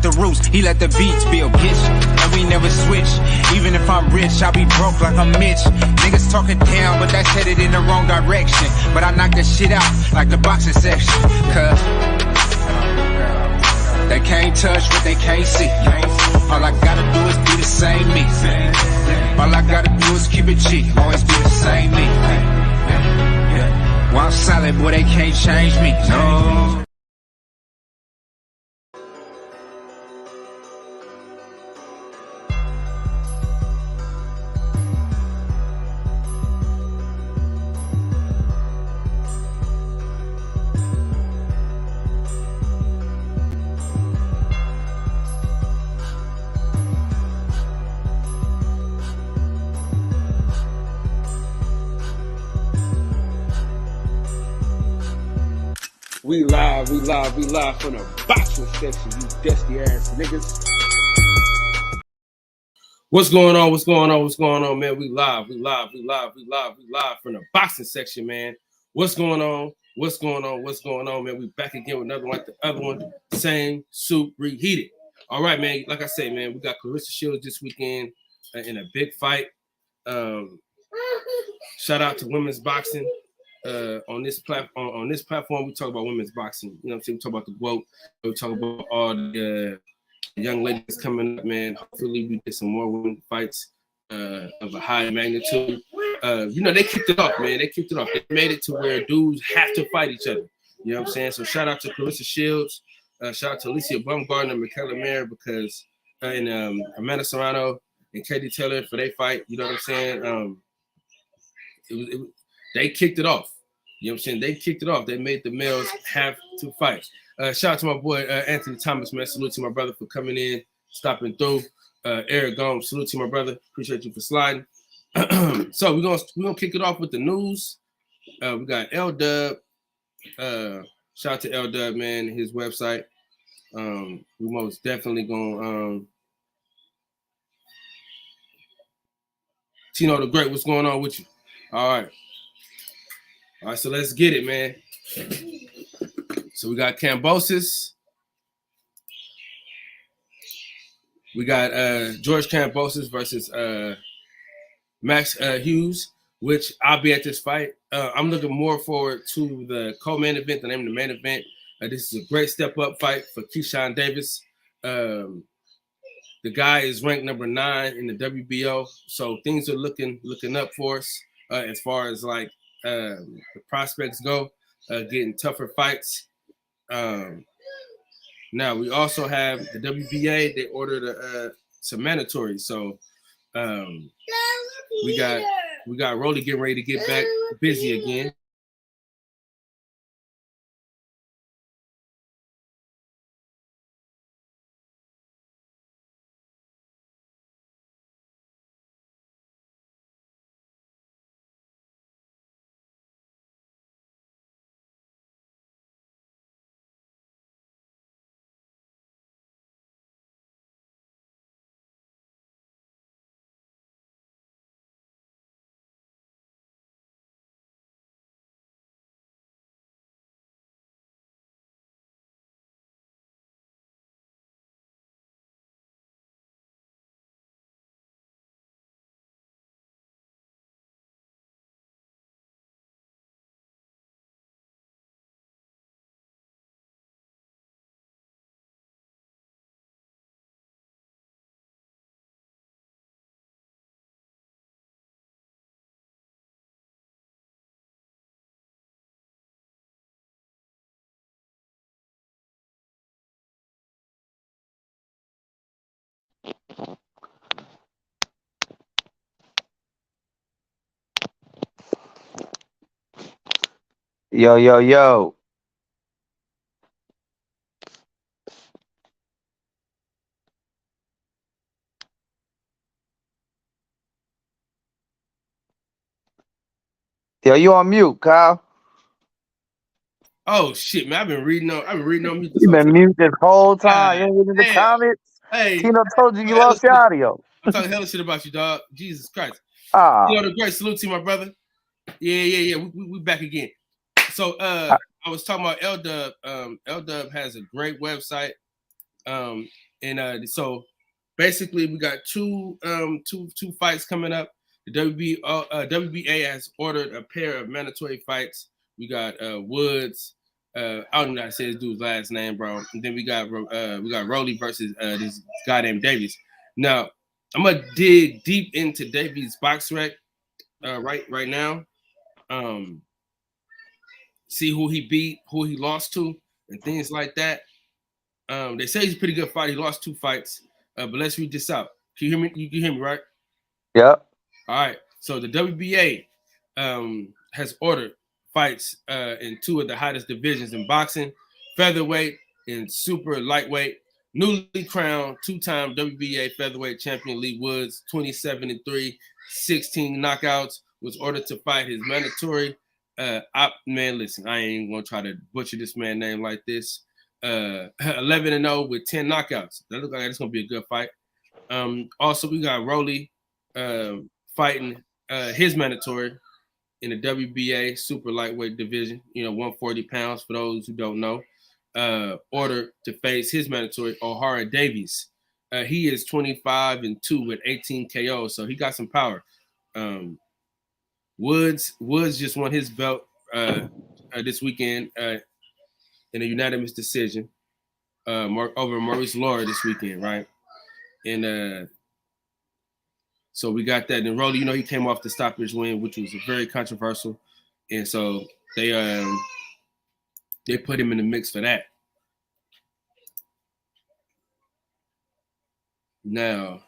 the roots, he let the beats build, bitch. And we never switch. Even if I'm rich, I'll be broke like I'm Mitch. Niggas talking down, but that's headed in the wrong direction. But I knock that shit out like the boxing section. Cause they can't touch what they can't see. All I gotta do is be the same me. All I gotta do is keep it G. Always be the same me. While I'm solid, boy, they can't change me. No. We live from the boxing section, you dusty ass niggas. What's going on, man? We live from the boxing section, man. What's going on, man? We back again with another one like the other one. Same suit, reheated. All right, man. Like I say, man, we got Clarissa Shields this weekend in a big fight. Shout out to women's boxing. On this platform, we talk about women's boxing. You know what I'm saying? We talk about the GOAT. We talk about all the young ladies coming up, man. Hopefully, we get some more women fights of a high magnitude. They kicked it off, man. They made it to where dudes have to fight each other. You know what I'm saying? So shout out to Clarissa Shields. Shout out to Alicia Baumgartner, Michaela Mayer, because and Amanda Serrano and Katie Taylor for their fight. You know what I'm saying? They kicked it off. You know what I'm saying? They kicked it off. They made the males have to fight. Shout out to my boy Anthony Thomas, man. Salute to my brother for coming in, stopping through. Eric Gomes, salute to my brother. Appreciate you for sliding. So we're gonna kick it off with the news. We got L-Dub. Shout out to L-Dub, man, his website. We most definitely gonna Tino the Great, what's going on with you? All right, so let's get it, man. So we got Kambosos. We got George Kambosos versus Max Hughes, which I'll be at this fight. I'm looking more forward to the co-main event than the main event. This is a great step-up fight for Keyshawn Davis. The guy is ranked number 9 in the WBO, so things are looking up for us as far as like the prospects go, getting tougher fights. Now we also have the WBA. They ordered some mandatory, so we got Rolly getting ready to get back busy again. Yo. Yo, you on mute, Kyle? Oh shit, man! I've been reading on mute. You've been mute this whole time. You ain't reading the comments. Hey, Tino told you lost your audio. I'm talking hella shit about you, dog. Jesus Christ. You know the great salute to my brother. Yeah. We back again. So I was talking about L-Dub. L-Dub has a great website. And And so basically we got two fights coming up. The WBA has ordered a pair of mandatory fights. We got Woods. I don't know how to say this dude's last name, bro. And then we got Rolly versus this guy named Davies. Now I'm gonna dig deep into Davies' box rec right now. See who he beat, who he lost to, and things like that. They say he's a pretty good fighter. He lost 2 fights. But let's read this out. Can you hear me? You can hear me, right? Yep. All right. So the WBA has ordered fights in 2 of the hottest divisions in boxing, featherweight and super lightweight. Newly crowned 2-time WBA featherweight champion Lee Woods, 27-3, 16 knockouts, was ordered to fight his mandatory. Man, listen, I ain't gonna try to butcher this man's name like this. 11-0 with 10 knockouts. That looks like it's gonna be a good fight. Also, we got Rolly fighting his mandatory in the WBA super lightweight division. 140 pounds for those who don't know. Ordered to face his mandatory O'Hara Davies. He is 25-2 with 18 KOs, so he got some power. Woods just won his belt this weekend in a unanimous decision over Maurice Laura this weekend, right? And so we got that. And Rolly, he came off the stoppage win, which was very controversial, and so they put him in the mix for that. Now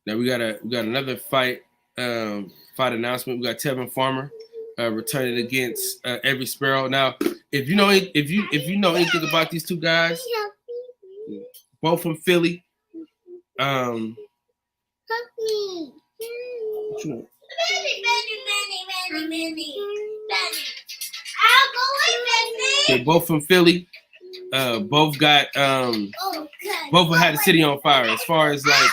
we got another fight announcement. We got Tevin Farmer returning against Every Sparrow. Now, if you know anything about these 2 guys, both from Philly. They're both from Philly. Both got both had the city on fire. As far as like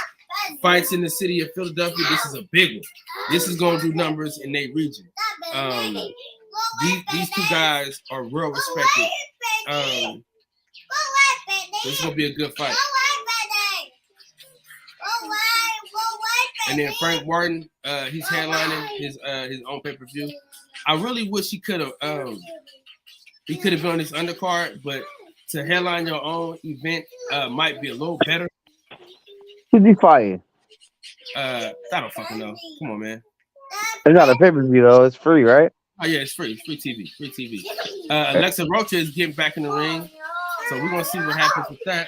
fights in the city of Philadelphia, this is a big one. This is going to do numbers in their region. These 2 guys are real respected. This is going to be a good fight. And then Frank Martin, he's headlining his own pay-per-view. I really wish he could have been on this undercard, but to headline your own event might be a little better. Who's he fighting? I don't fucking know. Come on, man. It's not a pay-per-view though. It's free, right? Oh yeah, it's free. Free TV. Alexa Rocha is getting back in the ring, so we're gonna see what happens with that.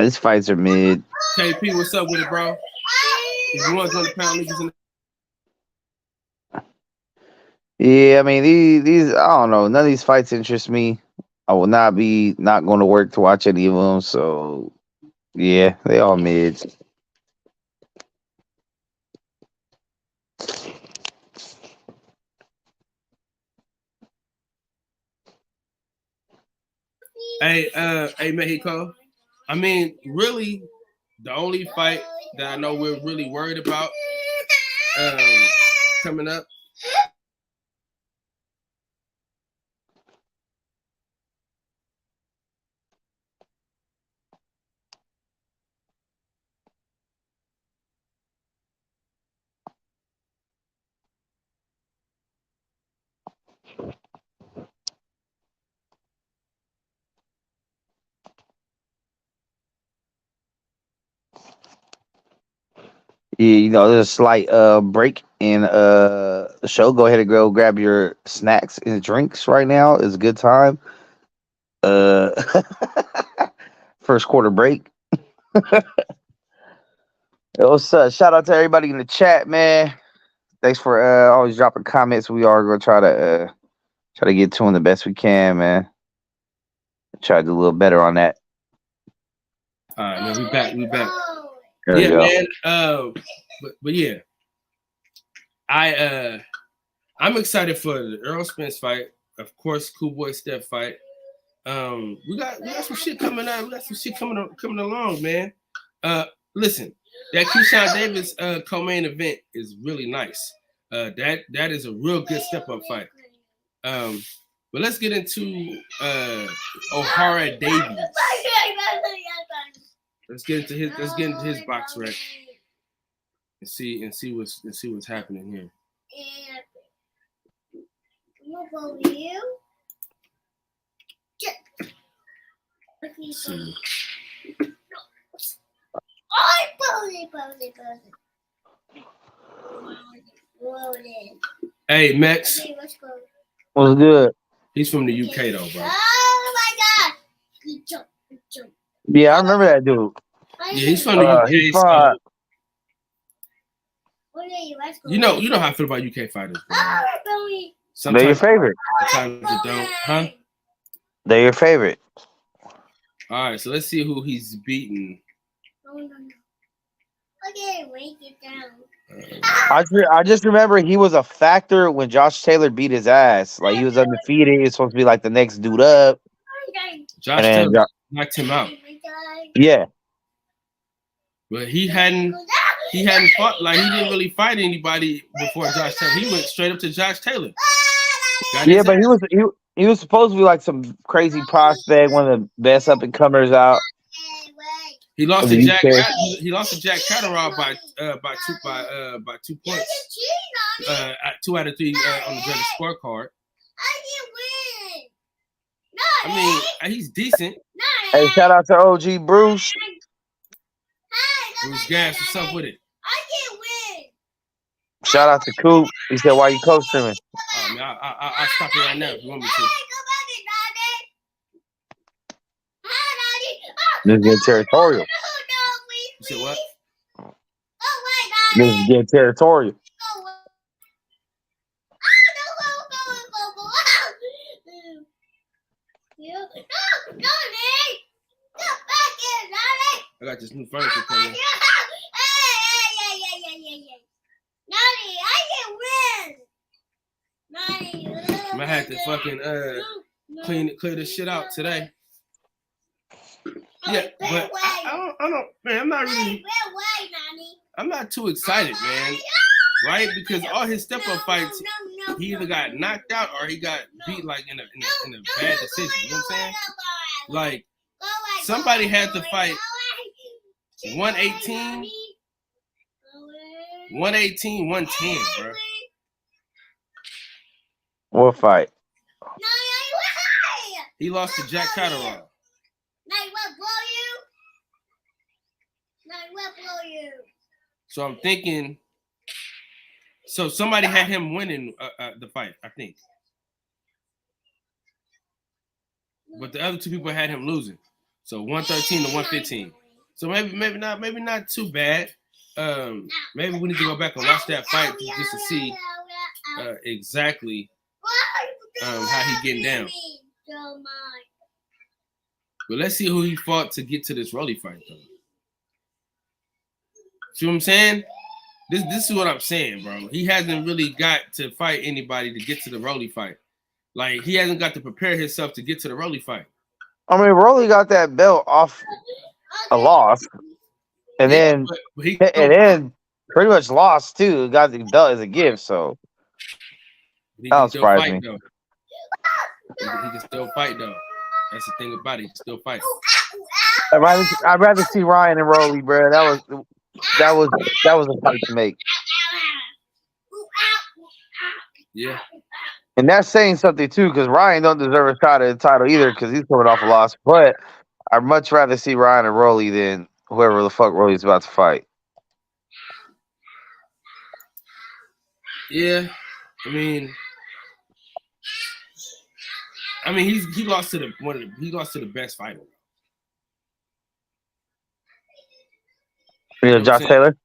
These fights are mid. KP, what's up with it, bro? If you want to join the pound niggas in the Yeah, I mean these I don't know. None of these fights interest me. I will not going to work to watch any of them. So yeah, they all mids. Hey, Mexico. I mean, really, the only fight that I know we're really worried about coming up. Yeah, there's a slight break in the show. Go ahead and go grab your snacks and drinks right now. It's a good time. First quarter break. What's up? Shout out to everybody in the chat, man. Thanks for always dropping comments. We are gonna try to get to them the best we can, man. Try to do a little better on that. All right, man, we back. There yeah, man. But yeah, I'm excited for the Errol Spence fight. Of course, Cool Boy Steph fight. We got some shit coming up. We got some shit coming along, man. Listen, that Keyshawn Davis co-main event is really nice. That is a real good step up fight. But let's get into O'Hara Davies. Let's get into his box rec and see what's happening here. Let's see. Hey, Max. What's good? He's from the UK though, bro. Oh my god! Yeah, I remember that dude. Yeah, he's from the UK. He's from, you know how I feel about UK fighters, bro. Sometimes they're your favorite. Sometimes you don't, huh? They're your favorite. All right, so let's see who he's beaten. Okay, break it down. I just remember he was a factor when Josh Taylor beat his ass. Like he was undefeated. He was supposed to be like the next dude up. Josh Taylor knocked him out. Yeah. But he hadn't fought, like he didn't really fight anybody before Josh Taylor. He went straight up to Josh Taylor. Yeah, but he was supposed to be like some crazy prospect, one of the best up and comers out. He lost to Jack. He lost to Jack Catterall by 2 points. 2 out of 3 on the judges' scorecard. I mean, he's decent. Hey, shout out to OG Bruce. Bruce Gas, what's up with it? Shout out to Coop. He said, "Why you co-streaming?" I mean, I'll stop it right now if you want me to. This is getting territorial. You said what? This is getting territorial. I got this new furniture coming. I'm gonna have to fucking clear this shit out today. Yeah, but I don't, man. I'm not too excited, man. Right? Because all his step-up fights, he either got knocked out or he got beat like in a bad decision. You know what I'm saying? Like somebody had to fight 118, 110, bro. What fight? He lost to Jack Catterall. So I'm thinking. So somebody had him winning the fight, I think. But the other 2 people had him losing. So 113 to 115. So maybe not too bad. Maybe we need to go back and watch that fight just to see exactly how he getting down. But let's see who he fought to get to this Rolly fight, though. See what I'm saying? This is what I'm saying, bro. He hasn't really got to fight anybody to get to the Rolly fight. Like, he hasn't got to prepare himself to get to the Rolly fight. I mean, Rolly got that belt off a loss, and then pretty much lost too. Got the belt as a gift, so that don't surprise me. He can still fight though. That's the thing about it. He can still fight. I'd rather see Ryan and Rolly, bro. That was a fight to make. Yeah. And that's saying something too, because Ryan don't deserve a shot at the title either, because he's coming off a loss. But I'd much rather see Ryan and Rolly than whoever the fuck Rolly's about to fight. Yeah, I mean, he lost to the best fighter. You know, Josh Taylor.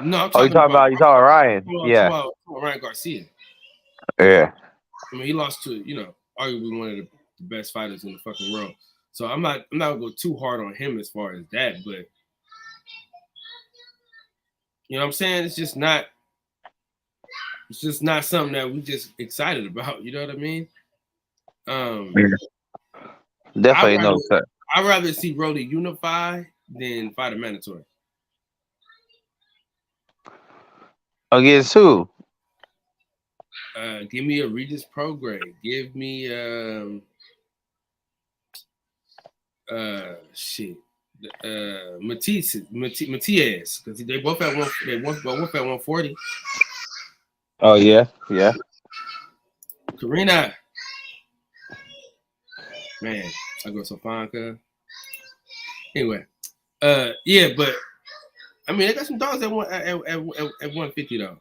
No, you talking about Ryan? Yeah, talking about Ryan Garcia. Yeah. I mean, he lost to arguably one of the best fighters in the fucking world. So I'm not gonna go too hard on him as far as that, but you know what I'm saying? It's just not something that we just excited about. You know what I mean? Definitely no. I'd rather see Rolly unify than fight a mandatory. Against who? Give me a Regis Prograde. Give me shit. Matias, because they both at one. They both at 140. Oh yeah, yeah. Karina, man, I go so fine, cuz. Anyway, yeah, but I mean, I got some dogs at 150 though.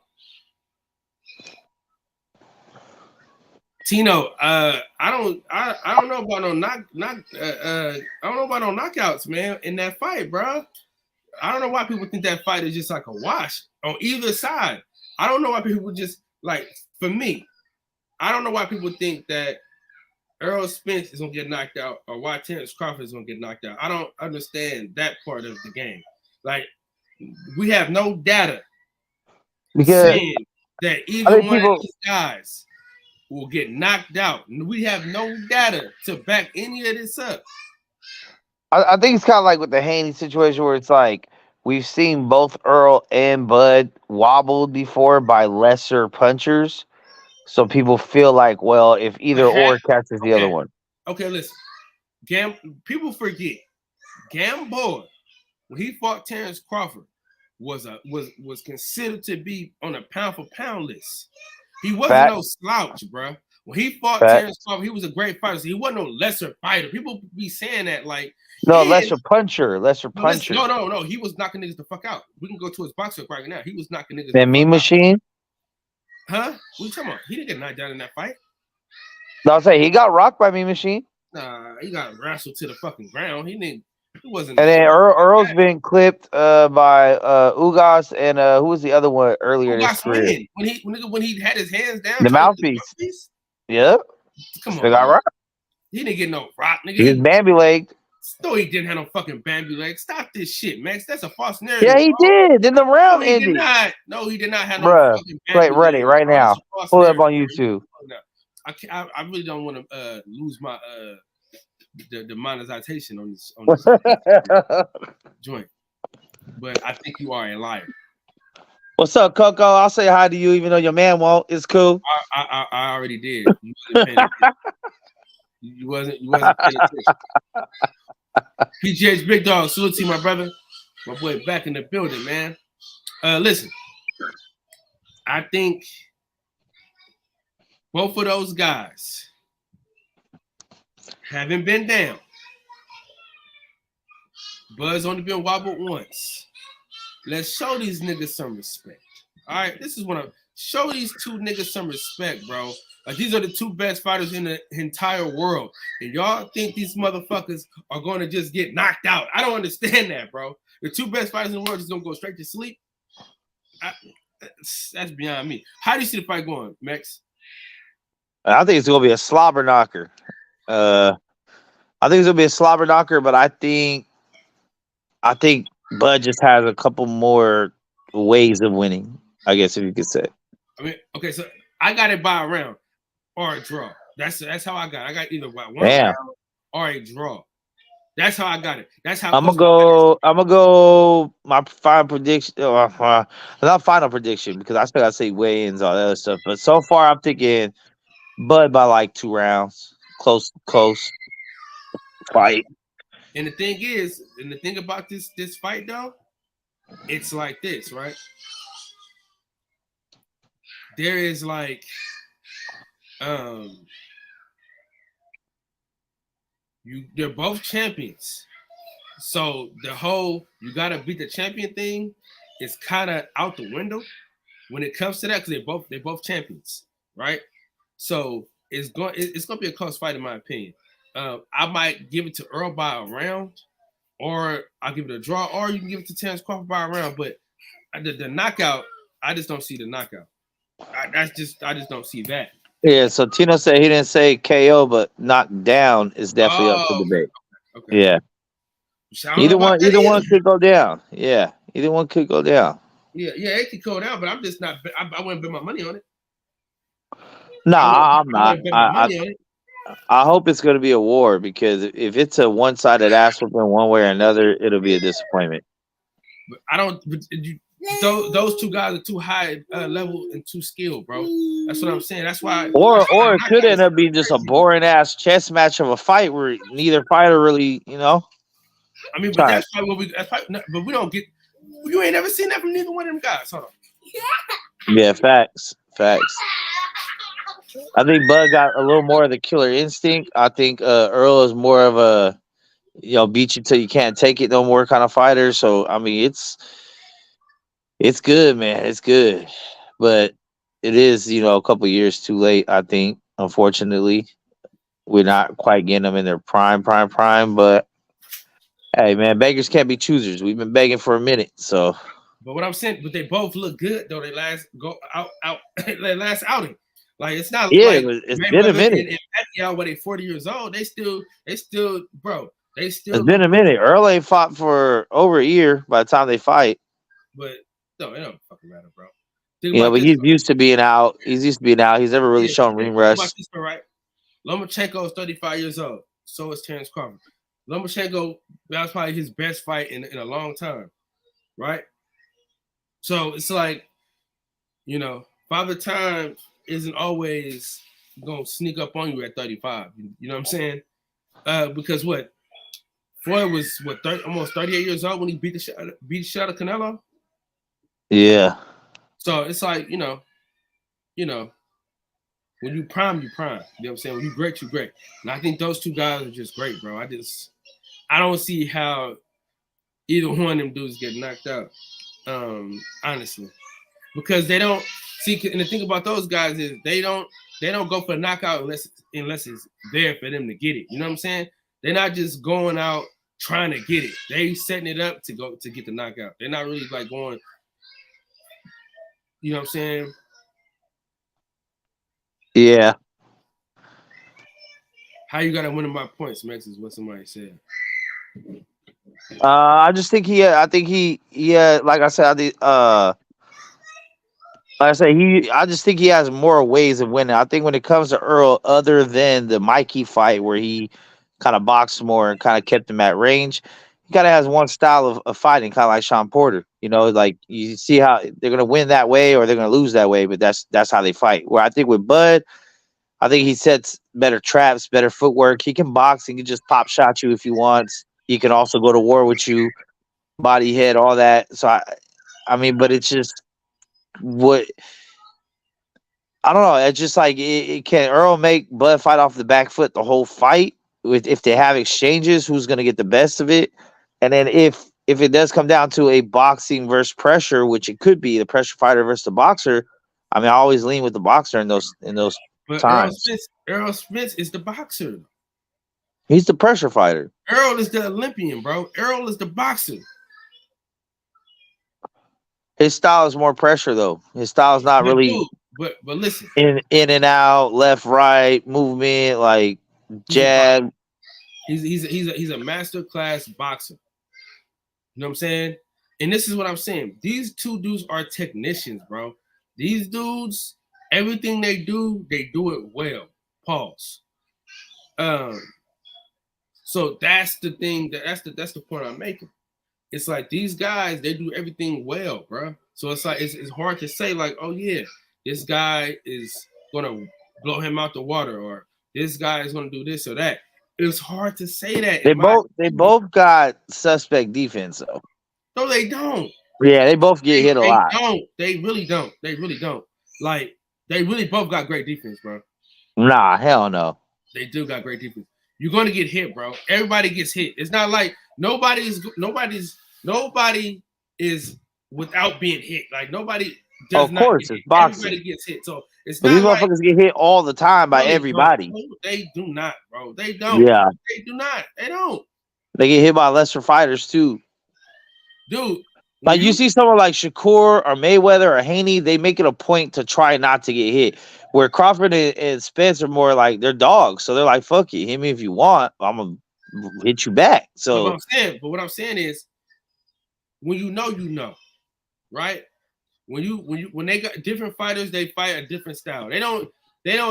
Tino, I don't know about no I don't know about no knockouts, man, in that fight, bro. I don't know why people think that fight is just like a wash on either side. I don't know why people just like, for me, I don't know why people think that Errol Spence is gonna get knocked out or why Terence Crawford is gonna get knocked out. I don't understand that part of the game. Like, we have no data Because saying that I either think one people, of these guys will get knocked out. We have no data to back any of this up. I think it's kind of like with the Haney situation where it's like we've seen both Earl and Bud wobbled before by lesser punchers, so people feel like, well, if either or catches the other one. Okay, listen. People forget Gamboa, when he fought Terence Crawford, was considered to be on a pound for pound list. He wasn't no slouch, bro. When he fought Terence Crawford, he was a great fighter. So he wasn't no lesser fighter. People be saying that like, no, lesser puncher. No. He was knocking niggas the fuck out. We can go to his boxing right now. He was knocking niggas. That Mean Machine? Huh? What you talking about? He didn't get knocked down in that fight. No, I'll say he got rocked by Mean Machine. Nah, he got wrestled to the fucking ground. He wasn't. And then Earl's been clipped by Ugas and who was the other one earlier this career? When he had his hands down. The mouthpiece. Yep. Come on. They got rocked. He didn't get no rock, nigga. He was Bambi legged. No, he didn't have no fucking Bambi leg. Stop this shit, Max. That's a false narrative. Yeah, he did. In the round ending. No, he did not have no fucking Bambi ready leg. right now. Pull it up on YouTube. I really don't want to lose my the monetization on this joint. But I think you are a liar. What's up, Coco? I'll say hi to you, even though your man won't. It's cool. I already did. You wasn't paying attention. PGH Big Dog, salute to you, my brother. My boy back in the building, man. Listen, I think both of those guys haven't been down. Bud's only been wobbled once. Let's show these niggas some respect. All right, this is what I'm show these two niggas some respect, bro. Like, these are the two best fighters in the entire world. And y'all think these motherfuckers are going to just get knocked out. I don't understand that, bro. The two best fighters in the world just going to go straight to sleep? That's beyond me. How do you see the fight going, Max? I think it's going to be a slobber knocker. I think it's going to be a slobber knocker, but I think Bud just has a couple more ways of winning, I guess, if you could say. I mean, okay, so I got it by a round or a draw. That's how I got it. I got either by one round or a draw. That's how I got it. That's how I'm gonna go my final prediction. Not final prediction, because I still gotta say weigh-ins, all that other stuff. But so far I'm thinking Bud by like 2 rounds. Close fight. And the thing about this fight though, it's like this, right? There is like they're both champions. So the whole you gotta beat the champion thing is kind of out the window when it comes to that, because they're both champions, right? So it's gonna be a close fight in my opinion. I might give it to Earl by a round, or I'll give it a draw, or you can give it to Terence Crawford by a round. But the knockout, I just don't see the knockout. I just don't see that. Yeah, so Tino said he didn't say KO, but knocked down is definitely up for debate. Okay. Yeah. Either one could go down. Yeah, either one could go down. Yeah, it could go down, but I'm just not. I wouldn't bet my money on it. No, I'm not. I hope it's going to be a war, because if it's a one-sided ass whooping one way or another, it'll be a disappointment. But I don't. Those two guys are too high level and too skilled, bro. That's what I'm saying. That's why. Or it could end up being just a boring ass chess match of a fight where neither fighter really, I mean, but that's probably what we. That's probably, but we don't get. You ain't never seen that from neither one of them guys. Hold on. Yeah, facts. I think Bud got a little more of the killer instinct. I think Earl is more of a beat you till you can't take it no more kind of fighter. So I mean, it's good, man. It's good, but it is a couple years too late. I think, unfortunately, we're not quite getting them in their prime. But hey, man, beggars can't be choosers. We've been begging for a minute, so. But what I'm saying, but they both look good though. They last their last outing. Like it's not like it's been a minute. And Pacquiao, when they 40 years old, they still, bro. They still. It's been a minute. Errol ain't fought for over a year by the time they fight. But no, it don't fucking matter, bro. But he's used to being out. He's never really shown ring rush. This, right? Lomachenko is 35 years old. So is Terence Crawford. Lomachenko, that was probably his best fight in a long time, right? So it's like, Father Time isn't always gonna sneak up on you at 35. You know what I'm saying? Because what Floyd was almost 38 years old when he beat the shit out of Canelo. Yeah. So it's like when you prime, you prime. You know what I'm saying? When you great, you great. And I think those two guys are just great, bro. I don't see how either one of them dudes get knocked out. Honestly, because they don't see. And the thing about those guys is they don't go for a knockout unless it's there for them to get it. You know what I'm saying? They're not just going out trying to get it. They setting it up to get the knockout. They're not really like going. You know what I'm saying? Yeah. How you gotta win by points, Max, is what somebody said. I just think like I said, I just think he has more ways of winning. I think when it comes to Earl, other than the Mikey fight where he kind of boxed more and kind of kept him at range, he kind of has one style of fighting, kind of like Sean Porter. Like you see how they're gonna win that way or they're gonna lose that way, but that's how they fight. Where I think with Bud, I think he sets better traps, better footwork. He can box. He can just pop shot you if he wants. He can also go to war with you, body, head, all that. So I mean, but it's just what I don't know. It's just like it can Earl make Bud fight off the back foot the whole fight if they have exchanges, who's going to get the best of it, and then if it does come down to a boxing versus pressure, which it could be the pressure fighter versus the boxer. I mean, I always lean with the boxer in those but times. Errol Spence is the boxer. He's the pressure fighter. Errol is the Olympian, bro. Errol is the boxer. His style is more pressure, though. His style is not really. But listen, in and out, left, right, movement, like jab. He's a master class boxer. You know what I'm saying? And this is what I'm saying. These two dudes are technicians, bro. These dudes, everything they do it well. Pause. So that's the thing that's the point I'm making. It's like these guys, they do everything well, bro. So it's like it's hard to say like, oh yeah, this guy is gonna blow him out the water, or this guy is gonna do this or that. It's hard to say that. They both got suspect defense though. No, they don't. Yeah, they both get hit a lot. They really don't. Like they really both got great defense, bro. Nah, hell no. They do got great defense. You're gonna get hit, bro. Everybody gets hit. It's not like nobody is without being hit. Like nobody does of course, not. It's boxing. Everybody gets hit. So it's but not these motherfuckers get hit all the time by everybody. No, they do not, bro. They don't. Yeah, they do not. They don't. They get hit by lesser fighters too, dude. Like you see someone like Shakur or Mayweather or Haney, they make it a point to try not to get hit. Where Crawford and Spence are more like they're dogs, so they're like, "Fuck you, hit me if you want. I'm gonna hit you back." So, but what I'm saying is, when you know, right? When they got different fighters, they fight a different style. They don't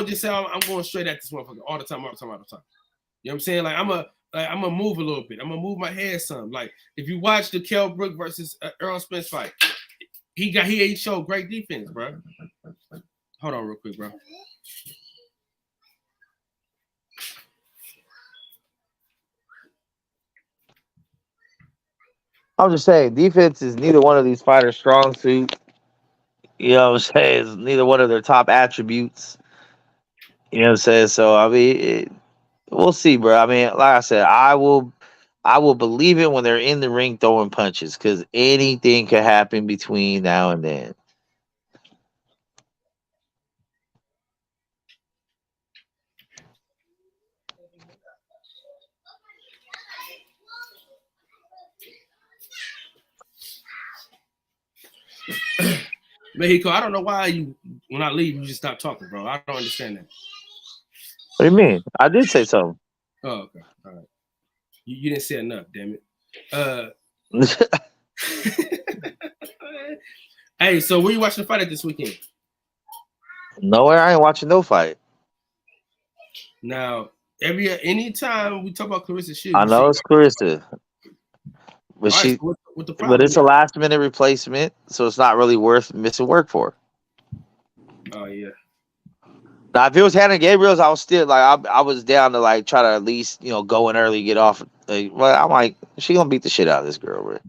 just say, "I'm going straight at this motherfucker all the time." You know what I'm saying? Like I'm gonna move a little bit. I'm gonna move my head some. Like if you watch the Kell Brook versus Errol Spence fight, he showed great defense, bro. Hold on real quick, bro. I'm just saying, defense is neither one of these fighters' strong suit. You know what I'm saying? It's neither one of their top attributes. You know what I'm saying? So I mean, we'll see, bro. I mean, like I said, I will believe it when they're in the ring throwing punches because anything could happen between now and then. Mexico, I don't know why you when I leave you just stop talking, bro. I don't understand that. What do you mean? I did say something. Oh, okay. All right. You didn't say enough, damn it. Hey, so where you watching the fight at this weekend? Nowhere. I ain't watching no fight. Now, anytime we talk about Clarissa Shields, I know it's Carissa, but all right, she, so what the but problem it's a last minute replacement, so it's not really worth missing work for. Oh yeah. Now, if it was Hannah Gabriel's, I was still like, I was down to like try to at least go in early, get off. Like, well, I'm like, she gonna beat the shit out of this girl, bro.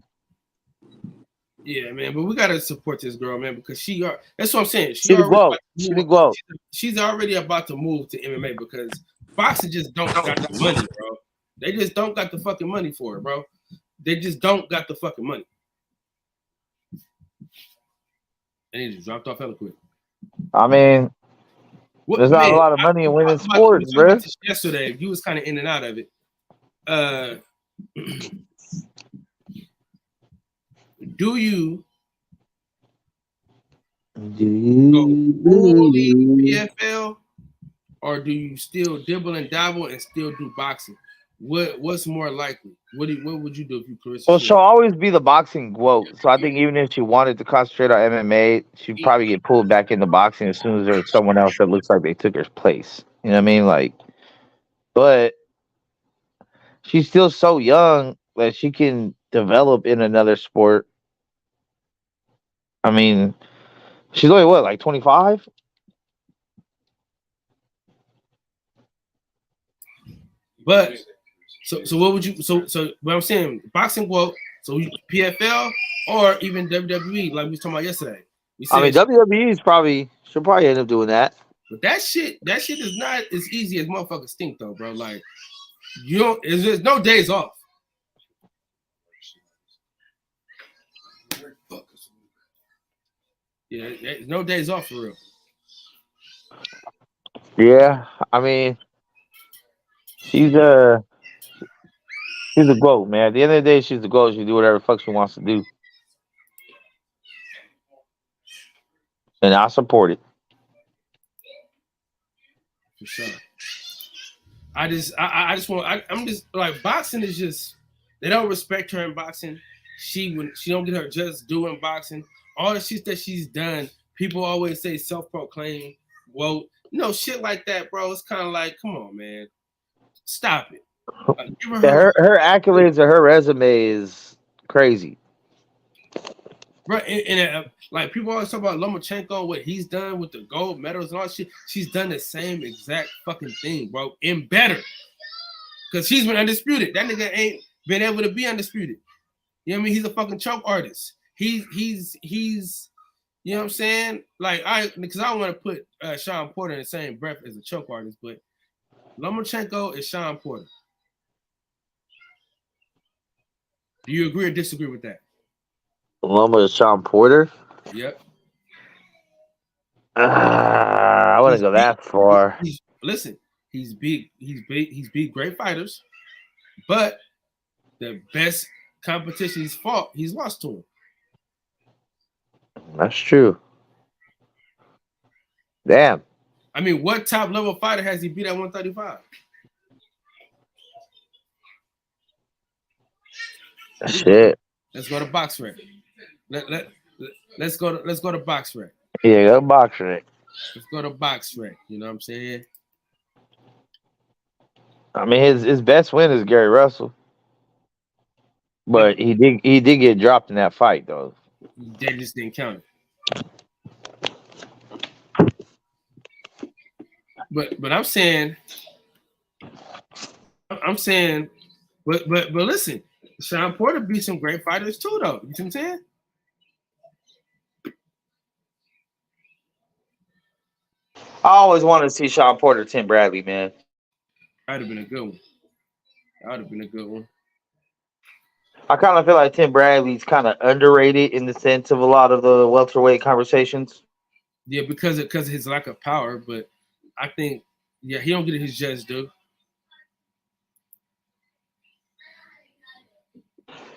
Yeah, man, but we gotta support this girl, man, because that's what I'm saying. She the quote. She the quote. She's already about to move to MMA because boxing just don't got the money, bro. They just don't got the fucking money for it, bro. They just don't got the fucking money. And he just dropped off hella quick. I mean, there's not a lot of money in women's sports, bro. Yesterday, you was kind of in and out of it. Do you go fully PFL, or do you still dibble and dabble and still do boxing? What's more likely? What would you do if you Clarissa? Well, she'll always be the boxing GOAT. So I think even if she wanted to concentrate on MMA, she'd probably get pulled back into boxing as soon as there's someone else that looks like they took her place. You know what I mean? Like, but she's still so young that she can develop in another sport. I mean, she's only what, like 25? But so what would you so what I'm saying, boxing GOAT, so PFL or even WWE, like we was talking about yesterday. I mean, WWE she'll probably end up doing that. But that shit is not as easy as motherfuckers think though, bro. Like there's no days off. Yeah, there's no days off for real. Yeah, I mean, she's a GOAT, man. At the end of the day, she's the GOAT. She do whatever the fuck she wants to do, and I support it. For sure. I'm just like boxing is just they don't respect her in boxing. She don't get her just doing boxing. All the shit that she's done, people always say self-proclaimed. Well, shit like that, bro. It's kind of like, come on, man, stop it. Her accolades or her resume is crazy. Right, and like people always talk about Lomachenko, what he's done with the gold medals and all that shit. She's done the same exact fucking thing, bro, and better. Because she's been undisputed. That nigga ain't been able to be undisputed. You know what I mean? He's a fucking choke artist. He's you know what I'm saying? Like because I don't want to put Sean Porter in the same breath as a choke artist, but Lomachenko is Sean Porter. Do you agree or disagree with that? Loma is Sean Porter? Yep. I wouldn't go that far. Listen, he's beat great fighters, but the best competition he's lost to him. That's true. Damn. I mean, what top level fighter has he beat at 135? Shit. Let's go to box rec. Let's go to box rec. Yeah, go to box rec. Let's go to box rec. You know what I'm saying? I mean, his best win is Gary Russell, but he did get dropped in that fight though. They just didn't count it. But I'm saying, but listen, Sean Porter beat some great fighters too, though. You see what I'm saying? I always wanted to see Sean Porter, Tim Bradley, man. That'd have been a good one. That would have been a good one. I kind of feel like Tim Bradley's kind of underrated in the sense of a lot of the welterweight conversations. Yeah, because of his lack of power, but I think he don't get his just due.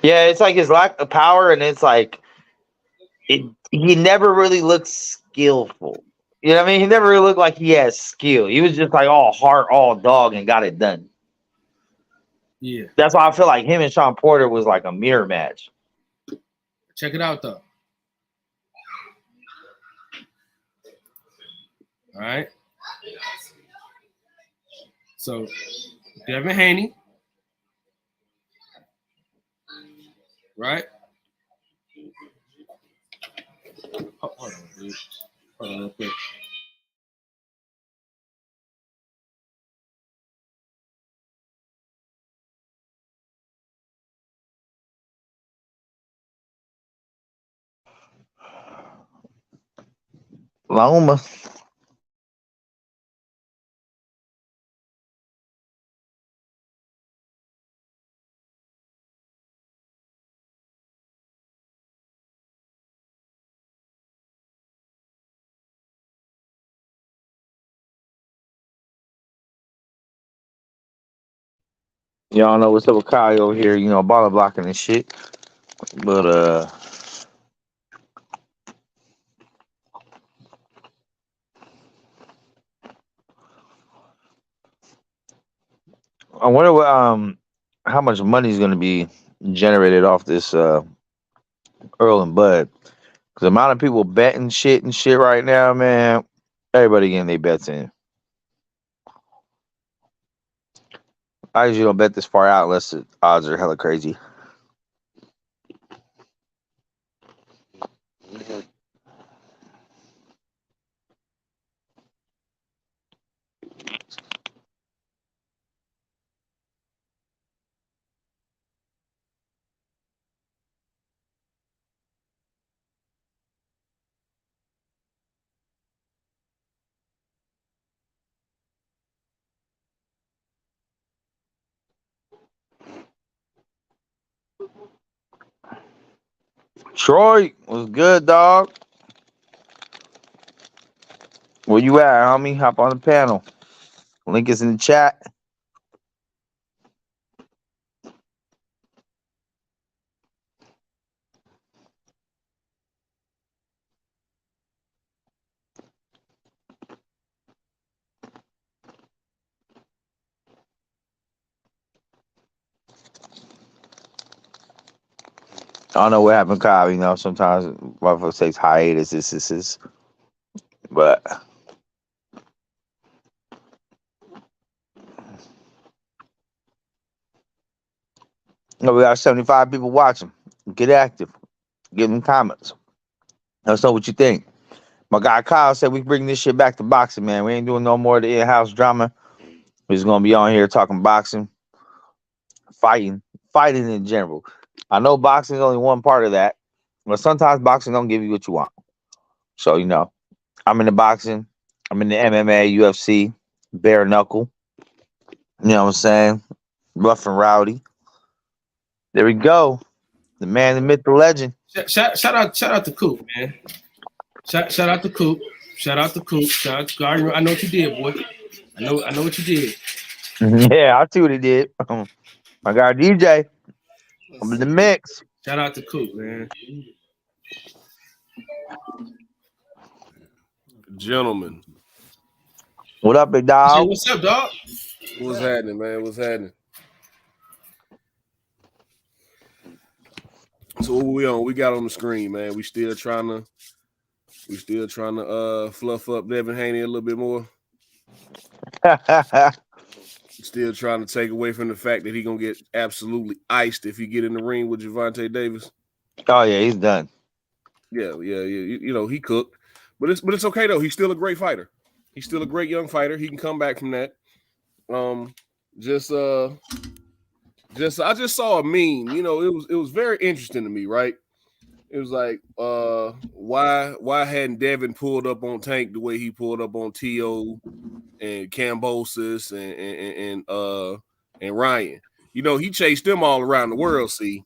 Yeah, it's like his lack of power, and it's like he never really looks skillful. You know what I mean? He never really looked like he has skill. He was just like all heart, all dog, and got it done. Yeah. That's why I feel like him and Sean Porter was like a mirror match. Check it out, though. All right. So, Devin Haney, right? Hold on, dude. Hold on real quick. Loma. Y'all know what's up with Kyle over here, you know, baller blocking and shit. But I wonder what how much money is gonna be generated off this Earl and Bud. Cause the amount of people betting shit and shit right now, man, everybody getting their bets in. I usually don't bet this far out unless the odds are hella crazy. Troy was good, dog. Where you at, homie? Hop on the panel. Link is in the chat. I don't know what happened, Kyle. You know, sometimes motherfuckers takes hiatus. This is, but you know, we got 75 people watching. Get active. Give them comments. Let us know what you think. My guy Kyle said we bring this shit back to boxing, man. We ain't doing no more of the in-house drama. We're just gonna be on here talking boxing, fighting in general. I know boxing is only one part of that, but sometimes boxing don't give you what you want. So, you know, I'm in the boxing, I'm in the MMA, UFC, bare knuckle. You know what I'm saying? Rough and rowdy. There we go. The man, the myth, the legend. Shout out to Coop, man. Shout out to Coop. Shout out to Coop. Shout out to God. I know what you did, boy. I know what you did. Yeah, I see what he did. My guy DJ. I'm in the mix. Shout out to Coop, man. Gentlemen. What up, big dog? What's up, dog? What's happening, man? What's happening? So what we got on the screen, man. We still trying to fluff up Devin Haney a little bit more. Still trying to take away from the fact that he gonna get absolutely iced if he get in the ring with Gervonta Davis. Oh yeah, he's done. Yeah. You know, he cooked. But it's okay though. He's still a great fighter. He's still a great young fighter. He can come back from that. I just saw a meme. You know, it was very interesting to me, right? It was like, why hadn't Devin pulled up on Tank the way he pulled up on T.O. and Cambosis and Ryan? You know, he chased them all around the world. See,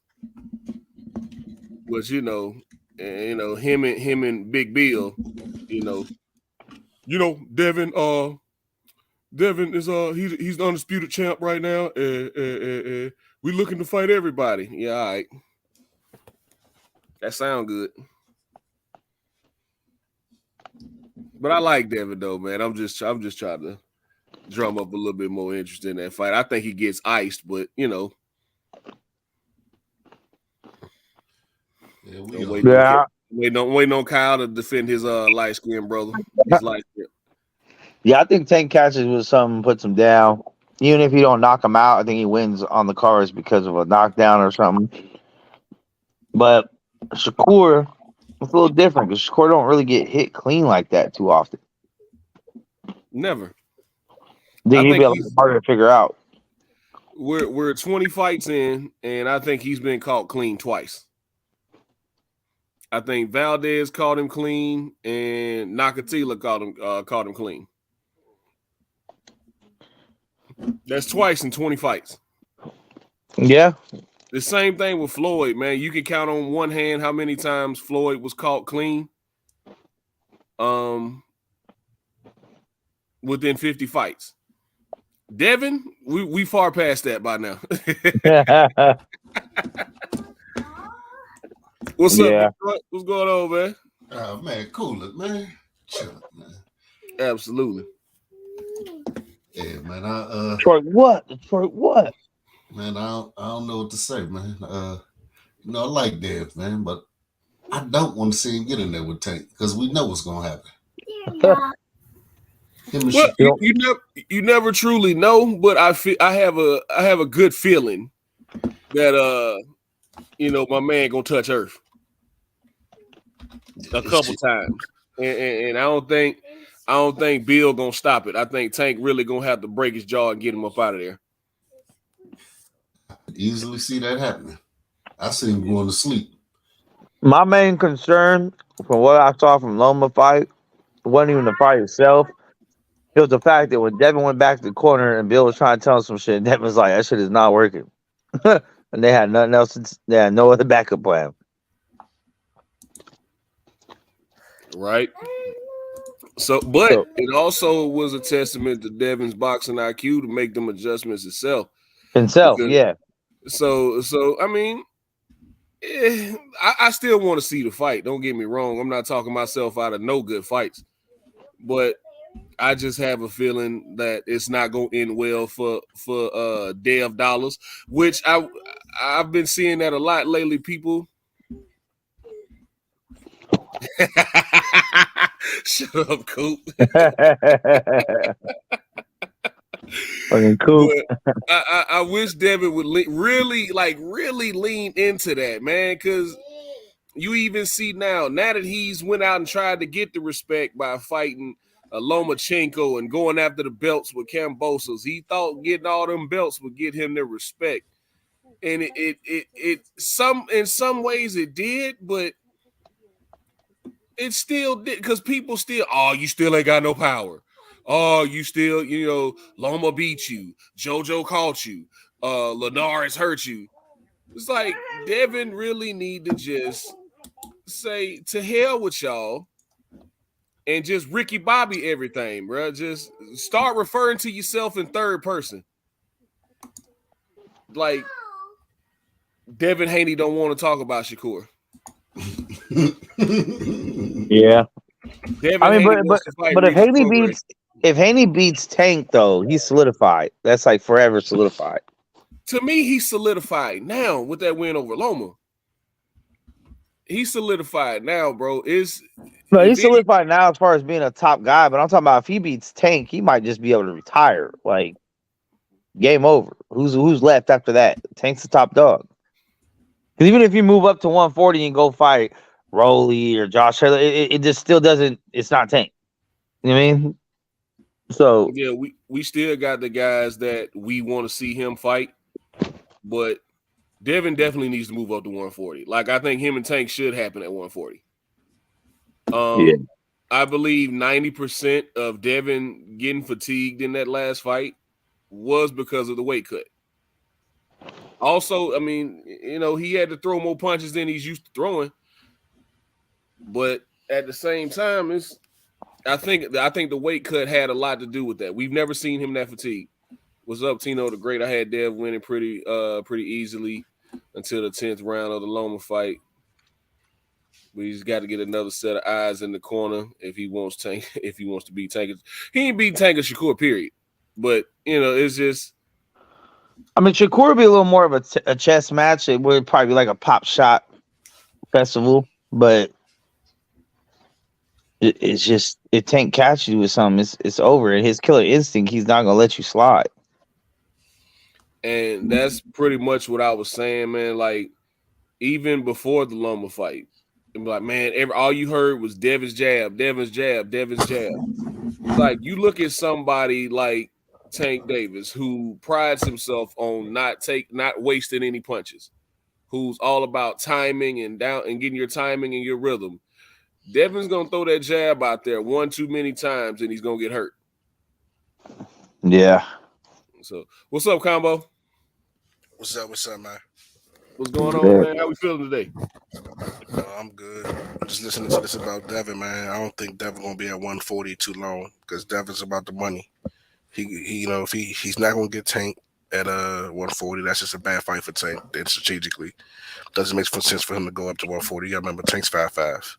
was him and Big Bill. Devin is he's the undisputed champ right now. We looking to fight everybody. Yeah, all right. That sound good. But I like Devin though, man. I'm just trying to drum up a little bit more interest in that fight. I think he gets iced, but you know. Yeah, waiting on Kyle to defend his light skin brother. His light skin. Yeah, I think Tank catches with something, puts him down. Even if you don't knock him out, I think he wins on the cards because of a knockdown or something. But Shakur, it's a little different because Shakur don't really get hit clean like that too often. Never. I think he'd be a little harder to figure out. We're 20 fights in, and I think he's been caught clean twice. I think Valdez caught him clean, and Nakatila caught him clean. That's twice in 20 fights. Yeah. The same thing with Floyd, man. You can count on one hand how many times Floyd was caught clean. Within 50 fights. Devin, we far past that by now. What's up? What's going on, man? Oh man, cool it, man. Chill it, man. Absolutely. Yeah, man. Detroit what? Man, I don't know what to say, man. I like Dev, man, but I don't want to see him get in there with Tank because we know what's gonna happen. Well, you never truly know, but I have a good feeling that my man gonna touch earth a couple times, and I don't think Bill gonna stop it. I think Tank really gonna have to break his jaw and get him up out of there. I could easily see that happening. I see him going to sleep. My main concern from what I saw from Loma fight wasn't even the fight itself. It was the fact that when Devin went back to the corner and Bill was trying to tell him some shit, Devin was like, that shit is not working. And they had nothing else. They had no other backup plan. Right. So, but it also was a testament to Devin's boxing IQ to make them adjustments himself. Yeah. So I mean, I still want to see the fight. Don't get me wrong. I'm not talking myself out of no good fights, but I just have a feeling that it's not going to end well for Dev Dollars, which I've been seeing that a lot lately. People, shut up, Coop. Fucking Coop. I wish Devin would really lean into that, man, because you even see now that he's went out and tried to get the respect by fighting Lomachenko and going after the belts with Cambosos. He thought getting all them belts would get him the respect, and it in some ways it did, but it still did because people still, you still ain't got no power. Oh, you still, Loma beat you, JoJo caught you, Linares hurt you. It's like Devin really need to just say to hell with y'all and just Ricky Bobby everything, bro. Just start referring to yourself in third person. Like Devin Haney don't want to talk about Shakur. Yeah. Devin but if Haney beats Tank though, he's solidified. That's like forever solidified. To me, he's solidified now with that win over Loma. He's solidified now, bro. He's solidified now as far as being a top guy, but I'm talking about if he beats Tank, he might just be able to retire. Like, game over. Who's left after that? Tank's the top dog. Because even if you move up to 140 and go fight Rolly or Josh Taylor, it just still doesn't. It's not Tank. You know what I mean? So yeah, we still got the guys that we want to see him fight, but Devin definitely needs to move up to 140. Like I think him and Tank should happen at 140. yeah, I believe 90% of Devin getting fatigued in that last fight was because of the weight cut. Also, I mean, he had to throw more punches than he's used to throwing, but at the same time, I think the weight cut had a lot to do with that. We've never seen him that fatigued. What's up, Tino the Great? I had Dev winning pretty easily until the 10th round of the Loma fight. But he's got to get another set of eyes in the corner if he wants to beat Tank. He ain't beat Tank Shakur, period. But it's just. I mean, Shakur would be a little more of a chess match. It would probably be like a pop shot festival, but it's just it Tank catch you with something. It's over. His killer instinct. He's not gonna let you slide. And that's pretty much what I was saying, man. Like even before the Loma fight, and like, man, all you heard was Devin's jab, Devin's jab, Devin's jab. Like you look at somebody like Tank Davis, who prides himself on not wasting any punches, who's all about timing and getting your timing and your rhythm. Devin's gonna throw that jab out there one too many times, and he's gonna get hurt. Yeah. So, what's up, Combo? What's up, man? What's going on, man? How we feeling today? I'm good. I'm just listening to this about Devin, man. I don't think Devin gonna be at 140 too long because Devin's about the money. He if he's not gonna get Tank at 140, that's just a bad fight for Tank. Then strategically, doesn't make sense for him to go up to 140. You gotta remember Tank's 5'5".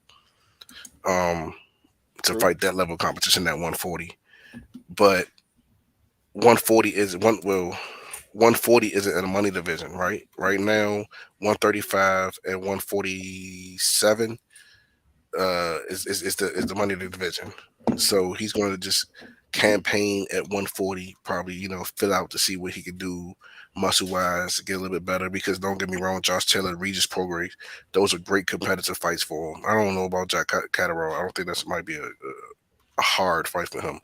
To fight that level of competition at 140, but 140 isn't 140 isn't in the money division, right? Right now, 135 and 147 is the money division. So he's going to just campaign at 140, probably fill out to see what he can do muscle wise, get a little bit better. Because don't get me wrong, Josh Taylor, Regis Prograis, those are great competitive fights for him. I don't know about Jack Catterall. I don't think that might be a hard fight for him.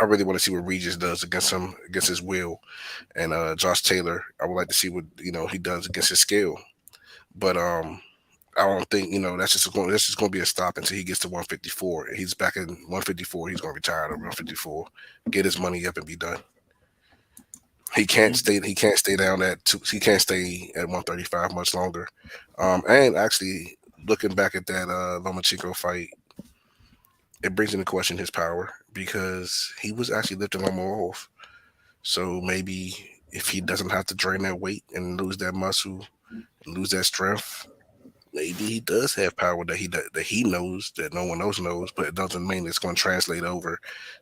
I really want to see what Regis does against his will, and Josh Taylor. I would like to see what he does against his skill, but I don't think that's just going to be a stop until he gets to 154. He's back in 154. He's going to retire at 154, get his money up, and be done. He can't stay. He can't stay down at he can't stay at 135 much longer. And actually, looking back at that Lomachenko fight, it brings into question his power because he was actually lifting Loma off. So maybe if he doesn't have to drain that weight and lose that muscle, and lose that strength, maybe he does have power that he knows that no one else knows, but it doesn't mean it's going to translate over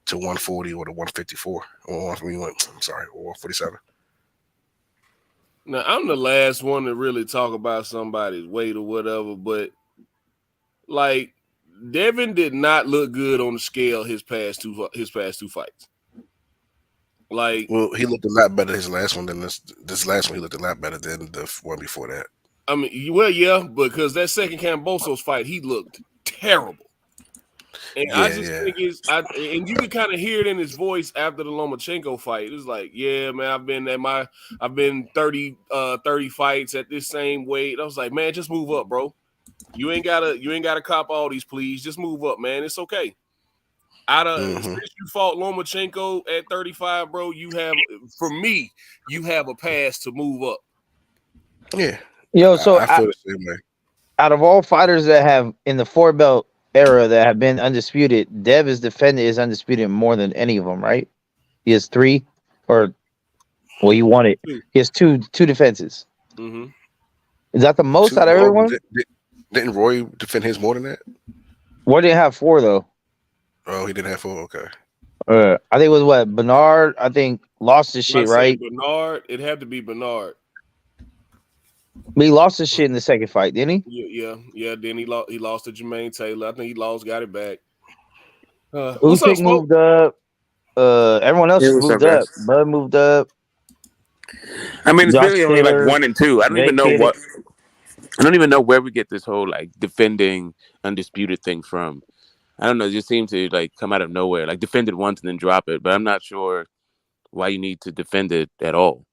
to 140 or to 154 or 147. Now I'm the last one to really talk about somebody's weight or whatever, but like Devin did not look good on the scale his past two fights. Like, well, he looked a lot better his last one than this last one. He looked a lot better than the one before that. I mean, well, yeah, because that second Cambosos fight, he looked terrible. And I just think and you can kind of hear it in his voice after the Lomachenko fight. It's like, yeah, man, I've been 30 fights at this same weight. I was like, man, just move up, bro. You ain't gotta cop all these, please. Just move up, man. It's okay. Since you fought Lomachenko at 35, bro, you have a pass to move up. Yeah. Yo, so I feel the same way. Out of all fighters that have in the 4-belt era that have been undisputed, Dev is defended is undisputed more than any of them, right? He has 3, he won it. He has two defenses. Mm-hmm. Is that the most out of everyone? Didn't Roy defend his more than that? Roy didn't have 4 though. Oh, he didn't have 4. Okay. I think it was what Bernard. I think lost his shit, right? Bernard. It had to be Bernard. But he lost his shit in the second fight, didn't he? Yeah. Then he lost to Jermaine Taylor. I think he got it back. Usyk moved up. Everyone else moved up. Bud moved up. I mean, it's really only like 1 and 2. I don't even know where we get this whole like defending undisputed thing from. I don't know. It just seemed to like come out of nowhere. Like defend it once and then drop it, but I'm not sure why you need to defend it at all.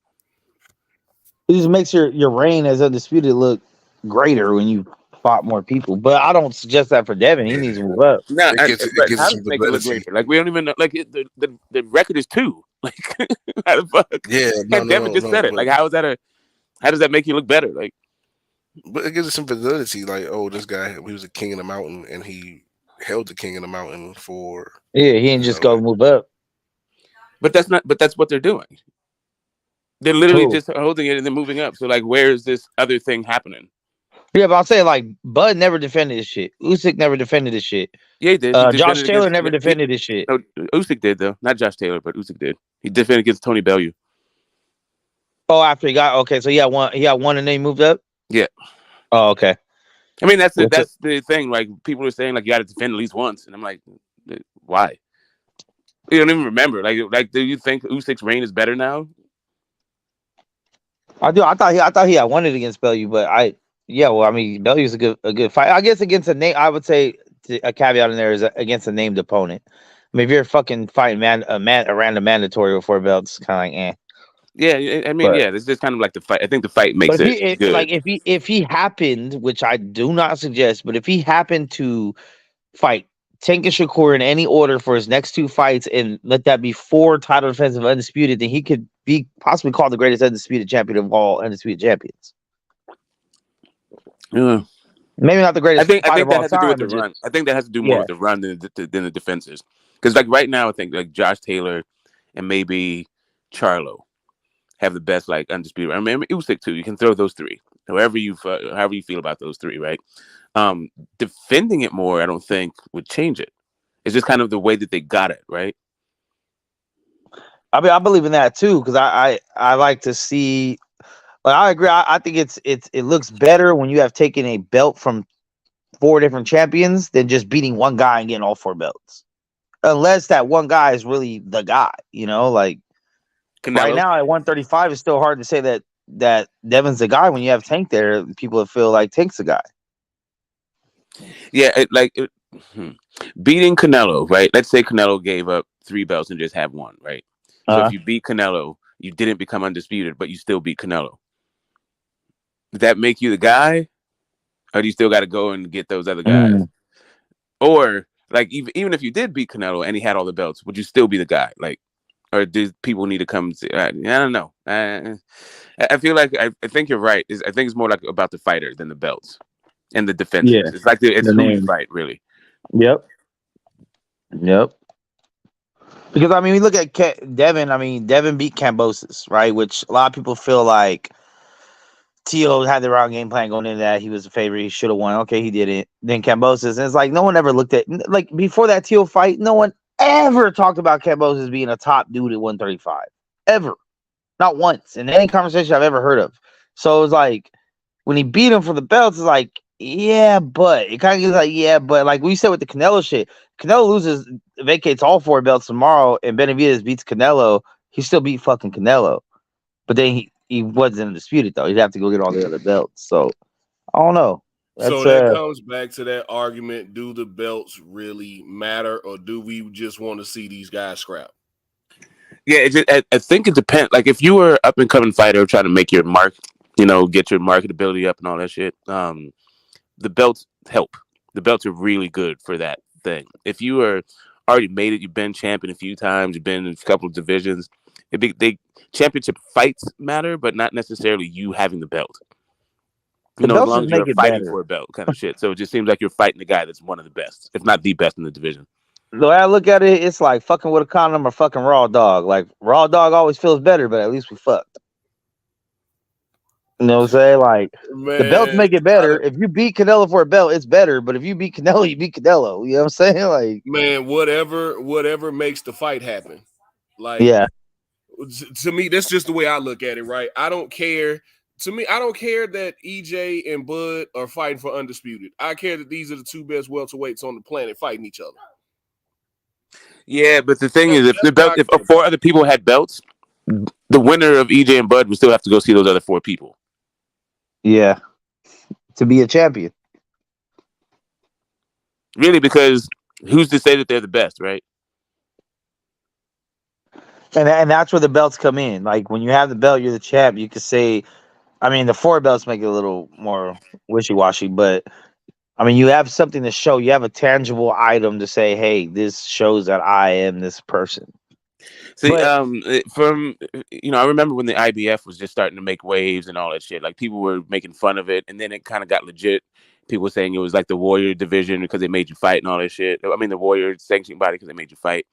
It just makes your reign as undisputed look greater when you fought more people. But I don't suggest that for Devin. He needs to move up. No, It gives but it how some does it make it look stability. greater? Like we don't even know. Like the record is 2. Like how the fuck? Yeah, And Devin just said it. Like how is that how does that make you look better? Like, but it gives it some validity. Like, oh, this guy, he was a king of the mountain, and he held the king of the mountain for. Yeah, he didn't just go move up. but that's not. But that's what they're doing. They're literally Who? just holding it and then moving up. So like, where is this other thing happening? Yeah, but I'll say like Bud never defended his shit. Usyk never defended his shit. Yeah, he did. He Josh defended Taylor never defended his shit. No, Usyk did though. Not Josh Taylor, but Usyk did. He defended against Tony Bellew. Oh, after he got so he had one and then he moved up? Yeah. Oh, okay. I mean that's the thing. Like people are saying like you gotta defend at least once. And I'm like, why? You don't even remember. Like do you think Usyk's reign is better now? I do. I thought he had won it against Bellew, but well, I mean, Bellew's a good fight. I guess against a name, I would say a caveat in there is against a named opponent. I mean, if you're fucking fighting a random mandatory with 4 belts, kind of like Yeah, I mean, it's just kind of like the fight. I think the fight makes it good. Like if he happened, which I do not suggest, but if he happened to fight Tank and Shakur in any order for his next 2 fights and let that be 4 title defenses of undisputed, then he could be possibly called the greatest undisputed champion of all undisputed champions. Yeah. Maybe not the greatest. I think that has to do with the run. I think that has to do more with the run than the defenses. Because like right now, I think like Josh Taylor and maybe Charlo have the best like undisputed. I mean, Usyk too. You can throw those 3. However you feel about those 3, right? Defending it more, I don't think would change it. It's just kind of the way that they got it, right? I mean, I believe in that too because I like to see. Like, I agree. I think it looks better when you have taken a belt from 4 different champions than just beating one guy and getting all 4 belts. Unless that one guy is really the guy, like Canelo. Right now at 135, it's still hard to say that Devin's the guy when you have Tank there. People feel like Tank's the guy. Yeah, beating Canelo, right? Let's say Canelo gave up 3 belts and just have 1, right? So if you beat Canelo, you didn't become undisputed, but you still beat Canelo. Does that make you the guy? Or do you still got to go and get those other guys? Or like even if you did beat Canelo and he had all the belts, would you still be the guy? Like, or do people need to come? I don't know. I feel like I think you're right. I think it's more like about the fighter than the belts and the defenses. Yeah. It's like it's who you fight, really. Yep. Because I mean, we look at Devin. I mean, Devin beat Kambosos, right? Which a lot of people feel like Tio had the wrong game plan going into that. He was a favorite. He should have won. Okay, he didn't. Then Kambosos, and it's like no one ever looked at like before that Tio fight. No one ever talked about Kambosos being a top dude at 135 ever, not once in any conversation I've ever heard of. So it was like when he beat him for the belts, it's like but it kind of gets like but like we said with the Canelo shit. Canelo vacates all 4 belts tomorrow, and Benavidez beats Canelo. He still beat fucking Canelo, but then he wasn't undisputed though. He'd have to go get all the other belts. So I don't know. So that comes back to that argument: do the belts really matter, or do we just want to see these guys scrap? Yeah, I think it depends. Like if you were up and coming fighter trying to make your mark, get your marketability up and all that shit, the belts help. The belts are really good for that thing. If you are already made it, you've been champion a few times, you've been in a couple of divisions. Championship fights matter, but not necessarily you having the belt. As long as you're fighting for a belt, kind of shit. So it just seems like you're fighting the guy that's one of the best, if not the best in the division. The way I look at it, it's like fucking with a condom or fucking raw dog. Like raw dog always feels better, but at least we fucked. You know what I'm saying? Like the belts make it better. If you beat Canelo for a belt, it's better. But if you beat Canelo, you beat Canelo. You know what I'm saying? Like whatever makes the fight happen. Like to me, that's just the way I look at it, right? I don't care. To me, I don't care that EJ and Bud are fighting for undisputed. I care that these are the 2 best welterweights on the planet fighting each other. Yeah, but the thing is, if 4 other people had belts, the winner of EJ and Bud would still have to go see those other 4 people. Yeah, to be a champion. Really, because Who's to say that they're the best, right? And that's where the belts come in. Like when you have the belt, you're the champ. You could say, I mean, the 4 belts make it a little more wishy washy, but I mean, you have something to show. You have a tangible item to say, hey, this shows that I am this person. See, But from I remember when the IBF was just starting to make waves and all that shit. Like people were making fun of it, and then it kind of got legit. People were saying it was like the Warrior division because they made you fight and all that shit. I mean, the Warrior sanctioning body because they made you fight.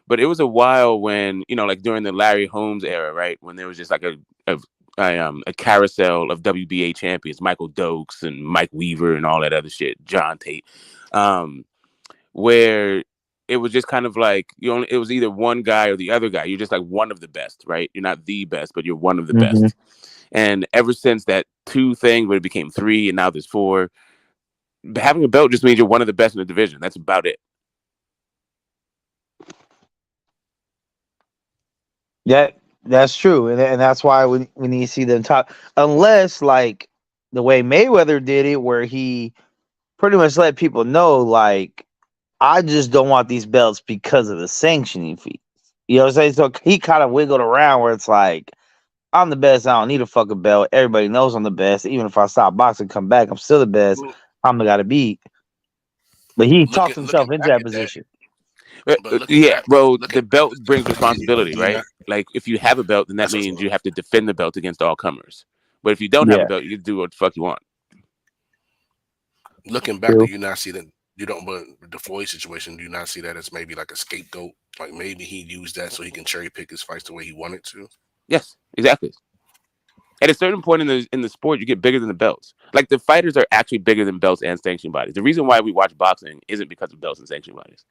But it was a while when like during the Larry Holmes era, right, when there was just like a carousel of WBA champions, Michael Dokes and Mike Weaver and all that other shit, John Tate, where it was just kind of like it was either one guy or the other guy. You're just like one of the best, right? You're not the best, but you're one of the best. And ever since that 2 thing, where it became 3 and now there's 4, having a belt just means you're one of the best in the division. That's about it. Yeah, that's true, and that's why when you see them talk, unless like the way Mayweather did it, where he pretty much let people know, like, I just don't want these belts because of the sanctioning fees. You know what I'm saying? So he kind of wiggled around where it's like, I'm the best. I don't need a fucking belt. Everybody knows I'm the best. Even if I stop boxing, come back, I'm still the best. I'm the guy to beat. But he talked himself into that position. The belt brings responsibility, right? Like if you have a belt, then that means you have to defend the belt against all comers. But if you don't have a belt, you can do what the fuck you want. Looking back, do you not see that? You don't, but the Floyd situation, do you not see that as maybe like a scapegoat? Like maybe he used that so he can cherry pick his fights the way he wanted to. Yes, exactly. At a certain point in the sport, you get bigger than the belts. Like the fighters are actually bigger than belts and sanctioning bodies. The reason why we watch boxing isn't because of belts and sanctioning bodies.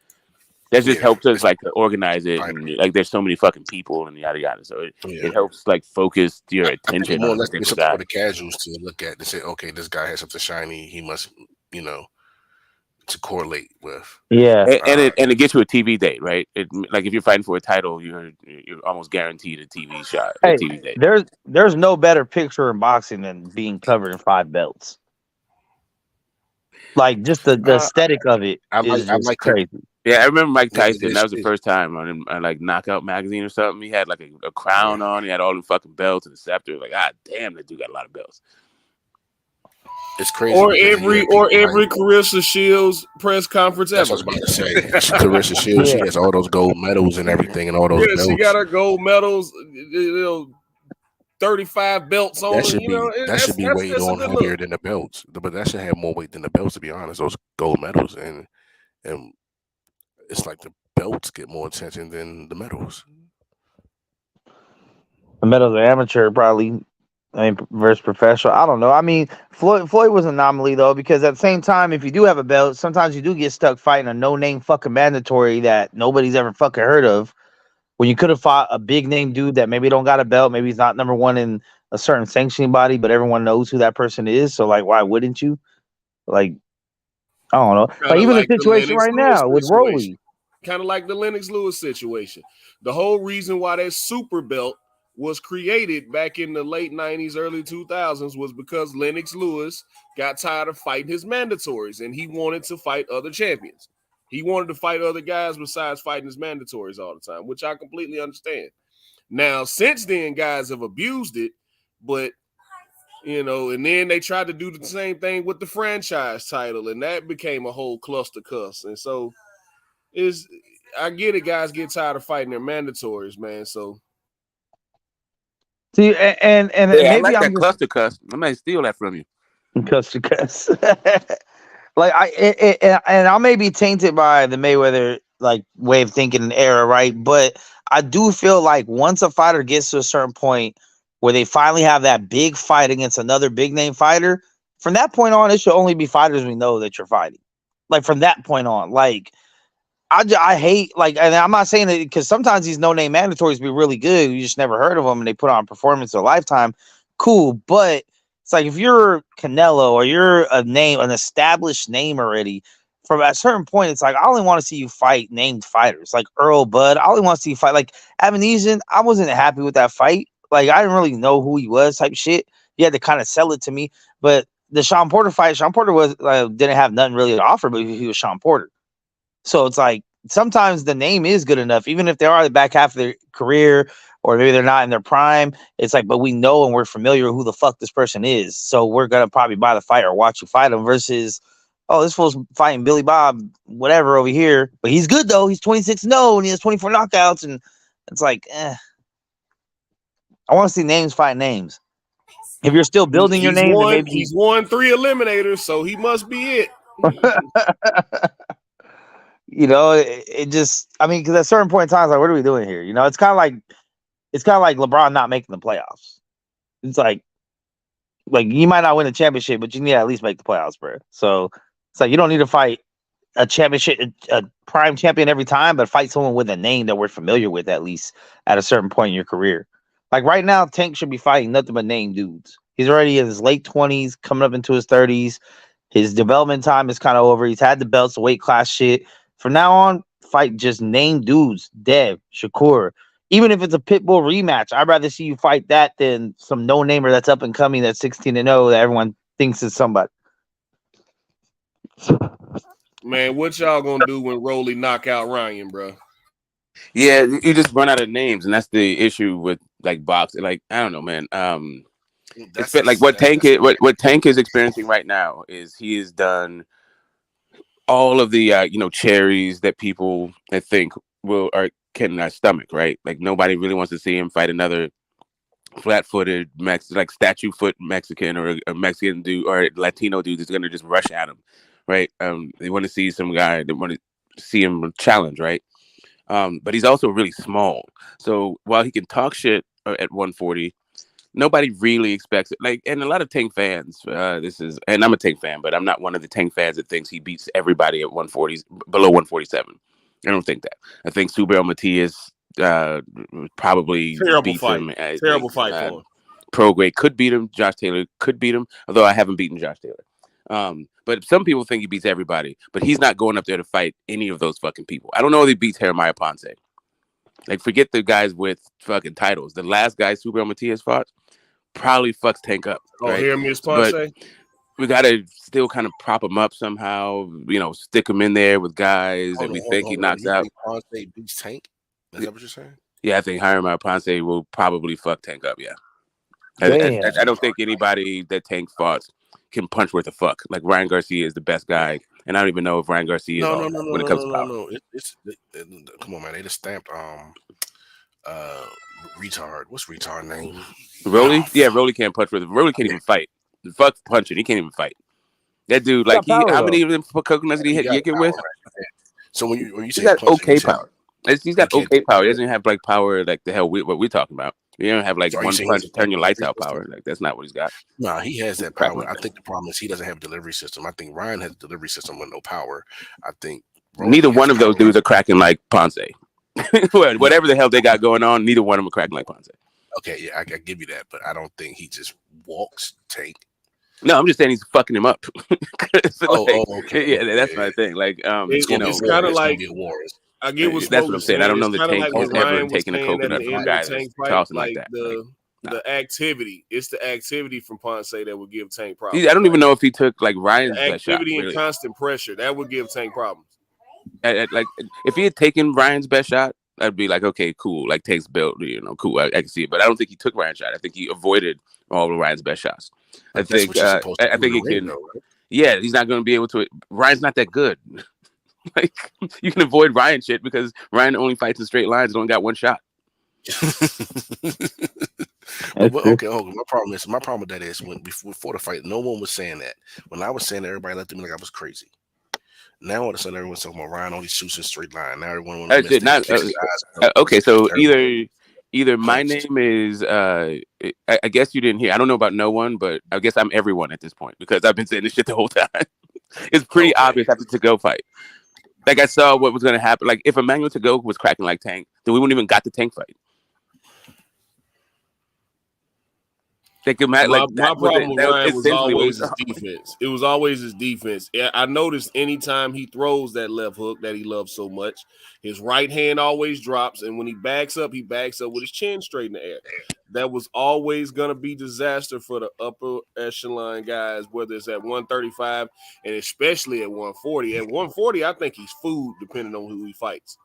That just helps us like organize it, and like there's so many fucking people and yada yada. So it helps like focus your attention on something for the casuals to look at and say, okay, this guy has something shiny. He must, to correlate with. Yeah, and it gets you a TV date, right? Like if you're fighting for a title, you're almost guaranteed a TV shot, a TV date. There's no better picture in boxing than being covered in 5 belts. Like just the aesthetic of it is crazy. Yeah, I remember Mike Tyson. That was the first time on like Knockout magazine or something. He had like a crown on. He had all the fucking belts and the scepter. Like, god damn, that dude got a lot of belts. It's crazy. Or every Carissa Shields press conference ever. That's what I was about to say. Carissa Shields, she has all those gold medals and everything, and all those. Yeah, she got her gold medals. 35 belts on. That should be weighed on heavier than the belts, but that should have more weight than the belts. To be honest, those gold medals and it's like the belts get more attention than the medals. The medals are amateur, probably. I mean, versus professional. I don't know. I mean, Floyd was an anomaly though, because at the same time, if you do have a belt, sometimes you do get stuck fighting a no-name fucking mandatory that nobody's ever fucking heard of. When you could have fought a big name dude that maybe don't got a belt, maybe he's not number 1 in a certain sanctioning body, but everyone knows who that person is. So like, why wouldn't you? Like, I don't know. Like even the situation right now with Rolly. Kind of like the Lennox Lewis situation. The whole reason why that super belt was created back in the late 90s, early 2000s was because Lennox Lewis got tired of fighting his mandatories and he wanted to fight other champions. He wanted to fight other guys besides fighting his mandatories all the time, which I completely understand. Now, since then, guys have abused it, but and then they tried to do the same thing with the franchise title, and that became a whole cluster cuss. And so I get it, guys get tired of fighting their mandatories, man. So see, and maybe I like that cluster cuss. I might steal that from you. Cluster cuss. Like I may be tainted by the Mayweather like way of thinking and era, right? But I do feel like once a fighter gets to a certain point where they finally have that big fight against another big name fighter, from that point on, it should only be fighters we know that you're fighting. Like from that point on, like I hate like, and I'm not saying that because sometimes these no name mandatories be really good. You just never heard of them and they put on performance of a lifetime. Cool, but it's like if you're Canelo or you're an established name already, from a certain point, it's like I only want to see you fight named fighters like Errol, Bud. I only want to see you fight like Avanesian. I wasn't happy with that fight. Like I didn't really know who he was, type shit. He had to kind of sell it to me. But the Sean Porter fight, Sean Porter was didn't have nothing really to offer, but he was Sean Porter. So it's like sometimes the name is good enough, even if they are the back half of their career or maybe they're not in their prime. It's like, but we know and we're familiar with who the fuck this person is. So we're gonna probably buy the fight or watch you fight him versus, oh, this fool's fighting Billy Bob, whatever over here. But he's good though. He's 26-0 and he has 24 knockouts. And it's like, I want to see names fight names. If you're still building your name, then maybe he's won 3 eliminators, so he must be it. You know, it just, I mean, because at certain point in time, like, what are we doing here? You know, it's kind of like LeBron not making the playoffs. It's like you might not win a championship, but you need to at least make the playoffs, bro. So it's like you don't need to fight a championship, a prime champion every time, but fight someone with a name that we're familiar with at least at a certain point in your career. Like right now, Tank should be fighting nothing but name dudes. He's already in his late 20s, coming up into his 30s. His development time is kind of over. He's had the belts, the weight class shit. From now on, fight just name dudes. Dev, Shakur. Even if it's a Pitbull rematch, I'd rather see you fight that than some no-namer that's up and coming that's 16-0 that everyone thinks is somebody. Man, what y'all gonna do when Rolly knock out Ryan, bro? Yeah, you just run out of names, and that's the issue with like boxing. Like I don't know, man. It's like what Tank is experiencing right now is he has done all of the cherries that people I think can stomach, right? Like nobody really wants to see him fight another flat-footed like statue foot Mexican or a Mexican dude or a Latino dude that's gonna just rush at him, right? They want to see some guy. They want to see him challenge, right? But he's also really small. So while he can talk shit at 140, nobody really expects it. Like, and a lot of Tank fans, and I'm a Tank fan, but I'm not one of the Tank fans that thinks he beats everybody at 140s below 147. I don't think that. I think Subriel Matias probably beats him. Terrible fight for him. Prograis could beat him. Josh Taylor could beat him, although I haven't beaten Josh Taylor. But some people think he beats everybody, but he's not going up there to fight any of those fucking people. I don't know if he beats Jeremiah Ponce. Like, forget the guys with fucking titles. The last guy Subriel Matias fought probably fucks Tank up. Oh, right? Jeremiah Ponce? But we got to still kind of prop him up somehow, stick him in there with guys that we think he knocks out. Ponce beats Tank? Is that what you're saying? Yeah, I think Jeremiah Ponce will probably fuck Tank up, yeah. I don't think anybody that Tank fought can punch worth a fuck. Like Ryan Garcia is the best guy, and I don't even know if Ryan Garcia is when it comes to power. Come on, man. They just stamped retard. What's retard name? Rolly? Yeah, Rolly can't punch worth. Rolly can't even fight. Fuck punching. He can't even fight. That dude, like how many of them coconuts did he hit Yicket with? So when you say he's got okay power. He's got okay power. He doesn't have like power like the hell what we're talking about. You don't have like one punch to turn your lights out power. Like that's not what he's got. Nah, he has that power. I think the problem is he doesn't have a delivery system. I think Ryan has a delivery system with no power. I think neither one of those dudes are cracking like Ponce. Whatever the hell they got going on, neither one of them are cracking like Ponce. Okay, yeah, I give you that, but I don't think he just walks Tank. No, I'm just saying he's fucking him up. Okay. Yeah, that's my thing. Like, it's kind of like I get what that's what I'm saying. I don't know the Tank has ever taken a coconut from guys tossing like that. The activity, it's the activity from Ponce that would give Tank problems. I don't even know if he took like Ryan's activity best shot, and constant pressure that would give Tank problems. Like if he had taken Ryan's best shot, I'd be like, okay, cool. Like Tank's built, cool. I can see it, but I don't think he took Ryan's shot. I think he avoided all of Ryan's best shots. I think he can. Yeah, he's not going to be able to. Ryan's not that good. Like you can avoid Ryan shit because Ryan only fights in straight lines and only got one shot. Okay, my problem with that is before the fight, no one was saying that. When I was saying that, everybody looked at me like I was crazy. Now all of a sudden, everyone's talking about Ryan only shoots in straight line. Now everyone okay, so either my name is I guess you didn't hear. I don't know about no one, but I guess I'm everyone at this point because I've been saying this shit the whole time. It's pretty obvious after the to-go fight. Like I saw what was going to happen. Like if Emmanuel to-go was cracking like Tank, then we wouldn't even got the Tank fight. Like, My that was problem with that was Ryan was essentially what always was. his defense. It was always his defense. Yeah, I noticed anytime he throws that left hook that he loves so much, his right hand always drops, and when he backs up with his chin straight in the air. That was always gonna be disaster for the upper echelon guys, whether it's at 135 and especially at 140. At 140, I think he's food depending on who he fights.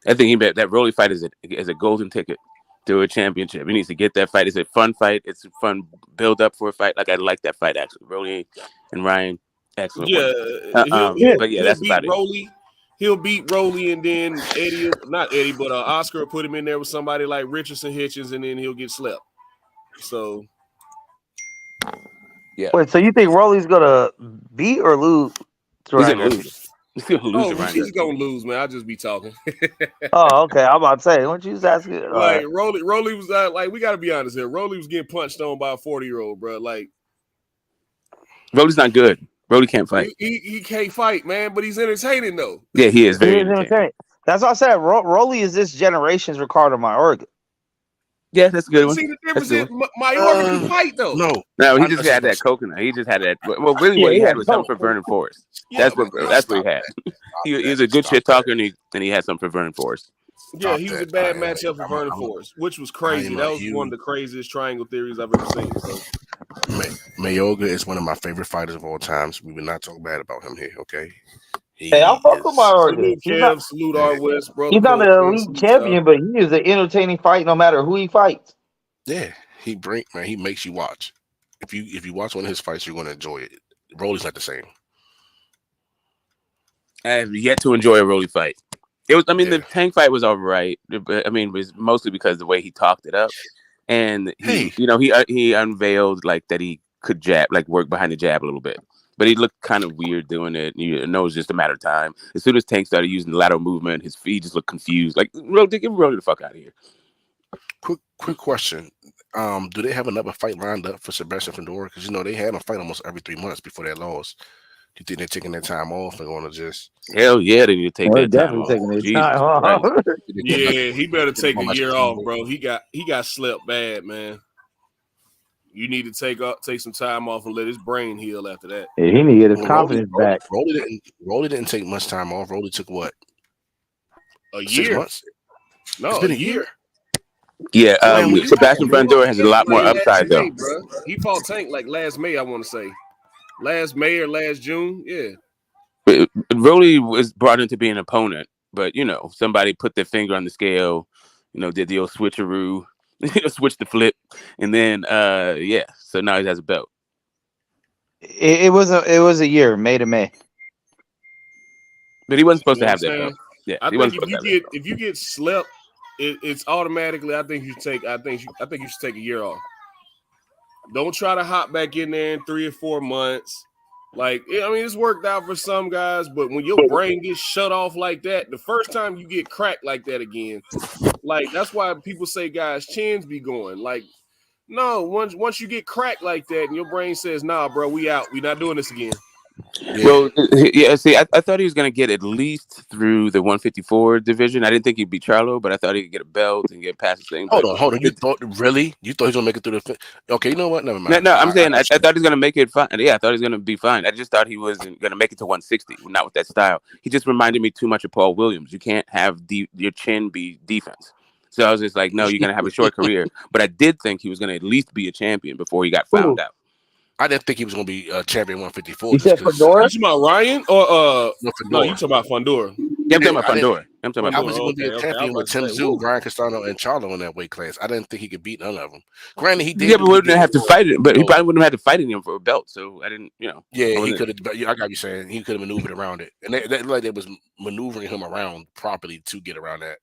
I think that Rolly fight is a golden ticket to a championship. He needs to get that fight. It's a fun fight. It's a fun build up for a fight. Like, I like that fight actually. Rolly and Ryan, excellent. Yeah, but yeah, that's about Rolly. He'll beat Rolly, and then Oscar will put him in there with somebody like Richardson Hitchens, and then he'll get slept. So, yeah. Wait, so you think Rolly's gonna beat or lose? He's gonna lose. He's gonna lose. He's gonna lose, man. I'll just be talking. Oh, okay. I'm about to say, why don't you just ask it? Like Rolly was like, we gotta be honest here. Rolly was getting punched on by a 40-year-old, bro. Like, Rolly's not good. Rolly can't fight. He can't fight, man, but he's entertaining though. Yeah, he is very entertaining. That's why I said Rolly is this generation's Ricardo Mayorga. Yeah, that's a good one. See, the difference is Mayorga can fight though. No, he just had that coconut. He just had that. Well, really, what he had was something for Vernon Forrest. That's what he had. He was a good shit talker, and he had something for Vernon Forrest. Yeah, he was a bad matchup for Vernon Forrest, which was crazy. That was one of the craziest triangle theories I've ever seen. So. Mayorga is one of my favorite fighters of all times. We will not talk bad about him here, okay? I'll fuck with Mayorga. Salute our West brother. He's not an elite champion, but he is an entertaining fight no matter who he fights. Yeah, he makes you watch. If you watch one of his fights, you're going to enjoy it. Rolly's not the same. I have yet to enjoy a Rolly fight. The Tank fight was all right. It was mostly because the way he talked it up, and he unveiled like that he could jab, like work behind the jab a little bit, but he looked kind of weird doing it. You know, it was just a matter of time. As soon as Tank started using the lateral movement, his feet just looked confused. Like, get Rolly the fuck out of here. Quick question. Do they have another fight lined up for Sebastian Fundora? Because they had a fight almost every 3 months before that loss. Do you think they're taking their time off and going to just? Hell yeah, they need to take that time off. Yeah, he better take a year off, bro. He got slept bad, man. You need to take some time off and let his brain heal after that. Yeah, he need to get his confidence back. Rolly didn't take much time off. Rolly took what? A year? 6 months? No, it's been a year. Yeah, Sebastian Fundora has a lot more upside though. Bro. He fought Tank like last May, I want to say. Last May or last June, yeah. Rolly was brought in to be an opponent, but somebody put their finger on the scale, did the old switcheroo, switch the flip, and then so now he has a belt. It was a year, May to May. But he wasn't supposed to have that belt. Yeah, I think if you get slept, it's automatically. I think you should take a year off. Don't try to hop back in there in 3 or 4 months. Like, it's worked out for some guys, but when your brain gets shut off like that, the first time you get cracked like that again, like, that's why people say guys' chins be going. Like, no, once you get cracked like that and your brain says, nah, bro, we out. We not doing this again. Yeah. Well, yeah, see, I thought he was going to get at least through the 154 division. I didn't think he'd beat Charlo, but I thought he could get a belt and get past the thing. Hold on. You thought he was going to make it through the... Okay, you know what? Never mind. No, I'm saying I thought he was going to make it fine. Yeah, I thought he was going to be fine. I just thought he wasn't going to make it to 160, not with that style. He just reminded me too much of Paul Williams. You can't have your chin be defense. So I was just like, no, you're going to have a short career. But I did think he was going to at least be a champion before he got found out. I didn't think he was going to be a champion 154. You said Fundora? You talking about Ryan or no? You talking about Fundora? Yeah, I'm talking about Fundora. I was going to be a champion with Tim Tszyu, Brian Castano, and Charlo in that weight class. I didn't think he could beat none of them. Granted, he did. Yeah, but wouldn't have to fight it. But he probably wouldn't have had to fight him for a belt. So I didn't, Yeah, he could have. I got you saying he could have maneuvered around it, and they was maneuvering him around properly to get around that.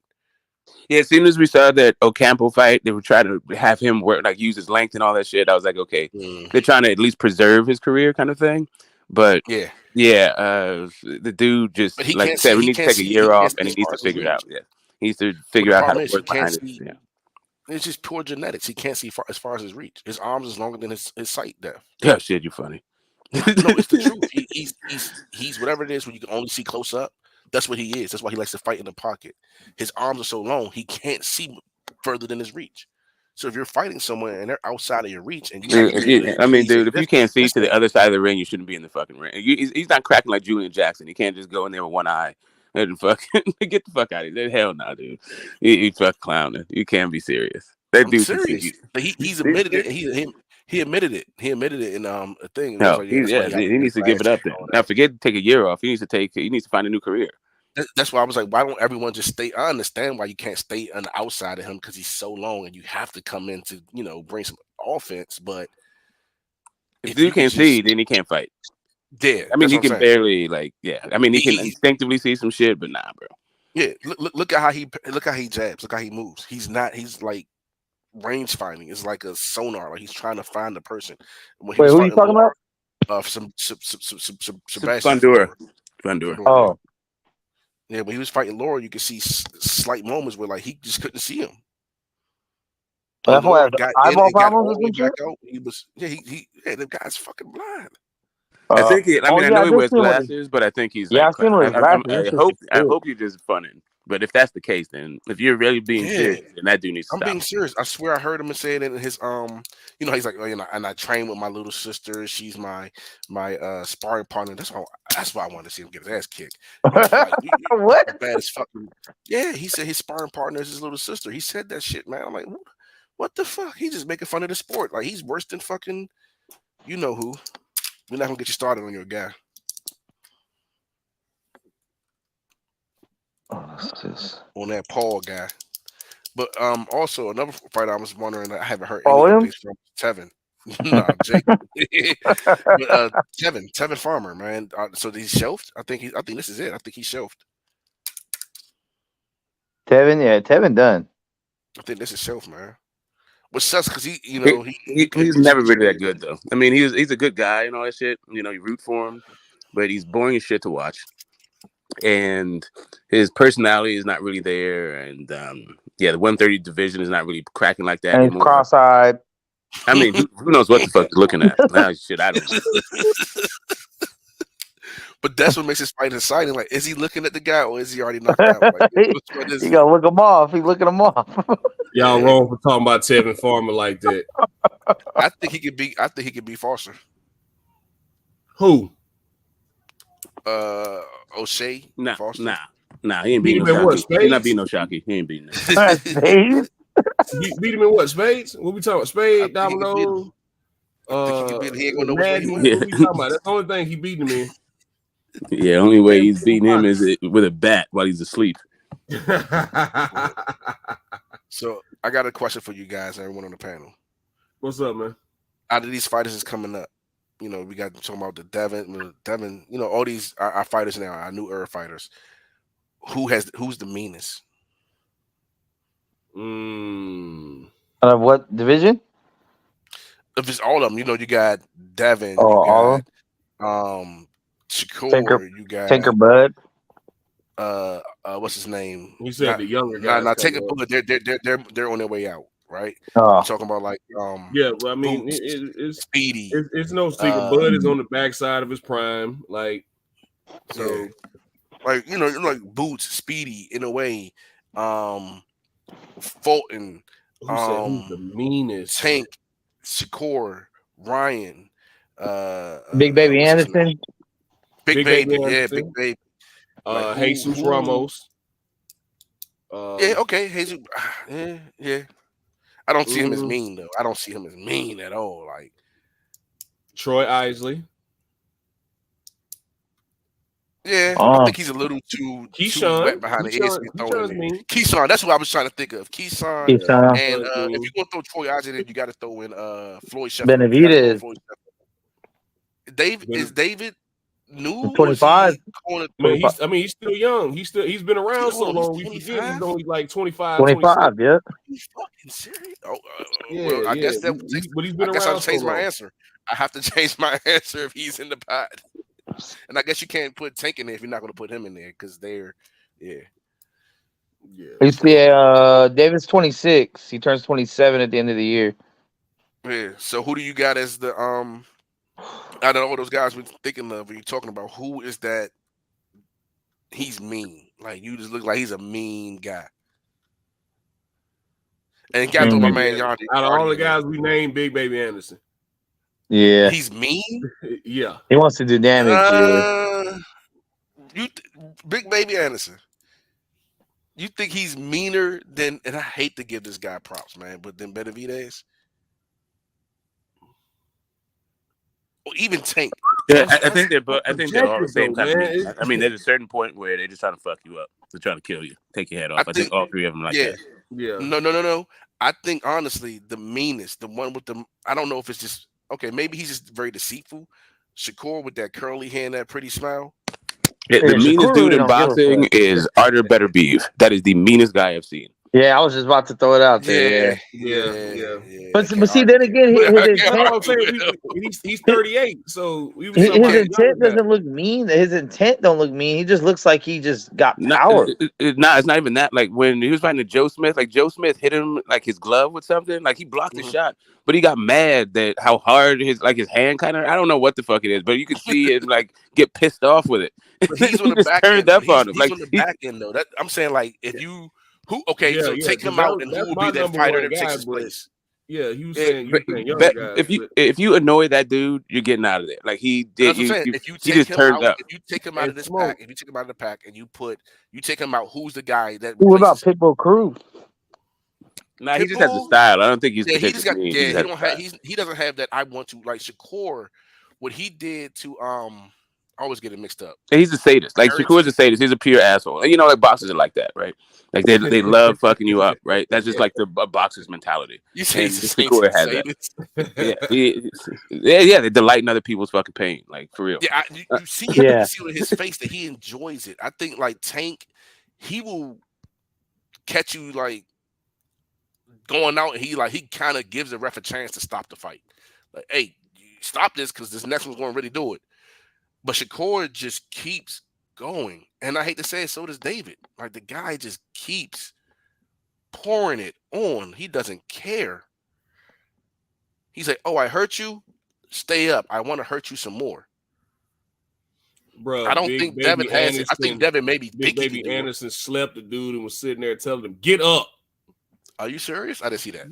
Yeah, as soon as we saw that Ocampo fight, they were trying to have him use his length and all that shit. I was like, okay, they're trying to at least preserve his career, kind of thing. But the dude just like I said, we need to take a year off, and he needs to figure it out. Yeah, he needs to figure out how to work behind it. Yeah, it's just pure genetics. He can't see as far as his reach. His arms is longer than his sight depth. Yeah, shit, you're funny. No, it's the truth. He's whatever it is when you can only see close up. That's what he is. That's why he likes to fight in the pocket. His arms are so long, he can't see further than his reach. So if you're fighting someone and they're outside of your reach, and you have I mean, dude, if you can't see to distance, the other side of the ring, you shouldn't be in the fucking ring. He's not cracking like Julian Jackson. He can't just go in there with one eye and fucking get the fuck out of here. Hell no, dude. You fuck clowning. You can't be serious. That I'm dude should serious. see. But he's admitted it. He admitted it. He admitted it in a thing. And No, like, that's why he needs to give it up then. Now forget to take a year off. He needs to find a new career. That's why I was like, why don't everyone just stay? I understand why you can't stay on the outside of him because he's so long and you have to come in to, bring some offense. But if you can't see, then he can't fight. Yeah, I mean, he can barely I mean, he can instinctively see some shit, but nah, bro. Yeah, look at how he jabs. Look how he moves. He's like range finding. It's like a sonar. Like he's trying to find the person. Wait, who are you talking about? Sebastian Fundora. Oh. Yeah, when he was fighting Laura, you could see slight moments where like he just couldn't see him. That's why eyeball problems or some shit? He was the guy's fucking blind. I think I know he wears glasses, but I think he's I hope you're just funning. But if that's the case, then if you're really being serious, then that dude needs to stop. I'm being serious. I swear I heard him say it in his he's like, and I train with my little sister. She's my sparring partner. That's why I wanted to see him get his ass kicked. What? Bad as fucking. Yeah, he said his sparring partner is his little sister. He said that shit, man. I'm like, what the fuck? He's just making fun of the sport. Like he's worse than fucking, you know who. We're not gonna get you started on your guy. On that Paul guy. But also another fighter I was wondering, I haven't heard any updates from Tevin. Nah, Jake. But Tevin Farmer, man. So he's shelved? I think this is it. I think he's shelved. Tevin done. I think this is shelved, man. Which sucks because he's never really that good though. I mean, he's a good guy and all that shit. You root for him, but he's boring as shit to watch. And his personality is not really there. And the 130 division is not really cracking like that anymore. Cross-eyed. I mean, who knows what the fuck he's looking at? Now, shit, I don't know. But that's what makes his fight exciting. Like, is he looking at the guy or is he already knocked out? Like, he gotta look him off. He's looking him off. Y'all wrong for talking about Tevin Farmer like that. I think he could be Foster. Who? O'Shea. Nah, Foster. Nah. He ain't beating no Shockey. He not beating no Shockey. He ain't beating that. Spades? Beat him in what? Spades? What we talking about? Spades, domino. He ain't gonna know what we talking about. That's the only thing he beat him in. Yeah, only way he's beating him is with a bat while he's asleep. So I got a question for you guys, everyone on the panel. What's up, man? Out of these fighters is coming up, we got talking about the Devin, all these our fighters now, our new era fighters. Who's the meanest? Out of what division? If it's all of them, you got Devin, all of them. Shakur, you got Tinker Bud. What's his name? You said the younger guys. Not Tinker Bud. They're on their way out, right? Oh. I'm talking about like yeah. Well, I mean, it's Speedy. It's no secret. Bud is on the backside of his prime, like so. Yeah. Like like Boots, Speedy in a way. Fulton. Who's the meanest? Tank, Shakur, Ryan. Big Baby Anderson. Big Baby, yeah, Big Baby. Jesus Ramos. Yeah, okay, Jesus. Yeah. I don't see him as mean though. I don't see him as mean at all. Like Troy Isley. Yeah, I think he's a little too wet behind the ears. Keyshawn, that's what I was trying to think of. Keyshawn. And if you're gonna throw Troy Isley, then you got to throw in Floyd Sheffield. Benavidez. David new 25. He's still young. He's been around so long. We forget he's only like 25. 25, yeah. He's fucking serious. Well, I guess that. But he's been around. I have to change my answer. I have to change my answer if he's in the pot. And I guess you can't put Tank in there if you're not going to put him in there because they're, David's 26. He turns 27 at the end of the year. Yeah. So who do you got as the out of all those guys we're thinking of? Are you talking about who is that? He's mean. Like you just look like he's a mean guy. And got to my man Yonder. Out of all the guys we named, Big Baby Anderson. Yeah, He's mean. Yeah, he wants to do damage. Big Baby Anderson. You think he's meaner than? And I hate to give this guy props, man, but than Benavidez. Or even Tank. Yeah, I think they're all the same though, kind man. of. I mean, there's a certain point where they're just trying to fuck you up. They're trying to kill you, take your head off. I think all three of them like that. Yeah. No. I think honestly, the meanest, the one with the, I don't know if it's just okay. Maybe he's just very deceitful. Shakur with that curly hair and that pretty smile. Yeah, the meanest dude in boxing is Arthur Beterbiev. That is the meanest guy I've seen. Yeah, I was just about to throw it out there. Yeah. But see, then again, he's 38, so his intent doesn't look mean. His intent don't look mean. He just looks like he just got power. It's not even that. Like when he was fighting to Joe Smith, like Joe Smith hit him like his glove with something. Like he blocked the shot, but he got mad that how hard his hand kind of. I don't know what the fuck it is, but you could see it like get pissed off with it. But he's on the back end. He's on the back end though. I'm saying like if you. So take him out, and who will be that fighter that takes his place? Yeah, he was saying if you annoy that dude, you're getting out of there. Like he did. If you take him out, if you take him out of this pack, if you take him out of the pack, and you take him out, who's the guy that? What about Pitbull Cruz? Nah, he just has the style. I don't think he's. He doesn't have that. I want to like Shakur. What he did to I always get it mixed up. And he's a sadist. Like Shakur's a sadist. He's a pure asshole. And you know, like boxers are like that, right? Like they love fucking you up, right? That's just like the boxer's mentality. You say Shakur had that. Yeah, they delight in other people's fucking pain, like for real. Yeah, you see on his face that he enjoys it. I think like Tank, he will catch you like going out, and he kind of gives the ref a chance to stop the fight. Like, hey, stop this because this next one's going to really do it. But Shakur just keeps going. And I hate to say it, so does David. Like, the guy just keeps pouring it on. He doesn't care. He's like, oh, I hurt you? Stay up. I want to hurt you some more. Bro, I don't think Devin has it. I think Devin maybe Big Baby Anderson slept the dude and was sitting there telling him, get up. Are you serious? I didn't see that.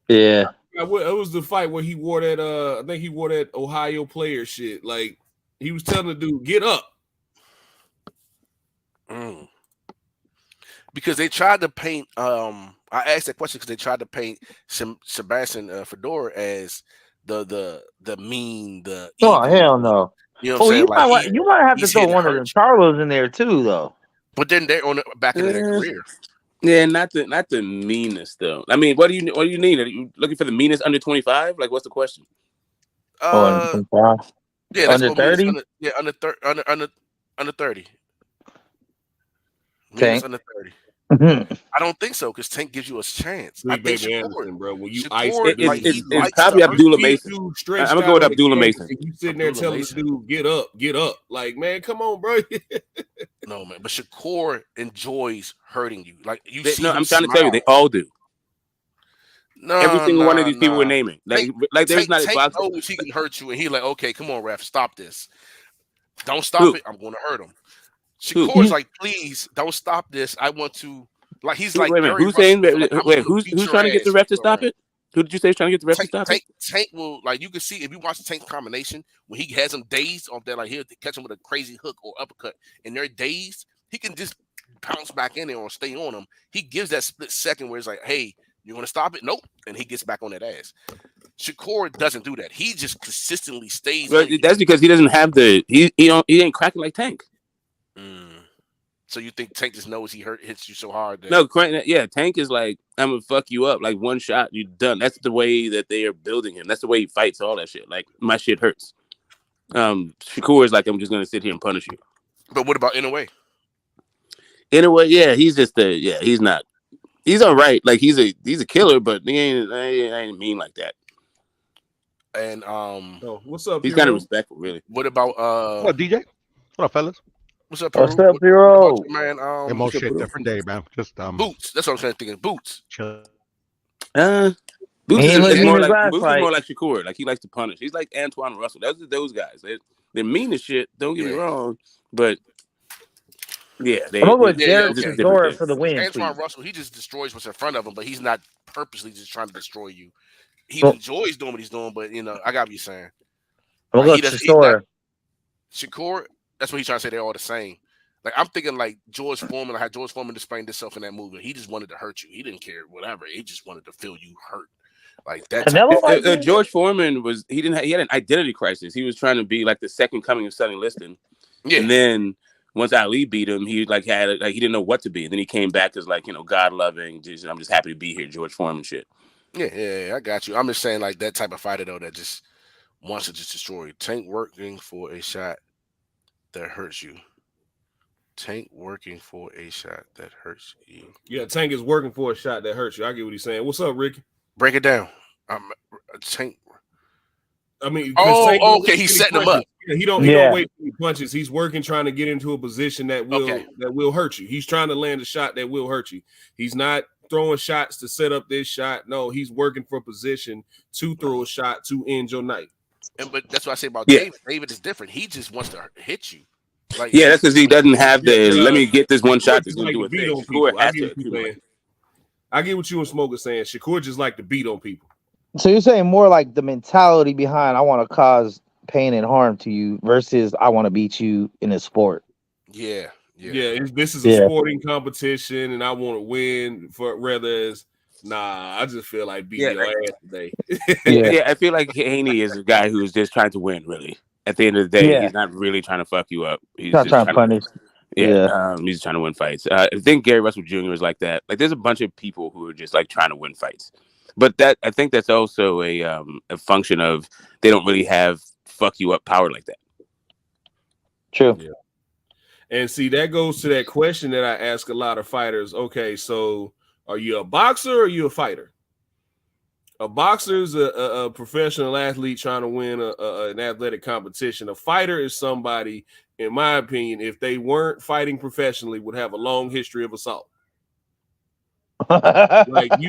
Yeah. It was the fight where he wore that, I think he wore that Ohio player shit. Like, he was telling the dude, get up. Because they tried to paint, I asked that question because they tried to paint Sebastian Fedor as the mean, the evil. Oh, hell no. You know what I'm saying? You might have to throw one of them Charlos in there too, though. But then they're back in their career. Yeah, not the meanest though. I mean, what do you need? Are you looking for the meanest under 25? Like, what's the question? Under 25. Yeah, under 30. Under 30. Tank under 30. I don't think so because Tank gives you a chance. Big Baby Anderson, bro. When you ice it's probably Abdullah Mason. I'm gonna go with Abdullah Mason. You sitting there telling this dude, get up. Like, man, come on, bro. No, man. But Shakur enjoys hurting you. Like I'm trying to tell you, they all do. No, every single one of these people we're naming. Like there's not a box. Knows he can hurt you, and he's like, okay, come on, ref, stop this. Don't stop it. I'm going to hurt him. Shakur's like, please don't stop this. I want to. Like he's like, wait a minute. Who's saying? Wait, who's trying to get the ref to stop it? Who did you say is trying to get the ref to stop it? Tank will, like, you can see if you watch the Tank combination when he has them dazed off that, like he'll catch him with a crazy hook or uppercut, and they're dazed. He can just pounce back in there or stay on them. He gives that split second where it's like, hey, you want to stop it? Nope, and he gets back on that ass. Shakur doesn't do that. He just consistently stays. But that's because he doesn't have he ain't cracking like Tank. So you think Tank just knows hits you so hard? No, Tank is like, I'm gonna fuck you up. Like one shot, you're done. That's the way that they are building him. That's the way he fights all that shit. Like my shit hurts. Shakur is like, I'm just gonna sit here and punish you. But what about Inoue? Inoue, yeah, he's just he's not. He's all right. Like he's a killer, but he ain't mean like that. And what's up? He's kind of respectful, really. What about What up, DJ? What up, fellas? What's up, What's up, Hero? Man, most shit different day, man. Just Boots. That's what I'm saying. Thinking Boots. Chill. Boots is more like Shakur. Like he likes to punish. He's like Antoine Russell. Those guys. They're mean as shit. Don't get me wrong, but Yeah, I'm gonna go with Yeah, Derek okay. different Chisora things. for the win, Antoine please. Russell, he just destroys what's in front of him, but he's not purposely just trying to destroy you. He Well, enjoys doing what he's doing, but I got what you're saying. I'm Like gonna he go does. He's not Chisora. Shakur. That's what he's trying to say. They're all the same. Like I'm thinking, like George Foreman. I had George Foreman displaying himself in that movie. He just wanted to hurt you. He didn't care whatever. He just wanted to feel you hurt. Like that type Canelo of like that? George Foreman he had an identity crisis. He was trying to be like the second coming of Sonny Liston, yeah. and then once Ali beat him, he he didn't know what to be. And then he came back as God loving. I'm just happy to be here, George Foreman shit. Yeah, I got you. I'm just saying like that type of fighter though that just wants to just destroy you. Tank working for a shot that hurts you. Tank working for a shot that hurts you. Yeah, Tank is working for a shot that hurts you. I get what he's saying. What's up, Ricky? Break it down. Tank. I mean, okay. He's setting him up. He don't wait for punches. He's working, trying to get into a position that will hurt you. He's trying to land a shot that will hurt you. He's not throwing shots to set up this shot. No, he's working for position to throw a shot to end your night. But that's what I say about David. David is different. He just wants to hit you. Like that's because he doesn't have the let me get this one shot that's going to do a thing. Shakur has to. I get what you and Smoke are saying. Shakur just like to beat on people. So you're saying more like the mentality behind I want to cause pain and harm to you versus I want to beat you in a sport. Yeah. This is a sporting competition, and I want to win. I just feel like beating your ass today. I feel like Haney is a guy who's just trying to win. Really, at the end of the day, he's not really trying to fuck you up. He's not trying to punish. He's trying to win fights. I think Gary Russell Jr. is like that. Like, there's a bunch of people who are just like trying to win fights, but I think that's also a function of they don't really have fuck you up power like that. True. Yeah. And see, that goes to that question that I ask a lot of fighters. Okay, so are you a boxer or are you a fighter? A boxer is a professional athlete trying to win an athletic competition. A fighter is somebody, in my opinion, if they weren't fighting professionally, would have a long history of assault. Like you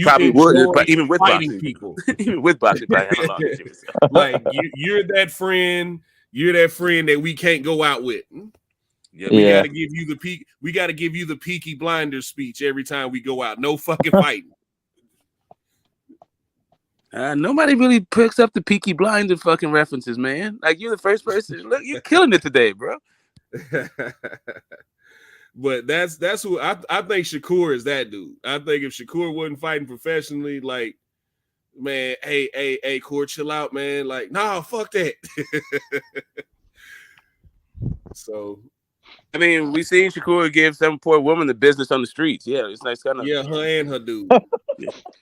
probably would, but even with fighting boxing, people, even with boxing, probably have a long history. Like you're that friend that we can't go out with. Yeah, we gotta give you the peak. We gotta give you the Peaky Blinders speech every time we go out. No fucking fighting. Nobody really picks up the Peaky Blinders fucking references, man. Like, you're the first person. Look, you're killing it today, bro. But that's who I think Shakur is. That dude. I think if Shakur wasn't fighting professionally, like, man, hey, Core, chill out, man. Like, nah, fuck that. So, I mean, we seen Shakur give some poor woman the business on the streets. Yeah, it's nice kind of. Yeah, her and her dude.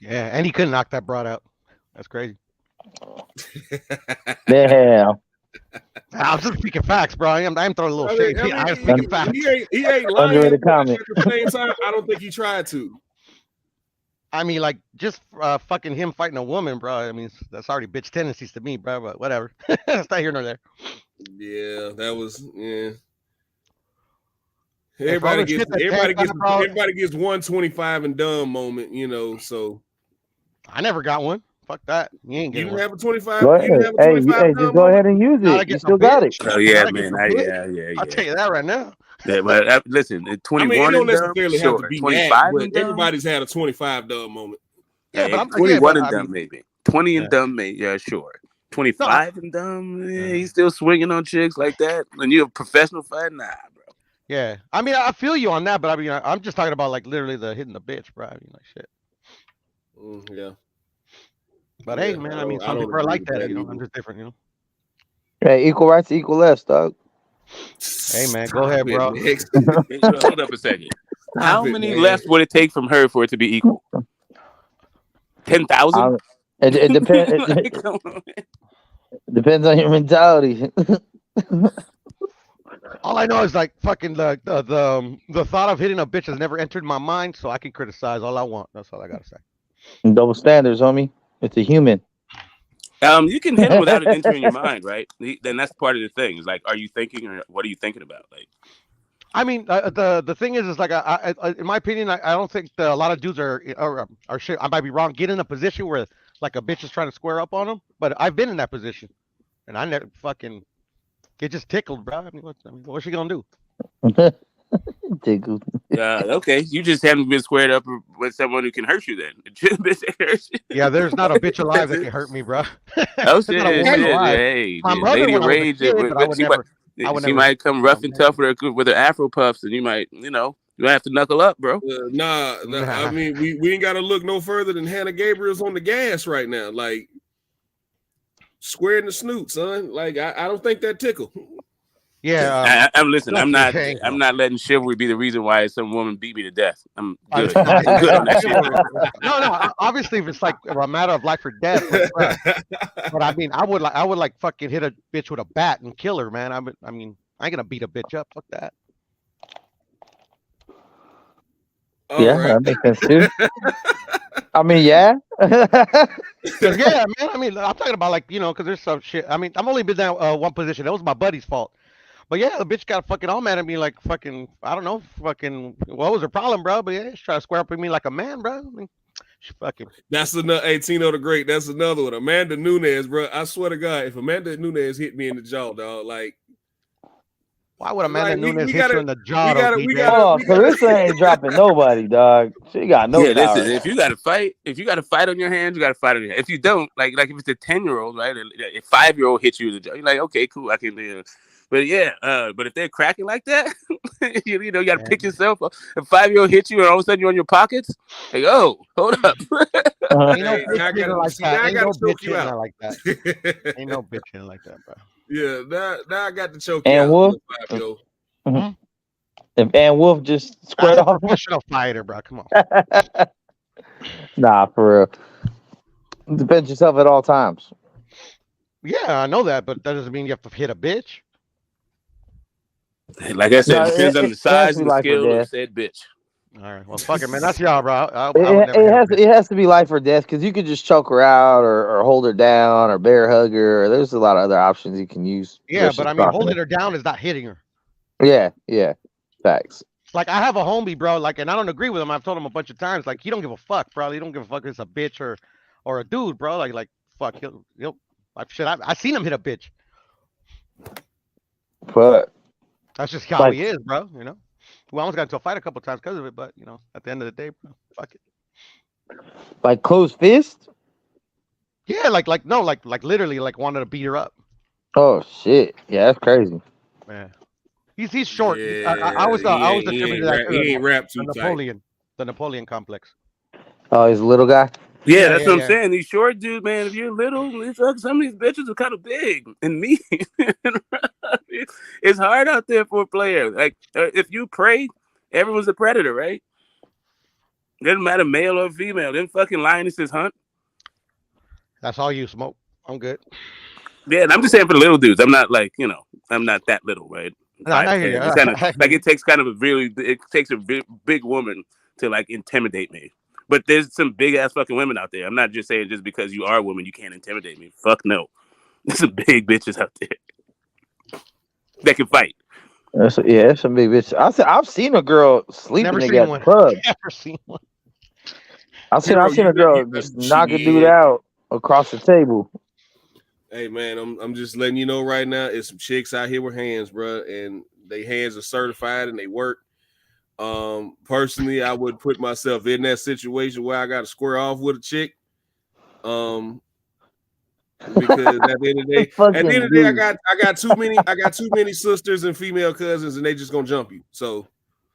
Yeah, and he couldn't knock that broad out. That's crazy. Damn. I'm just speaking facts, bro. I'm throwing a little shade. I'm speaking facts. He ain't lying. At the same time, I don't think he tried to. I mean, like, just fucking him fighting a woman, bro. I mean, that's already bitch tendencies to me, bro. But whatever. It's not here nor there. Yeah, that was Everybody gets 125 and done moment, so I never got one. Fuck that. You ain't getting one. Have a 25. Go ahead. Just go ahead and use it. You still got it. Oh yeah, man. I'll tell you that right now. Yeah, but listen, 21 it don't and necessarily dumb, have sure. to be 25 mad, and everybody's had a 25 dumb moment. Yeah, but 21 and dumb, maybe. 20 and dumb, maybe. Yeah, sure. 25 and dumb, he's still swinging on chicks like that. When you're a professional fighter, nah, bro. Yeah, I mean, I feel you on that, but I mean, I'm just talking about like literally the hitting the bitch, bro. I mean, like shit. Yeah. But hey, man, I mean, some people are like that. I'm just different, Hey, equal rights, equal left, dog. Hey, man, go ahead, bro. Hold up a second. How many lefts would it take from her for it to be equal? 10,000? It depends. Depends on your mentality. All I know is like fucking the thought of hitting a bitch has never entered my mind, so I can criticize all I want. That's all I gotta say. Double standards, homie. It's a human. You can hit him without it entering your mind, right? Then that's part of the thing. Is like, are you thinking, or what are you thinking about? Like, I mean, the thing is like, I in my opinion, I don't think a lot of dudes are shit. I might be wrong. Get in a position where like a bitch is trying to square up on them, but I've been in that position, and I never fucking get just tickled, bro. I mean, what's she gonna do? Tickle. Okay, you just haven't been squared up with someone who can hurt you. Then Yeah, there's not a bitch alive That's that it. can hurt me, bro. Oh There's not a shit, woman shit. alive. Hey, My the mother Lady when I was a Rage. kid, but I would never. I would She never. might come rough and tough with her Afro puffs, and you might, you have to knuckle up, bro. Nah, I mean, we ain't got to look no further than Hannah Gabriel's on the gas right now. Like, square in the snoot, son. Like, I don't think that tickle. Yeah, I'm listen. I'm not no. letting chivalry be the reason why some woman beat me to death. I'm good. I'm good on that shit. No. Obviously, if it's like a matter of life or death, like, but I mean, I would like fucking hit a bitch with a bat and kill her, man. I mean, I ain't gonna beat a bitch up. Fuck that. Yeah, right. that makes sense too. I mean, yeah. Yeah, man. I mean, I'm talking about like because there's some shit. I mean, I'm only been down one position. That was my buddy's fault. But yeah, the bitch got fucking all mad at me like fucking, I don't know, fucking, what was her problem, bro? But yeah, she's trying to square up with me like a man, bro. I mean, she fucking. That's another, hey, Tino the Great, that's another one. Amanda Nunes, bro. I swear to God, if Amanda Nunes hit me in the jaw, dog, like. Why would Amanda Nunes hit you in the So jaw? this ain't dropping nobody, dog. She got no power. Listen, if you got to fight on your hands, you got to fight on your hands. If you don't, like if it's a 10-year-old, right, a 5-year-old hits you in the jaw, you're like, okay, cool, I can. But yeah, but if they're cracking like that, you got to pick yourself up. A 5-year-old hits you, and all of a sudden you're on your pockets. Like, oh, hold up. Ain't no bitch hitting like that. Ain't no bitch hitting like that. Ain't no bitch hitting like that, bro. Yeah, now I got to choke you And out. Wolf. If Ann Wolf just squared I'm a off, professional fighter, bro. Come on. Nah, for real. Defend yourself at all times. Yeah, I know that, but that doesn't mean you have to hit a bitch. Like I said, it depends on the size and the skill of said bitch. All right, well, fuck it, man. That's y'all, bro. It has to be life or death because you could just choke her out or hold her down or bear hug her. There's a lot of other options you can use. Yeah, but I mean, holding her down is not hitting her. Yeah, facts. Like I have a homie, bro. Like, and I don't agree with him. I've told him a bunch of times. Like, he don't give a fuck, bro. He don't give a fuck if it's a bitch or a dude, bro. Like, fuck, he'll like shit. I seen him hit a bitch. But that's just how he is, bro. We almost got into a fight a couple times because of it, but at the end of the day, bro, fuck it. Like closed fist? Yeah, like literally like wanted to beat her up. Oh shit! Yeah, that's crazy. Man, he's short. Yeah, I was attributed that to he ain't wrapped too the Napoleon complex. Oh, he's a little guy. Yeah, that's what I'm saying. These short dudes, man. If you're little, some of these bitches are kind of big and mean. It's hard out there for a player. Like if you prey, everyone's a predator, right? Doesn't matter male or female. Them fucking lionesses hunt. That's all you smoke. I'm good. Yeah, and I'm just saying for the little dudes. I'm not like I'm not that little, right? No, I hear you. It's kind of like it takes a big woman to like intimidate me. But there's some big ass fucking women out there. I'm not just saying just because you are a woman you can't intimidate me. Fuck no. There's some big bitches out there that can fight. That's some big bitches. I've seen a girl sleeping in a club. Never seen one. I've seen a girl just knock a dude out across the table. Hey man, I'm just letting you know right now. It's some chicks out here with hands, bro, and they hands are certified and they work. Personally, I would put myself in that situation where I got to square off with a chick. Because at the end of the day, I got too many sisters and female cousins, and they just gonna jump you. So,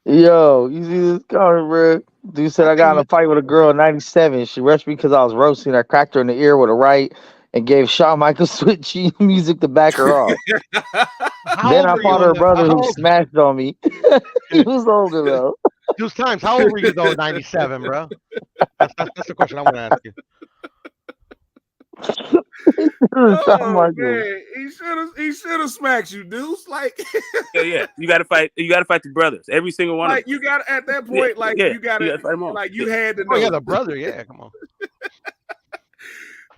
yo, you see this coming, bro? Dude said I got in a fight with a girl in '97. She rushed me because I was roasting. I cracked her in the ear with a right and gave Shawn Michaels switch music to back her off. Then I fought her brother who smashed on me. He was older though. 2 times. How old were you though? 97, bro. That's the question I'm gonna ask you. Oh, man. He should have smacked you, dudes. Like, yeah. You gotta fight the brothers. Every single one. Like you got at that point, you gotta fight them all. Like you had to know. Oh yeah, the brother. Yeah, come on.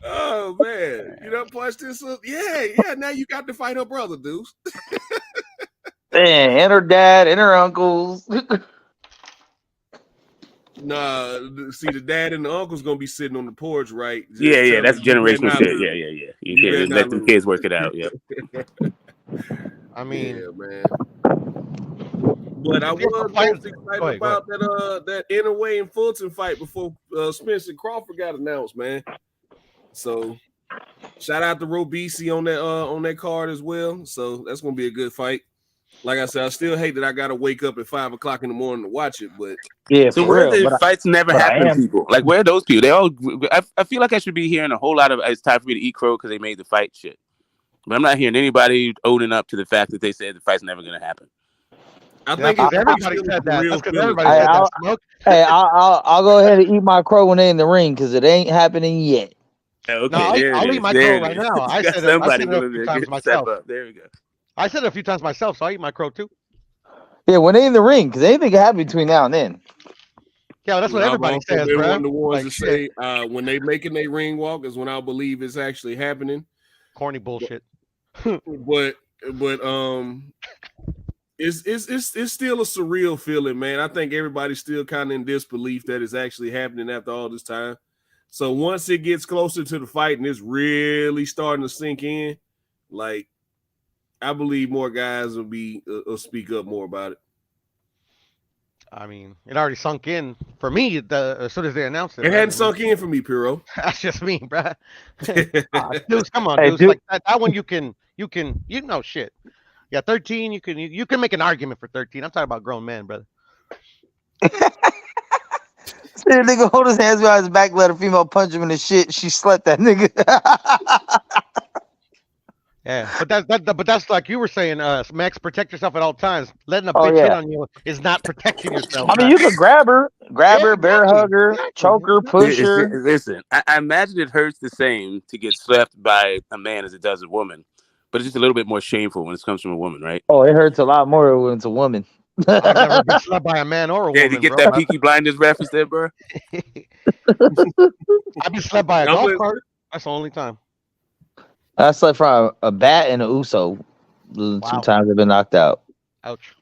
Oh man, you done punched this up. Yeah. Now you got to fight her brother, dudes. Man, and her dad and her uncles. Nah, see, the dad and the uncle's gonna be sitting on the porch, right? Yeah, that's generational shit. Yeah. You can't just let them kids work it out. Yeah. I mean, yeah, man. But I was most excited Go ahead. about that Inouye and Fulton fight before Spence and Crawford got announced, man. So shout out to Robisi on that card as well. So that's gonna be a good fight. Like I said, I still hate that I gotta wake up at 5 o'clock in the morning to watch it, but Yeah, So for where real. the But fights never but I happen, am. people? Like where are those people? They all. I feel like I should be hearing a whole lot of it's time for me to eat crow because they made the fight shit. But I'm not hearing anybody owning up to the fact that they said the fight's never gonna happen. I That's think because it's everybody still said the that. real That's because feeling. everybody Hey, said that. I'll, Smoke. hey, I'll go ahead and eat my crow when they in the ring because it ain't happening yet. No, Okay, there it I'll eat is. my There crow it right is. now. I Got said somebody it a willing few to times step myself. up. There we go. I said it a few times myself, so I eat my crow too. Yeah, when they in the ring because anything can happen between now and then. Yeah, that's what I've everybody also says, been one bro. of the ones Like to shit. say when they making their ring walk is when I believe it's actually happening. Corny bullshit. But it's still a surreal feeling, man. I think everybody's still kind of in disbelief that it's actually happening after all this time. So once it gets closer to the fight and it's really starting to sink in, like I believe more guys will speak up more about it. I mean, it already sunk in for me as soon as they announced it. It Right? hadn't sunk in for me, Piro. That's just me, bro. Dudes, come on, Hey, dudes. dude. Like that one, you know, shit. Yeah, 13. You can make an argument for 13. I'm talking about grown men, brother. See the nigga hold his hands behind his back, let a female punch him in the shit. She slept that nigga. Yeah, but that's like you were saying, Max. Protect yourself at all times. Letting a Oh bitch hit yeah. on you is not protecting yourself. I mean, Bro. you could grab her, Yeah, bear exactly, hug her, choke her, push her. Listen, I imagine it hurts the same to get slapped by a man as it does a woman, but it's just a little bit more shameful when it comes from a woman, right? Oh, it hurts a lot more when it's a woman. I've never been slapped by a man or a Yeah, to woman, get bro. that Peaky Blinders reference there, bro. I've been slapped by a golf cart. That's the only time. I slept from a bat and a Uso. Wow. Sometimes I've been knocked out. Ouch.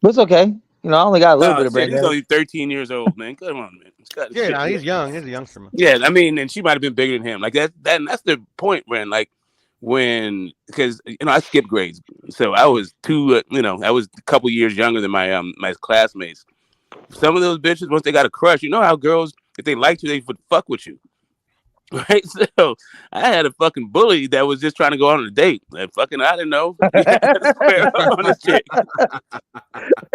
But it's okay. You know, I only got a little bit of brain He's damage. only 13 years old, man. Come on, man. Yeah, no, he's young. He's a youngster, man. Yeah, I mean, and she might have been bigger than him. Like that's the point because I skipped grades, so I was I was a couple years younger than my classmates. Some of those bitches, once they got a crush, you know how girls, if they liked you, they would fuck with you. Right, so I had a fucking bully that was just trying to go on a date. Like, I didn't know. He had to square up on this chick.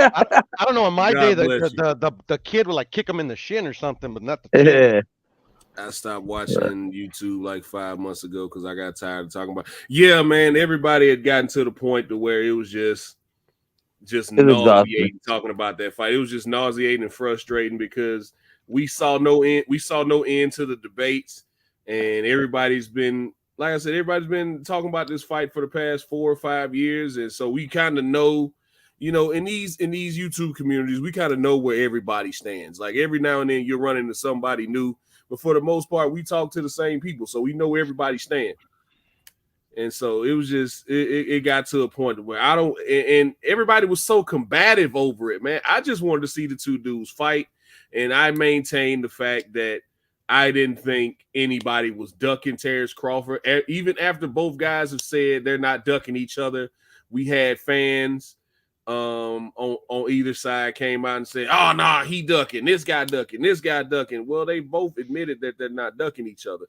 I don't know. In my God day, bless you. the kid would like kick him in the shin or something, but not the chick. Yeah. I stopped watching YouTube like 5 months ago because I got tired of talking about. Yeah, man, everybody had gotten to the point to where it was just nauseating talking about that fight. It was just nauseating and frustrating because we saw no end. We saw no end to the debates, and everybody's been, like I said, everybody's been talking about this fight for the past 4 or 5 years, and so we kind of know. In these YouTube communities, we kind of know where everybody stands. Like every now and then you're running into somebody new, but for the most part, we talk to the same people, so we know where everybody stands. And so it was just it got to a point where and everybody was so combative over it, man. I just wanted to see the two dudes fight, and I maintained the fact that I didn't think anybody was ducking Terence Crawford. Even after both guys have said they're not ducking each other, we had fans on either side came out and said, "Oh nah, he ducking, this guy ducking, this guy ducking." Well, they both admitted that they're not ducking each other.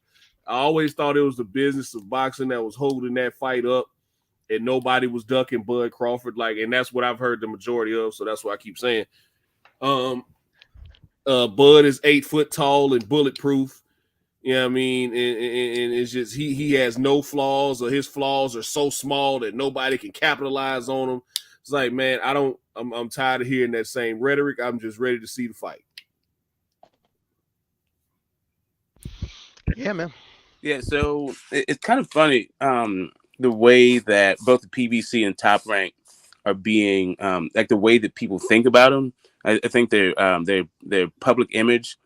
I always thought it was the business of boxing that was holding that fight up, and nobody was ducking Bud Crawford. And that's what I've heard the majority of. So that's what I keep saying. Bud is 8 foot tall and bulletproof. You know what I mean? And it's just he has no flaws, or his flaws are so small that nobody can capitalize on them. It's like, man, I'm tired of hearing that same rhetoric. I'm just ready to see the fight. Yeah, man. Yeah, so it's kind of funny the way that both the PBC and Top Rank are being like the way that people think about them. I think their public image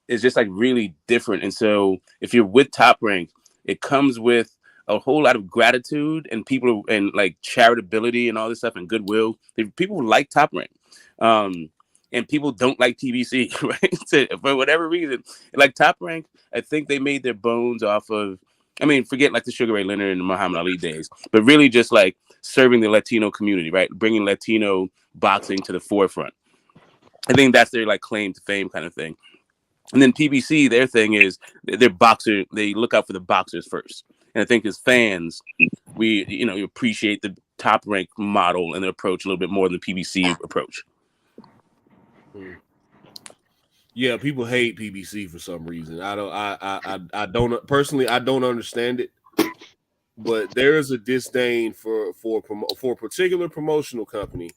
is just like really different. And so if you're with Top Rank, it comes with a whole lot of gratitude and people and like charitability and all this stuff and goodwill. People like Top Rank. And people don't like TBC, right? So for whatever reason, like Top Rank, I think they made their bones off of I mean, forget like the Sugar Ray Leonard and the Muhammad Ali days, but really just like serving the Latino community, right? Bringing Latino boxing to the forefront. I think that's their like claim to fame kind of thing. And then PBC, their thing is they're boxer. They look out for the boxers first. And I think as fans, we appreciate the top ranked model and the approach a little bit more than the PBC approach. Yeah, people hate PBC for some reason. I don't personally. I don't understand it, but there is a disdain for a particular promotional company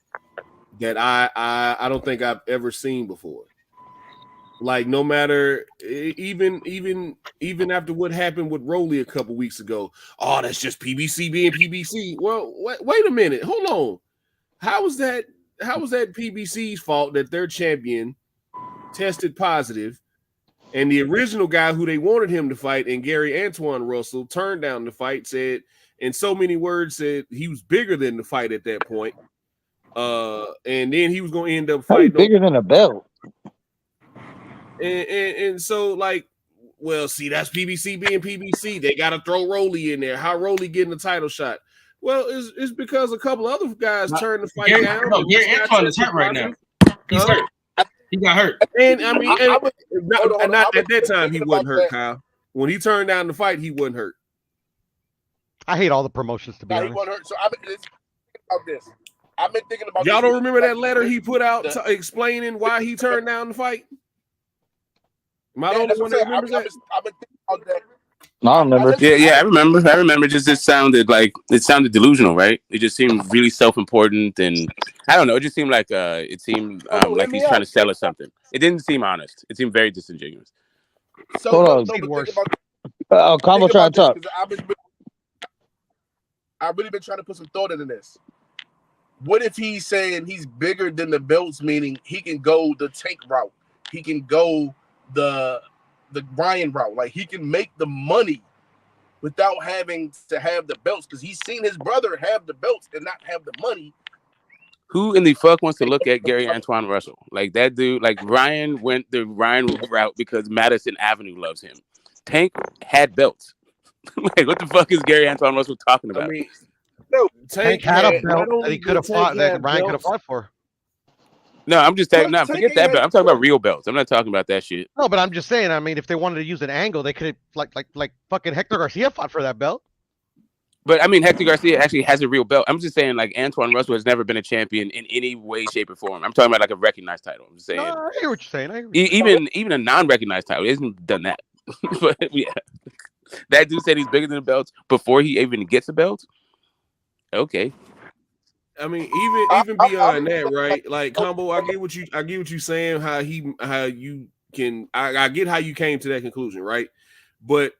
that I don't think I've ever seen before. Like no matter even after what happened with Rolly a couple weeks ago, oh, that's just PBC being PBC. Well, wait a minute, hold on. How was that PBC's fault that their champion tested positive, and the original guy who they wanted him to fight, and Gary Antoine Russell, turned down the fight, said in so many words said he was bigger than the fight at that point, and then he was going to end up fighting bigger than a belt. And so like, well, see, that's PBC being PBC. They got to throw Rolly in there. How Rolly getting the title shot? Well, it's because a couple other guys turned the fight down. No, Gary Antoine is hurt right now. He's hurt. He got hurt. And I mean, not at that time he wasn't hurt, Kyle. When he turned down the fight, he wasn't hurt. I hate all the promotions, to be honest. He wasn't hurt. So I've been thinking about this. I've been thinking about Y'all don't remember that letter he put out explaining why he turned down the fight? Am I the only one that remembers that? I've been thinking about that. I remember. Yeah, I remember. Just it sounded delusional, right? It just seemed really self-important, and I don't know. It just seemed like like he's trying to sell us something. It didn't seem honest. It seemed very disingenuous. So, Hold on. Combo trying to talk. I've really been trying to put some thought into this. What if he's saying he's bigger than the belts, meaning he can go the Tank route, he can go the Ryan route, like he can make the money without having to have the belts, because he's seen his brother have the belts and not have the money. Who in the fuck wants to look at Gary Antoine Russell? Like that dude, like Ryan went the Ryan route because Madison Avenue loves him. Tank had belts. Like what the fuck is Gary Antoine Russell talking about? I mean, no, Tank had a belt that he could have fought, that Ryan could have fought for. No, I'm just saying. No, forget that belt. I'm talking about real belts. I'm not talking about that shit. No, but I'm just saying. I mean, if they wanted to use an angle, they could have like fucking Hector Garcia fought for that belt. But I mean, Hector Garcia actually has a real belt. I'm just saying, like Antoine Russell has never been a champion in any way, shape, or form. I'm talking about like a recognized title. I'm just saying. No, I hear what you're saying. Even a non-recognized title, he hasn't done that. But yeah, that dude said he's bigger than the belts before he even gets a belt. Okay. I mean, even beyond that, right? Like Combo, I get what you saying. I get how you came to that conclusion, right? But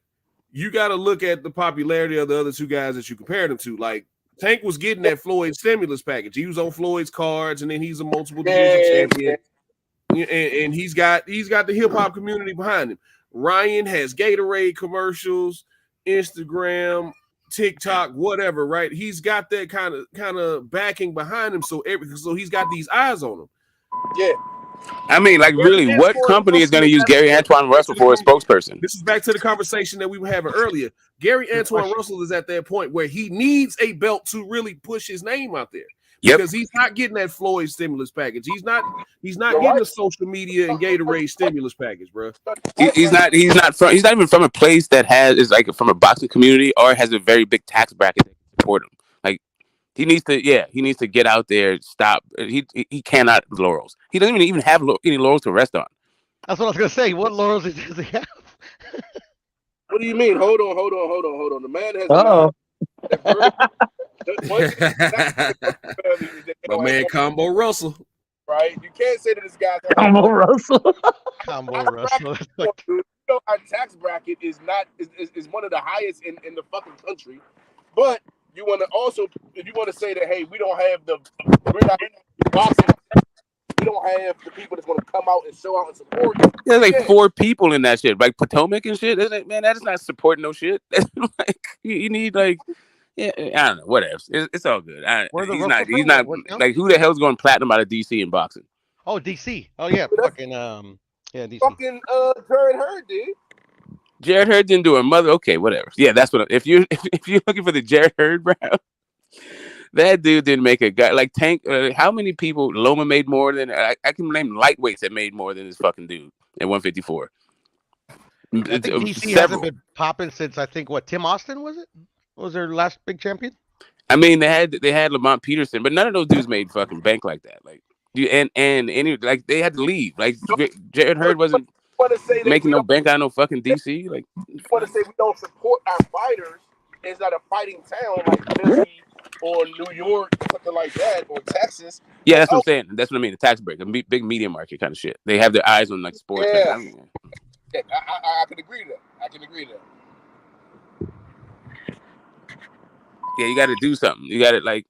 you got to look at the popularity of the other two guys that you compared them to. Like Tank was getting that Floyd stimulus package. He was on Floyd's cards, and then he's a multiple division champion, and he's got the hip hop community behind him. Ryan has Gatorade commercials, Instagram, TikTok, whatever, right? He's got that kind of backing behind him, so he's got these eyes on him. Yeah. I mean, like, really, what company is going to use Gary Antoine Russell for a spokesperson? This is back to the conversation that we were having earlier. Gary Antoine Russell is at that point where he needs a belt to really push his name out there. Because he's not getting that Floyd stimulus package. He's not getting the social media and Gatorade stimulus package, bro. He's not even from a place that is like from a boxing community or has a very big tax bracket that can support him. Like he needs to get out there. Stop. He cannot laurels. He doesn't even have any laurels to rest on. That's what I was gonna say. What laurels does he have? What do you mean? Hold on. The man has. My man Combo Russell. Right? You can't say that this guy Combo Russell. Combo Russell. You know, our tax bracket is one of the highest in the fucking country. But you want to also, if you want to say that, hey, we're not boxing, we don't have the people that's going to come out and show out and support you. There's like 4 people in that shit, like Potomac and shit. Man, that is not supporting no shit. Like you need like. Yeah, I don't know. Whatever. It's all good. He's not like who the hell's going platinum out of DC in boxing? Oh, DC. Oh yeah, fucking DC. Fucking Jared Hurd did. Jared Hurd didn't do a mother. Okay, whatever. Yeah, that's what. If you're looking for the Jared Hurd, bro, that dude didn't make a guy like Tank. How many people Loma made more than? I can name lightweights that made more than this fucking dude at 154. I think DC hasn't Several. been popping since I think what Tim Austin was it? Was their last big champion? I mean, they had Lamont Peterson, but none of those dudes made fucking bank like that. Like, and any like they had to leave. Like Jared Hurd wasn't Want to say that making we no don't bank out of no fucking DC. Like, want to say we don't support our fighters. It's not a fighting town like Philly or New York, something like that, or Texas. yeah, that's what I'm saying. That's what I mean. The tax break, big media market kind of shit. They have their eyes on like sports. Yeah. Like, Yeah, I can agree to that. I can agree to that. yeah, you got to do something. You got to like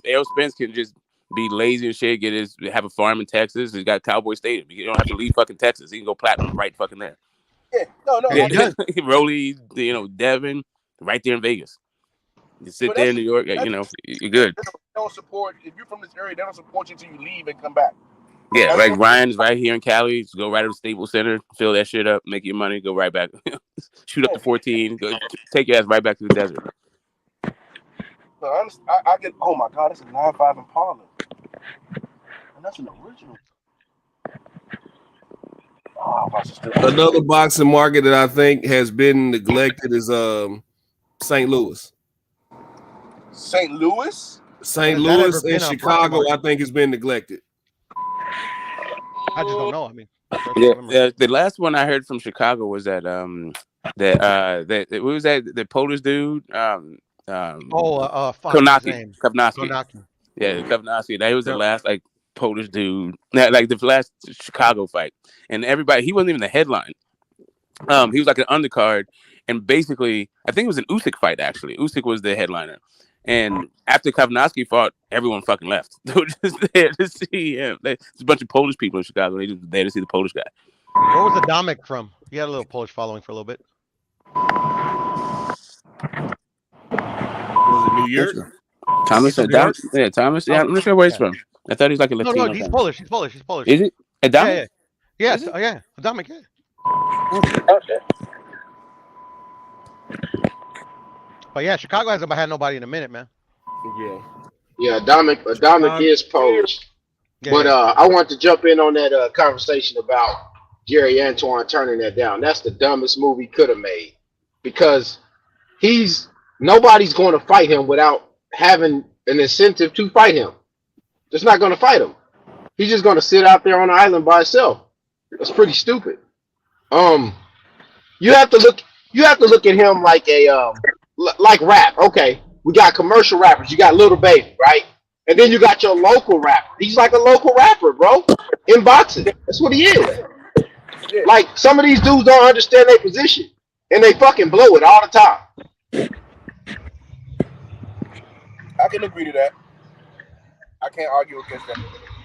Errol Spence can just be lazy and shit. Have a farm in Texas. He's got Cowboy Stadium. You don't have to leave fucking Texas. He can go platinum right fucking there. Yeah, no. Yeah. Rolly, Devin, right there in Vegas. You sit there in New York. You're good. They don't support if you're from this area. They don't support you until you leave and come back. Yeah, like Ryan's right here in Cali. Just go right to the Staples Center, fill that shit up, make your money, go right back. Shoot up to 14, go take your ass right back to the desert. So I get. Oh my God, that's a 9.5 Impala, and that's an original. Another boxing market that I think has been neglected is St. Louis. St. Louis? St. Louis and Chicago, I think, has been neglected. I just don't know. I mean, yeah. The last one I heard from Chicago was that what was that? The Polish dude. Kovnacki. Yeah, Kovnacki. That was the last like Polish dude. Like the last Chicago fight, and everybody. He wasn't even the headline. He was like an undercard, and basically, I think it was an Usyk fight. Actually, Usyk was the headliner. And after Kovnacki fought, everyone fucking left. They were just there to see him. There's a bunch of Polish people in Chicago. They just there to see the Polish guy. Where was Adamek from? He had a little Polish following for a little bit. Was it New York? Thomas. Yeah, Thomas. Yeah, I'm not sure where he's from. I thought he's like a Latino. No, he's Polish. He's Polish. Is it Adamek? Yeah. Yeah. Adamek. Yeah. Okay. But yeah, Chicago hasn't had nobody in a minute, man. Yeah, Adamek is Polish. Yeah, but I want to jump in on that conversation about Jerry Antoine turning that down. That's the dumbest move he could have made, because nobody's going to fight him without having an incentive to fight him. Just not going to fight him. He's just going to sit out there on the island by himself. That's pretty stupid. You have to look at him like like rap. Okay, we got commercial rappers. You got Lil Baby, right? And then you got your local rapper. He's like a local rapper, bro, in boxing. That's what he is. Like, some of these dudes don't understand their position, and they fucking blow it all the time. I can agree to that. I can't argue against that.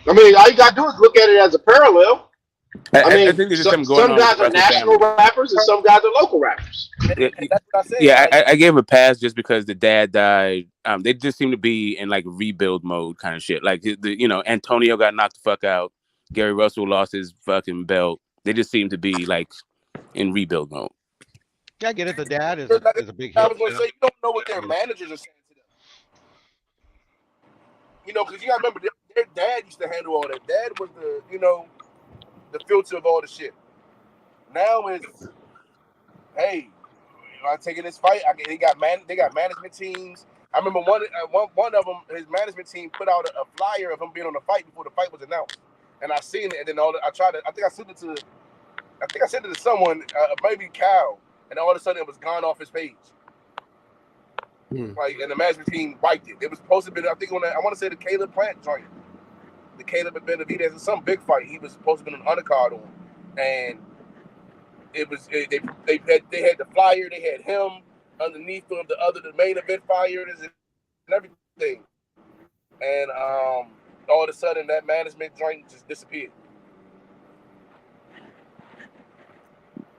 I mean, all you gotta do is look at it as a parallel. I think there's just some going on guys with are national rappers and some guys are local rappers. That's what I said. Yeah, I gave him a pass just because the dad died. They just seem to be in like rebuild mode kind of shit. Like Antonio got knocked the fuck out. Gary Russell lost his fucking belt. They just seem to be like in rebuild mode. Yeah, I get it. The dad is a big hit. I was going to say, you don't know what their managers are saying to them. Because you got to remember, their dad used to handle all that. Dad was the filter of all the shit. Now it's, hey, I'm taking this fight. They got management teams. I remember one of them, his management team put out a flyer of him being on the fight before the fight was announced, and I seen it, and then I think I sent it to someone, maybe Cal, and all of a sudden it was gone off his page. Like, and the management team wiped it. It was supposed to be, I think, I want to say the Caleb Plant joint. The Caleb Benavidez, some big fight he was supposed to be an undercard on, and it was they had the flyer, they had him underneath of the main event flyers and everything, and all of a sudden that management joint just disappeared.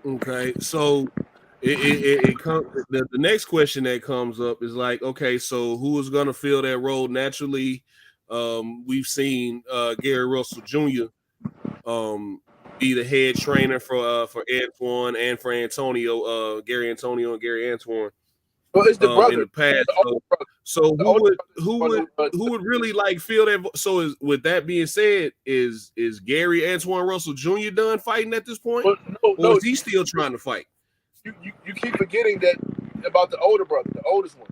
Okay, so it comes. The next question that comes up is like, okay, so who is going to fill that role naturally? We've seen Gary Russell Jr. be the head trainer for Antoine and for Antonio, Gary Antonio and Gary Antoine. Well, it's the brother In the past. So who would really like feel that? So with that being said, is Gary Antoine Russell Jr. done fighting at this point, or is he still trying to fight? You keep forgetting that about the older brother, the oldest one,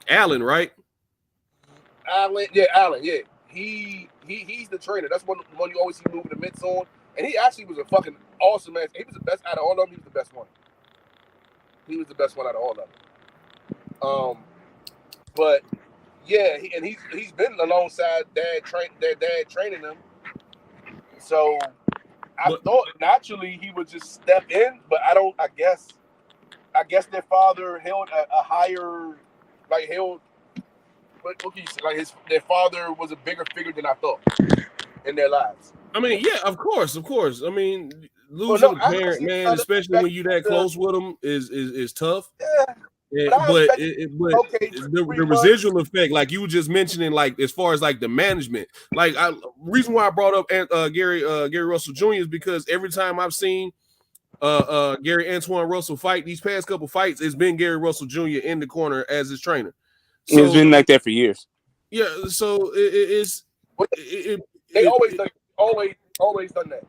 Allen, right? Allen, yeah. He's the trainer. That's one you always see moving the mitts on, and he actually was a fucking awesome man. He was the best out of all of them. He was the best one. He was the best one out of all of them. But yeah, he's been alongside dad training him. So I thought naturally he would just step in, but I guess their father held a higher, like held. What can you say? Like their father was a bigger figure than I thought in their lives. I mean, yeah, of course. I mean, losing a parent, man, especially when you that close with them, is tough. Yeah. But the residual effect, like you were just mentioning, like as far as like the management, like reason why I brought up Gary Russell Jr. is because every time I've seen Gary Antoine Russell fight, these past couple fights, it's been Gary Russell Jr. in the corner as his trainer. So, it's been like that for years. Yeah, so they always done that.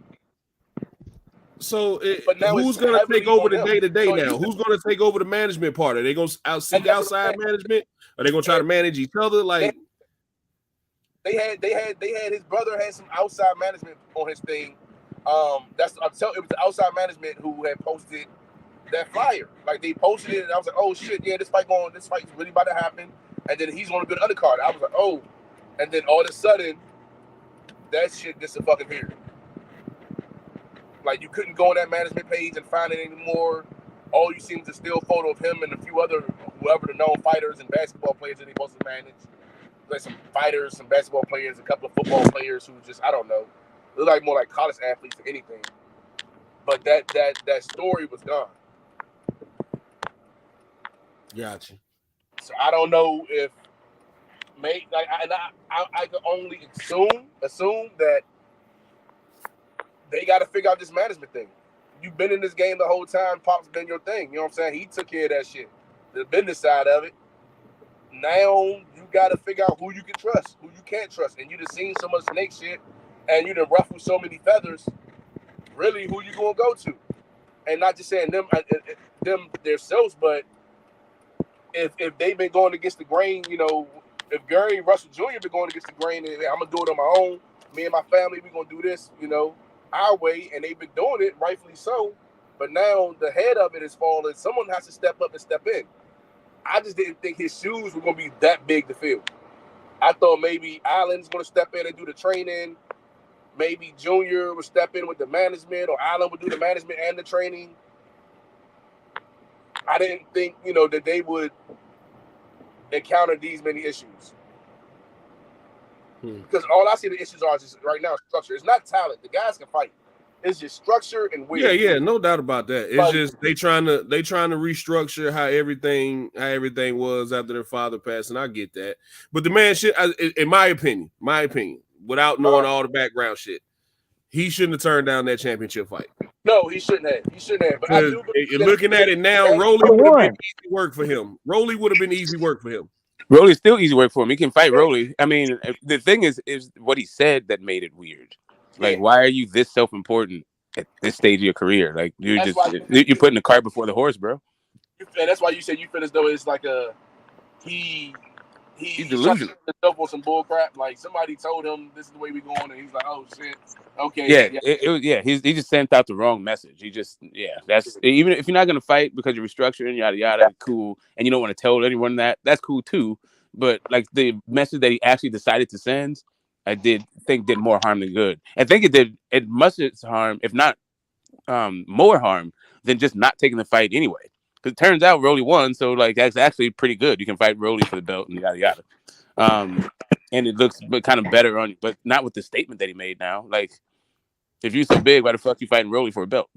So who's going to take over the day-to-day now? Who's going to take over the management part? Are they going to seek outside management? Are they going to try to manage each other? Like they had his brother had some outside management on his thing. It was the outside management who had posted that flyer. Like they posted it, and I was like, oh shit, yeah, this fight's really about to happen. And then he's going to be an undercard. I was like, oh, and then all of a sudden, that shit just disappeared. Like you couldn't go on that management page and find it anymore. All you see was a still photo of him and a few other whoever the known fighters and basketball players that he supposed to manage. Like some fighters, some basketball players, a couple of football players who just I don't know, look like more like college athletes than anything. But that story was gone. Gotcha. So I don't know if I could only assume that they got to figure out this management thing. You've been in this game the whole time. Pop's been your thing. You know what I'm saying? He took care of that shit, the business side of it. Now you got to figure out who you can trust, who you can't trust. And you done seen so much snake shit, and you done ruffled so many feathers. Really, who you gonna go to? And not just saying them themselves, but if they've been going against the grain, you know, if Gary Russell Jr. been going against the grain, and I'm gonna do it on my own. Me and my family, we gonna do this, you know, our way, and they've been doing it, rightfully so. But now the head of it is falling. Someone has to step up and step in. I just didn't think his shoes were gonna be that big to fill. I thought maybe Allen's gonna step in and do the training. Maybe Junior would step in with the management, or Allen would do the management and the training. I didn't think, you know, that they would encounter these many issues. Because all I see the issues are just right now structure. It's not talent. The guys can fight. It's just structure and will. Yeah, no doubt about that. It's just they trying to restructure how everything was after their father passed, and I get that. But the man should, in my opinion, without knowing all the background shit, he shouldn't have turned down that championship fight. No, he shouldn't have. But I do looking at it now, Rolly would have been easy work for him. Rolly's still easy work for him. He can fight Rolly. I mean, the thing is what he said that made it weird. Like, why are you this self-important at this stage of your career? Like, you're putting the cart before the horse, bro. And that's why you said you feel as though it's like he's delusional. Himself on some bull crap. Like somebody told him this is the way we going, and he's like, "Oh shit, okay." Yeah, he just sent out the wrong message. That's even if you're not gonna fight because you're restructuring, yada yada, cool, and you don't want to tell anyone that's cool too. But like the message that he actually decided to send, I did more harm than good. I think it did much harm, if not more harm than just not taking the fight anyway. Because it turns out Rolly won, so like that's actually pretty good. You can fight Rolly for the belt and yada yada. And it looks kind of better on you, but not with the statement that he made now. Like, if you're so big, why the fuck you fighting Rolly for a belt?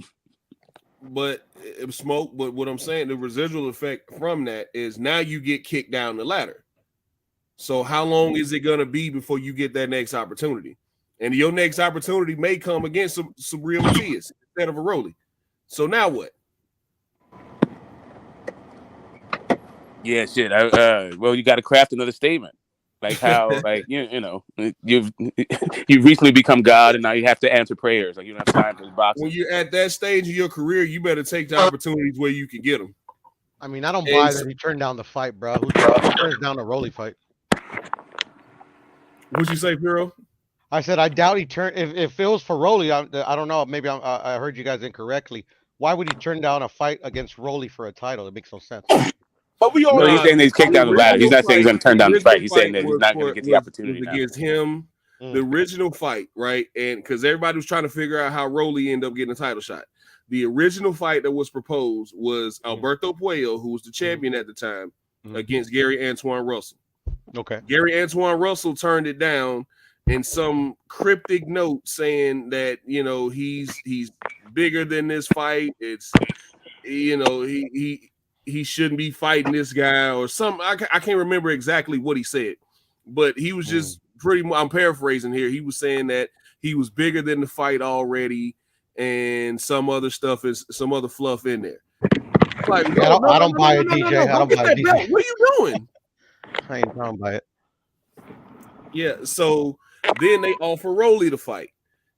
But what I'm saying, the residual effect from that is now you get kicked down the ladder. So how long is it gonna be before you get that next opportunity? And your next opportunity may come against some real Matias instead of a Rolly. So now what? Yeah, shit. Well, you got to craft another statement, like how, like you know, you've recently become God, and now you have to answer prayers. Like you don't have time for boxing. When you're at that stage of your career, you better take the opportunities where you can get them. I mean, I don't buy that he turned down the fight, bro. Who turns down a Rolly fight? What'd you say, Piro? I said I doubt he turned. If it was for Rolly, I don't know. Maybe I heard you guys incorrectly. Why would he turn down a fight against Rolly for a title? It makes no sense. But we all No, he's saying that he's kicked down the ladder. He's not saying he's going to turn down the fight. He's saying that he's not going to get the opportunity was now. Against him, the original fight, right? And because everybody was trying to figure out how Rolly ended up getting a title shot. The original fight that was proposed was Alberto Puello, who was the champion at the time, against Gary Antoine Russell. Okay. Gary Antoine Russell turned it down in some cryptic note saying that, you know, he's bigger than this fight. It's, you know, he shouldn't be fighting this guy or something. I can't remember exactly what he said, but he was just I'm paraphrasing here. He was saying that he was bigger than the fight already and some other stuff is some other fluff in there. Like, I don't buy it, DJ. I don't buy it, DJ. What are you doing? I ain't talking about it. Yeah, so then they offer Rolly the fight.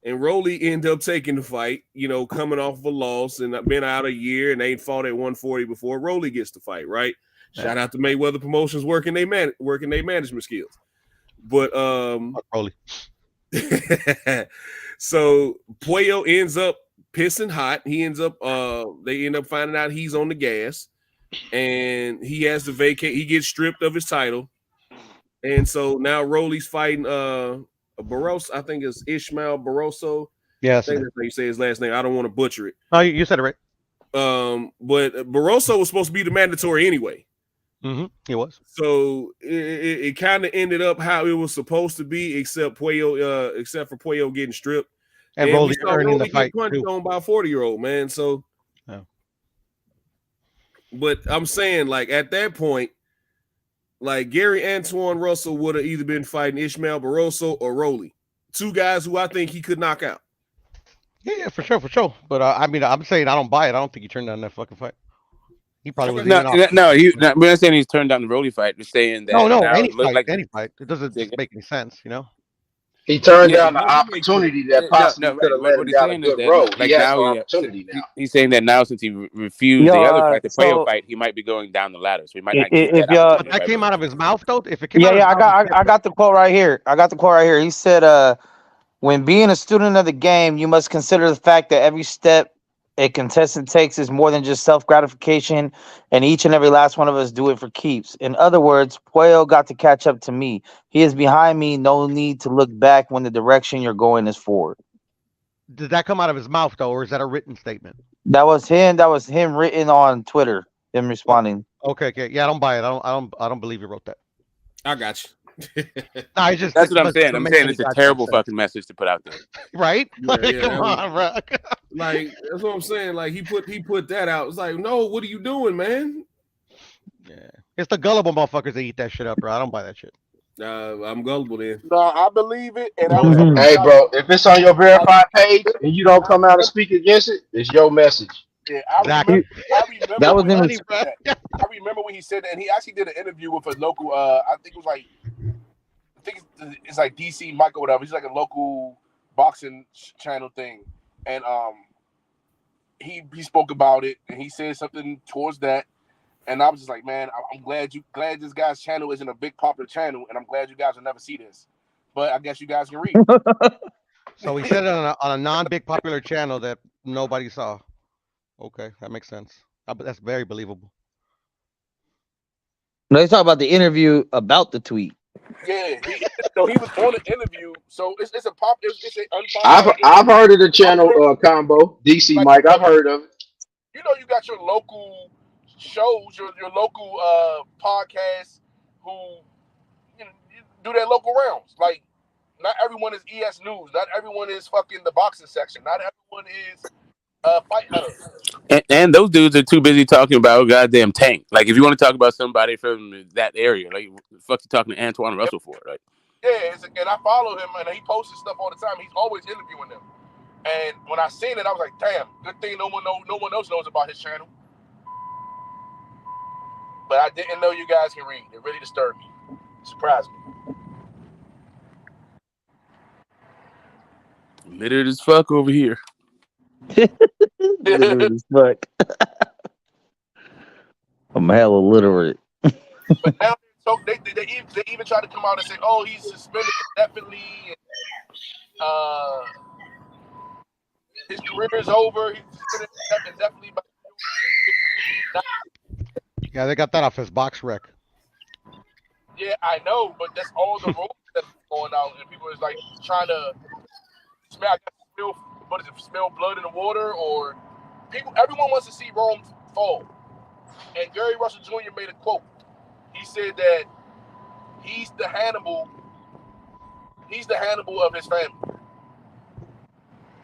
And Rolly ended up taking the fight, you know, coming off of a loss and been out a year and they ain't fought at 140 before Rolly gets the fight, right? Shout out to Mayweather Promotions working their management skills. But Rolly. So Puello ends up pissing hot. He ends up they end up finding out he's on the gas and he has to vacate. He gets stripped of his title. And so now Rolly's fighting Barroso, I think it's Ishmael Barroso. Yeah, I think that's how you say his last name. I don't want to butcher it. Oh, you said it right. But Barroso was supposed to be the mandatory anyway. He was. So it kind of ended up how it was supposed to be, except for Puello getting stripped. And Rolly earning the fight punched on by a 40-year-old man. So, but I'm saying, like, at that point, like Gary Antoine Russell would have either been fighting Ishmael Barroso or Rolly, two guys who I think he could knock out. Yeah, for sure. But I mean, I'm saying I don't buy it. I don't think he turned down that fucking fight. He probably was. We're not saying he's turned down the Rolly fight. We're saying that any fight. It doesn't make any sense, you know. He turned down the opportunity that possibly could have led him down a good road. Like he has now, no opportunity now. He's saying that now since he refused the other fight, the Puello fight, he might be going down the ladder. So he might not get that. That came out of his mouth, though. If it came I got the quote right here. He said, when being a student of the game, you must consider the fact that every step a contestant takes is more than just self-gratification, and each and every last one of us do it for keeps. In other words, Puello got to catch up to me. He is behind me. No need to look back when the direction you're going is forward. Did that come out of his mouth, though, or is that a written statement? That was him written on Twitter, him responding. Okay. Yeah, I don't buy it. I don't believe he wrote that. I got you. That's what I'm saying. I'm saying it's a terrible fucking message to put out there. Right? Come on, bro. Like, that's what I'm saying. Like, he put that out. It's like, no, what are you doing, man? Yeah. It's the gullible motherfuckers that eat that shit up, bro. I don't buy that shit. I'm gullible then. No, I believe it. And hey, bro, if it's on your verified page and you don't come out and speak against it, it's your message. Yeah, I remember that was I remember when he said that, and he actually did an interview with a local. I think it's like DC Mike or whatever. He's like a local boxing channel thing, and he spoke about it, and he said something towards that, and I was just like, man, I'm glad this guy's channel isn't a big popular channel, and I'm glad you guys will never see this, but I guess you guys can read. So he said it on a non-big popular channel that nobody saw. Okay, that makes sense. That's very believable. No, they talk about the interview about the tweet. Yeah, he was on the interview, so it's a pop. It's an unpopular. I've heard of the channel combo DC like, Mike. I've heard of it. You know, you got your local shows, your local podcasts who do their local rounds. Like, not everyone is ES News. Not everyone is fucking the boxing section. Not everyone is. Fight and those dudes are too busy talking about goddamn Tank. Like, if you want to talk about somebody from that area, like, what the fuck you talking to Antoine Russell for, right? Yeah, and I follow him, and he posts his stuff all the time. He's always interviewing them. And when I seen it, I was like, damn, good thing no one else knows about his channel. But I didn't know you guys can read. It really disturbed me. It surprised me. Literate as fuck over here. Literate as fuck. I'm hella literate. But now they even try to come out and say, oh, he's suspended indefinitely. His career is over. He's suspended indefinitely. Yeah, they got that off his box wreck. Yeah, I know, but that's all the rules that's going out, and people is like trying to smell blood in the water, or everyone wants to see Rome fall. And Gary Russell Jr. made a quote. He said that he's the Hannibal of his family.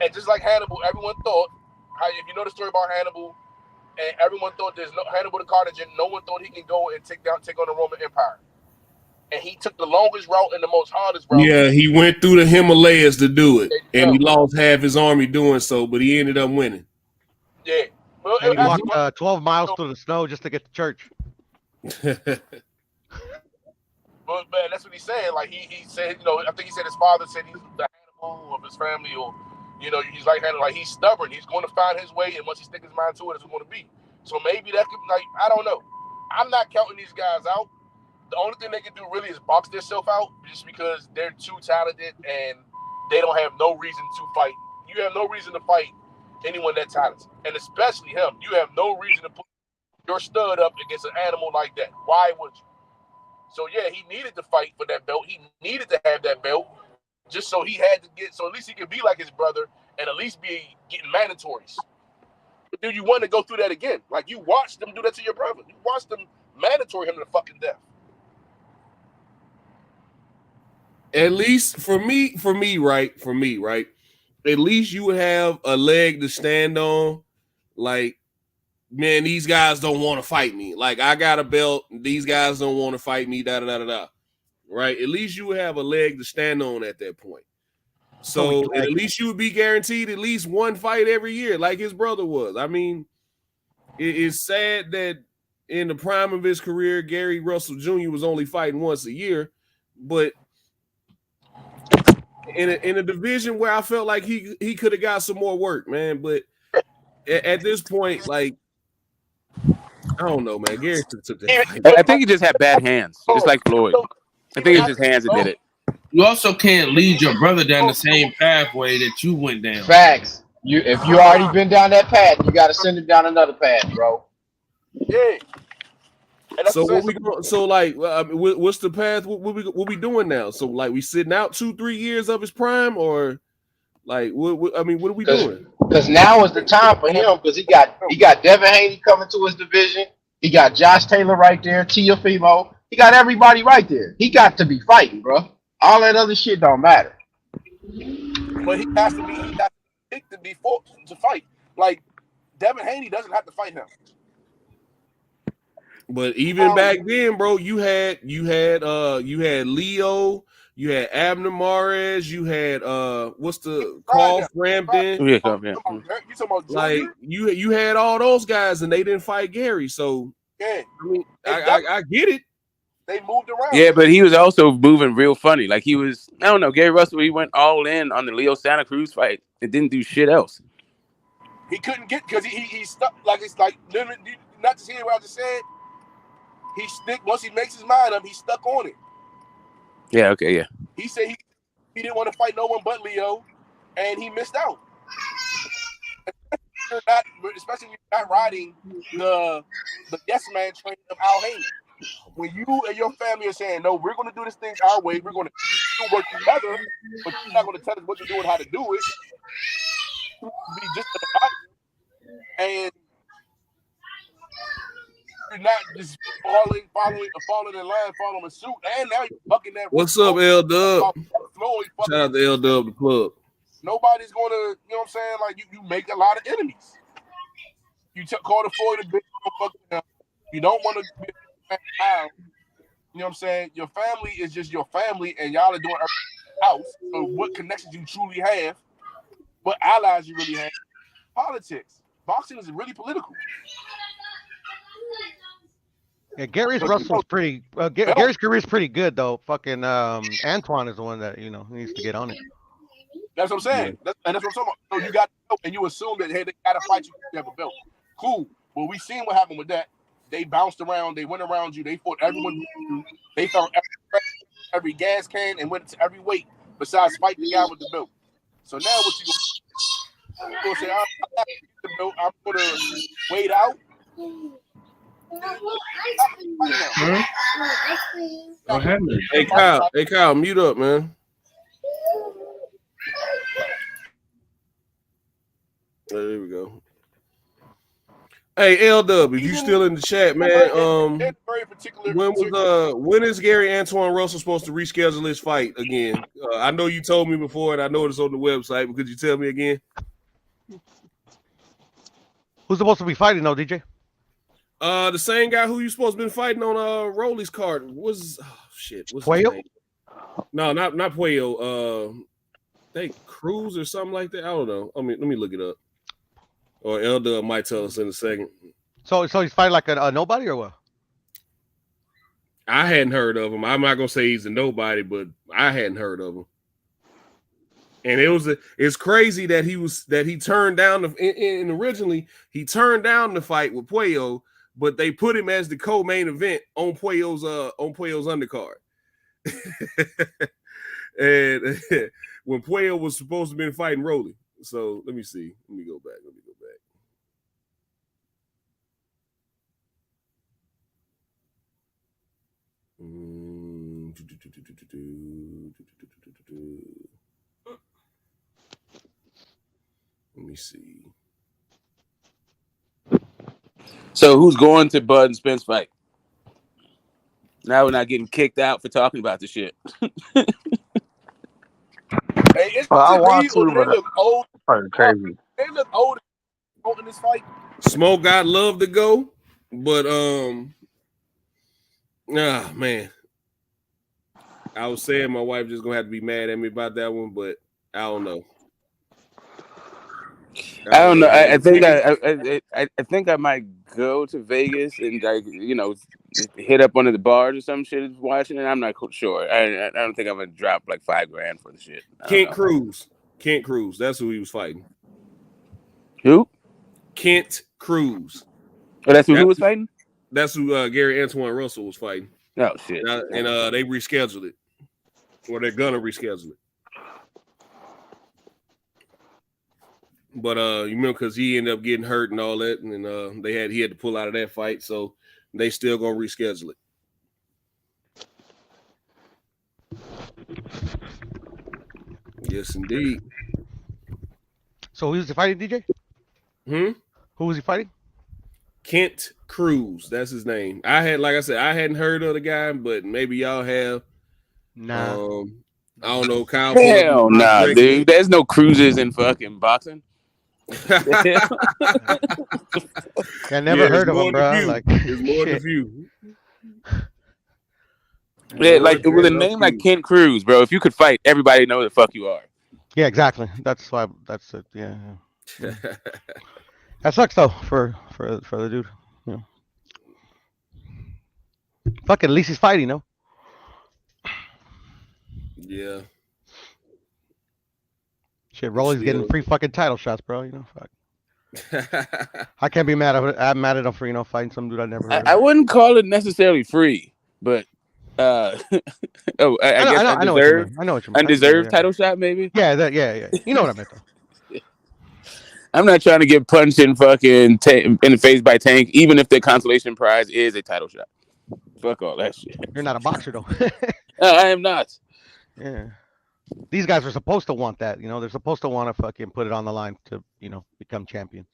And just like Hannibal, everyone thought, if you know the story about Hannibal, and everyone thought there's no Hannibal the Carthaginian, no one thought he can go and take on the Roman Empire. And he took the longest route and the most hardest route. Yeah, he went through the Himalayas to do it, and he lost half his army doing so, but he ended up winning. Yeah. Well, and he walked 12 miles through the snow just to get to church. But that's what he's saying. Like he said, I think he said his father said he's the Hannibal of his family, or he's like Hannibal. Like he's stubborn. He's going to find his way, and once he sticks his mind to it, it's going to be. So maybe that could, I don't know. I'm not counting these guys out. The only thing they can do really is box themselves out, just because they're too talented and they don't have no reason to fight. You have no reason to fight anyone that talented, and especially him. You have no reason to put your stud up against an animal like that. Why would you? So yeah, he needed to fight for that belt. He needed to have that belt, just so he had to get. So at least he could be like his brother and at least be getting mandatories. But do you want to go through that again? Like you watched them do that to your brother. You watched them mandatory him to fucking death. At least for me, right? At least you would have a leg to stand on. Like, man, these guys don't want to fight me. Like, I got a belt. These guys don't want to fight me. Da da da da. Right? At least you would have a leg to stand on at that point. So at least you would be guaranteed at least one fight every year, like his brother was. I mean, it's sad that in the prime of his career, Gary Russell Jr. was only fighting once a year, but in a division where I felt like he could have got some more work, man. But at this point, like, I don't know, man. Gary took that fight. I think he just had bad hands, just like Floyd. I think it's his hands that did it. You also can't lead your brother down the same pathway that you went down. Facts. If you already been down that path, you got to send him down another path, bro. Yeah. So what we going? So like, what's the path? What we doing now? So like, we sitting out 2-3 years of his prime, or like, what are we doing? Because now is the time for him. Because he got Devin Haney coming to his division. He got Josh Taylor right there, Teofimo. He got everybody right there. He got to be fighting, bro. All that other shit don't matter. But he has to be picked to be forced to fight. Like Devin Haney doesn't have to fight him. But even back then, bro, you had Leo, you had Abner Mares, you had Carl Frampton. Yeah. You talking about like you had all those guys and they didn't fight Gary. So yeah, I mean, I get it. They moved around. Yeah, but he was also moving real funny. Like he was, I don't know, Gary Russell, he went all in on the Leo Santa Cruz fight and didn't do shit else. He couldn't get because he stuck. Like it's like not to hear what I just said. He stick once he makes his mind up. He's stuck on it. Yeah. Okay. Yeah. He said he didn't want to fight no one but Leo, and he missed out. Especially when you're not riding the yes man train of Al Haymon. When you and your family are saying, no, we're going to do this thing our way, we're going to work together, but you're not going to tell us what to do and how to do it. Be just and you're not just falling in line, following suit, and now you're bucking that. What's up, L Dub? Shout out to L Dub, the plug. Nobody's going to, you know what I'm saying? Like you make a lot of enemies. You call the Floyd a bitch. You don't want to be out. You know what I'm saying? Your family is just your family, and y'all are doing everything else. So what connections you truly have, what allies you really have, politics. Boxing is really political. Yeah, Gary's But Russell's pretty. Gary's career is pretty good though. Fucking Antoine is the one that needs to get on it. That's what I'm saying. That's what I'm talking about. So you got the belt, and you assume that hey, they got to fight you to have a belt. Cool. Well, we seen what happened with that. They bounced around. They went around you. They fought everyone. They found every gas can and went to every weight besides fighting the guy with the belt. So now what you gonna say? I'm not gonna get the belt. I'm gonna wait out. What happened? Hey Kyle, mute up, man. There we go. Hey LW, if you still in the chat, man. When is Gary Antoine Russell supposed to reschedule his fight again? I know you told me before, and I know it's on the website, but could you tell me again? Who's supposed to be fighting though, DJ? The same guy who you supposed to be fighting on Rolly's card was what's Puello? his name? No, not Puello. I think Cruz or something like that. I don't know. I mean, let me look it up. Or Elder might tell us in a second. So he's fighting like a nobody or what? I hadn't heard of him. I'm not gonna say he's a nobody, but I hadn't heard of him. And it's crazy that he turned down and originally he turned down the fight with Puello, but they put him as the co-main event on Puello's undercard. And when Puello was supposed to be fighting Rolly. So let me see. Let me go back. Let me see. So who's going to Bud and Spence fight? Now we're not getting kicked out for talking about the shit. Hey, it's I want they to, but look old. probably crazy. They look old in this fight. Smoke got love to go, but man. I was saying my wife just gonna have to be mad at me about that one, but I don't know. I don't know. I think I might go to Vegas and hit up one of the bars or some shit watching it. I'm not sure. I don't think I'm gonna drop like $5,000 for the shit. Kent Cruz. That's who he was fighting. Who? Kent Cruz. Oh, that's who was fighting? That's who Gary Antoine Russell was fighting. Oh shit. And they rescheduled it. Or they're gonna reschedule it. But you remember because he ended up getting hurt and all that, and he had to pull out of that fight, so they still gonna reschedule it. Yes, indeed. So who's he fighting, DJ? Who was he fighting? Kent Cruz, that's his name. I hadn't heard of the guy, but maybe y'all have. Nah. I don't know, Kyle. Hell nah, dude. There's no cruises in fucking boxing. I never heard of him, bro. Like, it's more than few. Yeah, like with a name like Kent Cruz, bro. If you could fight, everybody know the fuck you are. Yeah, exactly. That's why. That's it. Yeah. That sucks though for the dude. You know. Fuck, at least he's fighting, no? Yeah. Shit, Rolly's getting free fucking title shots, bro. You know, fuck. I can't be mad at him. I'm mad at him for fighting some dude I never heard of. I wouldn't call it necessarily free, but I know what you mean. Undeserved title shot, maybe. Yeah. You know what I meant though. I'm not trying to get punched in fucking in the face by Tank, even if the consolation prize is a title shot. Fuck all that shit. You're not a boxer though. I am not. Yeah. These guys are supposed to want that, They're supposed to want to fucking put it on the line to, become champion.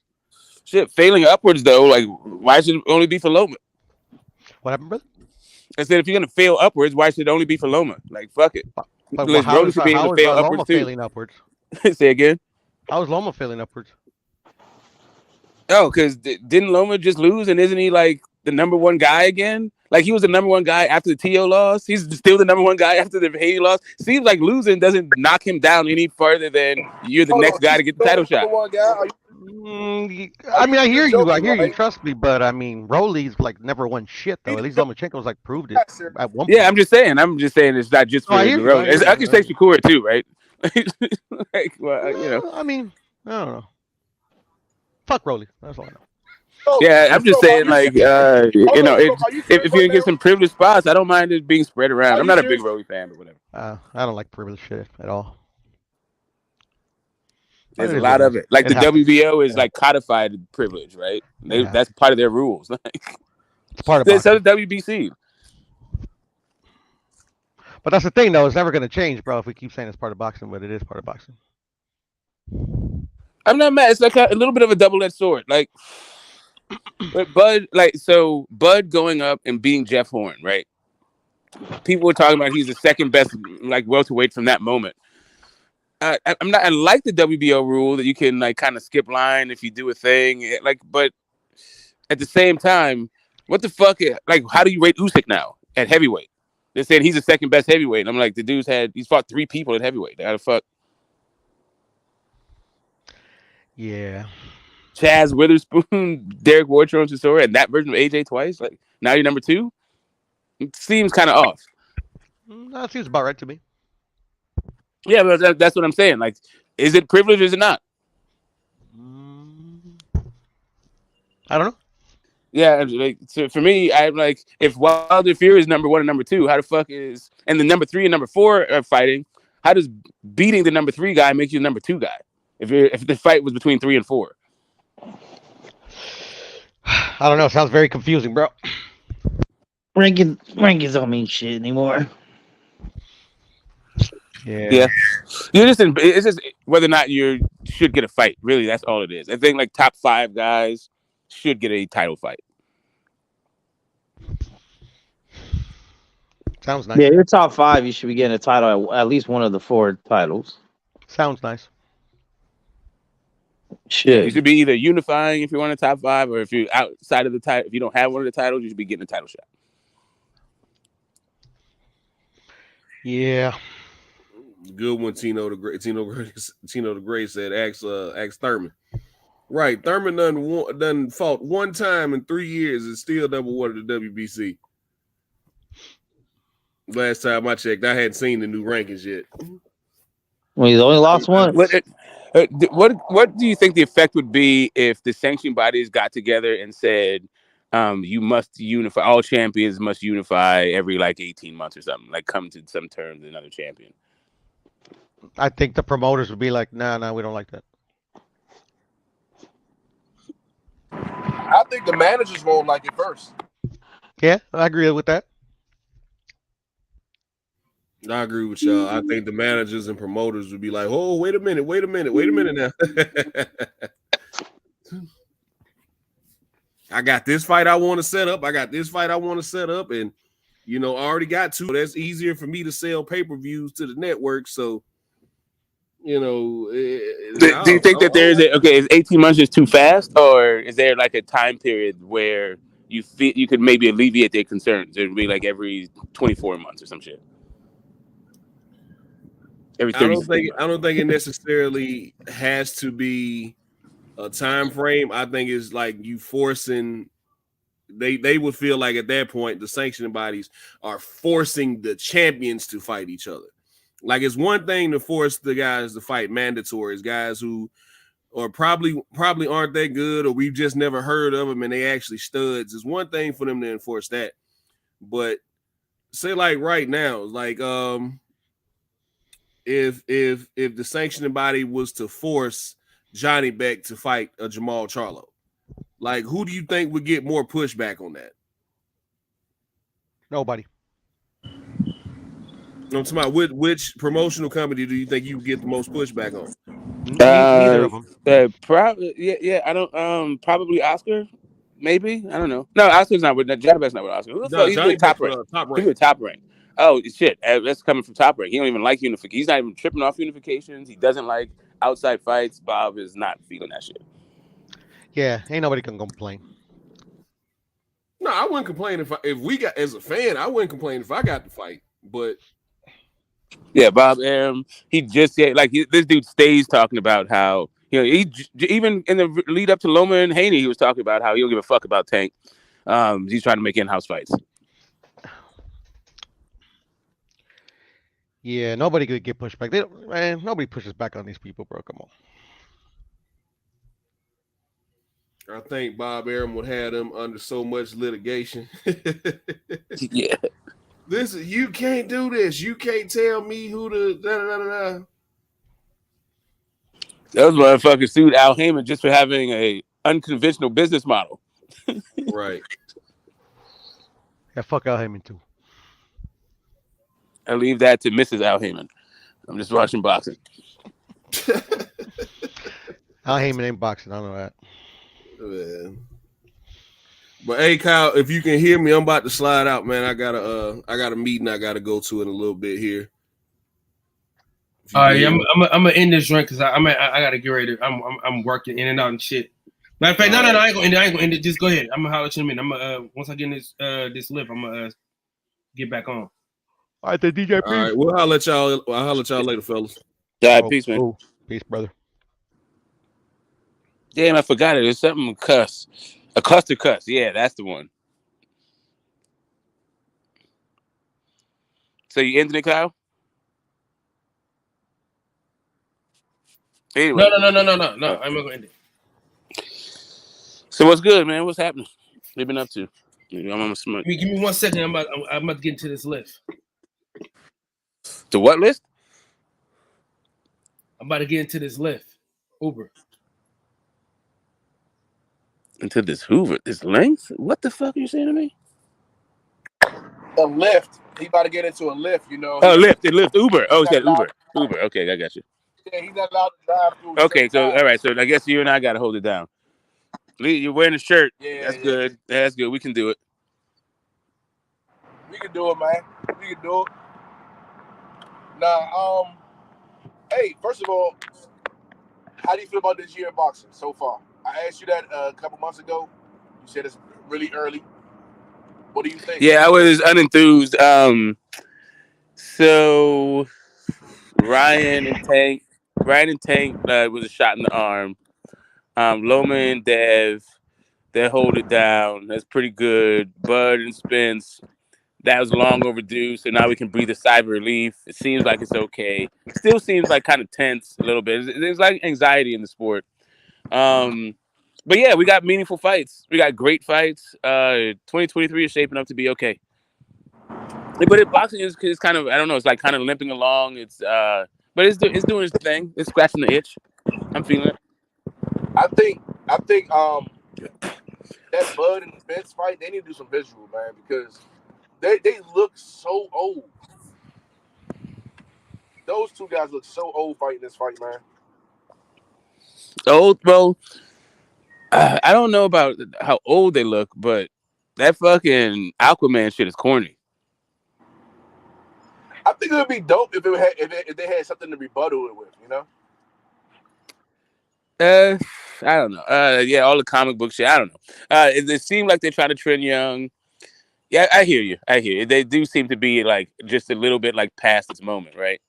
Shit, failing upwards though, like why should it only be for Loma? What happened, brother? I said if you're gonna fail upwards, why should it only be for Loma? Like fuck it. But how is Loma failing upwards? Say again. How is Loma failing upwards? Oh, because didn't Loma just lose, and isn't he like the number one guy again? Like he was the number one guy after the TO loss. He's still the number one guy after the Haney loss. Seems like losing doesn't knock him down any further than you're the Hold next on, guy he's to get the still title the number shot. one guy. Are I mean, I you're hear you. I joking, hear you. right? Trust me, but I mean, Rolly's like never won shit He though. At the least number Lomachenko's like proved it one guy, sir. at one Yeah, point. I'm just saying it's not just No, for I the hear you. I road. hear I you. can say Shakur too, right? Like, well, I mean, I don't know. Fuck Rolly. That's all I know. So, yeah, I'm just so are saying, you like, serious? Hold on, if so are you if, serious if right you get now? some privileged spots, I don't mind it being spread around. Are I'm you not a big serious? Rolly fan, but whatever. I don't like privilege shit at all. But There's it a is what lot it of is. it. Like It the happens. WBO is It like happens. codified privilege, right? It happens. That's part of their rules. It's part of So boxing. the WBC. But that's the thing, though. It's never going to change, bro. If we keep saying it's part of boxing, but it is part of boxing. I'm not mad. It's like a little bit of a double-edged sword. Like, but Bud going up and beating Jeff Horn, right? People were talking about he's the second best like welterweight from that moment. I'm not. I like the WBO rule that you can like kind of skip line if you do a thing. Like, but at the same time, what the fuck? Like, how do you rate Usyk now at heavyweight? They're saying he's the second best heavyweight. And I'm like, he's fought 3 people at heavyweight. How the fuck? Yeah. Chaz Witherspoon, Derek Wartron Chisora, and that version of AJ twice. Like now you're number 2. It seems kind of off. That seems about right to me. Yeah, but that's what I'm saying. Like, is it privilege or is it not? I don't know. Yeah, like so for me, I'm like, if Wilder Fury is number 1 and number 2, how the fuck is and the number 3 and number 4 are fighting? How does beating the number 3 guy make you the number 2 guy? If the fight was between 3 and 4, I don't know. Sounds very confusing, bro. Rankings don't mean shit anymore. Yeah. it's just whether or not you should get a fight. Really, that's all it is. I think like top 5 guys should get a title fight. Sounds nice. Yeah, your top 5, you should be getting a title at least one of the 4 titles. Sounds nice. Shit. Yeah, you should be either unifying if you want a top 5, or if you're outside of the title, if you don't have one of the titles, you should be getting a title shot. Yeah. Good one, Tino the Great said, ask Thurman. Right, Thurman done fought 1 time in 3 years and still never won the WBC. Last time I checked, I hadn't seen the new rankings yet. Well, he's only lost once. What do you think the effect would be if the sanctioning bodies got together and said, you must unify, all champions must unify every like 18 months or something, like come to some terms with another champion? I think the promoters would be like, nah, we don't like that. I think the managers won't like it first. Yeah, I agree with that. I agree with y'all. I think the managers and promoters would be like, oh, wait a minute now. I got this fight I want to set up. And, I already got 2. That's easier for me to sell pay-per-views to the network. So, do you think that is 18 months just too fast, or is there like a time period where you feel you could maybe alleviate their concerns? It would be like every 24 months or some shit. Every 30 I don't think it necessarily has to be a time frame. I think it's like you forcing. They would feel like at that point the sanctioning bodies are forcing the champions to fight each other. Like it's one thing to force the guys to fight mandatories, guys who or probably aren't that good, or we've just never heard of them and they actually studs. It's one thing for them to enforce that, but say like right now, like if the sanctioning body was to force Johnny Beck to fight a Jamal Charlo, like who do you think would get more pushback on that? Nobody. I'm talking about which promotional company do you think you get the most pushback on? Neither of them. Probably, yeah. I don't. Probably Oscar, maybe. I don't know. No, Oscar's not with that. Johnny Beck's not with Oscar. No, he's Johnny with Top Beck's Rank. Top He's Rank. with Top Rank. Oh shit, that's coming from Top Rank. He don't even like unification. He's not even tripping off unifications. He doesn't like outside fights. Bob is not feeling that shit. Yeah, ain't nobody can complain. No, I wouldn't complain if we got as a fan. I wouldn't complain if I got to fight. But Yeah, Bob Arum. He just this dude stays talking about how even in the lead up to Loma and Haney, he was talking about how he don't give a fuck about Tank. He's trying to make in-house fights. Yeah, nobody could get pushed back. Man, nobody pushes back on these people, bro. Come on. I think Bob Arum would have them under so much litigation. Yeah. Listen, you can't do this. You can't tell me who to da. Those motherfuckers sued Al Heyman just for having a unconventional business model. Right. Yeah, fuck Al Heyman too. I leave that to Mrs. Al Heyman. I'm just watching boxing. Al Heyman ain't boxing. I know that. Man. But hey, Kyle, if you can hear me, I'm about to slide out, man. I got a meeting I got to go to in a little bit here. All right, I'm gonna end this drink because I gotta get ready. I'm working in and out and shit. Matter of fact, no, I ain't gonna end it. Just go ahead. I'm gonna holler at you in a minute. I'm gonna once I get in this lift, I'm gonna get back on. All right, the DJ. All right, we'll holler at y'all. I'll holler at y'all later, fellas. All right, peace, man. Cool. Peace, brother. Damn, I forgot it. There's something cuss. A cluster cuss. Yeah, that's the one. So you ended it, Kyle? Anyway. No. I'm not gonna end it. So what's good, man? What's happening? What you been up to? I'm on Give me 1 second. I'm about to get into this list. The what list? I'm about to get into this lift. Uber. Into this Hoover, this length? What the fuck are you saying to me? A lift. He about to get into a lift, you know. Oh, Lyft, Uber. Oh, he said Uber. Uber. Okay, I got you. Yeah, he's not allowed to drive through. Okay, so all right, so I guess you and I gotta hold it down. Lee, you're wearing a shirt. Yeah, that's good. That's good. We can do it. We can do it, man. We can do it. Now, hey, first of all, how do you feel about this year of boxing so far? I asked you that a couple months ago. You said it's really early. What do you think? Yeah, I was unenthused. So Ryan and Tank was a shot in the arm. Loma and Dev, they hold it down. That's pretty good. Bud and Spence, that was long overdue. So now we can breathe a sigh of relief. It seems like it's okay. Still seems like kind of tense a little bit. There's like anxiety in the sport. But yeah, we got meaningful fights. We got great fights. 2023 is shaping up to be okay. But boxing is kind of, I don't know, it's like kind of limping along. It's but it's doing its thing. It's scratching the itch. I'm feeling it. I think that Bud and Spence fight, they need to do some visual, man, because they look so old. Those two guys look so old fighting this fight, man. Old, bro. I don't know about how old they look, but that fucking Aquaman shit is corny. I think it would be dope if they had something to rebuttal it with, you know? I don't know. Yeah, all the comic book shit. I don't know. It seemed like they're trying to trend young. Yeah, I hear you. They do seem to be like just a little bit like past its moment, right?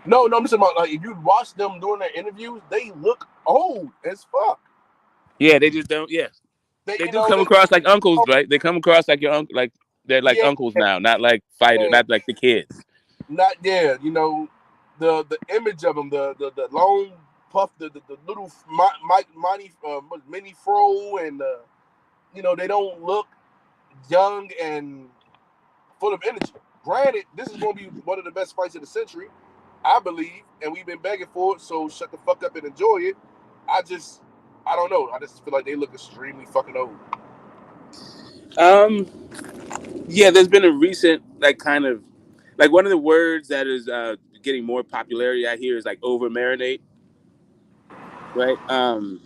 No, I'm just about like if you watch them during their interviews, they look old as fuck. Yeah, they just don't. Yeah, they do come across like uncles, right? They come across like your uncle, like they're like uncles now, not like fighters, not like the kids. Not you know, the image of them, the long puff, the little mini fro, and you know, they don't look young and full of energy. Granted, this is going to be one of the best fights of the century, I believe, and we've been begging for it. So shut the fuck up and enjoy it. I don't know. I just feel like they look extremely fucking old. Yeah, there's been a recent like kind of like one of the words that is getting more popularity I hear is like over marinate, right? And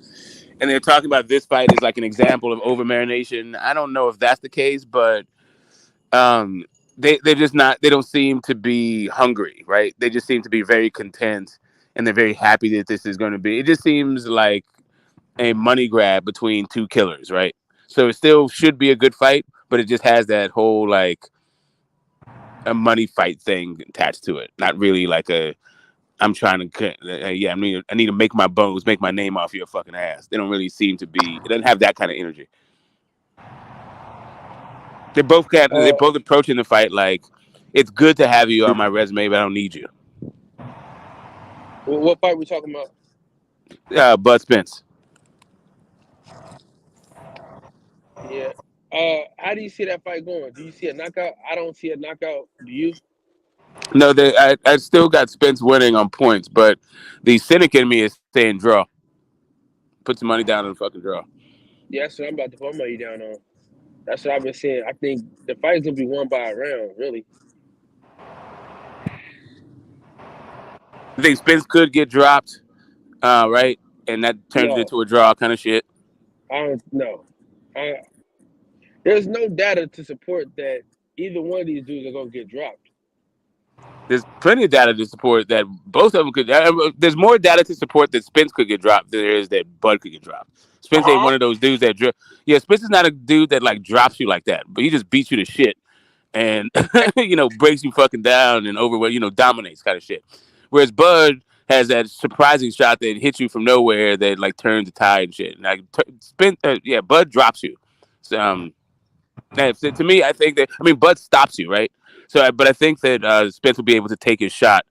they're talking about this fight as like an example of over marination. I don't know if that's the case, but they're just not. They don't seem to be hungry, right? They just seem to be very content, and they're very happy that this is going to be. It just seems like a money grab between two killers, right? So it still should be a good fight, but it just has that whole like a money fight thing attached to it. Not really like a I'm trying to I need to make my bones, make my name off your fucking ass. They don't really seem to be. It doesn't have that kind of energy. They're both approaching the fight like it's good to have you on my resume, but I don't need you. What fight we talking about? Bud Spence. Yeah. How do you see that fight going? Do you see a knockout? I don't see a knockout. Do you? No, I still got Spence winning on points, but the cynic in me is saying draw. Put some money down on the fucking draw. Yeah, that's what I'm about to put money down on. That's what I've been saying. I think the fight's gonna be won by a round, really. I think Spence could get dropped, right? And that turns it No, into a draw kind of shit. I don't know. There's no data to support that either one of these dudes are gonna get dropped. There's plenty of data to support that both of them could. There's more data to support that Spence could get dropped than there is that Bud could get dropped. Spence ain't one of those dudes that. Spence is not a dude that like drops you like that, but he just beats you to shit and breaks you fucking down and dominates kind of shit. Whereas Bud has that surprising shot that hits you from nowhere that like turns the tide and shit. Like Bud drops you. So, to me, I think that Bud stops you, right? So, but I think that Spence will be able to take his shot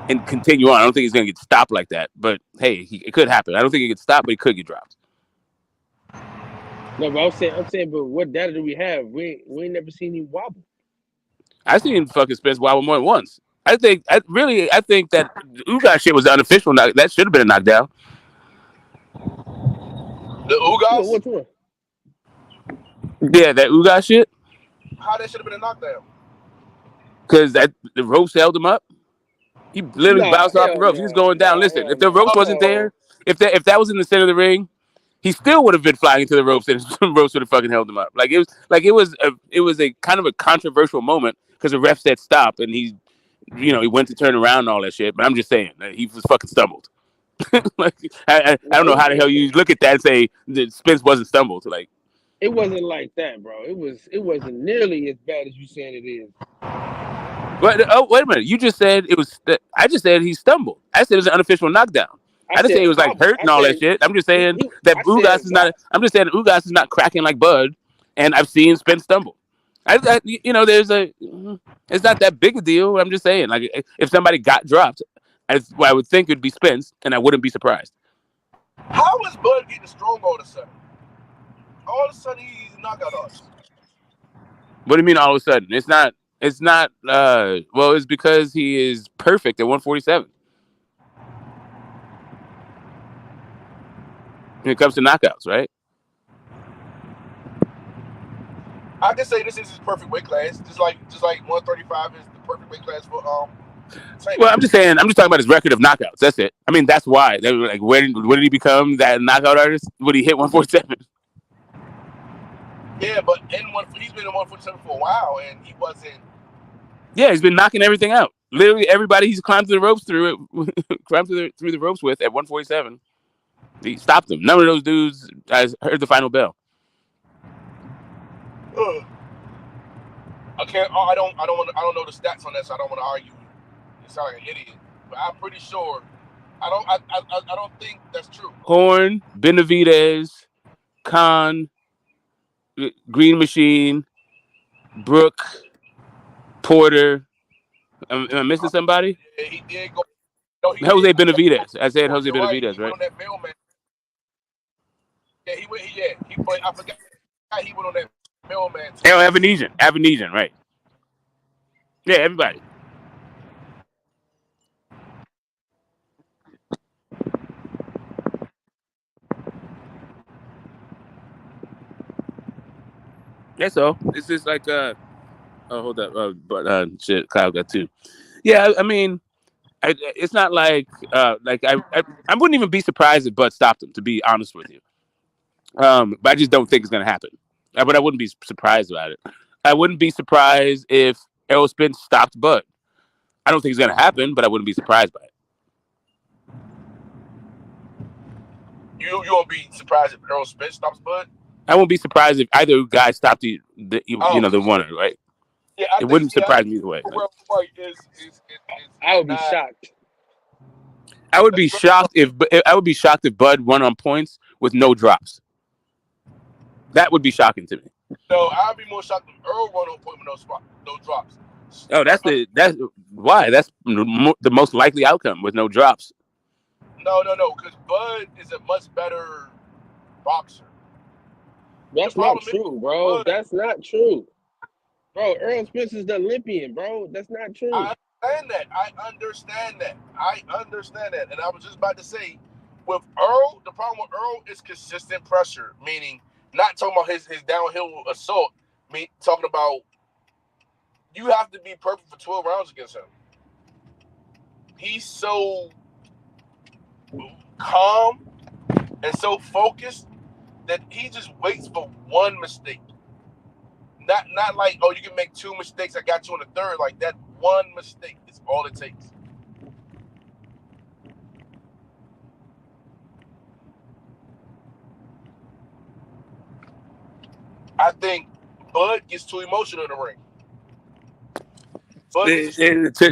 and continue on. I don't think he's going to get stopped like that. But hey, it could happen. I don't think he gets stopped, but he could get dropped. No, but I'm saying, but what data do we have? We ain't never seen him wobble. I seen fucking Spence wobble more than once. I think that Ugas shit was the unofficial knock. That should have been a knockdown. The Ugas? Which one? Yeah, that Ugas shit. How that should have been a knockdown? Because the ropes held him up. He literally bounced off the ropes. He was going down. Listen, if the ropes wasn't there, if that was in the center of the ring, he still would have been flying into the ropes, and the ropes would have fucking held him up. It was a kind of a controversial moment because the ref said stop, and he went to turn around and all that shit. But I'm just saying that he was fucking stumbled. I don't know how the hell you look at that and say that Spence wasn't stumbled. Like it wasn't like that, bro. It wasn't nearly as bad as you saying it is. But wait a minute, you just said it was. I just said he stumbled. I said it was an unofficial knockdown. I didn't say he was like hurt and all that shit. I'm just saying that Ugas is not. I'm just saying Ugas is not cracking like Bud, and I've seen Spence stumble. There's it's not that big a deal. I'm just saying, like, if somebody got dropped, I would think it'd be Spence, and I wouldn't be surprised. How is Bud getting strong all of a sudden? All of a sudden, he's knockout artist. What do you mean all of a sudden? It's not. Well, it's because he is perfect at 147. When it comes to knockouts, right? I can say this is his perfect weight class, just like 135 is the perfect weight class for Tank. Well, I'm just talking about his record of knockouts. That's it. That's why. They were like, when did he become that knockout artist? Would he hit 147? Yeah, but he's been in 147 for a while, and he wasn't. Yeah, he's been knocking everything out. Literally everybody he's climbed through the ropes through the ropes with at 147. He stopped them. None of those dudes heard the final bell. I can't. I don't know the stats on that, so I don't want to argue. You sound like an idiot, but I'm pretty sure. I don't think that's true. Horn, Benavidez, Khan, Green Machine, Brooke, Porter. Am I missing somebody? Yeah, he did go. No, Jose Benavidez. I said Jose Benavidez, right? Yeah, he went. Yeah, he played. I forgot. He went on that mailman. Avenesian, right? Yeah, everybody. That's all. It's just like hold up, but shit, Kyle got two. Yeah, it's not like I wouldn't even be surprised if Bud stopped him, to be honest with you. But I just don't think it's gonna happen. But I wouldn't be surprised about it. I wouldn't be surprised if Errol Spence stopped Bud. I don't think it's gonna happen, but I wouldn't be surprised by it. You won't be surprised if Errol Spence stops Bud? I won't be surprised if either guy stopped the For sure. winner, right? Yeah, It wouldn't I surprise think me either way. Like, Terrell fight I is would be not. shocked. I would be shocked if Bud won on points with no drops. That would be shocking to me. No, I'd be more shocked if Earl run on point with no drops. Oh, that's why that's the most likely outcome with no drops. No, because Bud is a much better boxer. That's not true, bro. That's not true. Bro, Errol Spence is the Olympian, bro. That's not true. I understand that. And I was just about to say, with Earl, the problem with Earl is consistent pressure, meaning not talking about his downhill assault, talking about you have to be perfect for 12 rounds against him. He's so calm and so focused that he just waits for one mistake. Not like, oh, you can make two mistakes, I got you on the third. Like that one mistake is all it takes. I think Bud gets too emotional in the ring.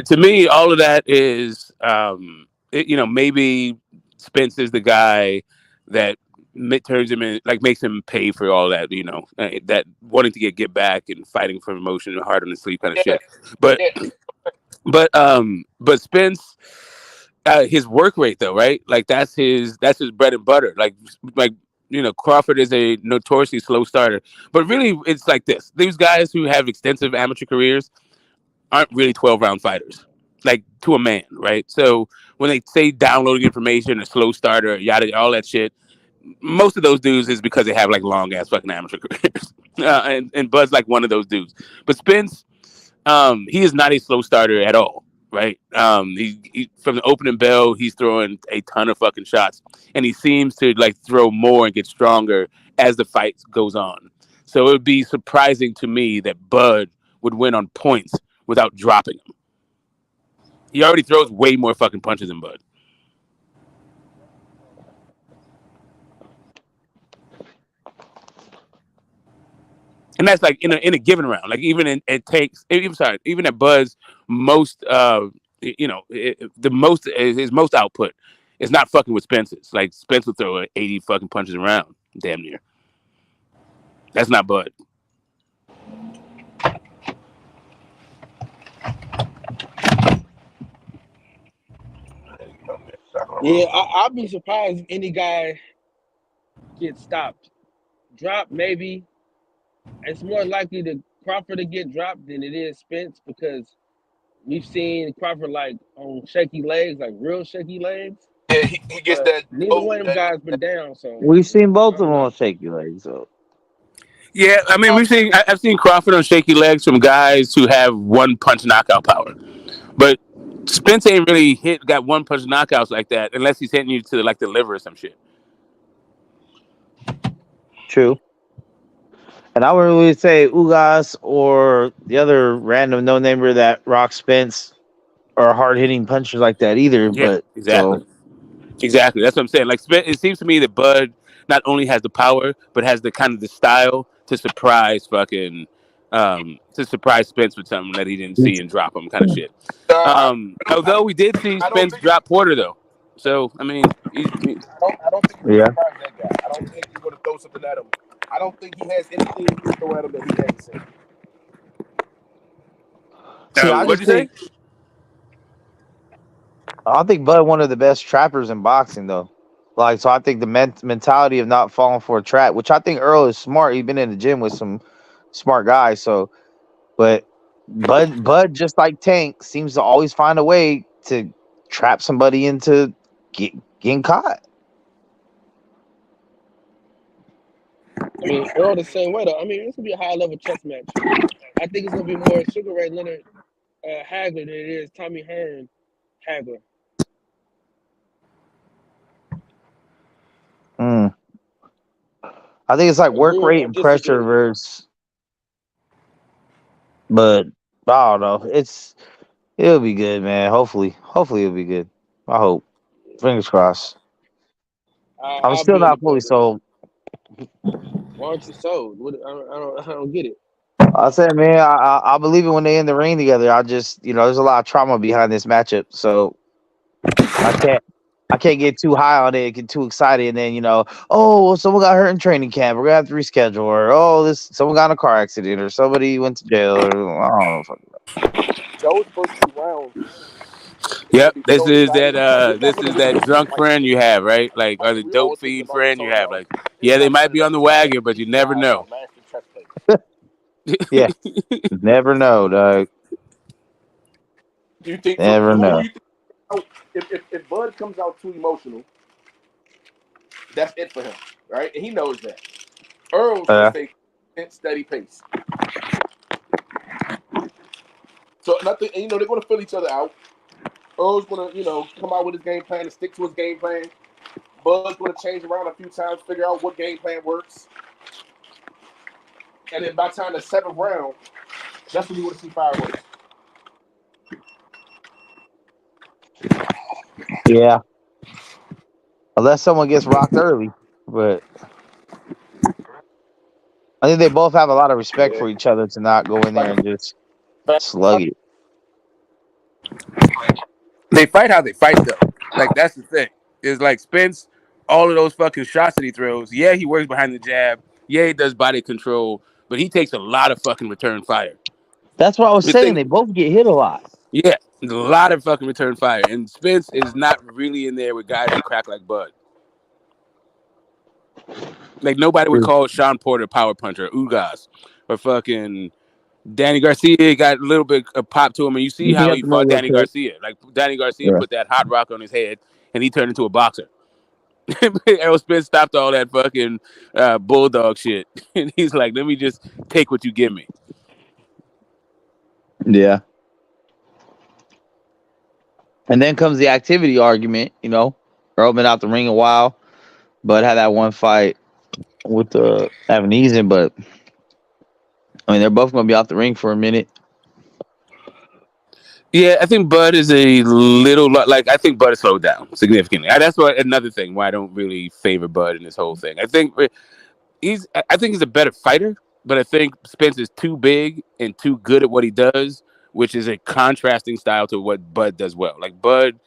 To me, all of that is, maybe Spence is the guy that turns him in, like makes him pay for all that, that wanting to get back and fighting for emotion and hard on the sleeve kind of shit. But Spence, his work rate though, right? Like that's his bread and butter. Like Crawford is a notoriously slow starter, but really it's like this: these guys who have extensive amateur careers aren't really 12-round fighters, like to a man, right? So when they say downloading information, a slow starter, yada, all that shit, most of those dudes is because they have like long ass fucking amateur careers, and Bud's like one of those dudes. But Spence, he is not a slow starter at all, right? He from the opening bell, he's throwing a ton of fucking shots, and he seems to like throw more and get stronger as the fight goes on. So it would be surprising to me that Bud would win on points without dropping him. He already throws way more fucking punches than Bud. And that's like in a given round. Like even at Bud's most his most output is not fucking with Spence's. Like Spence will throw 80 fucking punches around, damn near. That's not Bud. Yeah, I'd be surprised if any guy gets stopped. Drop, maybe. It's more likely to Crawford to get dropped than it is Spence, because we've seen Crawford like on shaky legs, like real shaky legs. Yeah, he gets that. Neither one of them guys been down, so We've seen both of them on shaky legs. So yeah, I mean I've seen Crawford on shaky legs from guys who have one punch knockout power, but Spence ain't really got one punch knockouts like that unless he's hitting you to like the liver or some shit. true. And I wouldn't really say Ugas or the other random no-namer that rocks Spence are hard-hitting punchers like that either. Yeah, but exactly. So Exactly. That's what I'm saying. Like it seems to me that Bud not only has the power, but has the kind of the style to surprise Spence with something that he didn't see and drop him kind of shit. Although we did see Spence drop Porter though. So I mean, I don't think he's surprise that guy. I don't think he's going to throw something at him. I don't think he has anything to throw at him that he hasn't seen. What'd you say? I think Bud one of the best trappers in boxing though. Like, so I think the mentality of not falling for a trap, which I think Errol is smart. He's been in the gym with some smart guys. So, but Bud just like Tank seems to always find a way to trap somebody into getting caught. I mean, Errol the same way though. I mean, it's gonna be a high level chess match. I think it's gonna be more Sugar Ray Leonard Hagler than it is Tommy Hearn Hagler. I think it's like work rate and pressure versus, but I don't know. It'll be good, man. Hopefully it'll be good. I hope. Fingers crossed. I'm still not fully sold. Why aren't you sold? What I don't get it. I said, man, I believe it when they in the ring together. I just, there's a lot of trauma behind this matchup, so I can't get too high on it, get too excited, and then oh, well, someone got hurt in training camp, we're gonna have to reschedule, or oh, someone got in a car accident, or somebody went to jail, or I don't know. Those first 2 rounds is gonna Yep, be so exciting. It's not this gonna is be the that beginning drunk like friend you have, right? Like, or the we dope all think fiend about it friend so you have. young. Like, It's yeah, they not might gonna be on the be that wagon, but you these never guys are know. master chess players. Yeah, never know, dog. Do you think so? Never Who know. you think? Oh, if Bud comes out too emotional, that's it for him, right? And he knows that. Earl's gonna stay steady pace. So nothing. And, they're gonna fill each other out. Earl's gonna come out with his game plan and stick to his game plan. Bud's gonna change around a few times, figure out what game plan works, and then by the time the 7th round, that's when you want to see fireworks. Yeah, unless someone gets rocked early, but I think they both have a lot of respect Yeah. for each other to not go in there and just slug it. They fight how they fight, though. Like, that's the thing. Is like Spence, all of those fucking shots that he throws. Yeah, he works behind the jab. Yeah, he does body control, but he takes a lot of fucking return fire. That's what I was The saying. thing, They both get hit a lot. yeah, a lot of fucking return fire, and Spence is not really in there with guys that crack like Bud. Like, nobody would call Sean Porter power puncher, Ugas, or fucking Danny Garcia got a little bit of pop to him, and you see He how got he the little fought Danny kick. Garcia. Like, Danny Garcia Yeah. put that hot rock on his head, and he turned into a boxer. Errol Spence stopped all that fucking bulldog shit, and he's like, "Let me just take what you give me." Yeah. And then comes the activity argument. Earl been out the ring a while, but had that one fight with the Evanesean. But I mean, they're both gonna be out the ring for a minute. Yeah, I think Bud is a little like I think Bud is slowed down significantly. That's what another thing why I don't really favor Bud in this whole thing. I think he's a better fighter, but I think Spence is too big and too good at what he does, which is a contrasting style to what Bud does well. Like Bud,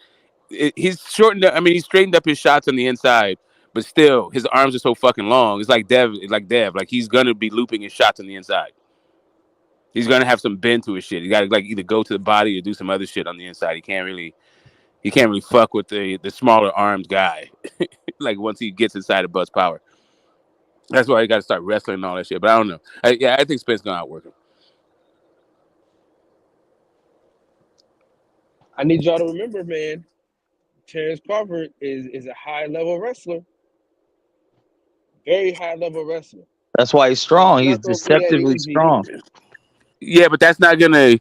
he's shortened up. I mean, he's straightened up his shots on the inside, but still, his arms are so fucking long. It's like Dev. Like he's gonna be looping his shots on the inside. He's gonna have some bend to his shit. He got to like either go to the body or do some other shit on the inside. He can't really fuck with the smaller armed guy. Like once he gets inside of Bud's power, that's why he got to start wrestling and all that shit. But I don't know. I think Spence gonna outwork him. I need y'all to remember, man. Terence Crawford is a high level wrestler, very high level wrestler. That's why he's So strong. he's He's not gonna play that deceptively easy. strong. Yeah, but that's not gonna.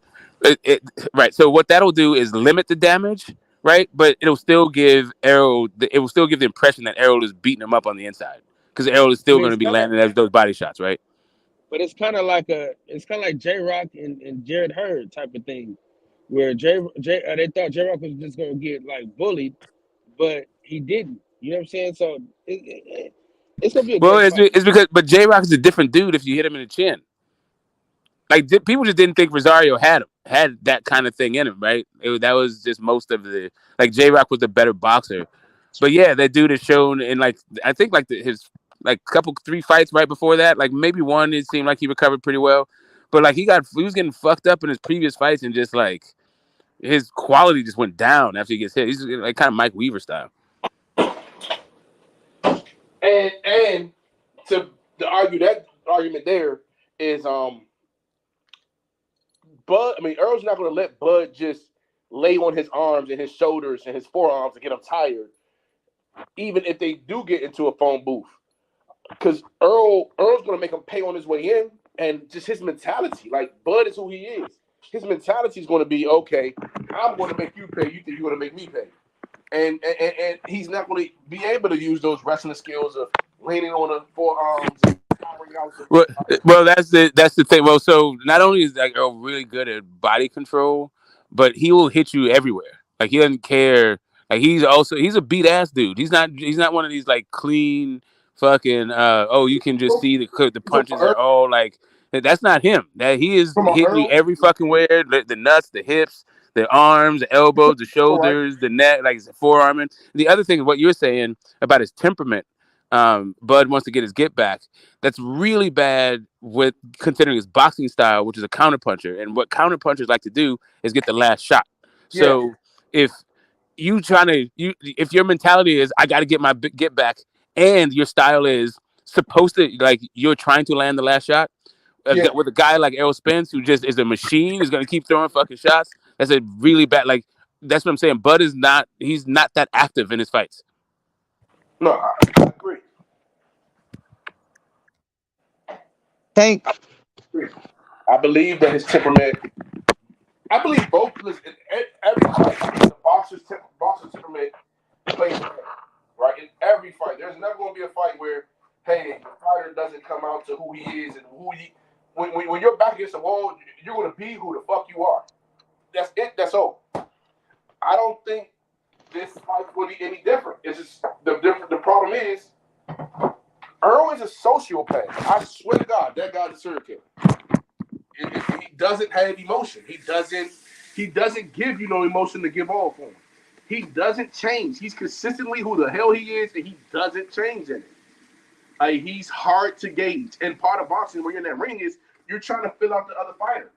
Right. So what that'll do is limit the damage, right? But it'll still give Errol. It will still give the impression that Errol is beating him up on the inside because Errol is I still mean, going to it's be kind of, landing those body shots, right? but it's kind of like J Rock and Jared Hurd type of thing, where they thought J Rock was just gonna get like bullied, but he didn't. You know what I'm saying? So it's gonna be a Well, great fight. it's because but J Rock is a different dude if you hit him in the chin. Like people just didn't think Rosario had that kind of thing in him, right? That was just most of the like J Rock was a better boxer, but yeah, that dude has shown in like I think like his like couple 3 fights right before that, like maybe one it seemed like he recovered pretty well, but like he was getting fucked up in his previous fights and just like his quality just went down after he gets hit. He's like kind of Mike Weaver style. And to argue that argument there is Bud. I mean, Earl's not going to let Bud just lay on his arms and his shoulders and his forearms and get him tired, even if they do get into a phone booth. Because Earl's going to make him pay on his way in, and just his mentality. Like Bud is who he is. His mentality is going to be okay. I'm going to make you pay. You think you're going to make me pay? And he's not going to be able to use those wrestling skills of leaning on the forearms and powering out. Well, that's the thing. Well, so not only is like Earl really good at body control, but he will hit you everywhere. Like he doesn't care. Like he's a beat ass dude. He's not one of these like clean fucking you can just see the punches are all like that's not him. That he is Come on, hitting you Earl. every fucking where, the nuts, the hips, the arms, the elbows, the All right. shoulders, the neck, like forearming. The other thing, what you're saying about his temperament, Bud wants to get his get back. That's really bad with considering his boxing style, which is a counterpuncher. And what counterpunchers like to do is get the last shot. Yeah. So if if your mentality is I got to get my get back, and your style is supposed to like you're trying to land the last shot Yeah. with a guy like Errol Spence who just is a machine, is gonna keep throwing fucking shots. That's a really bad like. That's what I'm saying. Bud is not. He's not that active in his fights. No, I agree. Tank. I believe that his temperament. I believe both. Listen, every fight, the boxer's temperament plays a role, right? In every fight, there's never going to be a fight where, hey, the fighter doesn't come out to who he is and who he. When you're back against the wall, you're going to be who the fuck you are. That's it. That's all. I don't think this fight will be any different. It's just the problem is, Errol is a sociopath. I swear to God, that guy's a serial killer. He doesn't have emotion. He doesn't give you no emotion to give off on. He doesn't change. He's consistently who the hell he is, and he doesn't change in it. He's hard to gauge. And part of boxing, when you're in that ring, is you're trying to fill out the other fighter.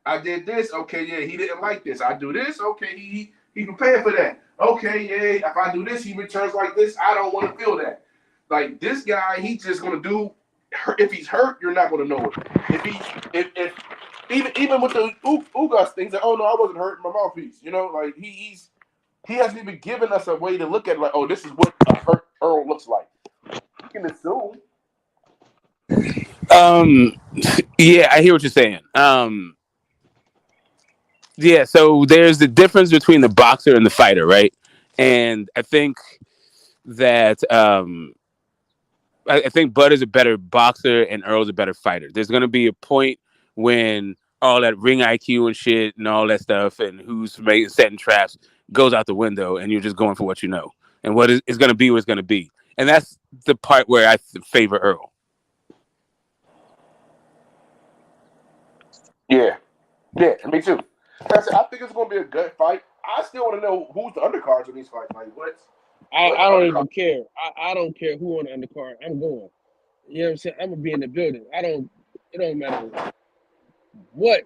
I did this, okay, yeah, he didn't like this. I do this, okay, he prepared for that. Okay, yeah, if I do this, he returns like this. I don't want to feel that. Like this guy, he's just gonna do. If he's hurt, you're not gonna know it. If even with the Ugas things, like, oh no, I wasn't hurt in my mouthpiece. You know, like he hasn't even given us a way to look at it, like, oh, this is what a hurt Earl looks like. You can assume. Yeah, I hear what you're saying. Yeah, so there's the difference between the boxer and the fighter, right? And I think that I think Bud is a better boxer and Earl's a better fighter. There's going to be a point when all that ring IQ and shit and all that stuff and who's setting traps goes out the window, and you're just going for what you know. And what is going to be what's going to be. And that's the part where I favor Earl. Yeah, me too. I think it's going to be a good fight. I still want to know who's the undercards in these fights. Like, I don't even care. I don't care who on the undercard. I'm going. You know what I'm saying? I'm gonna be in the building. It don't matter what.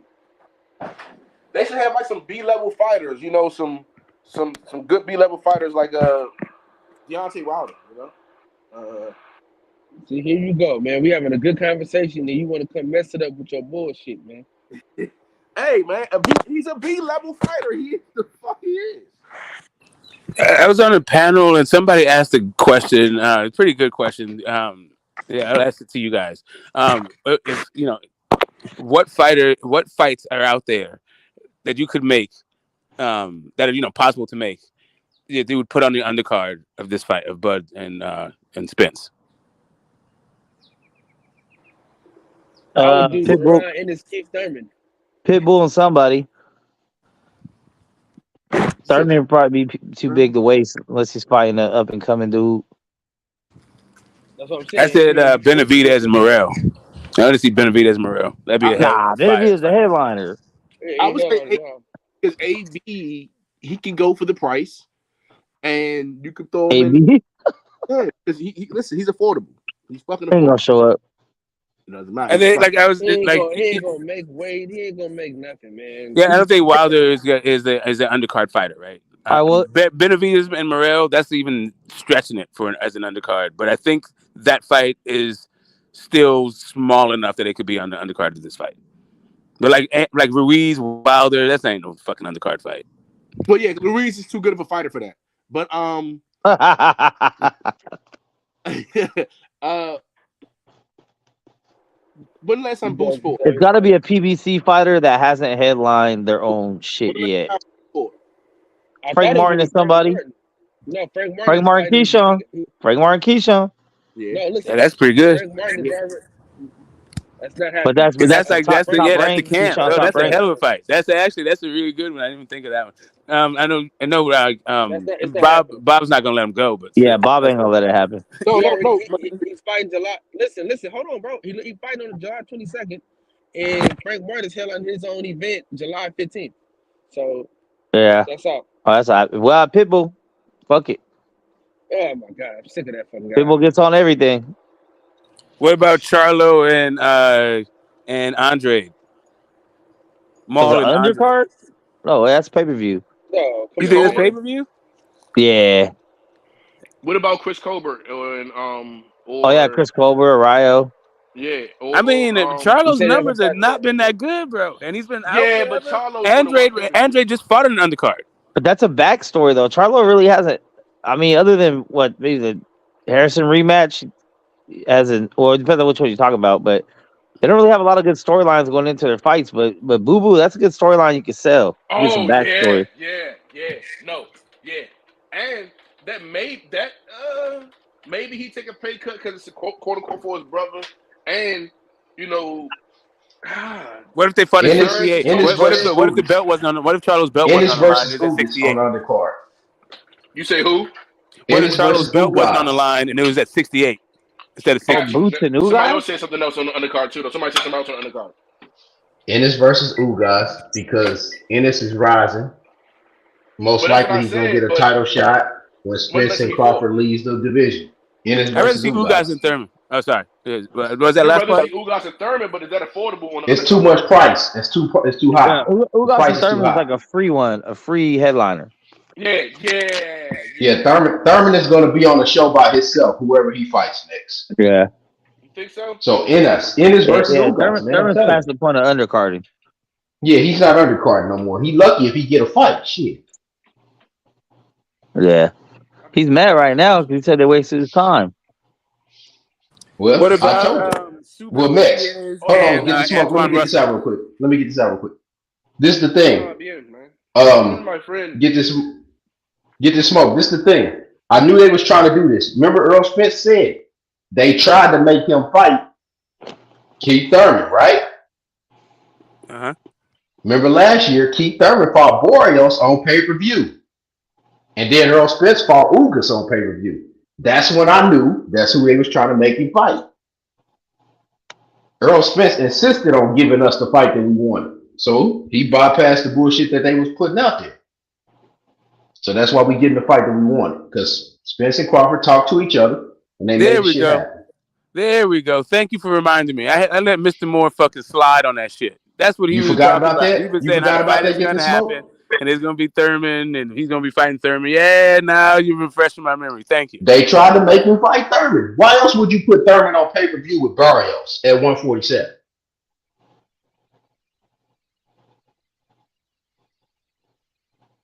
They should have like some B-level fighters. You know, some good B-level fighters like Deontay Wilder. You know. See, here you go, man. We having a good conversation, and you want to come mess it up with your bullshit, man. Hey, man, he's a B-level fighter. He is the fuck he is. I was on a panel and somebody asked a question, a pretty good question. Yeah, I'll ask it to you guys. If you know, what fights are out there that you could make, that are possible to make? Yeah, they would put on the undercard of this fight of Bud and Spence. I would do Pitbull. Ryan and his Keith Thurman. Pitbull and somebody. Thurman would probably be too big to waste unless he's fighting an up and coming dude. That's what I'm saying. I said Benavidez and Morel. I want to see Benavidez and Morel. That'd be a hell of a fight. Benavidez the headliner. I would say because AB, he can go for the price, and you can throw him in. Yeah, because he's affordable. He's fucking affordable. He ain't gonna show up. It doesn't matter. And then, he ain't gonna make weight. He ain't gonna make nothing, man. Yeah, I don't think Wilder is the undercard fighter, right? Benavidez and Morel, that's even stretching it as an undercard. But I think that fight is still small enough that it could be on the undercard of this fight. But like Ruiz, Wilder, that ain't no fucking undercard fight. Well, yeah, Ruiz is too good of a fighter for that. But when last time Boost Sport? It's got to be a PBC fighter that hasn't headlined their own shit yet. Frank Martin is somebody. No, Frank Martin Keyshawn. Frank Martin Keyshawn. Yeah. No, listen, that's pretty good. Frank Martin is already, that's not happening. But that's the camp. Keyshawn, that's a hell of a fight. That's a really good one. I didn't even think of that one. I know. It's not happening. Bob's not gonna let him go, but Yeah, still. Bob ain't gonna let it happen. No, He no, already no. he, He's fighting July. Listen. Hold on, bro. He fighting on July 22nd, and Frank Martin's headlining his own event July 15th. So Yeah. that's all. Oh, that's all right. Well, Pitbull, fuck it. Oh my god, I'm sick of that fucking guy. Pitbull gets on everything. What about Charlo and Andre? So the Maul and Andre. undercard? No, that's pay per view. No, You come think on, that's pay man. per view? Yeah. What about Chris Colbert Oh yeah, or Chris Colbert, Rio. yeah I mean, You Charlo's say that for numbers have fight. not been that good, bro, and he's been out yeah, but forever. Charlo's gonna want pay per view. Andre just fought in an undercard. But that's a backstory though. Charlo really hasn't. I mean, other than what maybe the Harrison rematch, as in, well, it depends on which one you're talking about. But they don't really have a lot of good storylines going into their fights. But Boo Boo, that's a good storyline you can sell. Get some Oh backstory. and maybe he take a pay cut because it's a quote unquote for his brother, and you know, What if they fought at Ennis 68? Ennis versus What if the Ugas. belt wasn't on? What if Charlo's belt wasn't Ennis on the line? versus It was at Ugas on 68. the undercard. you say who? What if Ennis Charlo's versus belt wasn't on the Ugas. line and it was at 68 instead of Oh, 60? Boots and Somebody Ugas. else said something else on the undercard too. Though somebody said something else on the undercard. Ennis versus Ugas because Ennis is rising. Most But that's what likely I he's gonna get said. a But title shot when when Spence last time and he fought? Crawford leaves the division. Ennis I'd rather versus see Ugas Ugas. and Thurman. Oh, sorry. Was that You'd last rather part? see Ugas and Thurman, but is that affordable on the It's too undercard? much price. It's too high. Yeah, The Ugas price and is too Thurman is high. like a free one, a free headliner. Yeah, Thurman is going to be on the show by himself, whoever he fights next. Yeah. You think so? So Ennis versus Yeah, Ugas, man. I'm Thurman's telling past you. the point of undercarding. Yeah, he's not undercard no more. He lucky if he get a fight. Shit. Yeah. He's mad right now because he said they wasted his time. Well, What I told you. about Super Well, Mex, Diaz hold on, and get the smoke. Let me Antoine get this Russell? out real quick. This is the thing. Bien, man. Um, My friend. get this smoke. This is the thing. I knew they was trying to do this. Remember, Earl Spence said they tried to make him fight Keith Thurman, right? Uh-huh. Remember last year, Keith Thurman fought Boreos on pay-per-view. And then Earl Spence fought Ugas on pay-per-view. That's when I knew that's who they was trying to make him fight. Earl Spence insisted on giving us the fight that we wanted. So he bypassed the bullshit that they was putting out there. So that's why we getting the fight that we wanted. Because Spence and Crawford talked to each other and they made shit happen. There we go. Thank you for reminding me. I let Mr. Moore fucking slide on that shit. That's what he You was forgot talking about about. that? He was You saying how forgot the about fight that is getting going the to happen, smoke? and it's going to be Thurman, and he's going to be fighting Thurman. Yeah, now you're refreshing my memory. Thank you. They tried to make him fight Thurman. Why else would you put Thurman on pay-per-view with Barrios at 147?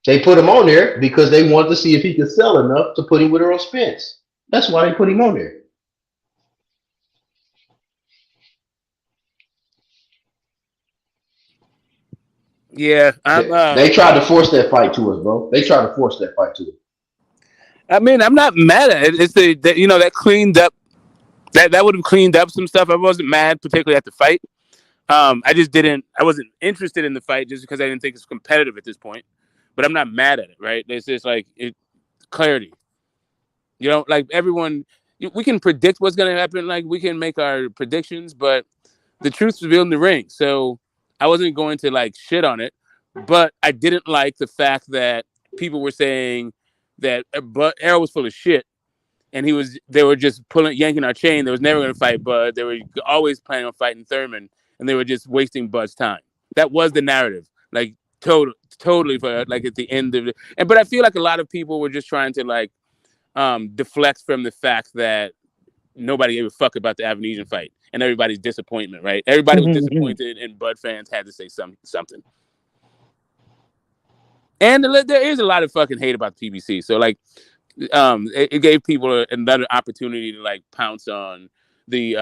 They put him on there because they wanted to see if he could sell enough to put him with Earl Spence. That's why they put him on there. Yeah, They tried to force that fight to us, bro. They tried to force that fight to us. I mean, I'm not mad at it. It's that cleaned up. That would have cleaned up some stuff. I wasn't mad, particularly at the fight. I wasn't interested in the fight just because I didn't think it's competitive at this point. But I'm not mad at it, right? It's just like clarity. You know, like everyone, we can predict what's going to happen. Like we can make our predictions, but the truth's revealed in the ring. So I wasn't going to like shit on it, but I didn't like the fact that people were saying that Errol was full of shit, and they were just yanking our chain. They was never going to fight Bud. They were always planning on fighting Thurman, and they were just wasting Bud's time. That was the narrative, like totally for like at the end of it. But I feel like a lot of people were just trying to like deflects from the fact that nobody gave a fuck about the Avenesian fight and everybody's disappointment, right? Everybody was disappointed, and Bud fans had to say something. And there is a lot of fucking hate about the PBC. So like, it gave people another opportunity to like pounce on the,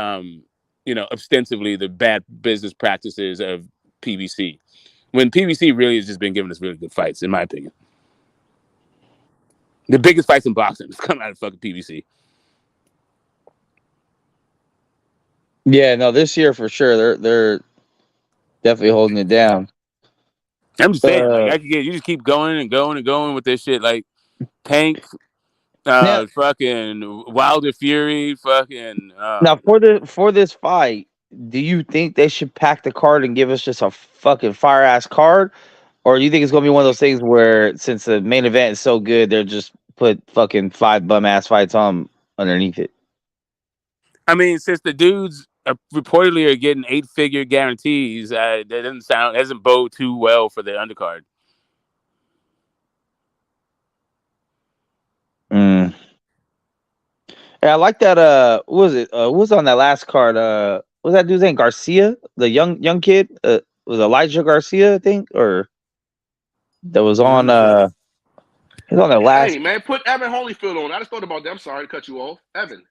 ostensibly the bad business practices of PBC, when PBC really has just been giving us really good fights, in my opinion. The biggest fights in boxing has come out of fucking PBC. Yeah, no, this year for sure they're definitely holding it down. I'm just saying, like I could get you just keep going and going and going with this shit, like Tank, now, fucking Wilder Fury, fucking. now for this fight, do you think they should pack the card and give us just a fucking fire ass card, or do you think it's gonna be one of those things where since the main event is so good, they're just put fucking 5 bum ass fights on underneath it? I mean, since the dudes reportedly are getting 8-figure guarantees, that doesn't bode too well for the undercard. Yeah, I like that. What was it? Who was on that last card? What was that dude's name? Garcia, the young kid. Was Elijah Garcia, I think, or that was on. He's on that last. Hey man, put Evan Holyfield on. I just thought about that. I'm sorry to cut you off, Evan.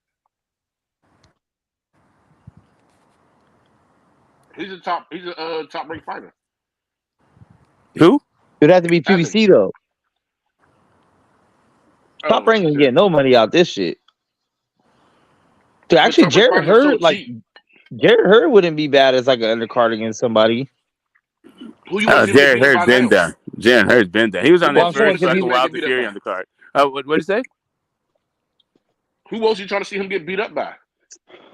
He's a top ranked fighter. Who? It'd have to be PBC though. Top rank ain't getting no money out this shit. Dude, actually, Jared Hurd, Jared Hurd wouldn't be bad as like an undercard against somebody. Who you want? Jared Hurd's been done. Jared Hurd's been done. He was on that first like Wilder Fury undercard. What did you say? Who else you trying to see him get beat up by?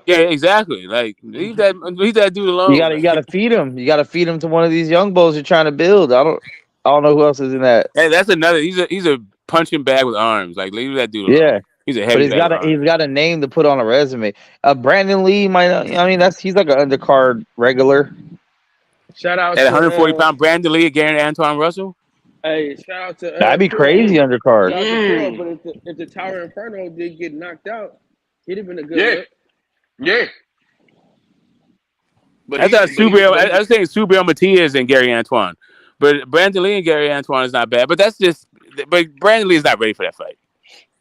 Yeah, exactly. Like leave that dude alone. You gotta feed him. You gotta feed him to one of these young bulls you're trying to build. I don't know who else is in that. Hey, that's another. He's a punching bag with arms. Like leave that dude alone. Yeah. He's a heavy. But he's got a name to put on a resume. Brandon Lee might not, I mean he's like an undercard regular. Shout out at to 140-pound Brandon Lee against Antoine Russell. Hey, shout out to that'd be crazy undercard. But if the Tower Inferno did get knocked out, he'd have been a good look. Yeah. But I was saying Subriel Matias and Gary Antoine. But Brandon Lee and Gary Antoine is not bad. But Brandon Lee is not ready for that fight.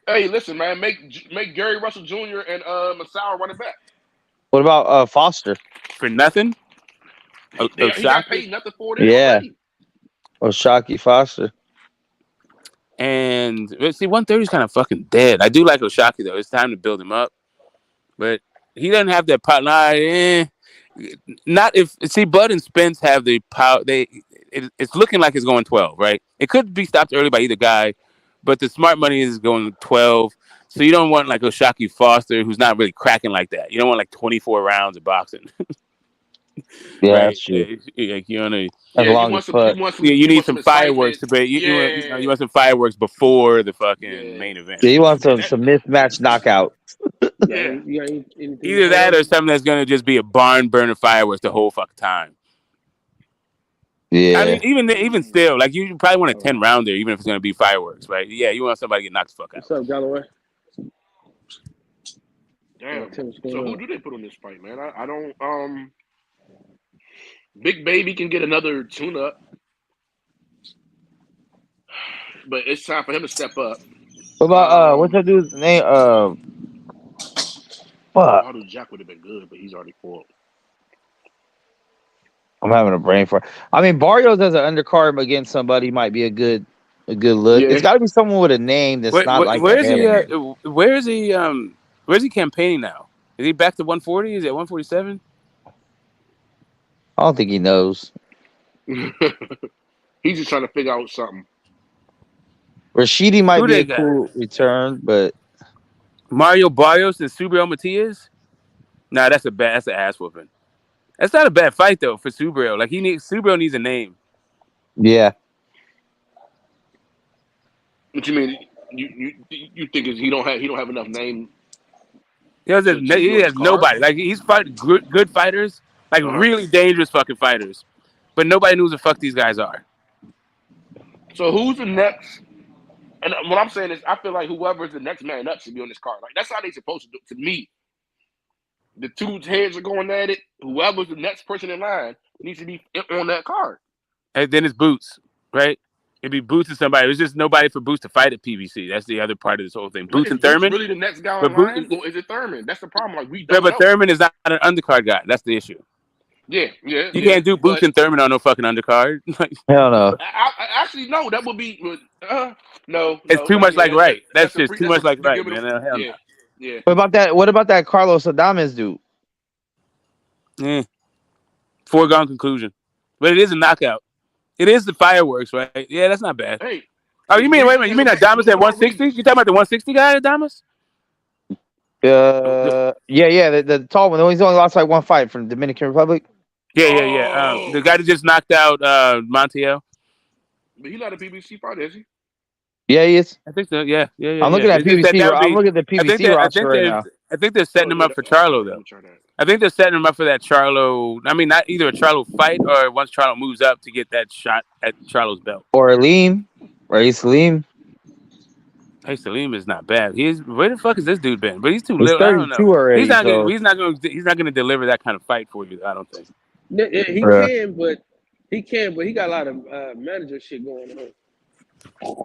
Hey, listen, man, make Gary Russell Jr. and Masao run it back. What about Foster? For nothing? He got paid nothing for it. Yeah. Oshaki Foster. And see, 130 is kind of fucking dead. I do like Oshaki though. It's time to build him up. But he doesn't have that power. Not if Bud and Spence have the power. It's looking like it's going 12, right? It could be stopped early by either guy, but the smart money is going 12. So you don't want like Oshaki Foster, who's not really cracking like that. You don't want like 24 rounds of boxing. Yeah, right? that's true. Like you need some fireworks you want some fireworks before the fucking main event. Yeah, you want some mismatched knockout. Either that or something that's gonna just be a barn burner fireworks the whole fucking time. Yeah. I mean, even still, like you probably want a 10 rounder, even if it's gonna be fireworks, right? Yeah, you want somebody to get knocked the fuck out. What's up, Galloway? Damn. So who do they put on this fight, man? I don't. Big Baby can get another tune-up, but it's time for him to step up. What about what's that dude's name? Auto Jack would have been good, but he's already fought. I'm having a brain fart. I mean, Barrios as an undercard against somebody might be a good look. Yeah. It's got to be someone with a name that's not like. Where is he campaigning now? Is he back to 140? Is it 147? I don't think he knows. He's just trying to figure out something. Rashidi might be a cool return, but Mario Barrios and Subriel Matias? Nah, that's an ass whooping. That's not a bad fight though for Subriel. Like Subriel needs a name. Yeah. What you mean? You think he don't have enough name? He has nobody. Like he's fighting good fighters. Like really dangerous fucking fighters, but nobody knows who the fuck these guys are. So who's the next? And what I'm saying is, I feel like whoever's the next man up should be on this card. Like that's how they supposed to do it. To me, the two heads are going at it. Whoever's the next person in line needs to be on that card. And then it's Boots, right? It'd be Boots and somebody. There's just nobody for Boots to fight at PBC. That's the other part of this whole thing. Boots and Thurman. Really, the next guy in line? Is it Thurman? That's the problem. Like we don't but know. Thurman is not an undercard guy. That's the issue. Yeah. You can't do Boots and Thurman on no fucking undercard. Hell no. Actually, no. That would be no. It's too much like right. That's just too much like right, man. Hell no. Yeah. What about that Carlos Adames dude? Foregone conclusion, but it is a knockout. It is the fireworks, right? Yeah, that's not bad. Hey, Oh, if you mean wait a minute? Breezy You has mean a Adamas fight, at 160? You talking about the 160 guy, Adamas? Yeah, the tall one. He's only lost like one fight from the Dominican Republic. Yeah. The guy that just knocked out Montiel. But he's not a PBC fighter, is he? Yeah, he is. I think so. Yeah. I'm looking at It's just PBC. that would I'm be. looking at the PBC roster right now. I think they're setting Oh him yeah. up for Charlo Let though. me try that. I think they're setting him up for that Charlo. I mean, not either a Charlo fight or once Charlo moves up to get that shot at Charlo's belt. Or Aleem. Salim. Hey, Salim is not bad. Where the fuck has this dude been? But he's too He's little. I don't know. 32 already. He's not So gonna. He's not gonna deliver that kind of fight for you. I don't think. Yeah, he can, but he got a lot of manager shit going on.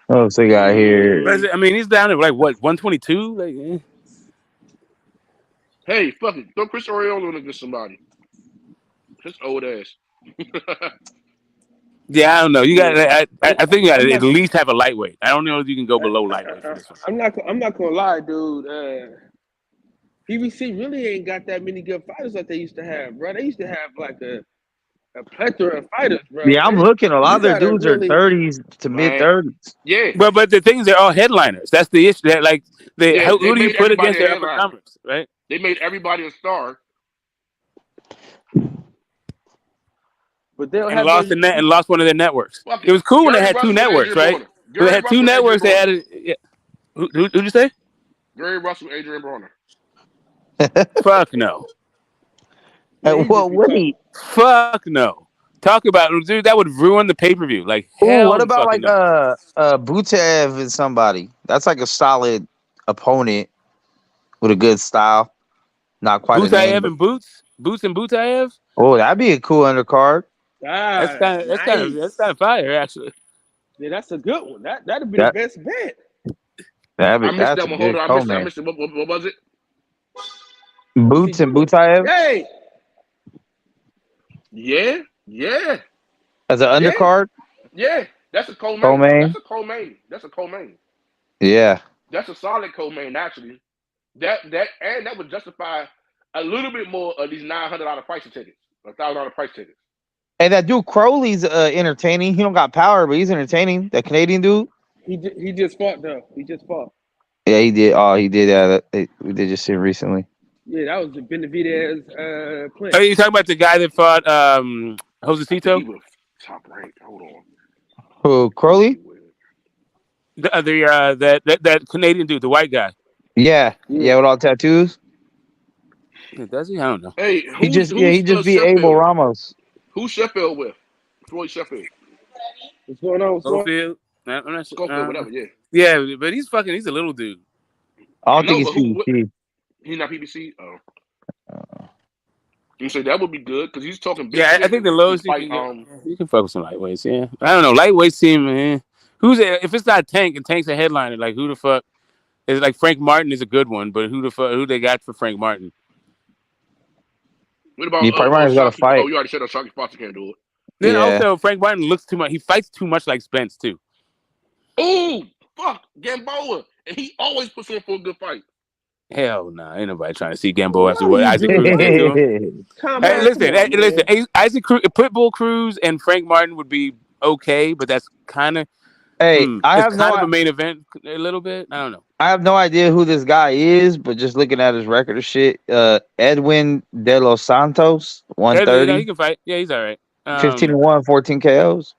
oh, so guy here. I mean, he's down at like what 122. Like, Hey, fuck it. Throw Chris Arreola against somebody. His old ass. yeah, I don't know. You got. I think you got to at least have a lightweight. I don't know if you can go below lightweight for this one. I'm not gonna lie, dude. PBC really ain't got that many good fighters that they used to have, bro. They used to have like a plethora of fighters, bro. Yeah, I'm looking. A lot of their dudes are 30s to mid 30s. Yeah. But the things are all headliners. That's the issue. That like who do you put against their up and comers, right? They made everybody a star. But they'll and lost the net and lost one of their networks. It was cool when they had two networks, right? They had two networks. They had yeah. Who'd you say? Gary Russell, Adrian Broner. Fuck no. Well, wait. Fuck no. Talk about dude. That would ruin the pay per view. Like hell. What about like Butev and somebody? That's like a solid opponent with a good style. Not quite. Butev and Boots and Butev. Oh, that'd be a cool undercard. That's kind of fire, actually. Yeah, that's a good one. That'd be the best bet. I missed that one. Hold on, I missed it. What was it? Boots and Butev. Hey. Yeah. As an undercard. Yeah, that's a co-main. That's a co-main. Yeah. That's a solid co-main, actually. That would justify a little bit more of these $900 price tickets, $1,000 price tickets. And that dude Crowley's entertaining. He don't got power, but he's entertaining. That Canadian dude. He just fought though. He just fought. Yeah, he did. Oh, he did. We did just see him recently. Yeah, that was the Benavidez play. Are you talking about the guy that fought Josecito? He was top ranked. Hold on. Who, Crowley? That Canadian dude, the white guy. Yeah, with all tattoos. Yeah, does he? I don't know. Hey, he just beat Abel Ramos. Who's Sheffield with? Floyd Sheffield. What's going on? Schofield? I'm not sure. Schofield, whatever. Yeah. Yeah, but he's a little dude. I don't think he's PBC. He's not PBC. Oh. You say that would be good because he's talking. Big Yeah, shit. I think the lowest you can focus on lightweights. Yeah, I don't know lightweights team. Man. If it's not Tank and Tank's a headliner, like who the fuck is like Frank Martin is a good one, but who they got for Frank Martin? What about Frank Martin's got to fight. Oh, you already said that Sharky Foster can't do it. Then also Frank Martin looks too much. He fights too much like Spence too. Oh fuck, Gamboa, and he always puts on for a good fight. Hell no, ain't nobody trying to see Gamboa after what Isaac Cruz did to him. Listen, Isaac Cruz, Pitbull Cruz, and Frank Martin would be okay, but that's kind of I have kind of a main event a little bit. I don't know. I have no idea who this guy is, but just looking at his record of shit, Edwin De Los Santos, 130. He can fight. Yeah, he's all right. 15-1, 14 KOs.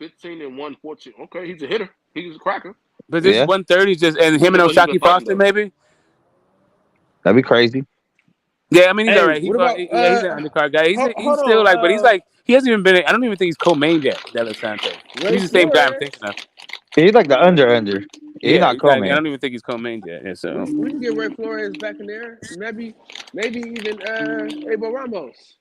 15-1, 14. Okay, he's a hitter. He's a cracker. But this 130 just and him and O'Shaquie Foster maybe. That'd be crazy. Yeah, I mean he's all right. He's an undercard guy. He's still like, but he's like he hasn't even been. I don't even think he's co-main yet. De Los Santos. He's the same guy I'm thinking of. He's like the under. He's not co-main. I don't even think he's co-main yet. Yeah, so we can get Ray Flores back in there. Maybe even Abel Ramos.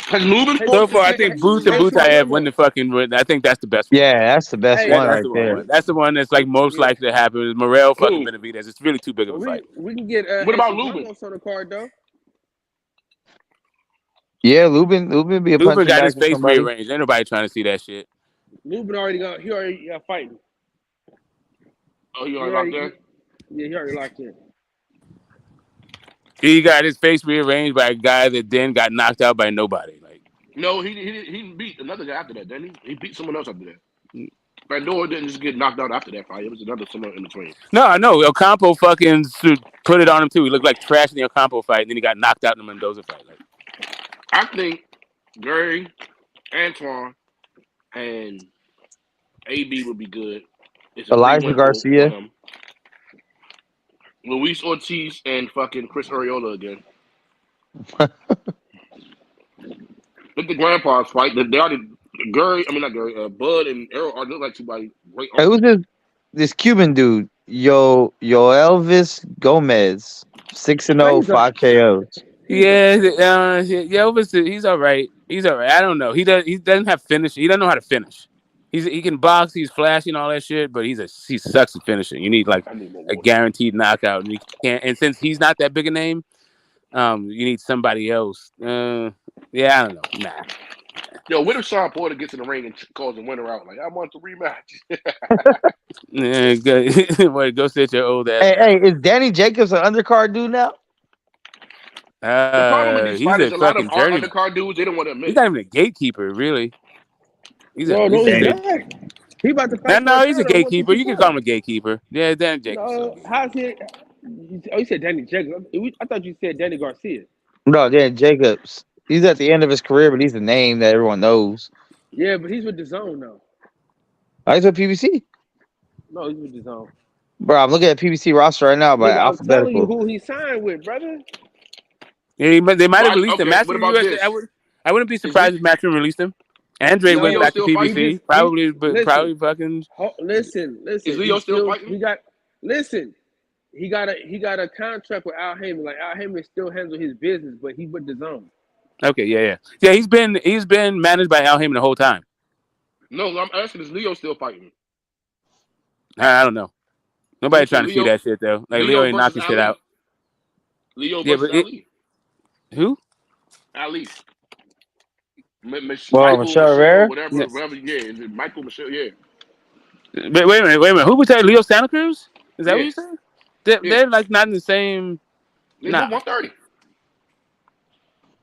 So far, I think Boots and Butev win the fucking. I think that's the best one. Yeah, that's the best one right there. That's the one that's like most likely to happen. Morel fucking Benavidez. It's really too big of a fight. We can get. What about Lubin? On the card though. Yeah, Lubin be a Lubin got his face rearranged. Ain't nobody trying to see that shit. Lubin already got fighting. Oh, he already locked in? Yeah, he already locked in. He got his face rearranged by a guy that then got knocked out by nobody. Like, No, he beat another guy after that, didn't he? He beat someone else after that. Pandora didn't just get knocked out after that fight. It was another someone in between. no, Ocampo fucking put it on him too. He looked like trash in the Ocampo fight, and then he got knocked out in the Mendoza fight. Like, I think Gary, Antoine, and AB would be good. It's a Elijah three-way for Garcia. him. Luis Ortiz and fucking Chris Arreola again. Look the grandpa's fight. They already Bud and Errol are look like somebody great. Hey, who's this Cuban dude? Yo Elvis Gomez, 6-0, 5 KOs. He's all right. He's all right. I don't know. He doesn't have finish. He doesn't know how to finish. He can box. He's flashy and all that shit, but he sucks at finishing. You need like a guaranteed knockout, and you can't. And since he's not that big a name, you need somebody else. I don't know. Nah. Yo, what if Sean Porter gets in the ring and calls the winner out? Like, I want the rematch. Go sit your old ass. Hey, is Danny Jacobs an undercard dude now? The problem with these fighters, a lot of our journeyman. undercard dudes, they don't want to admit. He's not even a gatekeeper, really. He's He about to fight. No, he's a gatekeeper. You can call him a gatekeeper. Yeah, Danny Jacobs. No, how's he? Oh, you said Danny Jacobs. I thought you said Danny Garcia. No, Danny Jacobs. He's at the end of his career, but he's the name that everyone knows. Yeah, but he's with the Zone now. Oh, he's with PBC. No, he's with the Zone. Bro, I'm looking at PBC roster right now by alphabetical. I'm telling you who he signed with, brother. Yeah, they might have released him. I wouldn't be surprised if Matchroom released him. Andre went back to PBC. Probably fucking. Listen. Is Leo still fighting? He got a contract with Al Heyman. Like Al Heyman still handles his business, but he with the Zone. Okay, yeah. He's been managed by Al Heyman the whole time. No, I'm asking, is Leo still fighting? I don't know. Nobody trying to see that shit though. Like Leo ain't knocking shit out. Leo versus Ali. Who? Ali. Michelle Rivera? Whatever, yeah. Michael Michelle, yeah. Wait a minute. Who was that? Leo Santa Cruz? Is that what you said? They're like not in the same. He's 130.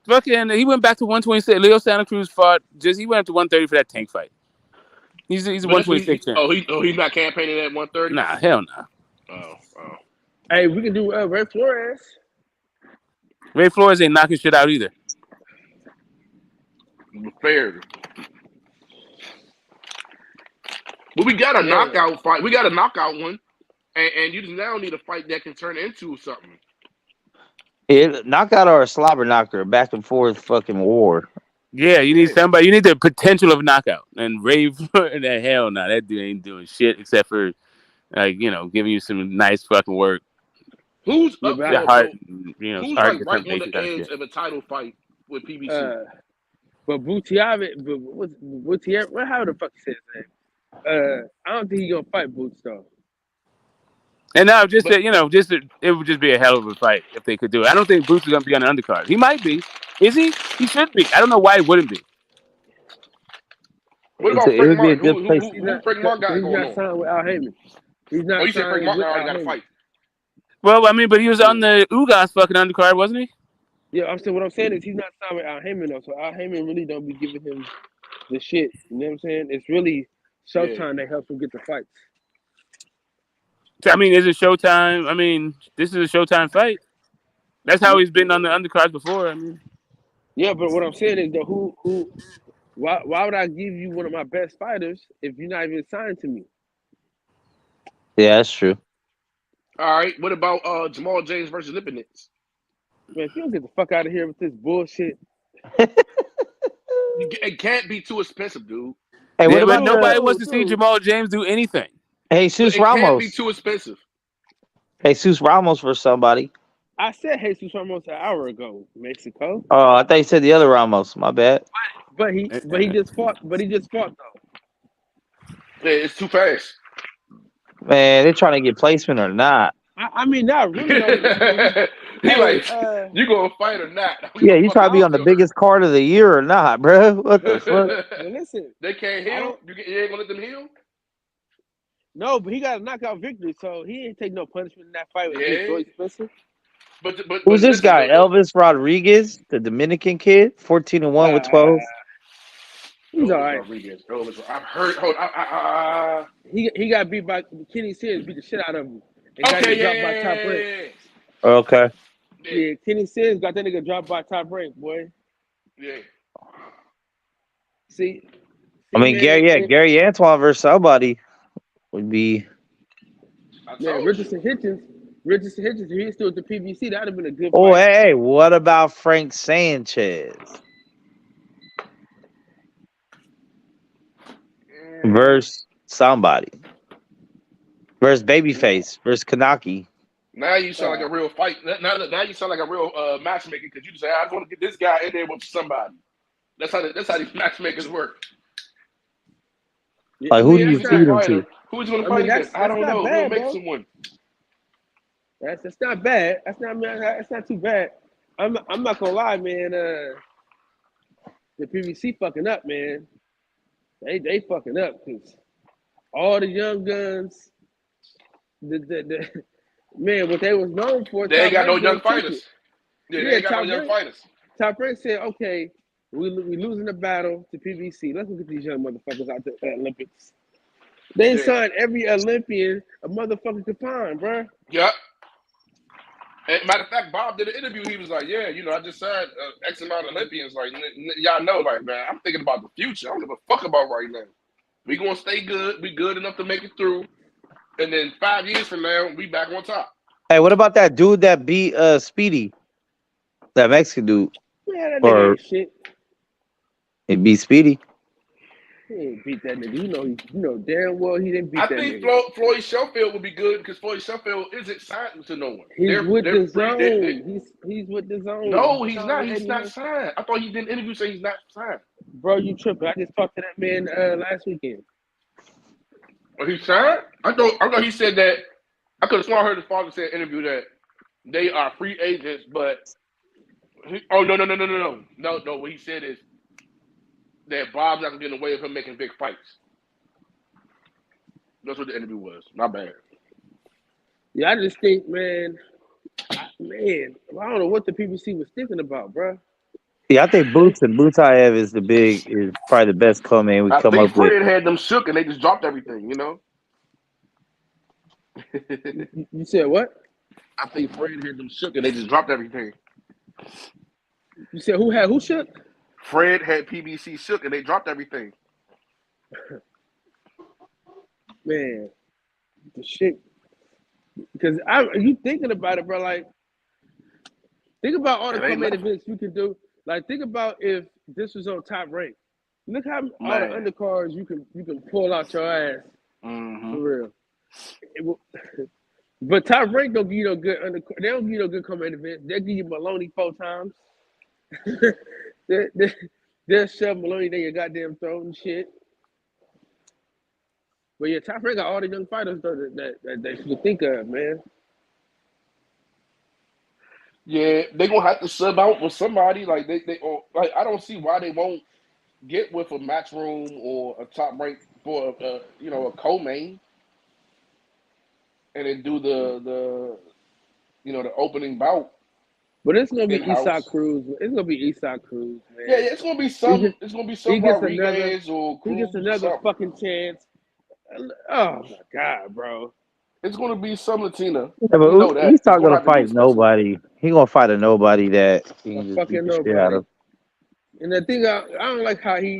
Fucking, he went back to 126. Leo Santa Cruz he went up to 130 for that Tank fight. He's a 126 champ. He's not campaigning at 130? Nah, hell no. Oh. Hey, we can do Ray Flores. Ray Flores ain't knocking shit out either. Fair. But we got a knockout fight. We got a knockout one. And you just now need a fight that can turn into something. Yeah, knockout or a slobber knocker, back and forth fucking war. Yeah, you need somebody. You need the potential of knockout. And Ray, that hell no, that dude ain't doing shit except for, giving you some nice fucking work. Who's up there? Who's like right on the edge of a title fight with PBC? But Butiave, how the fuck you say his name? I don't think he's gonna fight Boots though. And now, it would just be a hell of a fight if they could do it. I don't think Boots is gonna be on the undercard. He might be. Is he? He should be. I don't know why he wouldn't be. What about Frank Mark? Who Frank Mark got going on? He's not signed with Al Heyman. He's not. You said Frank Mark already got a fight. Well, I mean, but he was on the Ugas fucking undercard, wasn't he? Yeah, what I'm saying is he's not signed with Al Heyman though, so Al Heyman really don't be giving him the shit. You know what I'm saying? It's really Showtime that helps him get the fights. I mean, is it Showtime? I mean, this is a Showtime fight. That's how he's been on the undercards before. I mean, yeah, but what I'm saying is that why would I give you one of my best fighters if you're not even signed to me? Yeah, that's true. All right, what about Jamal James versus Lipinets? Man, if you don't get the fuck out of here with this bullshit. It can't be too expensive, dude. Hey, what about nobody wants to see Jamal James do anything? Hey, Jesus Ramos. It can't be too expensive. Jesus Ramos for somebody. I said Jesus Ramos an hour ago, Mexico. Oh, I thought you said the other Ramos. My bad. But he just fought though. Yeah, it's too fast. Man, they're trying to get placement or not. I mean, not really. You gonna fight or not? Yeah, you try to be on the biggest card of the year or not, bro? What the fuck? Well, listen, they can't heal. You ain't gonna let them heal. No, but he got a knockout victory, so he ain't take no punishment in that fight with Joy Spencer. Who's this listen, guy? Elvis Rodriguez, the Dominican kid, 14-1 with 12. He's all right. Rodriguez. I've heard. Hold. He got beat by Kenny Sims, beat the shit out of him, and got Okay. him dropped by Top Rank. Okay. Yeah, Kenny Sims got that nigga dropped by Top Rank, boy. Yeah. See, I mean, man, Gary Antoine versus somebody would be. Yeah, Richardson Hitchens, if he's still at the PBC, that'd have been a good fight. Oh, hey, what about Frank Sanchez versus somebody versus Babyface versus Kanaki? Now you sound like a real fight. Now you sound like a real matchmaker because you just say, I just want to get this guy in there with somebody. That's how these matchmakers work. Like, who do you feed him to? Who's going to fight against? I don't know. We'll make someone. That's not bad. That's not too bad. I'm not gonna lie, man. The PBC fucking up, man. They fucking up because all the young guns, man, what they was known for. They ain't got no young fighters. Yeah, they ain't got no young fighters. Top Rank said, okay, we losing the battle to PBC. Let's look at these young motherfuckers out there at the Olympics. They signed every Olympian a motherfucker could find, bro. Yep. And matter of fact, Bob did an interview. He was like, yeah, I just signed X amount of Olympians. Like, y'all know, like, man, I'm thinking about the future. I don't give a fuck about right now. We going to stay good. We good enough to make it through. And then 5 years from now, we back on top. Hey, what about that dude that beat Speedy? That Mexican dude. Man, that nigga ain't shit. He beat Speedy. He ain't beat that nigga. You know damn well he didn't beat that nigga. I think Floyd Sheffield would be good because Floyd Sheffield isn't signed to no one. He's with the zone. He's with the zone. No, he's not. He's not signed. I thought he did an interview saying he's not signed. Bro, you tripping. I just talked to that man last weekend. Oh, he's signed? I thought he said that. I could have sworn I heard his father say in an interview that they are free agents, but no. What he said is that Bob's not gonna get in the way of him making big fights. That's what the interview was. Not bad. Yeah, I just think, man, I don't know what the PBC was thinking about, bro. Yeah, I think Butayev is probably the best co-man we come up with. I think Fred had them shook and they just dropped everything, You said what? I think Fred had them shook and they just dropped everything. You said who shook? Fred had PBC shook and they dropped everything. Man, the shit. Because you thinking about it, bro. Like, think about all the co-main events you can do. Like, think about if this was on Top Rank. Look how all the undercards you can pull out your ass. Mm-hmm. For real. But Top Rank don't give you no good undercard. They don't give you no good co-main event. They'll give you Maloney 4 times. They'll shove Maloney down your goddamn throat and shit. But yeah, Top Rank got all the young fighters though that you think of, man. Yeah, they're gonna have to sub out with somebody. Like I don't see why they won't get with a Matchroom or a Top Rank for a co-main, and then do the opening bout. But it's gonna be Isak Cruz. It's gonna be Isak Cruz, man. Yeah, it's gonna be some. It's gonna be some Rodriguez or Cruz. He gets another fucking chance. Oh my god, bro! It's gonna be some Latina. Yeah, but he's not gonna fight nobody. He gonna fight a nobody that he can just beat the shit out of. And the thing I don't like how he,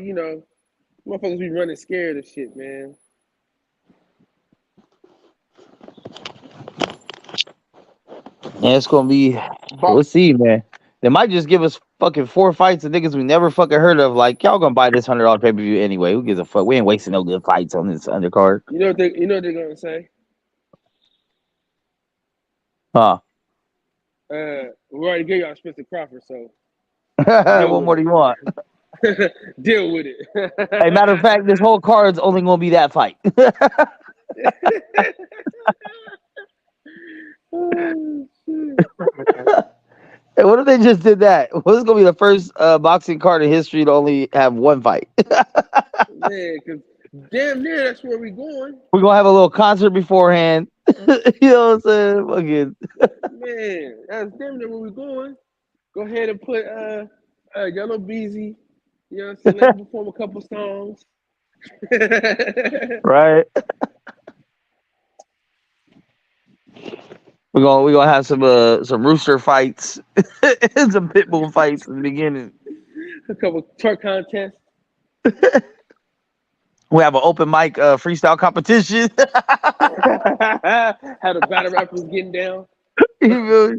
motherfuckers be running scared of shit, man. Yeah, it's gonna be. We'll see, man. They might just give us fucking 4 fights of niggas we never fucking heard of. Like, y'all gonna buy this $100 pay-per-view anyway. Who gives a fuck? We ain't wasting no good fights on this undercard. You know what they're gonna say? Huh? We already gave y'all Spencer Crawford, so what more do you want? Deal with it. Hey, matter of fact, this whole card's only gonna be that fight. Oh, Hey, what if they just did that? Well, this is gonna be the first boxing card in history to only have 1 fight. Man, because damn near that's where we going. We're gonna have a little concert beforehand. You know what I'm saying? Fucking Man, that's damn near where we going. Go ahead and put Yellow Beezy. You know what I'm saying? Let him perform a couple songs. right. We're gonna have some rooster fights and some pit bull fights in the beginning. A couple twerk contests. We have an open mic freestyle competition. How the battle rappers getting down. You feel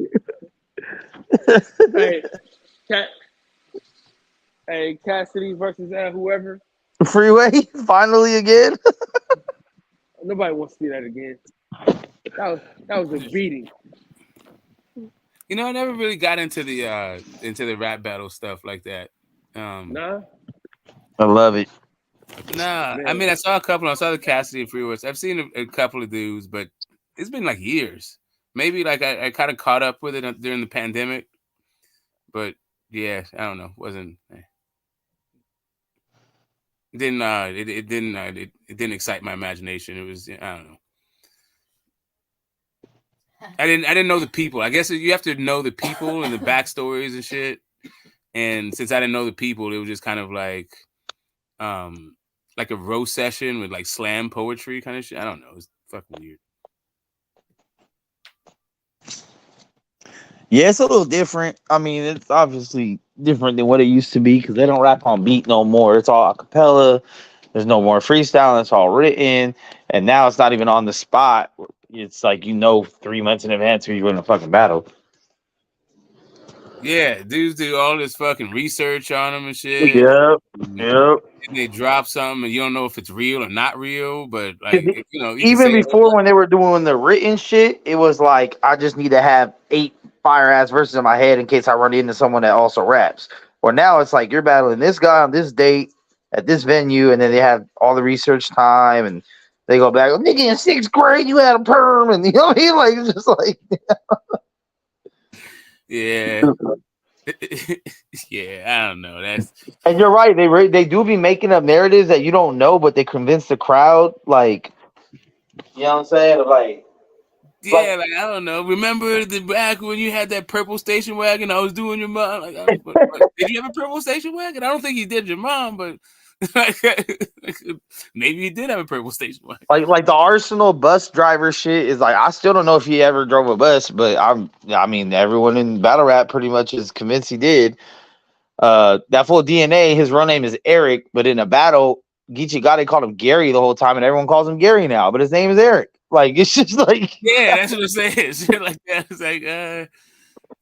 me? Hey, Cassidy versus whoever. Freeway finally again. Nobody wants to see that again. That was a beating. You know, I never really got into the rap battle stuff like that. Nah. I love it. Nah, I mean, I saw a couple. I saw the Cassidy and Freeways. I've seen a couple of dudes, but it's been like years. Maybe like I kind of caught up with it during the pandemic, but yeah, I don't know. Wasn't it didn't excite my imagination. It was I don't know. I didn't know the people. I guess you have to know the people and the backstories and shit. And since I didn't know the people, it was just kind of like a roast session with like slam poetry kind of shit. I don't know. It's fucking weird. Yeah, it's a little different. I mean, it's obviously different than what it used to be because they don't rap on beat no more. It's all a cappella. There's no more freestyle. It's all written. And now it's not even on the spot. It's like 3 months in advance who you're going to fucking battle. Yeah, dudes do all this fucking research on them and shit. Yep. And they drop something and you don't know if it's real or not real, but like you can Even say before when they were doing the written shit, it was like I just need to have 8 fire ass verses in my head in case I run into someone that also raps. Or now it's like you're battling this guy on this date at this venue, and then they have all the research time, and they go back, nigga, in 6th grade you had a perm, and you know what I mean? Like it's just like yeah. Yeah, I don't know. And you're right. They do be making up narratives that you don't know, but they convince the crowd. Like, you know what I'm saying? Like, yeah, like I don't know. Remember the back when you had that purple station wagon? I was doing your mom. Like, did you have a purple station wagon? I don't think you did your mom, but maybe you did have a purple station wagon. Like the Arsenal bus driver shit is like I still don't know if he ever drove a bus, but I mean everyone in battle rap pretty much is convinced he did. That full DNA, his real name is Eric, but in a battle, Geechee Gotti called him Gary the whole time, and everyone calls him Gary now, but his name is Eric. Like it's just like yeah, that's what I'm saying. Shit like that. It's like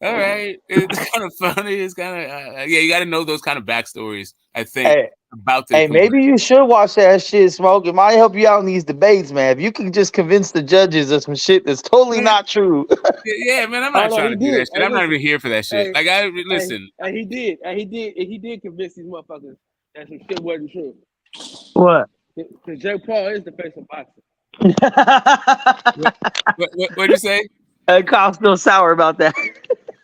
all right, it's kind of funny. It's kind of yeah, you got to know those kind of backstories. I think about the. Hey, maybe you should watch that shit, Smoke. It might help you out in these debates, man. If you can just convince the judges of some shit that's totally not true. Yeah, man, I'm not trying to do that shit. I'm not even here for that shit. Like I listen. And he did convince these motherfuckers that some shit wasn't true. What? Because Jake Paul is the face of boxing. What'd you say? Kyle's still sour about that.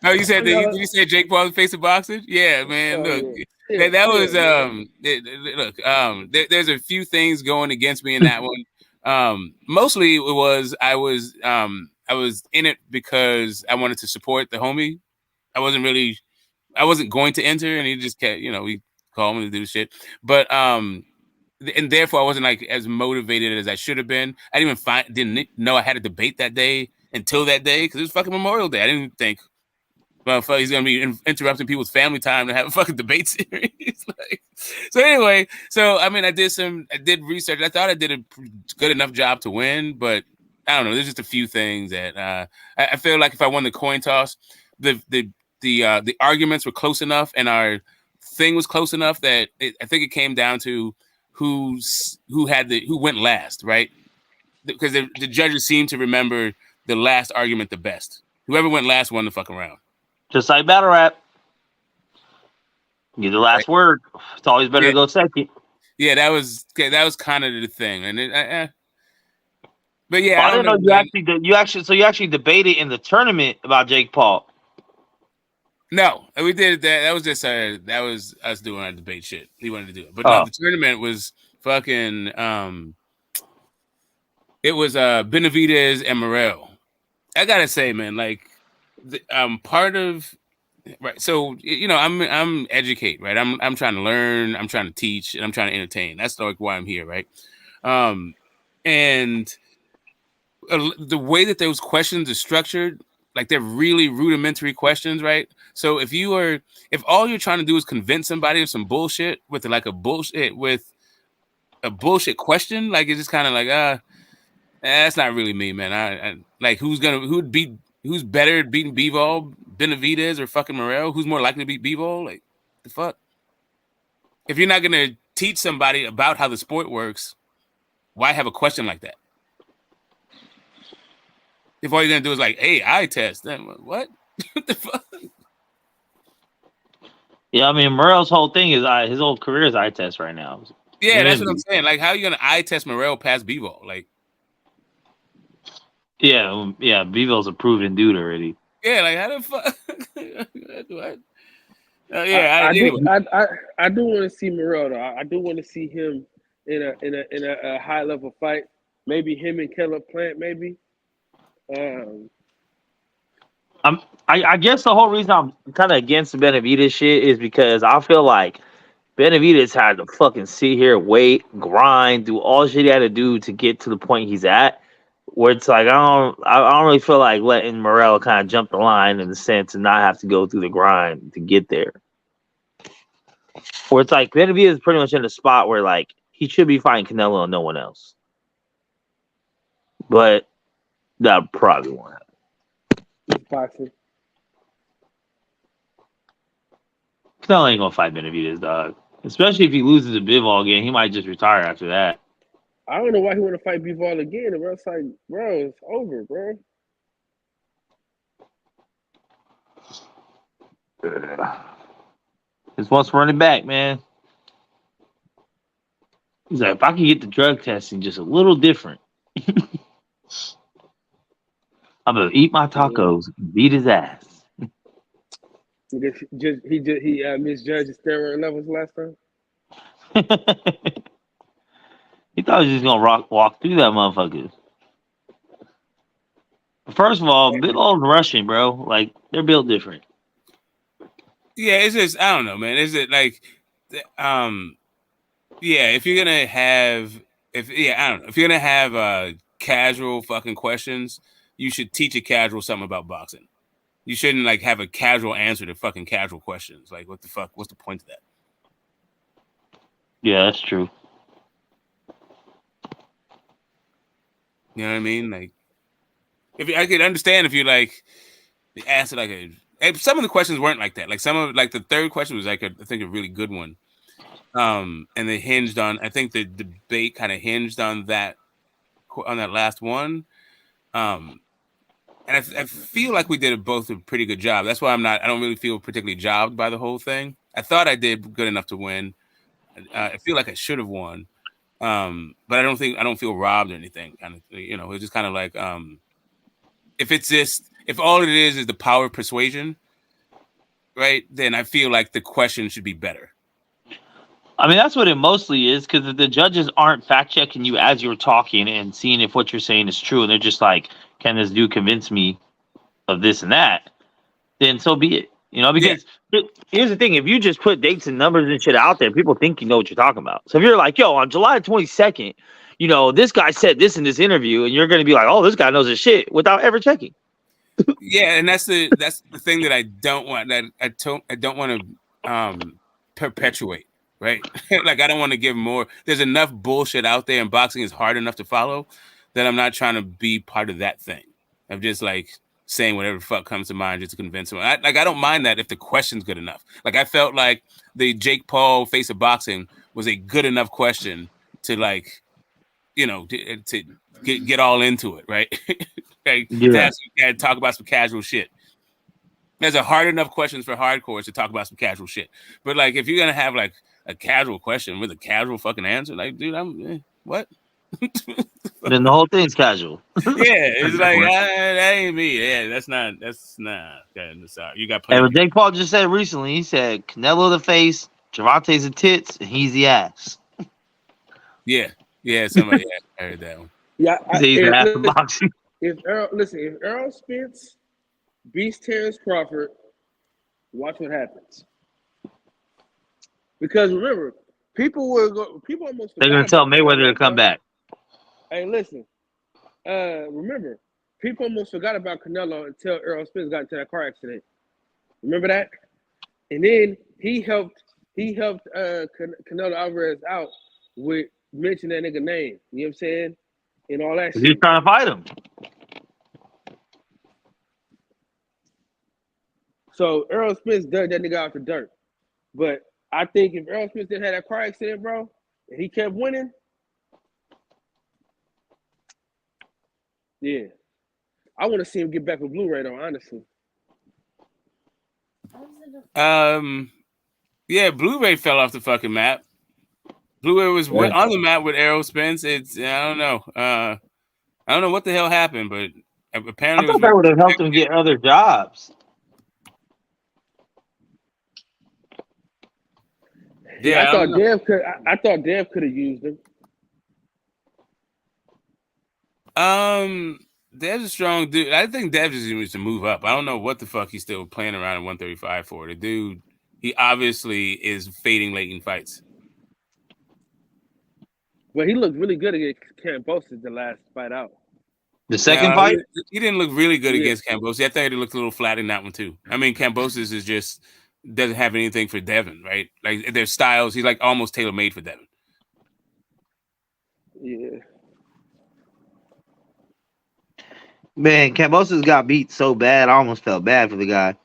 Oh, you said did you say Jake Paul the face of boxing? Yeah, man. Look, that was there's a few things going against me in that one. Mostly it was I was in it because I wanted to support the homie. I wasn't going to enter, and he just kept, he called me to do shit. But and therefore I wasn't like as motivated as I should have been. I didn't know I had a debate that day until that day because it was fucking Memorial Day. I didn't think, well, he's gonna be interrupting people's family time to have a fucking debate series. So anyway, I mean, I did research. I thought I did a good enough job to win, but I don't know. There's just a few things that I feel like if I won the coin toss, the arguments were close enough and our thing was close enough that I think it came down to who went last, right? Because the judges seem to remember the last argument the best. Whoever went last won the fucking round. Just like battle rap. Get the last word. It's always better to go second. Yeah, that was kind of the thing, and but yeah, I don't know. You actually debated in the tournament about Jake Paul. No, we did that. That was just that was us doing our debate shit. He wanted to do it, but no, the tournament was fucking. It was Benavidez and Morel. I gotta say, man, like part of right. So I'm educate, right? I'm trying to learn, I'm trying to teach, and I'm trying to entertain. That's like why I'm here, right? And the way that those questions are structured, like they're really rudimentary questions, right? So if all you're trying to do is convince somebody of some bullshit with a bullshit question, like it's just kind of like that's not really me, man. I like who's better at beating Bivol, Benavidez or fucking Morel? Who's more likely to beat Bivol? Like the fuck? If you're not gonna teach somebody about how the sport works, why have a question like that? If all you're gonna do is like, hey, eye test, then what? What the fuck? Yeah, I mean Morel's whole thing is his whole career is eye test right now. Yeah, that's what I'm saying. Like, how are you gonna eye test Morel past Bivol? Like, yeah, Bevel's a proven dude already. yeah, like how the fuck? What? I do want to see Morel though. I do want to see him in a high level fight. Maybe him and Caleb Plant. Maybe. I guess the whole reason I'm kind of against the Benavidez shit is because I feel like Benavidez had to fucking sit here, wait, grind, do all the shit he had to do to get to the point he's at. Where it's like I don't really feel like letting Morel kind of jump the line in the sense and not have to go through the grind to get there. Where it's like Benavidez is pretty much in a spot where like he should be fighting Canelo and no one else. But that probably won't happen. Boxing. Canelo ain't gonna fight Benavidez, dog. Especially if he loses to Bivol again, he might just retire after that. I don't know why he want to fight Bivol again. Bro, it's like, bro, it's over, bro. Just wants to run it back, man. He's like, if I can get the drug testing just a little different, I'm gonna eat my tacos and beat his ass. He misjudged his steroid levels last time. He thought he was just gonna walk through that motherfucker. First of all, Bivol's Russian, bro. Like they're built different. Yeah, it's just I don't know, man. Is it like, if you're gonna have, I don't know, if you're gonna have casual fucking questions, you should teach a casual something about boxing. You shouldn't like have a casual answer to fucking casual questions. Like, what the fuck? What's the point of that? Yeah, that's true. You know what I mean? Like, if I could understand if you like asked like some of the questions weren't like that. Like some of like the third question was like I think a really good one. And they hinged on. I think the debate kind of hinged on that last one. And I feel like we did both a pretty good job. That's why I don't really feel particularly jobbed by the whole thing. I thought I did good enough to win. I feel like I should have won. But I don't feel robbed or anything. Kind of, it's just kind of like, if all it is the power of persuasion, right? Then I feel like the question should be better. I mean, that's what it mostly is, because if the judges aren't fact checking you as you're talking and seeing if what you're saying is true, and they're just like, can this dude convince me of this and that, then so be it. Because here's the thing. If you just put dates and numbers and shit out there, people think you know what you're talking about. So if you're like, yo, on July 22nd, this guy said this in this interview, and you're going to be like, oh, this guy knows his shit without ever checking. Yeah, and that's the thing that I don't want. That I don't want to perpetuate. Right? Like I don't want to give more. There's enough bullshit out there, and boxing is hard enough to follow that I'm not trying to be part of that thing. I'm just like saying whatever the fuck comes to mind just to convince someone. I don't mind that if the question's good enough. Like I felt like the Jake Paul Face of Boxing was a good enough question to like, to get all into it, right? Like, to talk about some casual shit. There's a hard enough questions for hardcores to talk about some casual shit. But like, if you're gonna have like a casual question with a casual fucking answer, like, dude, what? Then the whole thing's casual. Yeah, it's like that ain't me. Yeah, that's not. Okay, sorry, you got plenty. And what Jake Paul just said recently, he said Canelo the face, Gervonta's the tits, and he's the ass. Yeah, somebody I heard that one. Yeah, He's after boxing. if Errol Spence beats Terence Crawford, watch what happens. Because remember, people almost They're forgot gonna tell about Mayweather Canelo, to come bro. back. Hey, listen. Remember, people almost forgot about Canelo until Errol Spence got into that car accident. Remember that? And then he helped Canelo Alvarez out with mentioning that nigga name. You know what I'm saying? And all that He's shit. trying to fight him. So Errol Spence dug that nigga out the dirt. But I think if Errol Spence didn't have that car accident, bro, and he kept winning, yeah. I want to see him get back with Blu-ray though, honestly. Yeah, Blu-ray fell off the fucking map. Blu-ray was on the map with Errol Spence. I don't know. I don't know what the hell happened, but apparently I thought that would have helped him get other jobs. Yeah, I thought Dev could have used him. Dev's a strong dude. I think Dev just needs to move up. I don't know what the fuck he's still playing around at 135 for. The dude, he obviously is fading late in fights. Well, he looked really good against Kambosos the last fight out. The second fight? He didn't look really good against Kambosos. I thought he looked a little flat in that one too. I mean, Kambosos is just doesn't have anything for Devin, right? Like their styles, he's like almost tailor-made for Devin. Yeah. Man, Kambosos got beat so bad, I almost felt bad for the guy.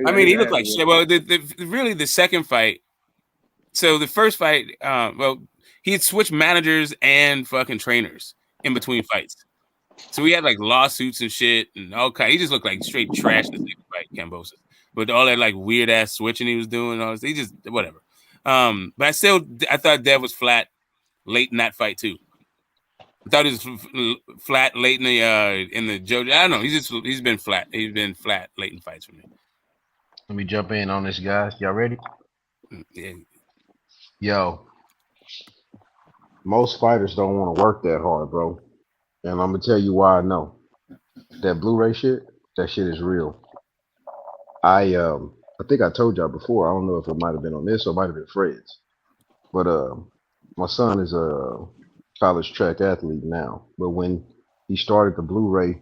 I mean, he looked like shit. Well, really, the second fight. So the first fight, he had switched managers and fucking trainers in between fights. So he had like lawsuits and shit and all kind. He just looked like straight trash in the second fight, Kambosos. With all that like weird ass switching he was doing, all this, he just whatever. But I thought Dev was flat late in that fight too. I thought he was flat late in the JoJo. I don't know. He's been flat. He's been flat late in fights for me. Let me jump in on this, guys. Y'all ready? Yeah. Yo, most fighters don't want to work that hard, bro. And I'm gonna tell you why I know. That Blu-ray shit, that shit is real. I think I told y'all before. I don't know if it might have been on this or it might have been Fred's. But my son is a college track athlete now. But when he started the Blu-ray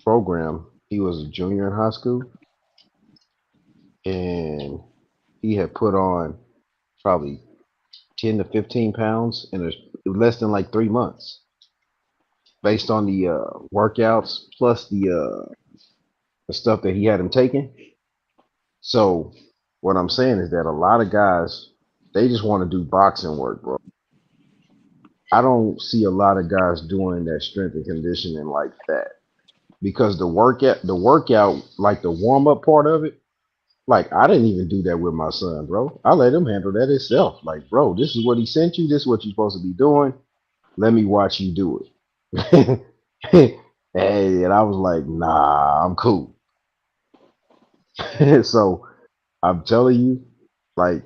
program, he was a junior in high school. And he had put on probably 10 to 15 pounds in less than like 3 months, based on the workouts plus the stuff that he had him taking. So what I'm saying is that a lot of guys, they just want to do boxing work, bro. I don't see a lot of guys doing that strength and conditioning like that, because the workout, like the warm up part of it, like I didn't even do that with my son, bro. I let him handle that himself. Like, bro, this is what he sent you. This is what you're supposed to be doing. Let me watch you do it. Hey, and I was like, nah, I'm cool. So I'm telling you, like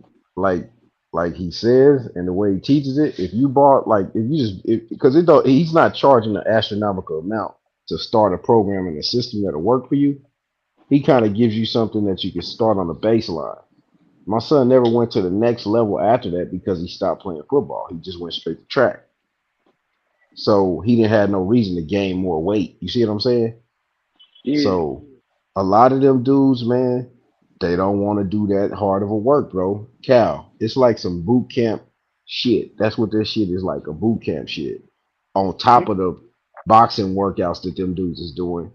he says, and the way he teaches it, if you bought, like, if you just, because he's not charging an astronomical amount to start a program and a system that'll work for you. He kind of gives you something that you can start on the baseline. My son never went to the next level after that because he stopped playing football. He just went straight to track. So he didn't have no reason to gain more weight. You see what I'm saying? Yeah. So a lot of them dudes, man, they don't want to do that hard of a work, bro. Cal, it's like some boot camp shit. That's what this shit is, like a boot camp shit. On top of the boxing workouts that them dudes is doing.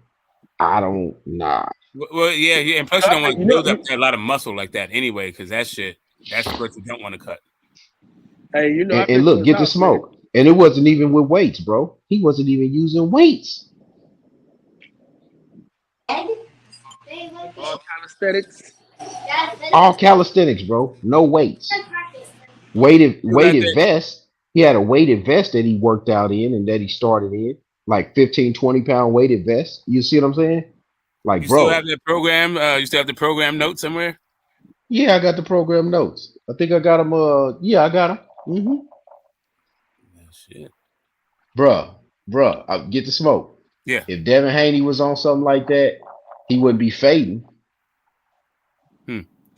I don't, nah. Well, yeah, and plus you don't want to build up a lot of muscle like that anyway, because that's what you don't want to cut. Hey, you know, and look, get the smoke. Man. And it wasn't even with weights, bro. He wasn't even using weights. All calisthenics. All calisthenics, bro. No weights. Weighted vest. He had a weighted vest that he worked out in and that he started in, like 15, 20 pound weighted vest. You see what I'm saying? Like, you bro. Still have that program? You still have the program notes somewhere? Yeah, I got the program notes. I think I got them. Yeah, I got them. Mm-hmm. Oh, shit. bruh, get the smoke. Yeah. If Devin Haney was on something like that, he wouldn't be fading.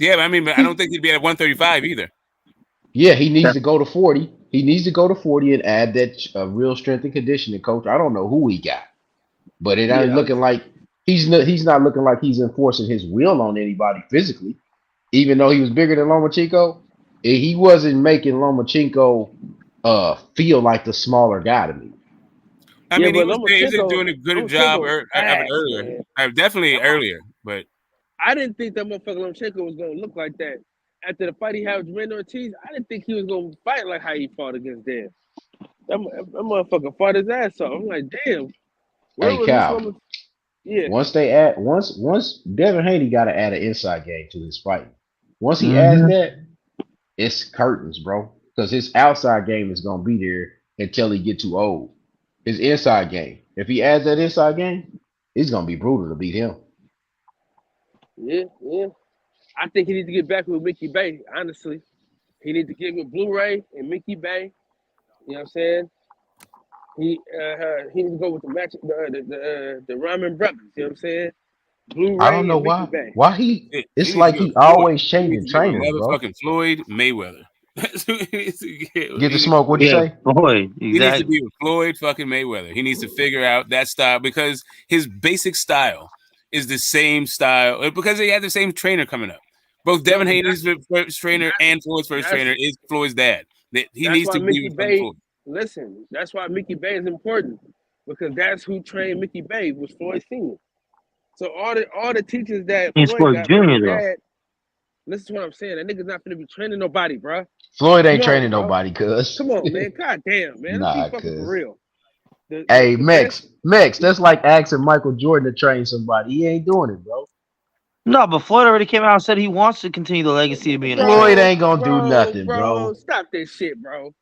Yeah, but I mean, but I don't think he'd be at 135 either. Yeah, he needs to go to 40. He needs to go to 40 and add that real strength and conditioning coach. I don't know who he got, but it ain't Yeah, looking like he's not looking like he's enforcing his will on anybody physically. Even though he was bigger than Lomachenko, he wasn't making Lomachenko feel like the smaller guy to me. I yeah, mean, he but was doing a good job Lomachenko of it fast, earlier. man. Definitely earlier, but I didn't think that motherfucker Lomachenko was gonna look like that. After the fight he had with Randy Ortiz, I didn't think he was gonna fight like how he fought against Dan. That motherfucker fought his ass off. I'm like, damn, where Hey was this Cal, Lomachenko? Yeah, once Devin Haney got to add an inside game to his fighting. Once he adds Mm-hmm. that, it's curtains, bro. Because his outside game is gonna be there until he get too old. His inside game, if he adds that inside game, it's gonna be brutal to beat him. yeah. I think he needs to get back with Mickey Bay, honestly. He needs to get with Blu-ray and Mickey Bay. You know what I'm saying? He needs to go with the match, the Ramen brothers. You know what I'm saying? I don't Blu-ray know and Mickey why. Bay. Why he? he It's needs to like get with he Floyd. always He needs changing to get with trainers, bro. motherfucking Floyd Mayweather. That's who he needs to get with. Get the smoke. What'd you Yeah, say? Floyd, He needs to exactly. be with Floyd fucking Mayweather. He needs to figure out that style because his basic style is the same style because they had the same trainer coming up. Both No, Devin but Haney's first trainer and Floyd's first that's trainer is Floyd's dad. He that's needs why to be Mickey with fucking Bay. Floyd. Listen, that's why Mickey Bay is important because that's who trained Mickey Bay was Floyd Senior. So all the teachers that He's Floyd Floyd got from his Jr. though. dad. Listen to what I'm saying. That nigga's not gonna be training nobody, bro. Floyd Come ain't on, training bro. nobody, cuz. Come on, man. God damn, man. Let's be Nah, fucking for cuz. real. Hey, The best. Mex, that's like asking Michael Jordan to train somebody. He ain't doing it, bro. No, but Floyd already came out and said he wants to continue the legacy of being a Floyd trainer. ain't gonna do nothing, Bro. bro. Stop this shit, bro.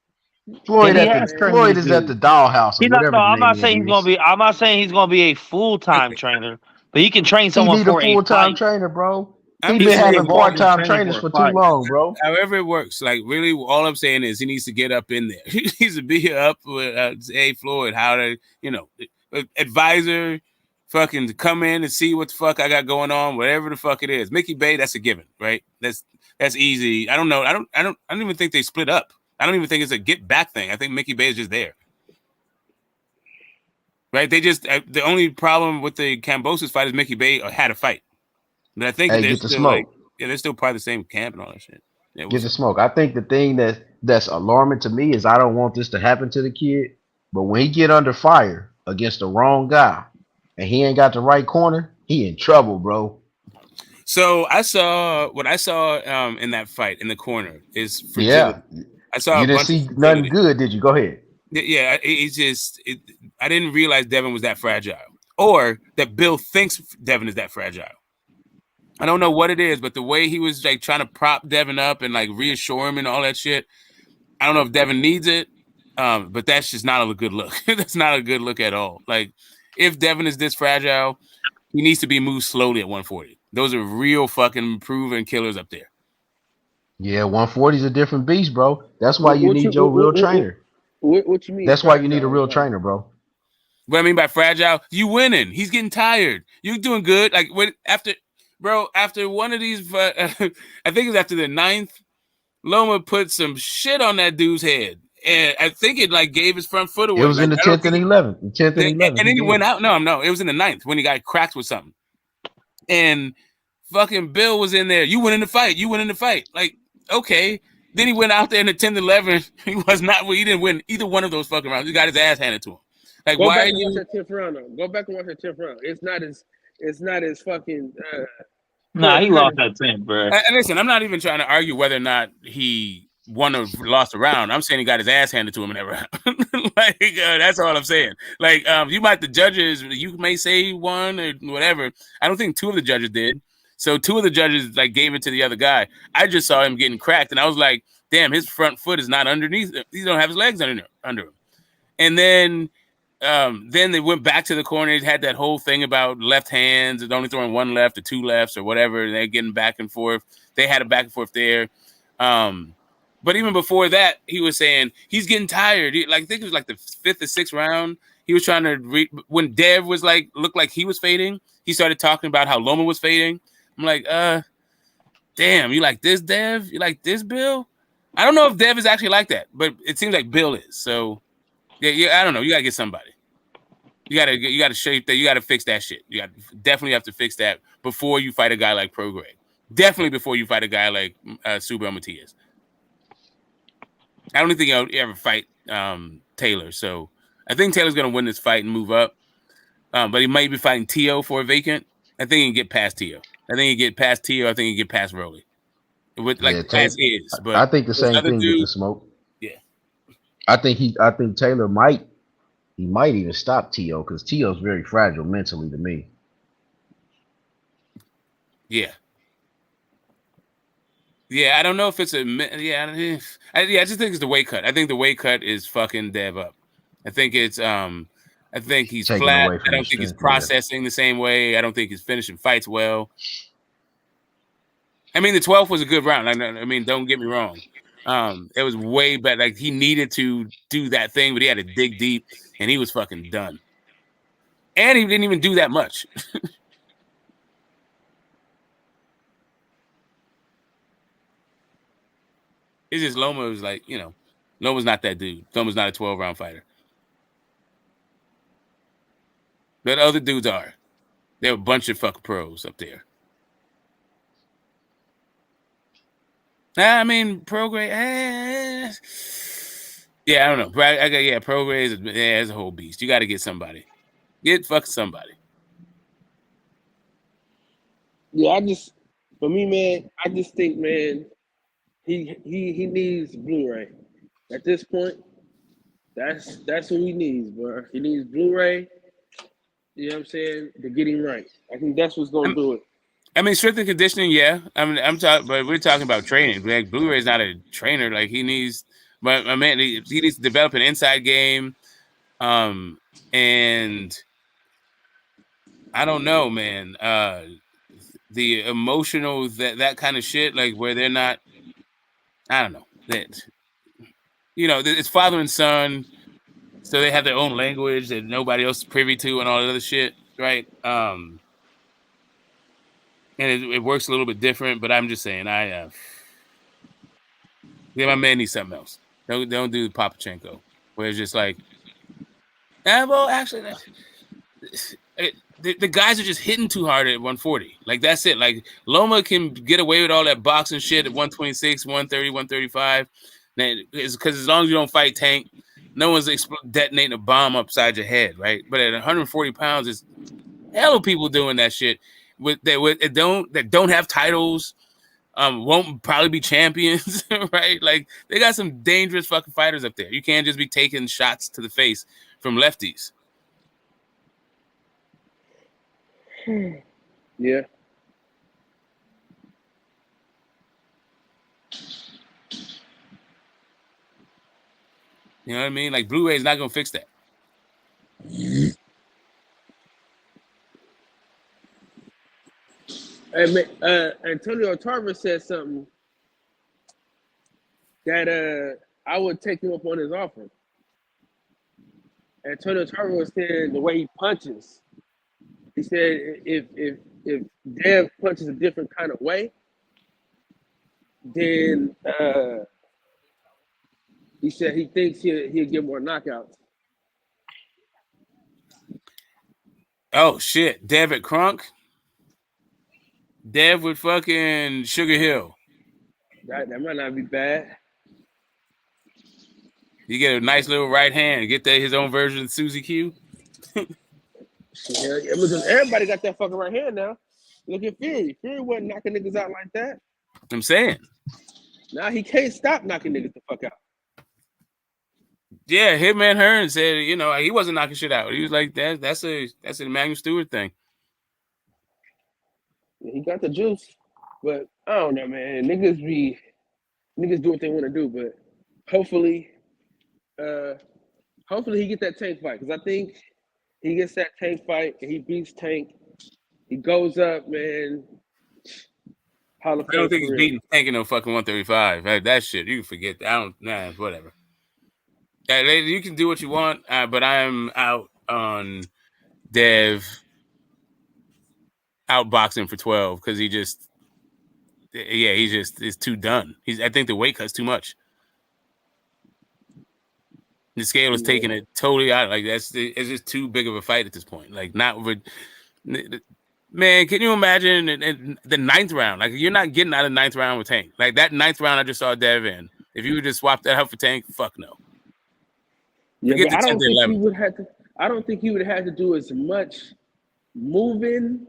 And Floyd he at Come the on, has man. trained Floyd these is at dudes. the dollhouse or He not, whatever no, the I'm name not of that saying he's gonna is. be. I'm not saying he's gonna be a full time trainer, but he can train He someone need a for a full time fight. trainer, bro. I'm He He just been can be a having saying, part quality time trainer trainers for a for too fight. long, bro. however it works, like really, all I'm saying is he needs to get up in there. He needs to be up with, hey Floyd, how to, advisor, fucking come in and see what the fuck I got going on, whatever the fuck it is. Mickey Bay, that's a given, right? That's easy. I don't know. I don't even think they split up. I don't even think it's a get back thing. I think Mickey Bay is just there. Right? They just the only problem with the Cambosis fight is Mickey Bay had a fight. But I think Hey, they're get the still like, smoke. they're still part of the same camp and all that shit. Yeah, Get what's the up? smoke. I think the thing that's alarming to me is I don't want this to happen to the kid. But when he get under fire against the wrong guy and he ain't got the right corner, he in trouble, bro. So I saw what I saw in that fight in the corner is Yeah. fragility. I saw a You didn't bunch of see nothing fragility. good, did you? Go ahead. Yeah, it's just I didn't realize Devin was that fragile, or that Bill thinks Devin is that fragile. I don't know what it is, but the way he was like trying to prop Devin up and like reassure him and all that shit. I don't know if Devin needs it, but that's just not a good look. That's not a good look at all. Like if Devin is this fragile, he needs to be moved slowly at 140. Those are real fucking proven killers up there. Yeah, 140 is a different beast, bro. That's why you What you need your real trainer. what you mean That's why you need a fragile? real Like trainer, bro. What I mean by fragile, you winning. He's getting tired. You're doing good. Like after one of these, I think it was after the 9th, Loma put some shit on that dude's head, and I think it like gave his front foot It away. was in Like the I don't 10th and think, 11th. The 10th and and 11th. then He he went did. out. No, it was in the 9th when he got cracked with something, and fucking Bill was in there. You win in the fight. You win in the fight. Like okay. Then he went out there in the 10th and 11th. He was not. He didn't win either one of those fucking rounds. He got his ass handed to him. Like go why are back and watch you? that 10th round. Though. Go back and watch that 10th round. It's not as fucking Nah, he lost cutting. that 10, bro. And listen, I'm not even trying to argue whether or not he won or lost a round. I'm saying he got his ass handed to him in that round. Like that's all I'm saying. Like the judges, you may say he won or whatever. I don't think 2 of the judges did. So 2 of the judges like gave it to the other guy. I just saw him getting cracked, and I was like, damn, his front foot is not underneath. He don't have his legs under him. And then they went back to the corner. He had that whole thing about left hands and only throwing 1 left or 2 lefts or whatever. And they're getting back and forth. They had a back and forth there. But But even before that, he was saying he's getting tired. I think it was like the 5th or 6th round. He was trying to when Dev was like looked like he was fading. He started talking about how Loma was fading. I'm like, damn, you like this, Dev? You like this, Bill? I don't know if Dev is actually like that, but it seems like Bill is. So yeah, I don't know. You gotta get somebody. You gotta shape that. You gotta fix that shit. You definitely have to fix that before you fight a guy like Pro Greg. Definitely before you fight a guy like Subel Matias. I don't think he'll ever fight Taylor. So I think Taylor's gonna win this fight and move up. But he might be fighting Tio for a vacant. I think he can get past Tio. I think he can get past Tio. I think he can get past Rolly. With like as is. But I think the those same other thing with the dudes, smoke. yeah. I think Taylor might even stop T.O. because T.O.'s very fragile mentally to me. Yeah. Yeah, I don't know if it's I just think it's the weight cut. I think the weight cut is fucking Dev up. I think it's I think he's Taking flat. away from I don't his think he's strength, yeah. processing the same way. I don't think he's finishing fights well. I mean, the 12th was a good round. I mean, don't get me wrong. It was way better. Like he needed to do that thing, but he had to dig deep, and he was fucking done. And he didn't even do that much. It's just Loma was like, Loma's not that dude. Loma's not a 12-round fighter. But other dudes are. There are a bunch of fucking pros up there. I mean, pro grade. Yeah, I don't know. Pro grade is a whole beast. You got to get somebody. Get somebody. Yeah, for me, man, I just think, man, he needs Blu-ray. At this point, that's what he needs, bro. He needs Blu-ray. You know what I'm saying? To get him right. I think that's what's gonna do it. I mean, strength and conditioning, yeah. I mean, but we're talking about training. Like Blu-ray is not a trainer. Like he needs, but I mean, he needs to develop an inside game. And I don't know, man. The emotional that kind of shit, like where they're not. I don't know that. It's father and son, so they have their own language that nobody else is privy to, and all that other shit, right? And it works a little bit different, but I'm just saying, my man needs something else. Don't do Papachenko, where it's just like, well, actually, the guys are just hitting too hard at 140. Like that's it. Like Loma can get away with all that boxing shit at 126, 130, 135. Because as long as you don't fight Tank, no one's detonating a bomb upside your head, right? But at 140 pounds, it's hell of people doing that shit that don't have titles, won't probably be champions, right? Like they got some dangerous fucking fighters up there. You can't just be taking shots to the face from lefties. Yeah. You know what I mean? Like Blu-ray is not gonna fix that. Hey, man, Antonio Tarver said something that I would take him up on his offer. Antonio Tarver was saying the way he punches. He said if Dev punches a different kind of way, then he said he thinks he'll get more knockouts. Oh shit, Dev at Crunk. Dev with fucking Sugar Hill. That might not be bad. You get a nice little right hand and get his own version of Susie Q. Yeah, because everybody got that fucking right hand now. Look at Fury. Fury wasn't knocking niggas out like that. I'm saying. Now he can't stop knocking niggas the fuck out. Yeah, Hitman Hearn said, he wasn't knocking shit out. He was like, that's an Emmanuel Stewart thing. He got the juice, but I don't know, man. Niggas do what they want to do, but hopefully he get that Tank fight, because I think he gets that Tank fight and he beats Tank. He goes up, man. Hall of I don't Fame think for he's real. beating Tank in no fucking 135. That shit, you can forget that. I don't, nah, whatever. Yeah, you can do what you want, but I'm out on Dev outboxing for 12 because he just, yeah, he just is too done. I think the weight cut's too much. The scale is taking it totally out. Like it's just too big of a fight at this point. Like not with, man. Can you imagine in the ninth round? Like you're not getting out of the ninth round with Tank. Like that ninth round I just saw Dev in. If you would just swap that out for Tank, fuck no. Yeah, Forget but the I 10th don't to think he 11th. would have to. I don't think he would have to do as much moving.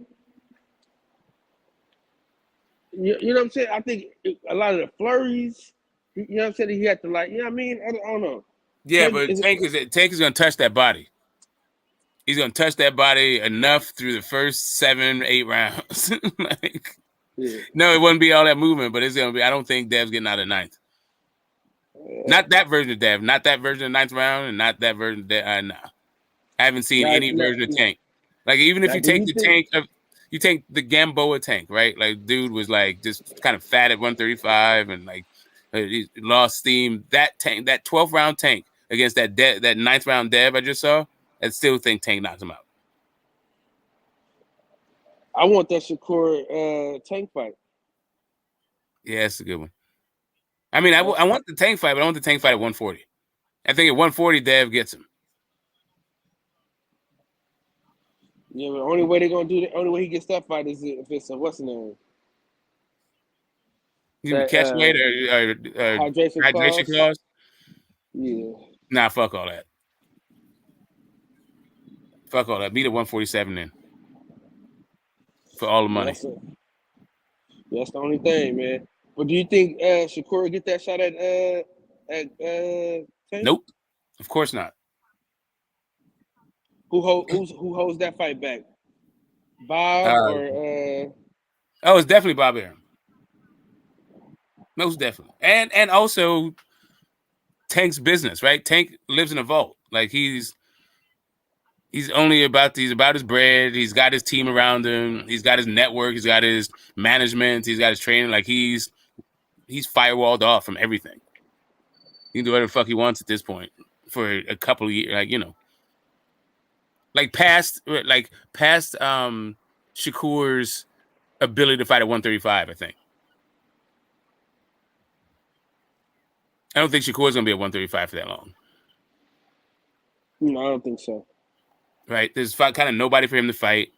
You know what I'm saying? I think a lot of the flurries. You know what I'm saying? He had to like. You know what I mean? I don't know. Yeah, but Tank is going to touch that body. He's going to touch that body enough through the first 7, 8 rounds. Like, yeah. No, it wouldn't be all that movement, but it's going to be. I don't think Dev's getting out of ninth. Not that version of Dev. Not that version of ninth round, and not that version of Dev. No. I haven't seen any version of Tank. Like even if you take the Tank of, you take the Gamboa Tank, right? Like dude was like just kind of fat at 135 and like he lost steam. That Tank, that 12th round Tank against that that 9th round Dev I just saw, I still think Tank knocked him out. I want that Shakur Tank fight. Yeah, that's a good one. I mean, I want the Tank fight, but I want the Tank fight at 140. I think at 140 Dev gets him. Yeah, but the only way they're gonna do the only way he gets that fight is if it's a what's the name? You catch weight or hydration clause? Yeah. Nah, fuck all that. Fuck all that. Beat at 147 then. For all the money. That's the only thing, man. But do you think Shakur will get that shot at Tank? Nope. Of course not. Who holds that fight back? Bob or Oh, it's definitely Bob Arum. Most definitely. And also Tank's business, right? Tank lives in a vault. Like he's only about his bread. He's got his team around him. He's got his network. He's got his management. He's got his training. Like he's firewalled off from everything. He can do whatever the fuck he wants at this point for a couple of years. Like, you know, like past Shakur's ability to fight at 135, I think. I don't think Shakur's going to be at 135 for that long. No, I don't think so. Right? There's kind of nobody for him to fight.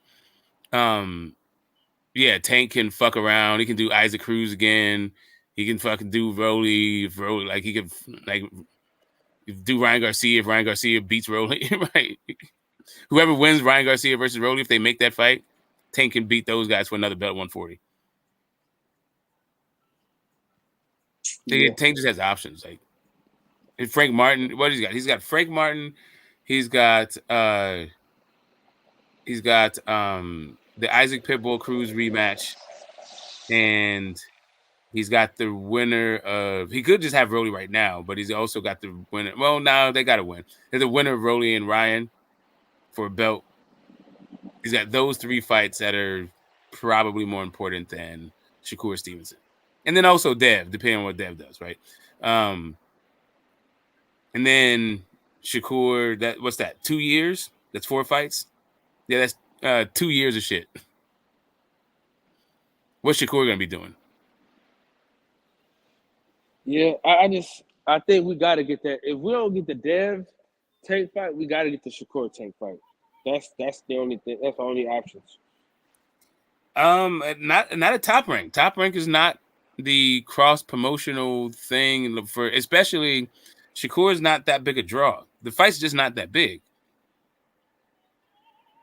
Yeah, Tank can fuck around. He can do Isaac Cruz again. He can fucking do Rolly. Like he could like do Ryan Garcia if Ryan Garcia beats Rolly. Right? Whoever wins Ryan Garcia versus Rolly, if they make that fight, Tank can beat those guys for another belt at 140. Yeah. Tank just has options. Like Frank Martin, what he's got? He's got Frank Martin. He's got the Isaac Pitbull Cruz rematch, and he's got the winner of. He could just have Rolly right now, but he's also got the winner. Well, now they got to win. There's the winner of Rolly and Ryan for a belt. He's got those 3 fights that are probably more important than Shakur Stevenson, and then also Dev, depending on what Dev does, right? And then Shakur, what's that? 2 years? That's 4 fights. Yeah, that's 2 years of shit. What's Shakur gonna be doing? Yeah, I think we got to get that. If we don't get the Dev Tank fight, we got to get the Shakur Tank fight. That's the only thing. That's the only options. Not a Top Rank. Top Rank is not the cross promotional thing for, especially Shakur is not that big a draw. The fight's just not that big.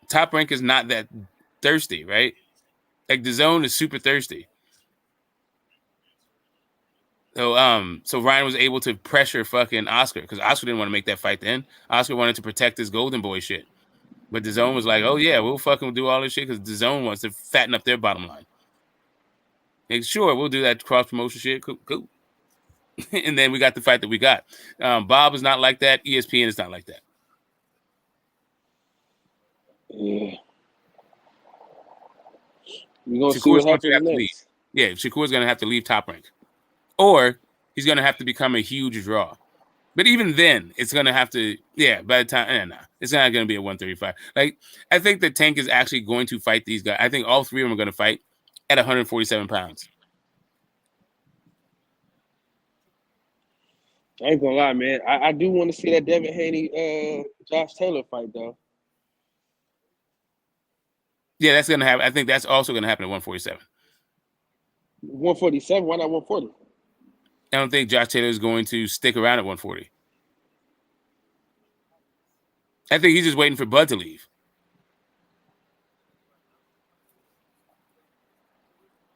Top Rank is not that thirsty, right? Like the Zone is super thirsty. So Ryan was able to pressure fucking Oscar because Oscar didn't want to make that fight then. Oscar wanted to protect his Golden Boy shit. But the Zone was like, oh yeah, we'll fucking do all this shit because the Zone wants to fatten up their bottom line. Like, sure, we'll do that cross promotion shit. Cool. And then we got the fight that we got. Bob is not like that. ESPN is not like that. Yeah. We're gonna see what happens next. Yeah, Shakur's going to have to leave Top Rank, or he's going to have to become a huge draw. But even then, it's going to have to. Yeah, by the time, nah, it's not going to be a 135. Like I think the Tank is actually going to fight these guys. I think all three of them are going to fight at 147 pounds. I ain't gonna lie, man. I do want to see that Devin Haney, Josh Taylor fight though. Yeah, that's going to happen. I think that's also going to happen at 147. 147. Why not 140? I don't think Josh Taylor is going to stick around at 140. I think he's just waiting for Bud to leave.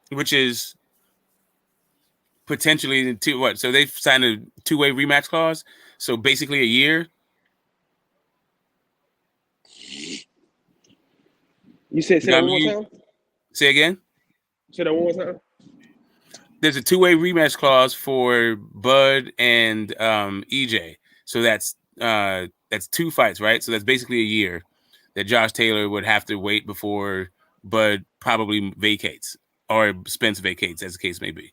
Which is potentially what? So they've signed a 2-way rematch clause. So basically a year. You said say that one more time? Say again? Say that one more time? There's a 2-way rematch clause for Bud and EJ. So that's 2 fights, right? So that's basically a year that Josh Taylor would have to wait before Bud probably vacates or Spence vacates, as the case may be.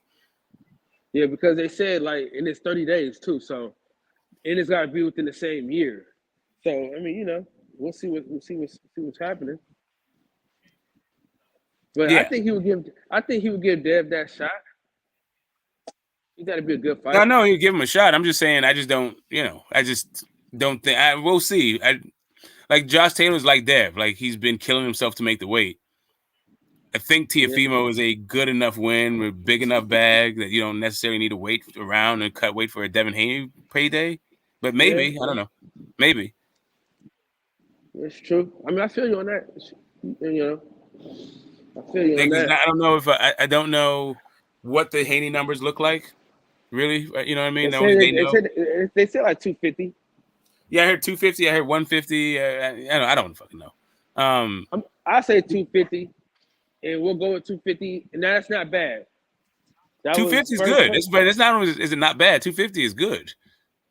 Yeah, because they said like and it's 30 days too, so and it's got to be within the same year. So I mean, we'll see what's happening. But yeah. I think he would give Dev that shot. He got to be a good fight. I know you give him a shot. I'm just saying, I just don't think. We'll see. Like Josh Taylor's like Dev. Like he's been killing himself to make the weight. I think Teofimo is a good enough win with big enough bag that you don't necessarily need to wait around and wait for a Devin Haney payday. But maybe I don't know. Maybe it's true. I mean, I feel you on that. I feel you on that. I don't know if I don't know what the Haney numbers look like. Really, you know what I mean? They said like 250. Yeah, I heard 250. I heard 150. I don't fucking know. I say 250, and we'll go with 250, and that's not bad. 250 is good. It's not only is it not bad. 250 is good.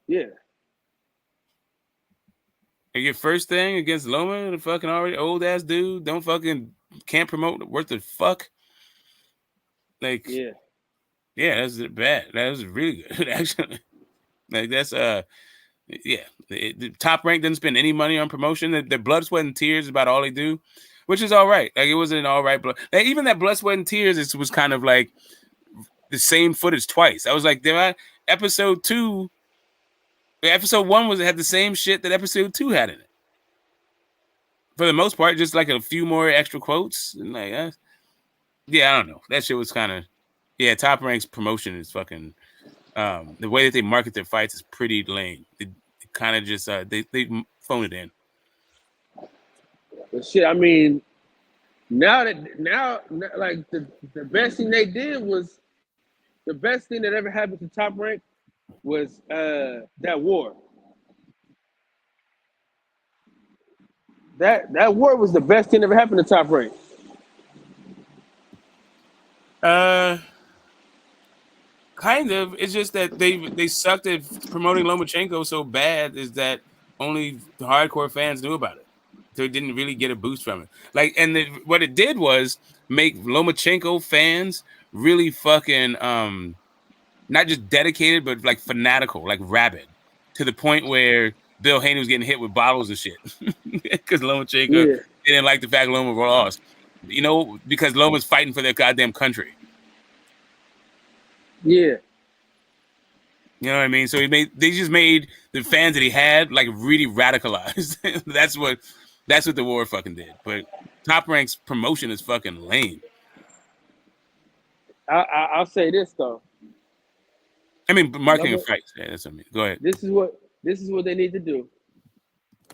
Yeah. And your first thing against Loma, the fucking already old ass dude, can't promote worth the fuck. Like yeah, that's bad. That was really good actually. Like that's the Top Rank didn't spend any money on promotion. The blood, sweat, and tears is about all they do, which is all right. Like it was an all right blood. Like, even that blood, sweat, and tears was kind of like the same footage twice. I was like, episode 2, episode 1 had the same shit that episode 2 had in it. For the most part, just like a few more extra quotes. And like, yeah, I don't know. That shit was kind of, Top Rank's promotion is fucking. The way that they market their fights is pretty lame. They kind of just they phone it in. But shit, I mean, now like the best thing they did was the best thing that ever happened to Top Rank was that war. That war was the best thing that ever happened to Top Rank. Kind of. It's just that they sucked at promoting Lomachenko so bad is that only the hardcore fans knew about it. They didn't really get a boost from it. Like, and what it did was make Lomachenko fans really fucking not just dedicated, but like fanatical, like rabid, to the point where Bill Haney was getting hit with bottles and shit because Lomachenko didn't like the fact Loma lost. Because Loma's fighting for their goddamn country. Yeah. You know what I mean? So they just made the fans that he had like really radicalized. That's what the war fucking did. But Top Rank's promotion is fucking lame. I'll say this though. I mean, marketing of fights. Yeah, that's what I mean. Go ahead. This is what they need to do.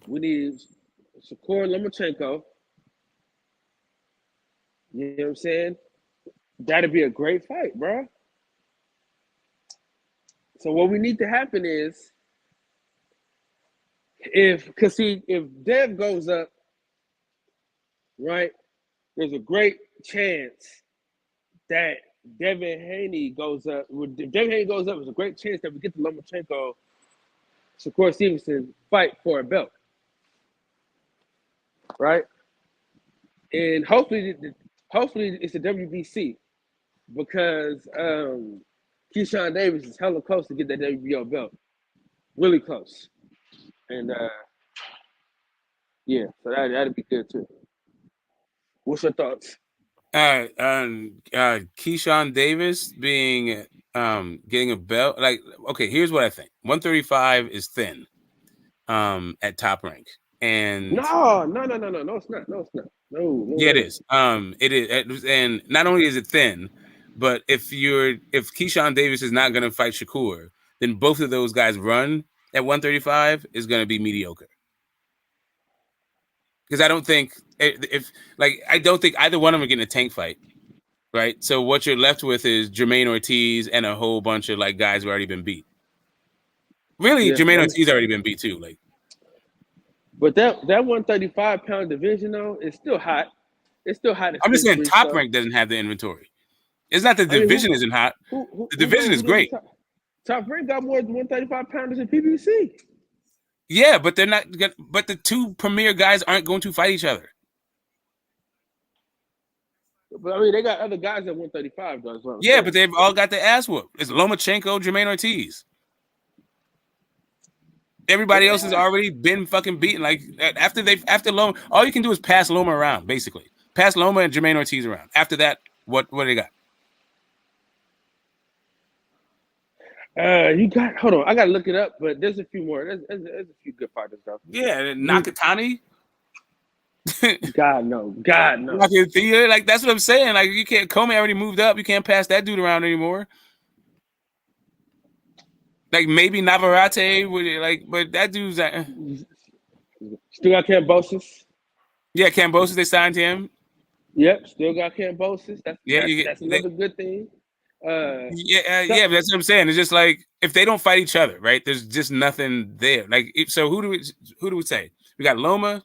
We need Shakur Lomachenko. You know what I'm saying? That'd be a great fight, bro. So what we need to happen is if Dev goes up, right, there's a great chance that Devin Haney goes up. If Devin Haney goes up, there's a great chance that we get the Lomachenko, Shakur Stevenson fight for a belt, right? And hopefully it's the WBC. because Keyshawn Davis is hella close to get that WBO belt, really close, and yeah, so that'd be good too. What's your thoughts? Keyshawn Davis being getting a belt. Like, okay, here's what I think. 135 is thin at top rank. And No, it's not. No. yeah, it is. It is, and not only is it thin, but if Keyshawn Davis is not going to fight Shakur, then both of those guys run at 135 is going to be mediocre. Because I don't think I don't think either one of them are getting a tank fight, right? So what you're left with is Jermaine Ortiz and a whole bunch of like guys who already been beat. Really, Yeah, Jermaine Ortiz already been beat too. Like, but that 135-pound division though is still hot. It's still hot. I'm just saying, Top Rank doesn't have the inventory. It's not the division isn't hot. The division is great. Top Rank got more than 135 pounders in PBC. Yeah, but they're not. But the two premier guys aren't going to fight each other. But I mean, they got other guys at 135 though. Well. Yeah, but they've all got their ass whooped. It's Lomachenko, Jermaine Ortiz. Everybody else has already been fucking beaten. Like after Loma, all you can do is pass Loma around, basically. Pass Loma and Jermaine Ortiz around. After that, what do they got? Hold on, I gotta look it up, but there's a few more. There's a few good fighters though. Yeah, Nakatani. God no. Like that's what I'm saying. Like you can't. Comey already moved up. You can't pass that dude around anymore. Like maybe Navarrete would but that dude's still got Kambosos. Yeah, Kambosos, they signed him. Yep, still got Kambosos. That's another good thing. But that's what I'm saying. It's just like if they don't fight each other, right? There's just nothing there. Like so, who do we say? We got Loma,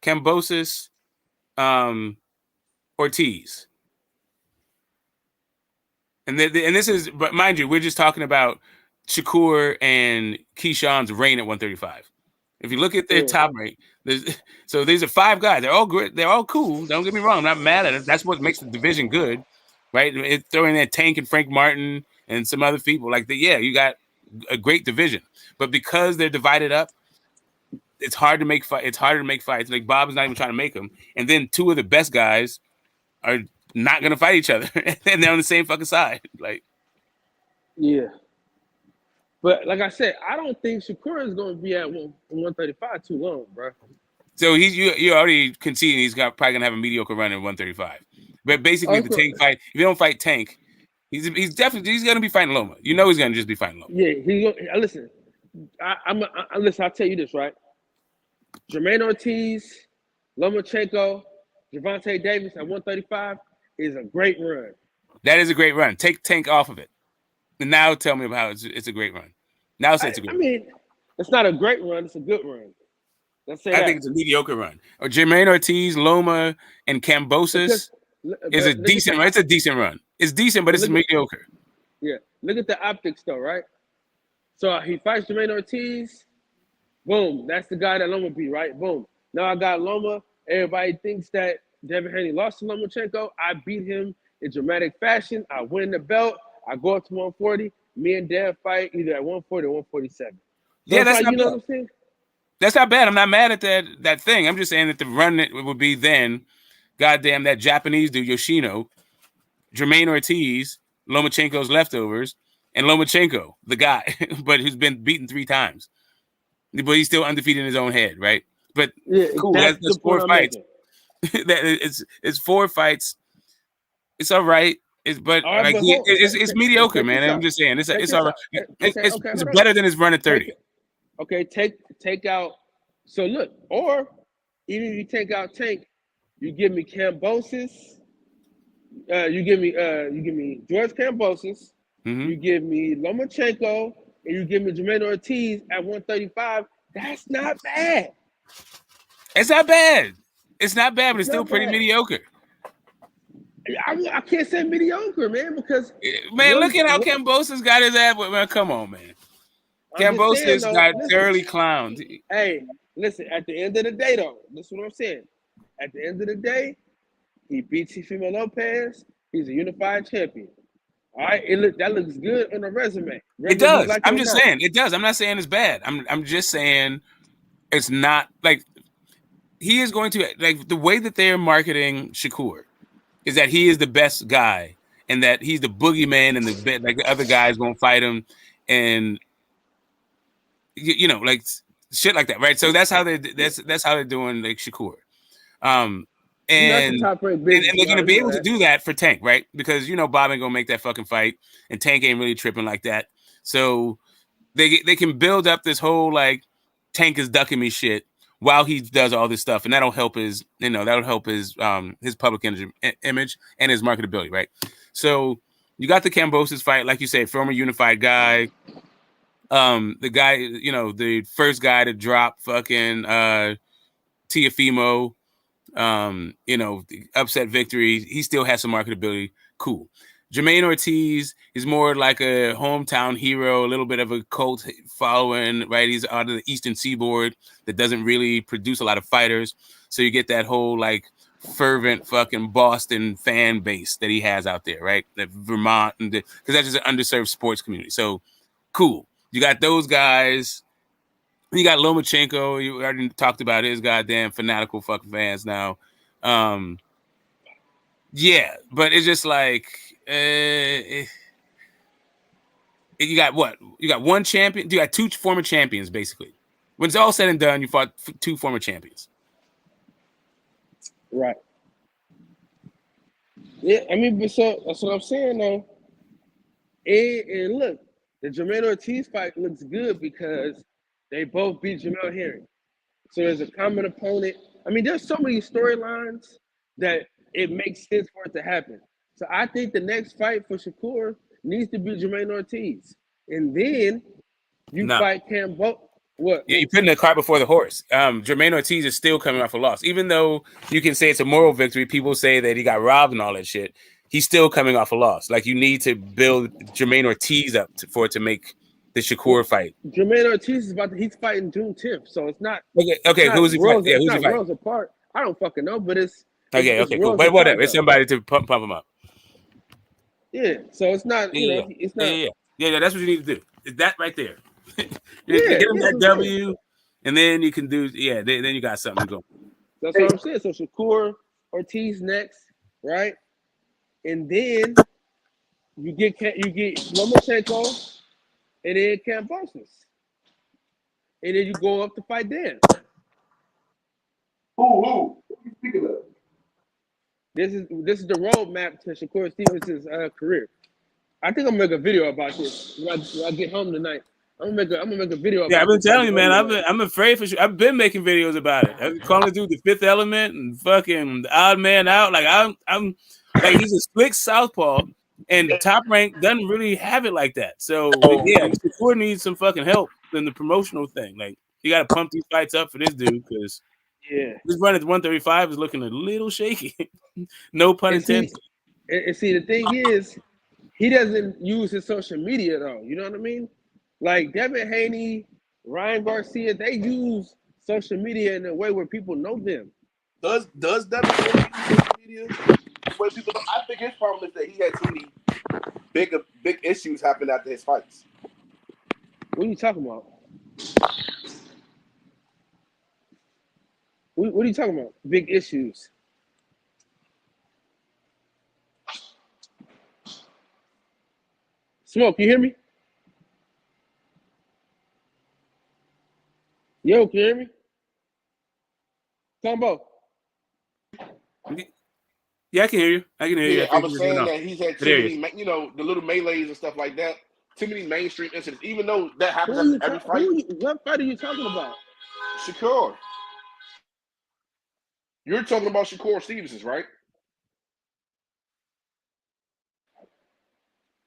Kambosos, Ortiz, and this is, but mind you, we're just talking about Shakur and Keyshawn's reign at 135. If you look at their top rank, so these are five guys. They're all good. They're all cool. Don't get me wrong. I'm not mad at it. That's what makes the division good, right? Throwing that Tank and Frank Martin and some other people you got a great division. But because they're divided up, it's hard to make It's harder to make fights. Like Bob is not even trying to make them. And then two of the best guys are not going to fight each other, and they're on the same fucking side. Like, yeah. But like I said, I don't think Shakur is going to be at 135 too long, bro. So you already conceding he's probably going to have a mediocre run at 135. But basically, the Tank fight, if you don't fight Tank, he's going to be fighting Loma. You know he's going to just be fighting Loma. Yeah, listen. Listen, I'll tell you this, right? Jermaine Ortiz, Lomachenko, Gervonta Davis at 135 is a great run. That is a great run. Take Tank off of it. And now tell me about it's a great run. Now say it's a great run. I mean, it's not a great run. It's a good run. Let's say I think it's a mediocre run. Or Jermaine Ortiz, Loma, and Kambosos is a decent run. It's a decent run. It's decent, but it's mediocre. Yeah. Look at the optics, though, right? So he fights Jermaine Ortiz. Boom. That's the guy that Loma beat, right? Boom. Now I got Loma. Everybody thinks that Devin Haney lost to Lomachenko. I beat him in dramatic fashion. I win the belt. I go up to 140. Me and Dev fight either at 140 or 147. So yeah, that's not bad. What I'm saying? That's not bad. I'm not mad at that thing. I'm just saying that the run would be then, goddamn, that Japanese dude, Yoshino, Jermaine Ortiz, Lomachenko's leftovers, and Lomachenko, the guy, but who's been beaten 3 times. But he's still undefeated in his own head, right? But cool, that's 4 fights. It's 4 fights. It's all right. It's mediocre, man. I'm just saying it's all right. It's better than his run at 30. Okay, take out. So look, or even if you take out Tank, you give me Kambosos. You give me George Kambosos. Mm-hmm. You give me Lomachenko, and you give me Jermaine Ortiz at 135. That's not bad. It's not bad. It's not bad, but it's still pretty mediocre. I can't say mediocre, man, because look at how Kambosos got his ass. Man, come on, man. Kambosos got thoroughly clowned. Hey, listen. At the end of the day, though, this is what I'm saying. At the end of the day, he beat Teofimo Lopez. He's a unified champion. All right, that looks good on the resume. It Whether you does. like it I'm or just not. saying it does. I'm not saying it's bad. I'm just saying it's not like he is going to like the way that they're marketing Shakur is that he is the best guy and that he's the boogeyman and the other guys won't fight him and you know like shit like that, right? So that's how that's how they're doing like Shakur. That's the And top ranked and business. they're gonna be You know able to that. do that for Tank, right? Because you know Bob ain't gonna make that fucking fight, and Tank ain't really tripping like that. So they can build up this whole like Tank is ducking me shit while he does all this stuff, and that'll help his his public image and his marketability, right? So you got the Kambosos fight, like you said, former unified guy. The guy, you know, the first guy to drop fucking Tiafimo, you know, the upset victory. He still has some marketability. Cool. Jermaine Ortiz is more like a hometown hero, a little bit of a cult following, right? He's out of the Eastern Seaboard that doesn't really produce a lot of fighters. So you get that whole like fervent fucking Boston fan base that he has out there, right? That Vermont, and because that's just an underserved sports community. So cool. You got those guys. You got Lomachenko. You already talked about his goddamn fanatical fucking fans now. Yeah, but it's just like you got what? You got one champion. You got two former champions, basically. When it's all said and done, you fought two former champions. Right. Yeah, I mean, but so that's what I'm saying though. And look, the Jermaine Ortiz fight looks good because they both beat Jamel Herring. So there's a common opponent. I mean, there's so many storylines that it makes sense for it to happen. So I think the next fight for Shakur needs to be Jermaine Ortiz. And then you No. fight Cambo. What? Yeah, you're putting the cart before the horse. Jermaine Ortiz is still coming off a loss. Even though you can say it's a moral victory, people say that he got robbed and all that shit. He's still coming off a loss. Like, you need to build Jermaine Ortiz up for it to make the Shakur fight. Jermaine Ortiz is he's fighting June 10th, so it's not. Okay, who's he fighting? Yeah, It's who's he not fighting? worlds apart. I don't fucking know, but it's Okay, cool. worlds But apart, whatever. It's though. somebody to pump him up. Yeah, so it's not. Yeah, it's not. yeah. That's what you need to do. Is that right there? Yeah, get him that that's what I'm W, and then you can do. Yeah, then you got something to go. That's what I'm saying. So Shakur Ortiz next, right? And then you get Lomachenko, and then Kambosos, and then you go up to fight Dan. Who? What are you speaking of? This is the roadmap to Shakur Stevens' career. I think I'm gonna make a video about this when I get home tonight. I'm gonna make a video about. Yeah, I've been this telling you, man. anyway. I'm afraid for sure. I've been making videos about it. I've been calling dude the Fifth Element and fucking the odd man out. Like I'm like he's a slick southpaw, and Top Rank doesn't really have it like that. So yeah, Shakur needs some fucking help in the promotional thing. Like you got to pump these fights up for this dude because his run at 135 is looking a little shaky. No pun intended. And see, the thing is, he doesn't use his social media though. You know what I mean? Like Devin Haney, Ryan Garcia, they use social media in a way where people know them. Does Devin Haney use social media? Where people know? I think his problem is that he had too many big issues happen after his fights. What are you talking about? What are you talking about? Big issues. Smoke, you hear me? Yo, can you hear me? Combo. Yeah, I can hear you. Yeah, I was saying that he's had too many, the little melees and stuff like that. Too many mainstream incidents, even though that happens after every fight. What fight are you talking about? Shakur. You're talking about Shakur Stevens, right?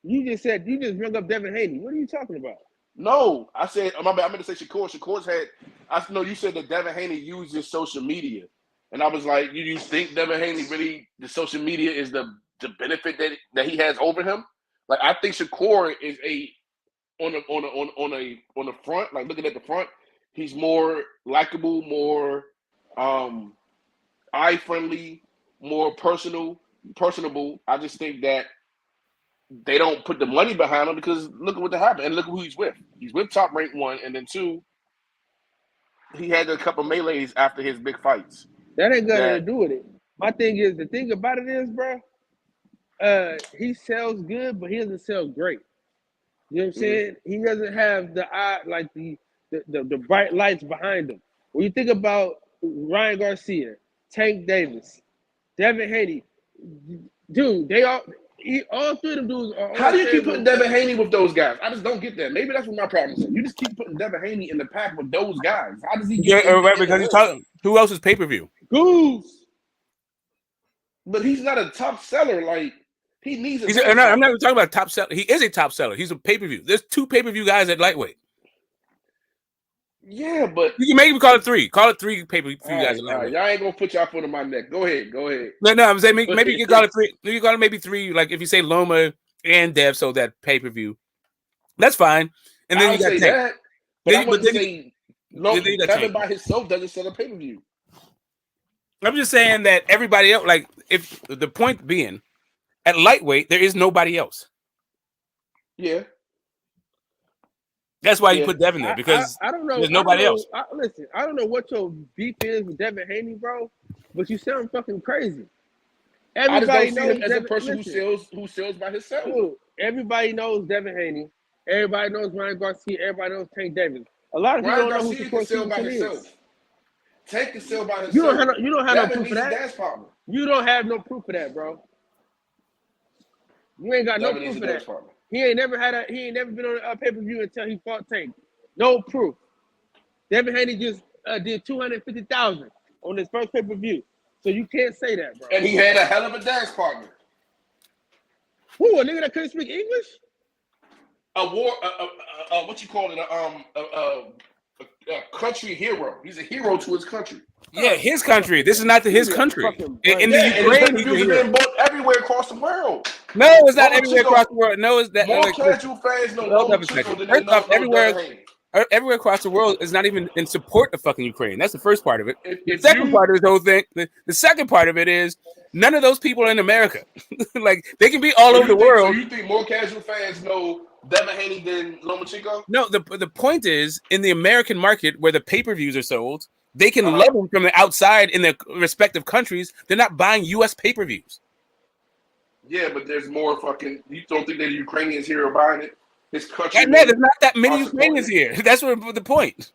You just bring up Devin Haney. What are you talking about? No, I said, my bad. I meant to say Shakur. Shakur's had, I know you said that Devin Haney uses social media. And I was like, you think Devin Haney really, the social media is the benefit that he has over him? Like, I think Shakur is on the front, like looking at the front, he's more likable, more eye friendly, more personal. personable. I just think that they don't put the money behind him because look at what happened and look who he's with. He's with top rank 1, and then 2, he had a couple melees after his big fights. That ain't got nothing to do with it. My thing is, the thing about it is, bro, he sells good, but he doesn't sell great. You know what I'm saying? He doesn't have the eye, like the bright lights behind him. When you think about Ryan Garcia, Tank Davis, Devin Haney, dude, all three of them dudes are. How do you keep putting Devin Haney with those guys? I just don't get that. Maybe that's what my problem is. You just keep putting Devin Haney in the pack with those guys. How does he get right, because you're talking. Who else is pay-per-view? Goose. But he's not a top seller. Like he needs. I'm not even talking about top seller. He is a top seller. He's a pay-per-view. There's 2 pay-per-view guys at lightweight. Yeah, but you can maybe call it 3. Call it 3 pay-per-view guys at lightweight. Y'all ain't gonna put y'all foot on my neck. Go ahead. No, I'm saying maybe you can call it 3. You call it maybe 3. Like if you say Loma and Dev, so that pay-per-view, that's fine. And then you got that. But I'm gonna say Devin by himself doesn't sell a pay-per-view. I'm just saying that everybody else, like if the point being, at lightweight there is nobody else. Yeah. That's why you put Devin there because I don't know. There's nobody else. Listen, I don't know what your beef is with Devin Haney, bro, but you sound fucking crazy. Everybody knows him as a person who sells by himself. Dude, everybody knows Devin Haney. Everybody knows Ryan Garcia. Everybody knows Tank Davis. A lot of people don't know who Shakur Stevenson is. Tank can sell by himself. You don't have no proof of that. You don't have no proof of that, bro. You ain't got no proof of that. He ain't never been on a pay-per-view until he fought Tank. No proof. Devin Haney just did $250,000 on his first pay-per-view. So you can't say that, bro. And he had a hell of a dance partner. Who, a nigga that couldn't speak English? What you call it? A country hero. He's a hero to his country. Yeah, his country. This is not his country. In the Ukraine, he's been everywhere across the world. No, it's not everywhere across the world. No, it's that more casual fans know. First off, everywhere across the world is not even in support of fucking Ukraine. That's the first part of it. The second part of this whole thing, the second part of it is none of those people are in America. Like they can be all over the world. So you think more casual fans know Devin Haney than Lomachenko? No, the point is in the American market where the pay-per-views are sold, they can love them from the outside in their respective countries. They're not buying U.S. pay-per-views. Yeah, but there's more fucking. You don't think that the Ukrainians here are buying it? His country. There's not that many Ukrainians here. That's what the point.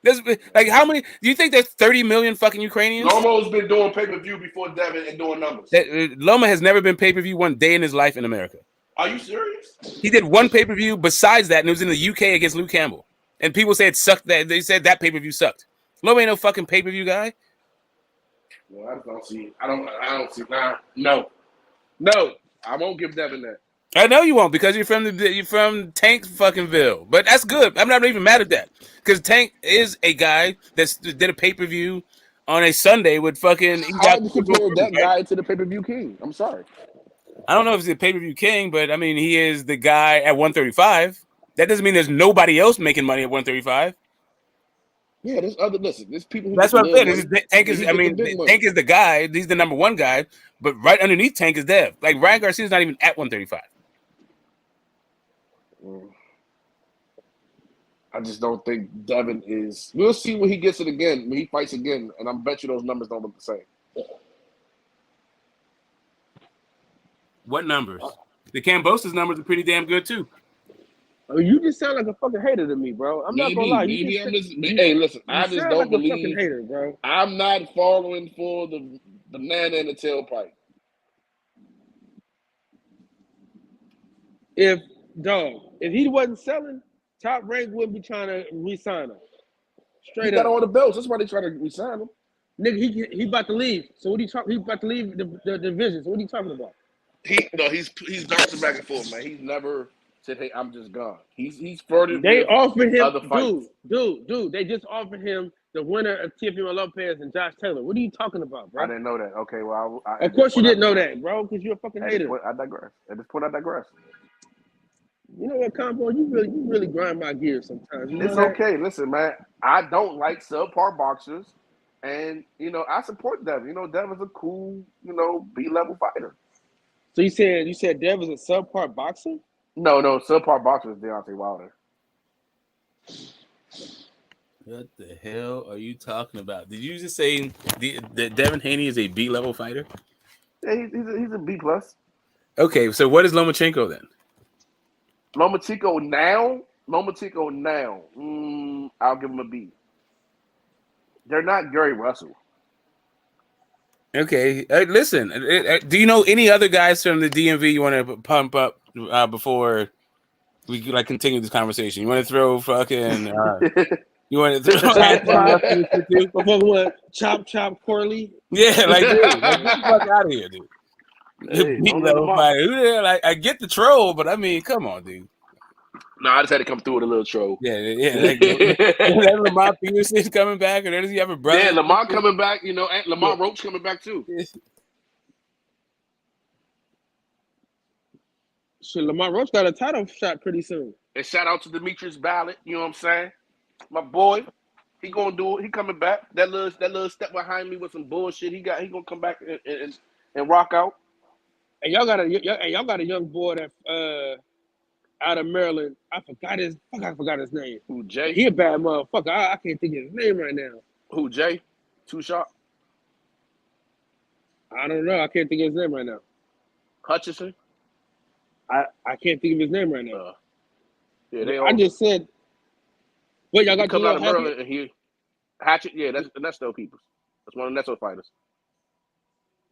There's like how many? Do you think there's 30 million fucking Ukrainians? Lomo's been doing pay-per-view before Devin and doing numbers. Loma has never been pay-per-view one day in his life in America. Are you serious? He did one pay-per-view besides that, and it was in the UK against Luke Campbell. And people said it sucked. That they said that pay-per-view sucked. Loma ain't no fucking pay-per-view guy. Well, I don't see. I don't see. No. I won't give Devin that. I know you won't because you're from Tank fuckingville. But that's good. I'm not even mad at that because Tank is a guy that did a pay-per-view on a Sunday with fucking. How do you compare that guy to the pay-per-view king? I'm sorry. I don't know if he's a pay-per-view king, but I mean he is the guy at 135. That doesn't mean there's nobody else making money at 135. Yeah, there's people who. That's what I'm saying. Tank is the guy. He's the number one guy, but right underneath Tank is Dev. Like Ryan Garcia's not even at 135. I just don't think Devin is. We'll see when he gets it again, when he fights again, and I bet you those numbers don't look the same. What numbers? The Cambosa's numbers are pretty damn good too. Oh, you just sound like a fucking hater to me, bro. I'm not gonna lie. Hey, listen, I just don't believe. A fucking hater, bro. I'm not falling for the banana in the tailpipe. If he wasn't selling, Top Rank wouldn't be trying to re-sign him. Straight up. He got all the belts. That's why they trying to re-sign him. Nigga, he about to leave. So what are you talking? He about to leave the division. So what are you talking about? He's bouncing back and forth, man. He's never said, "Hey, I'm just gone." He's further. They offered him, dude. They just offered him the winner of Teofimo Lopez and Josh Taylor. What are you talking about, bro? I didn't know that. Okay, well, of course you didn't know that, bro, because you're a fucking hater. I digress. At this point, I digress. You know what, Combo? You really grind my gears sometimes. It's okay. Listen, man. I don't like subpar boxers, And I support Devin. Devin's a cool, B-level fighter. So you said Dev is a subpar boxer? No, subpar boxer is Deontay Wilder. What the hell are you talking about? Did you just say that Devin Haney is a B-level fighter? Yeah, he's a B plus. Okay, so what is Lomachenko then? Lomachenko now, I'll give him a B. They're not Gary Russell. Okay, listen. Do you know any other guys from the DMV you want to pump up before we continue this conversation? You want to throw fucking? You want to throw Chop Corley? Yeah, dude, get the fuck out of here, dude. Hey, don't let them off. I get the troll, but I mean, come on, dude. No, I just had to come through with a little troll. Yeah. That Lamont Peterson's coming back, or does he have a brother? Yeah, Lamont coming back. And Lamont Roach coming back too. Shit, Lamont Roach got a title shot pretty soon. And shout out to Demetrius Ballard. You know what I'm saying? My boy, he gonna do it. He coming back. That little step behind me with some bullshit. He gonna come back and rock out. And y'all got a young boy that out of Maryland. I forgot his name. Who, Jay? He a bad motherfucker. I can't think of his name right now. Who, Jay? Too Sharp? I don't know. I can't think of his name right now. Hutchinson? I can't think of his name right now. Yeah, I just said. Wait, y'all got come out of Hackett? Maryland and he Hatchet. Yeah, that's Nesto people. That's one of Nesto fighters.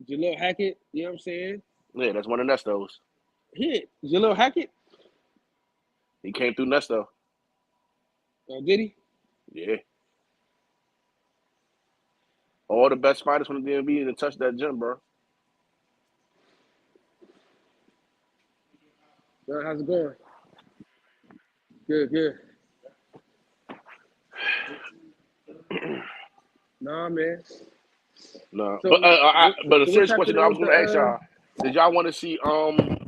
Jalil Hackett. You know what I'm saying? Yeah, that's one of Nestos. Jalil Hackett. He came through Nesto. Oh, did he? Yeah. All the best fighters from the DMV didn't touch that gym, bro. How's it going? Good. Nah, man. No, So, but a serious what's question I was going to happening ask y'all: did y'all want to see Jamil?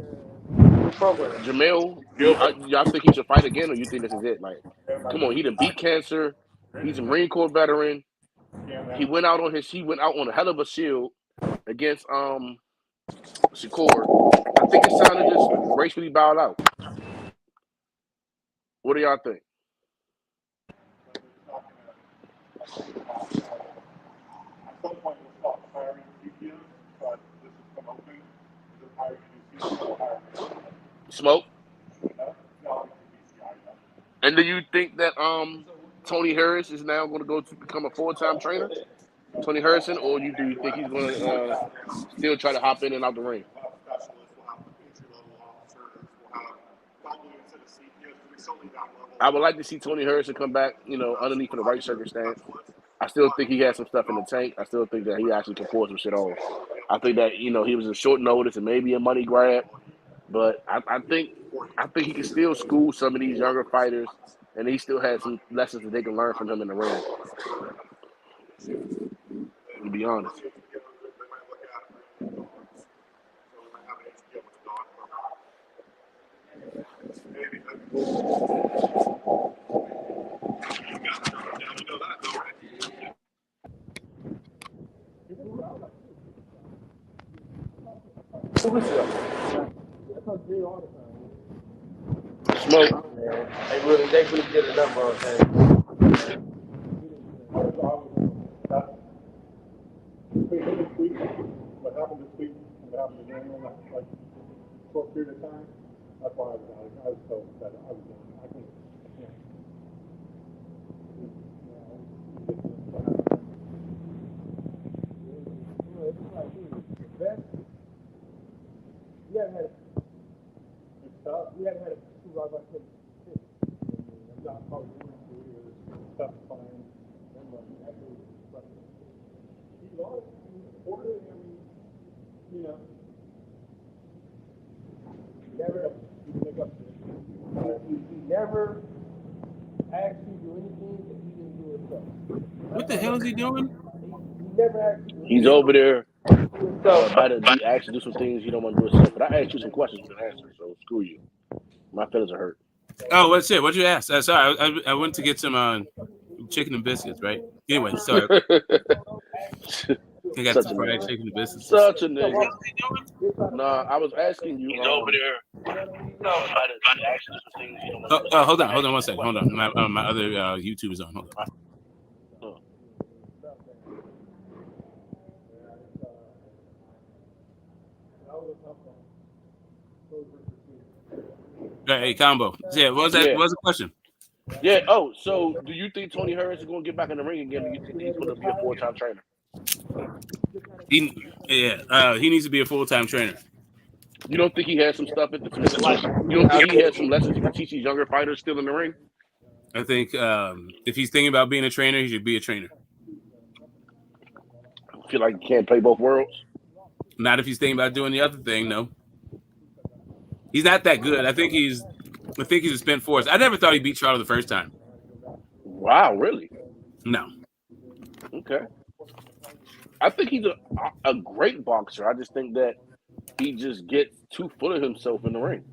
Y'all think he should fight again, or you think this is it? Like, come on, he done beat cancer. He's a Marine Corps veteran. He went out on a hell of a shield against Shakur. I think it's time to just gracefully bow out. What do y'all think? Smoke? And do you think that Tony Harris is now going to go to become a full-time trainer? Tony Harrison, or do you think he's going to still try to hop in and out the ring? I would like to see Tony Harrison come back, underneath for the right circumstance. I still think he has some stuff in the tank. I still think that he actually can pull some shit off. I think that, he was a short notice and maybe a money grab. But I think he can still school some of these younger fighters, and he still has some lessons that they can learn from him in the ring. To be honest. Smoke. They really did a number on that. What happened this week, what happened to Daniel, like short period of time, that's why I was so upset. I was going, I couldn't, we haven't had a 2 rounds like this. I'm not probably going to tough to find. He lost. He supported him. He never asked you to do anything that he didn't do himself. What the hell is he doing? He never asked you. He's over there. He asked you to do some things you don't want to do yourself. But I asked you some questions with an answer, so screw you. My feelings are hurt. Oh, what's it? What'd you ask? Sorry, I went to get some chicken and biscuits, right? Anyway, sorry. He got Such the a fried nigga. chicken business. Such a nigga. Nah, I was asking you. Hold on 1 second. Hold on, my other YouTube is on. Hold on. Hey, combo. Yeah, what was that? Yeah. What was the question? Yeah. Oh, so do you think Tony Harris is going to get back in the ring again? Do you think that he's going to be a full-time trainer? He needs to be a full-time trainer. You don't think he has some stuff? You don't think he has some lessons he can teach these younger fighters still in the ring? I think if he's thinking about being a trainer, he should be a trainer. I feel like he can't play both worlds. Not if he's thinking about doing the other thing. No, he's not that good. I think he's a spent force. I never thought he beat Charlo the first time. Wow, really? No. Okay. I think he's a great boxer. I just think that he just gets too full of himself in the ring.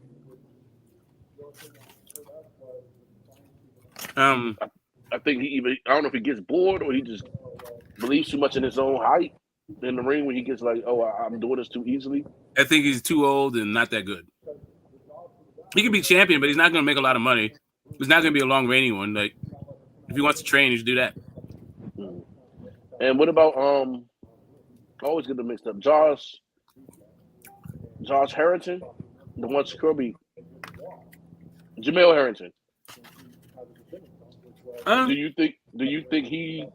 I think I don't know if he gets bored or he just believes too much in his own hype in the ring when he gets like, oh, I'm doing this too easily. I think he's too old and not that good. He can be champion, but he's not going to make a lot of money. He's not going to be a long reigning one. Like, if he wants to train, he should do that. And what about I always get them mixed up. Josh Harrington, the one Kirby, Jamel Harrington. Do you think he?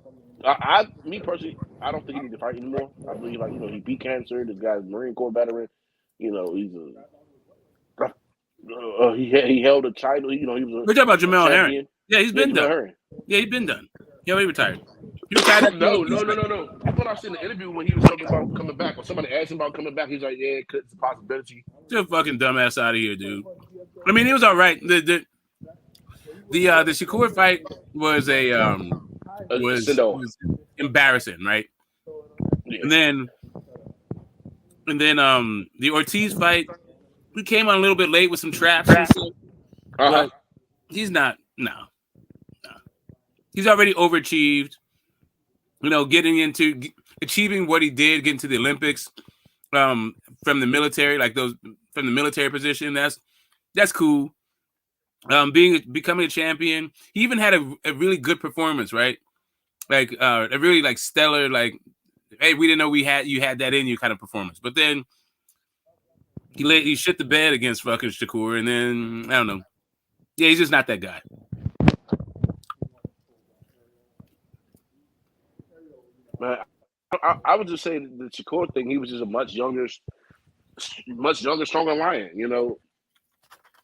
Me personally, I don't think he needs to fight anymore. I believe he beat cancer. This guy's a Marine Corps veteran. He's he held a title. He was. We're talking about Jamel Harrington. Yeah, he's been done. Harrington. Yeah, he's been done. He already retired. He retired. No. I thought I seen the interview when he was talking about coming back. When somebody asked him about coming back, he's like, "Yeah, it's a possibility." Get a fucking dumbass out of here, dude. I mean, he was all right. The Shakur fight was was embarrassing, right? Yeah. And then the Ortiz fight, we came on a little bit late with some traps and shit. But he's not. No. He's already overachieved. Getting into achieving what he did, getting to the Olympics from the military, from the military position. That's cool. Becoming a champion. He even had a really good performance, right? Like a really stellar, hey, we didn't know you had that in you kind of performance. But then he shit the bed against fucking Shakur, and then I don't know. Yeah, he's just not that guy. Man, I would just say the Shakur thing. He was just a much younger, stronger lion.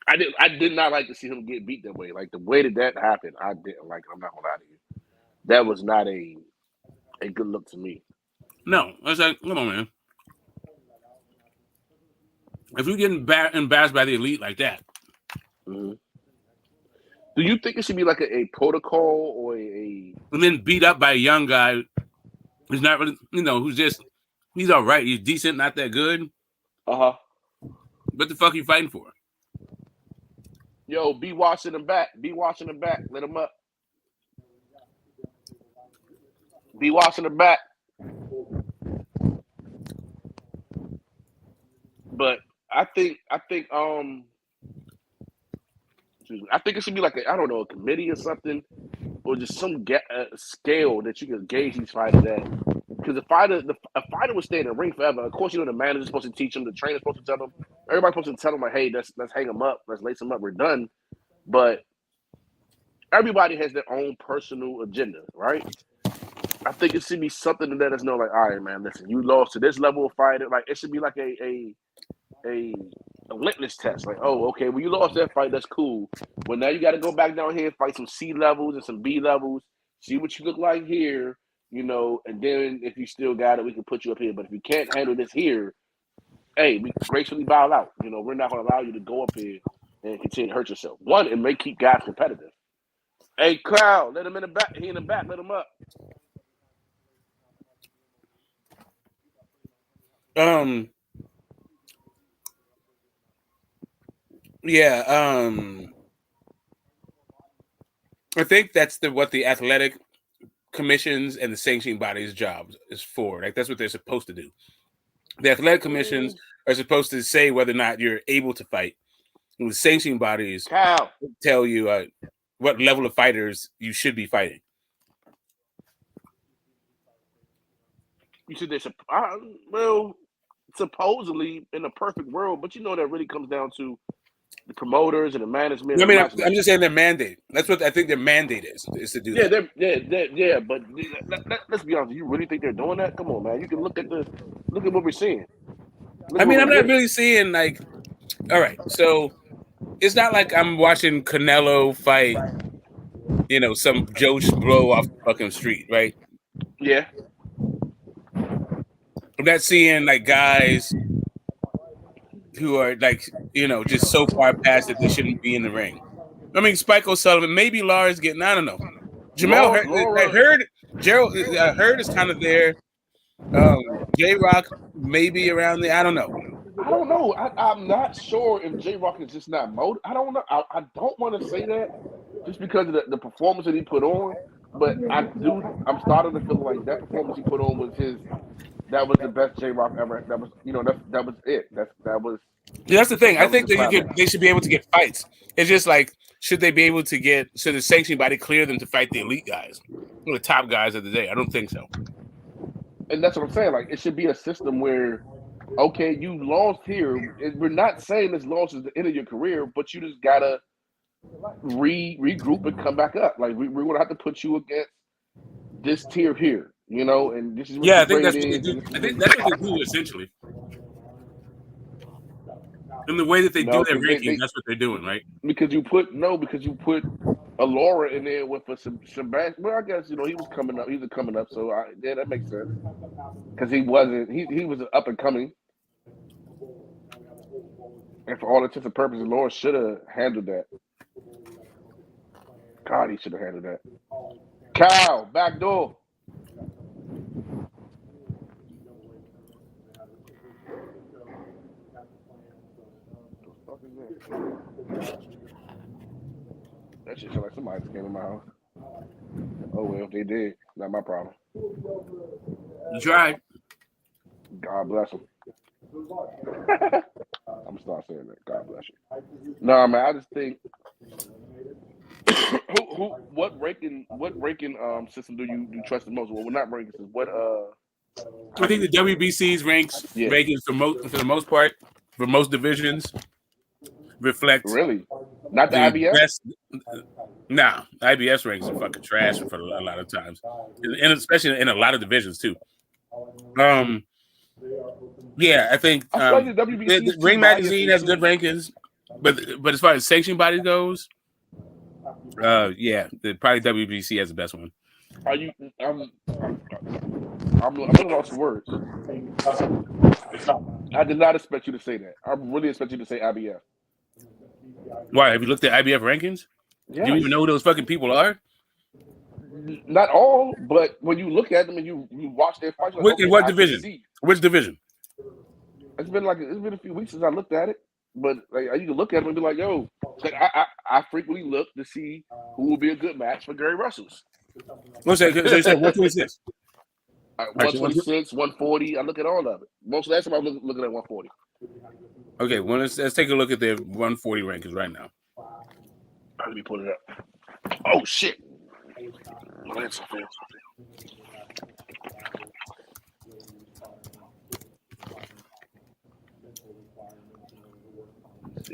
I did not like to see him get beat that way. Like the way that happened, I didn't like it. I'm not gonna lie to you. That was not a good look to me. No, I was like, come on, man. If you're getting embarrassed by the elite like that, do you think it should be like a protocol or and then beat up by a young guy who's not really, he's all right, he's decent, not that good. What the fuck are you fighting for? Yo, be watching him back. Let him up. Be watching him back. But I think it should be like a committee or something, or just some scale that you can gauge these fighters at. Because a fighter will stay in the ring forever. Of course, the manager's supposed to teach him, the trainer's supposed to tell him, everybody's supposed to tell him like, hey, let's hang him up, let's lace him up, we're done. But everybody has their own personal agenda, right? I think it should be something to let us know, like, all right, man, listen, you lost to this level of fighter. Like, it should be like a litmus test. Like, oh, okay, well, you lost that fight, that's cool. Well, now you got to go back down here and fight some C levels and some B levels, see what you look like here, and then if you still got it, we can put you up here. But if you can't handle this here, hey, we gracefully bow out. We're not going to allow you to go up here and continue to hurt yourself. One, it may keep guys competitive. Hey, Cloud, let him in the back. He in the back, let him up. I think that's what the athletic commissions and the sanctioning body's job is for. Like that's what they're supposed to do. The athletic commissions are supposed to say whether or not you're able to fight. And the sanctioning bodies tell you what level of fighters you should be fighting. You said there's well, supposedly in a perfect world, but you know that really comes down to the promoters and the management. I mean, I'm just saying their mandate. That's what I think their mandate is to do that. Yeah. But let's be honest. You really think they're doing that? Come on, man. You can look at what we're seeing. I mean, I'm not really seeing like. All right, so it's not like I'm watching Canelo fight, some Joe Schmo off the fucking street, right? Yeah. I'm not seeing like guys who are like, just so far past that they shouldn't be in the ring. I mean, Spike O'Sullivan, maybe Lara's getting, I don't know. Jamel Hurd is kind of there. J-Rock maybe around there. I don't know. I don't know. I'm not sure if J-Rock is just not motivated. I don't know. I don't want to say that just because of the performance that he put on, but I'm starting to feel like that performance he put on was that was the best J-Rock ever. That was that was it. That was. Yeah, that's the thing. I think that they should be able to get fights. It's just like, should they be able to the sanctioning body clear them to fight the elite guys, the top guys of the day? I don't think so. And that's what I'm saying. Like, it should be a system where, okay, you lost here. We're not saying this loss is the end of your career, but you just gotta regroup and come back up. Like, we're gonna have to put you against this tier here, and this is what I think that's what they do. I think that's what they do essentially. In the way that they do their ranking, that's what they're doing, right? Because you put a Laura in there with a Sebastian. Well, I guess he was coming up. He was coming up, so that makes sense. Because he wasn't. He was up and coming, and for all intents and purposes, Laura should have handled that. God, he should have handled that. Cow, back door. That shit sound like somebody just came in my house. Oh well, they did. Not my problem. You tried. God bless them. I'm gonna start saying that. God bless you. No, man, I just think what ranking system do you trust the most? Well, not rankings. What I think the WBC's rankings for the most part, for most divisions, reflect not the IBF. Best. Nah, IBS rankings are fucking trash for a lot of times, and especially in a lot of divisions too. Yeah, I think the Ring Magazine has good rankings, but as far as sanctioning body goes, probably WBC has the best one. Are you? I'm at a loss for words. I did not expect you to say that. I really expect you to say IBF. Why? Have you looked at IBF rankings? Yes. Do you even know who those fucking people are? Not all, but when you look at them and you watch their fights, like, in what division? Which division? It's been a few weeks since I looked at it, but like, you can look at them and be like, "Yo," like I frequently look to see who will be a good match for Gary Russell's. So you said 126. 126, 140. I look at all of it. Most last time I was looking at 140. Okay, well let's take a look at their 140 rankings right now. Let me pull it up. Oh shit!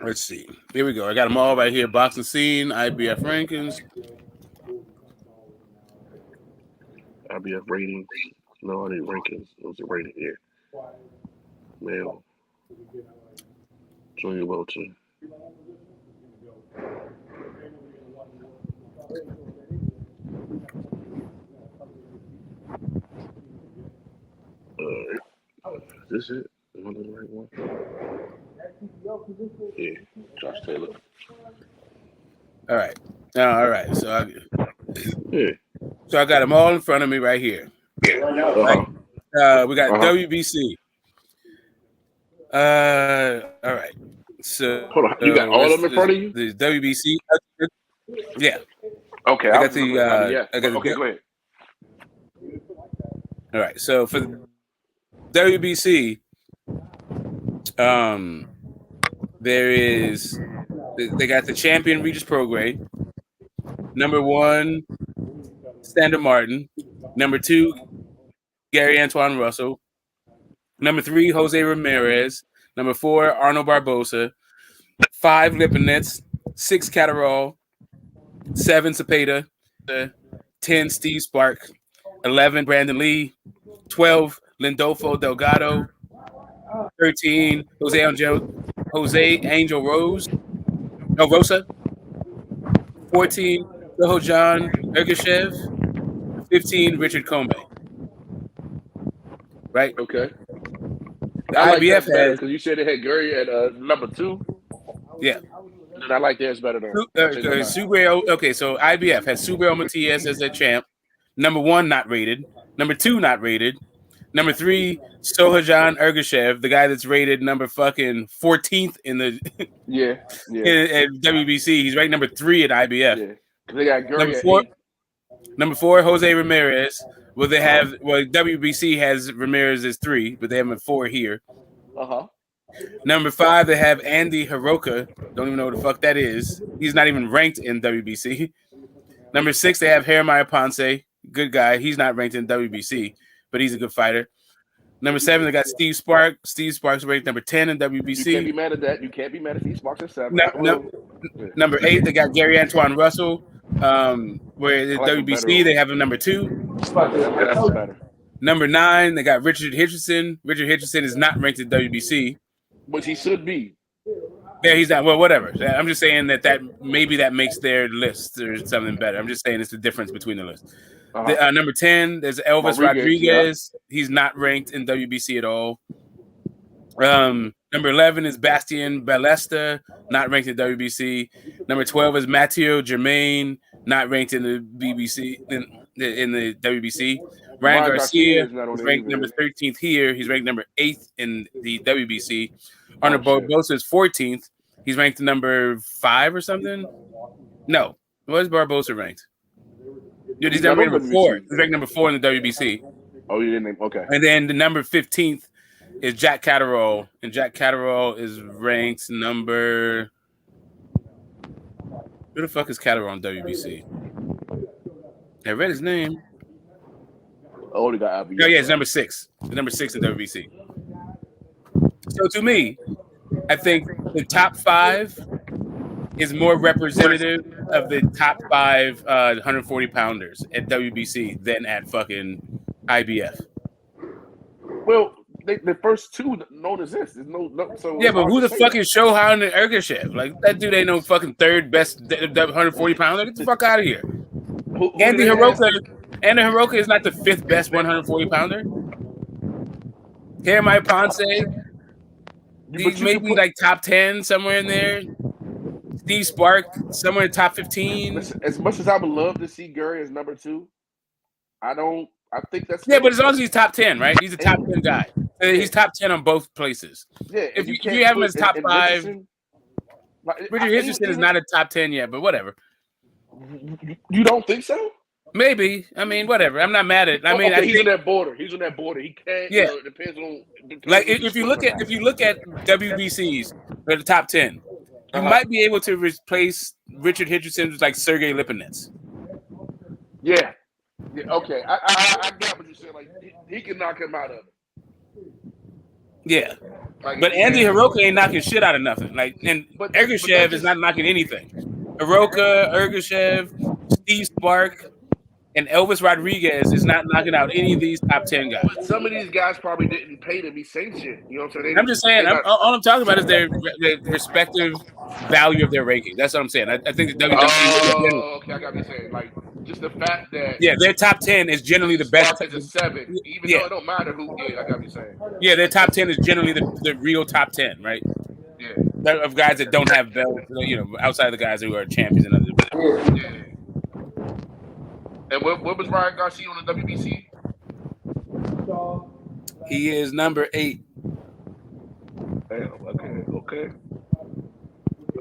Let's see. Here we go. I got them all right here. Boxing Scene, IBF rankings. IBF ratings. No, I need rankings. It was a rating here. Male. Junior welter. Is this it? Am I the right one? Yeah, Josh Taylor. All right. So I got them all in front of me right here. Right? We got WBC. All right. So hold on. You got all of them in front of you? The WBC. Yeah. Okay. I got the. Okay, go ahead. All right. So for the WBC, there is they got the champion Regis Prograis, number 1 Standard Martin, number 2 Gary Antoine Russell, number 3 Jose Ramirez, number 4 Arnold Barbosa, 5 Lipinets, 6 Catterall, 7 Cepeda, 10 Steve Spark, 11 Brandon Lee, 12 Lindolfo Delgado, 13 Jose Angel Rosa, 14 Sohojan Ergashev, 15 Richard Comey. Right? Okay. The I like IBF that better has because you said they had Gary at number 2. yeah. And I like theirs better though. Okay, so IBF has Subriel Matias as their champ. Number 1 not rated. Number 2 not rated. Number 3 Sohajan Ergashev, the guy that's rated number fucking 14th in the yeah. in WBC. He's ranked number 3 at IBF. Yeah. They got Gary Number at 4. 8. Number 4 Jose Ramirez. Well, they have WBC has Ramirez as 3, but they have him at 4 here. Number 5, they have Andy Hiroka. Don't even know what the fuck that is. He's not even ranked in WBC. Number 6, they have Jeremiah Ponce. Good guy. He's not ranked in WBC, but he's a good fighter. Number 7, they got Steve Spark. Steve Spark's ranked number 10 in WBC. You can't be mad at that. You can't be mad at Steve Sparks at 7. Number 8, they got Gary Antoine Russell. Where the WBC, they have him number 2. That's better. Number 9, they got Richard Hitchison. Richard Hitchison is not ranked in WBC. Which he should be. Yeah, he's not. Well, whatever. I'm just saying that maybe that makes their list or something better. I'm just saying it's the difference between the lists. Number 10, there's Elvis Rodriguez. He's not ranked in WBC at all. Number 11 is Bastien Ballesta, not ranked in WBC. Number 12 is Matteo Germain, not ranked in the BBC in the WBC. Ryan Garcia is ranked number 13th here. He's ranked number 8th in the WBC. Arnold Barbosa is 14th. He's ranked number 5 or something. No, what is Barbosa ranked? Dude, he's number 4. He's ranked number 4 in the WBC. Oh, you didn't name. Okay. And then the number 15th is Jack Catterall, and Jack Catterall is ranked number. Who the fuck is Catterall in WBC? I read his name. Oh, he got IBF. Oh yeah, it's number 6. It's number 6 in WBC. So to me, I think the top 5 is more representative of the top 5 140 pounders at WBC than at fucking IBF. Well, the first 2 known as this. There's no so yeah, but who the fuck is Shohan and Ergashev? Like that dude ain't no fucking 3rd best 140 pounder. Get the fuck out of here. Andy Hiroka is not the 5th best 140 pounder. Jeremiah Ponce, he's maybe like top 10 somewhere in there. Steve Spark somewhere in top 15. As much as I would love to see Gary as number 2, I think that's but as long as he's top 10, right? He's a top 10 guy. He's top 10 on both places. Yeah, if you have him as top 5, Richard Hitchison is not a top 10 yet, but whatever. You don't think so? Maybe. I mean, whatever. I'm not mad at it. I mean, he's on that border. He's on that border. He can't. Yeah. It depends on. Like if you look at WBCs for the top 10, you might be able to replace Richard Hitchison with like Sergey Lipinets. Yeah. Okay. I get what you're saying. Like he can knock him out of it. Yeah. But Andy Hiroka ain't knocking shit out of nothing. Like, and Ergashev is not knocking anything. Hiroka, Ergashev, Steve Spark, and Elvis Rodriguez is not knocking out any of these top 10 guys. But some of these guys probably didn't pay to be saying shit. You know what I'm saying? I'm just saying, all I'm talking about is their respective value of their ranking. That's what I'm saying. I think the WWE. Oh, okay, I got what you're saying. Like, just the fact that. Yeah, their top 10 is generally the best. Spark is a 7, even though it don't matter who. Yeah, I got what you're saying. Yeah, their top 10 is generally the real top 10, right? Yeah. Of guys that don't have belts, outside of the guys who are champions and other. Yeah. And what was Ryan Garcia on the WBC? He is number 8. Damn, okay.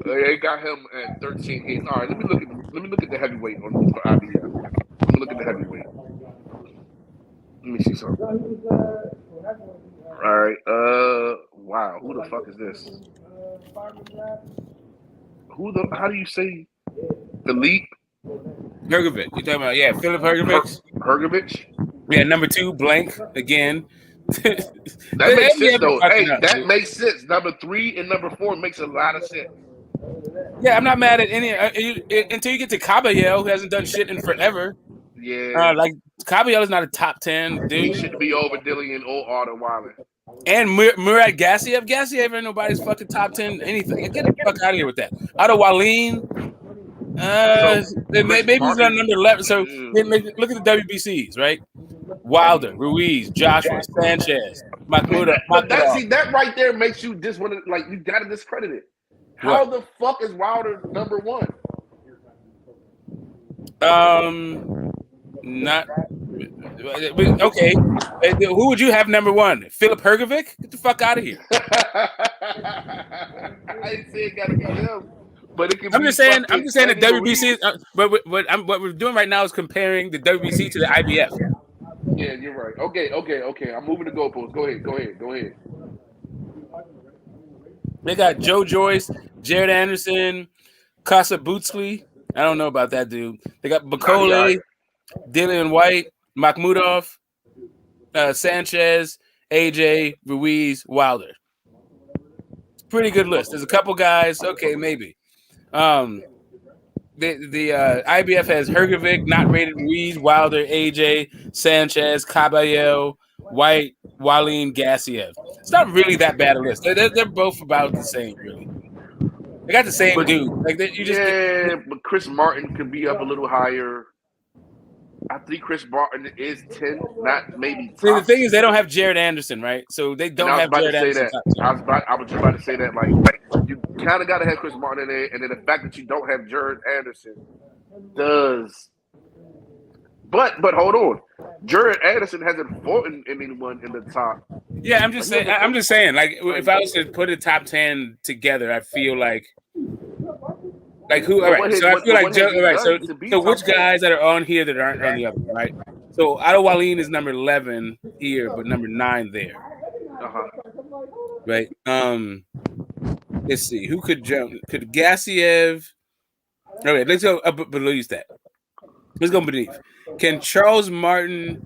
They got him at 13. All right, let me look at the heavyweight for IBF. Let me look at the heavyweight. Let me see something. All right. Wow. Who the fuck is this? How do you say Philippe Hergovich. You talking about Philip Hergovich? Hergovich? Yeah, number 2, blank again. That makes sense Been though. fucking Hey, up, that dude. makes sense. Number 3 and number 4 makes a lot of sense. Yeah, I'm not mad at any until you get to Caballero, who hasn't done shit in forever. Yeah. Like Caballero is not a top 10 He dude. shouldn't be over Dillian or Arden Wilder. And Murad Gassiev. Gassiev ain't nobody's fucking top 10 anything. Get the fuck out of here with that. Otto Wallin. Chris Maybe he's on Martin. number 11. So look at the WBCs, right? Wilder, Ruiz, Joshua, Sanchez, Mahmoud. But that right there makes you you gotta discredit it. How the fuck is Wilder number 1? Not okay. Who would you have number 1? Philip Hergovich? Get the fuck out of here. I ain't saying it gotta be him, but it can I'm be just saying fucking the Andy WBC. Ruiz. What we're doing right now is comparing the WBC to the IBF. Yeah, you're right. Okay. I'm moving the goalposts. Go ahead. They got Joe Joyce, Jared Anderson, Casa Bootsky. I don't know about that dude. They got Bacole, Dillian White, Makhmudov, Sanchez, AJ, Ruiz, Wilder. Pretty good list. There's a couple guys. Okay, maybe. The IBF has Hergovich, not rated, Ruiz, Wilder, AJ, Sanchez, Caballero, White, Wallin, Gassiev. It's not really that bad a list. They're both about the same, really. They got the same dude. But Chris Martin could be up a little higher. I think Chris Martin is 10, not maybe top. See, the thing is, they don't have Jared Anderson, right? So they don't have Jared Anderson. I was just about to say that. Like you kind of got to have Chris Martin in there, and then the fact that you don't have Jared Anderson does. But hold on, Jared Anderson hasn't fought in anyone in the top. Yeah, I'm just saying. Like, if I was to put a top 10 together, I feel like who? All right, so I feel like all right. So which guys that are on here that aren't on the other one, right? So Otto Wallin is number 11 here, but number 9 there. Right. Let's see. Who could jump? Could Gassiev? Okay, let's go up below that. Let's go beneath. Can Charles Martin?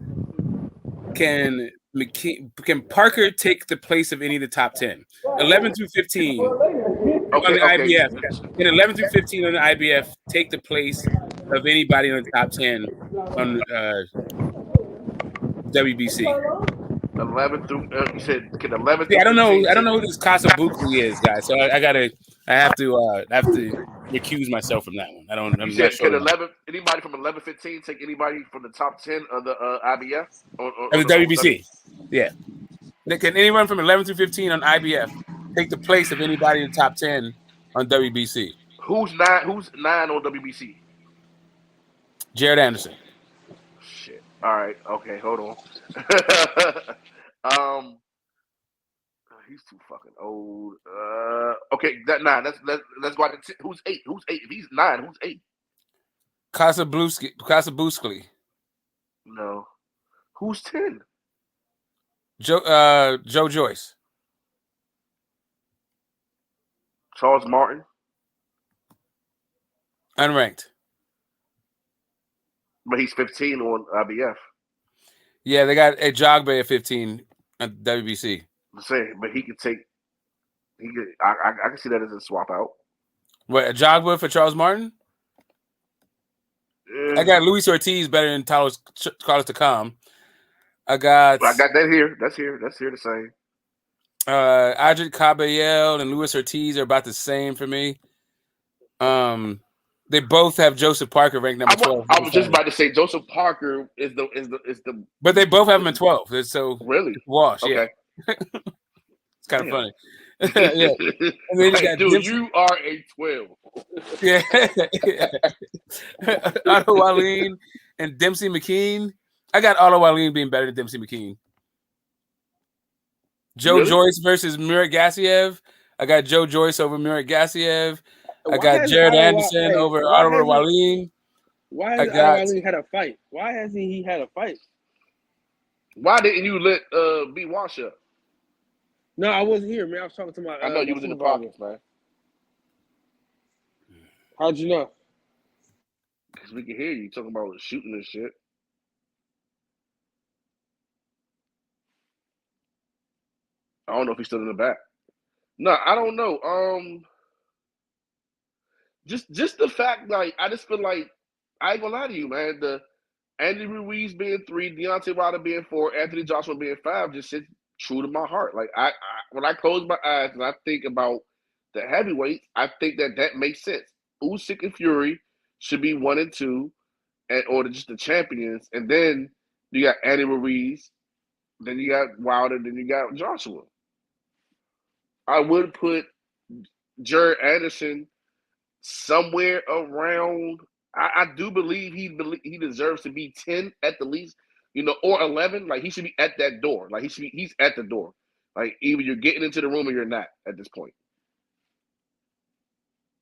Can Parker take the place of any of the top 10? 11 through 15 on the IBF. Can 11 through 15 on the IBF take the place of anybody on the top 10 on WBC? 11 through you said can 11. I don't know who this Casa Bookley is, guys. So I have to recuse myself from that one. I'm not sure. Can 11 anybody from 11-15 take anybody from the top 10 of the IBF or the WBC? Yeah. Can anyone from 11 through 15 on IBF take the place of anybody in the top 10 on WBC? Who's 9 on WBC? Jared Anderson. Shit. All right. Okay. Hold on. He's too fucking old. Okay. That 9. Let's go. Who's 8? Who's 8? If he's 9, who's 8? Casa Bookley. No. Who's 10? Joe Joyce. Charles Martin. Unranked. But he's 15 on IBF. Yeah, they got a Jogbe at 15 at WBC. I'm saying, but he could take. I can see that as a swap out. What, a Jogbe for Charles Martin? Yeah. I got Luis Ortiz better than Carlos Takam. I got that here. That's here the same. Adrian Caballero and Luis Ortiz are about the same for me. They both have Joseph Parker ranked number 12. I was just about to say Joseph Parker is the. But they both have him in 12. So really wash. Okay. Yeah. It's kind of funny. Yeah. And then Like, dude, you are a 12. Yeah. Otto Wallin and Dempsey McKean. I got Otto Wallin being better than Dempsey McKean. Joe Joyce versus Murat Gassiev. I got Joe Joyce over Murat Gassiev. I got Jared Anderson over Otto Wallin. Why has Otto Wallin had a fight? Why hasn't he had a fight? Why didn't you let B Wash up? No, I wasn't here, man. I was talking to my I know my you was in the supervisor. pockets, man. How'd you know? Because we can hear you talking about shooting and shit. I don't know if he's still in the back. No, I don't know. Just the fact, like, I just feel like I ain't gonna lie to you, man. The Andy Ruiz being 3, Deontay Wilder being 4, Anthony Joshua being 5 just sits true to my heart. Like I when I close my eyes and I think about the heavyweights, I think that makes sense. Usyk and Fury should be 1 and 2, or just the champions, and then you got Andy Ruiz, then you got Wilder, then you got Joshua. I would put Jared Anderson somewhere around. I do believe he deserves to be 10 at the least, or 11. Like he should be at that door. Like he's at the door. Like either you're getting into the room or you're not at this point.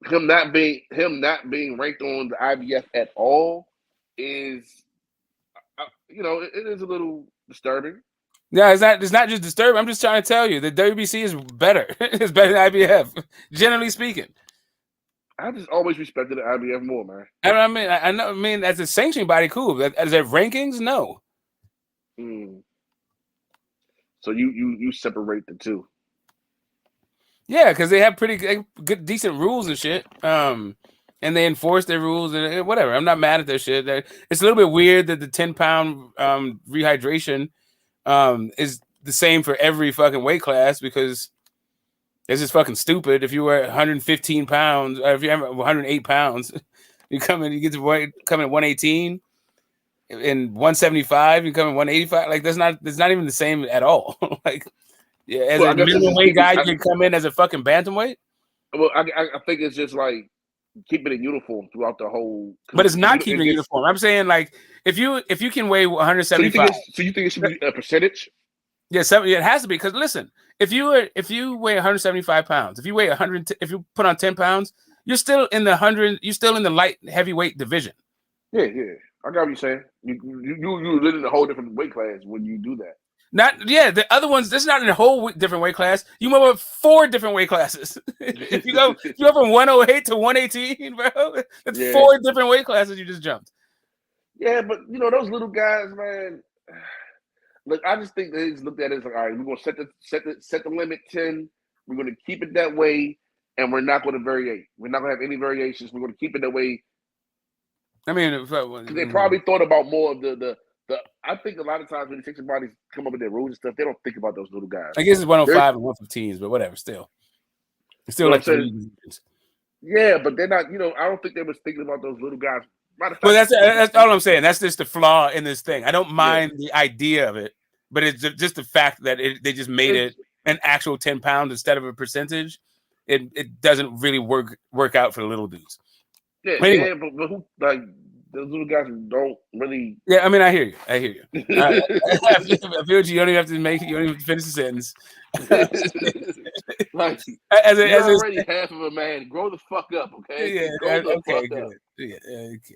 Him not being ranked on the IBF at all is, it is a little disturbing. Yeah, it's not just disturbing. I'm just trying to tell you the WBC is better. It's better than IBF, generally speaking. I just always respected the IBF more, man. I know. I mean, as a sanctioning body, cool. As their rankings, no. So you separate the two. Yeah, because they have pretty good, decent rules and shit. And they enforce their rules and whatever. I'm not mad at their shit. It's a little bit weird that the 10-pound rehydration is the same for every fucking weight class, because it's just fucking stupid. If you were 115 pounds, or if you have 108 pounds, you get to come in 118, and 175, you come in 185. Like that's not even the same at all. Like, yeah, as a minimum weight guy, you can come in as a fucking bantamweight. Well, I think it's just like keeping it uniform throughout the whole. But it's not keeping it uniform. I'm saying, like, if you can weigh 175, so you think it should be a percentage? Yeah, it has to be, because listen, if you weigh 175 pounds, if you weigh 100, if you put on 10 pounds, you're still in the 100. You're still in the light heavyweight division. Yeah, I got what you're saying. You live in a whole different weight class when you do that. The other ones. This is not in a whole different weight class. You move up 4 different weight classes. if you go from 108 to 118, bro, that's 4 different weight classes you just jumped. Yeah, but those little guys, man. Look, I just think they just looked at it as like, all right, we're gonna set the limit 10. We're gonna keep it that way, and we're not gonna vary. We're not gonna have any variations. We're gonna keep it that way. I mean, they probably thought about more of the. I think a lot of times when the Texas bodies come up with their rules and stuff, they don't think about those little guys. I guess it's 105 and 115s, but whatever. Still, it's still like 3 divisions. Yeah, but they're not. I don't think they was thinking about those little guys. Well, that's all I'm saying. That's just the flaw in this thing. I don't mind the idea of it, but it's just the fact that they just made it an actual 10 pounds instead of a percentage. It doesn't really work out for the little dudes. Yeah, anyway. But who, like, those little guys who don't really. Yeah, I mean, I hear you. I feel you. You don't even have to make it. You don't even have to finish the sentence. Like, you're already half of a man. Grow the fuck up, okay? Yeah, okay, good. Yeah, okay.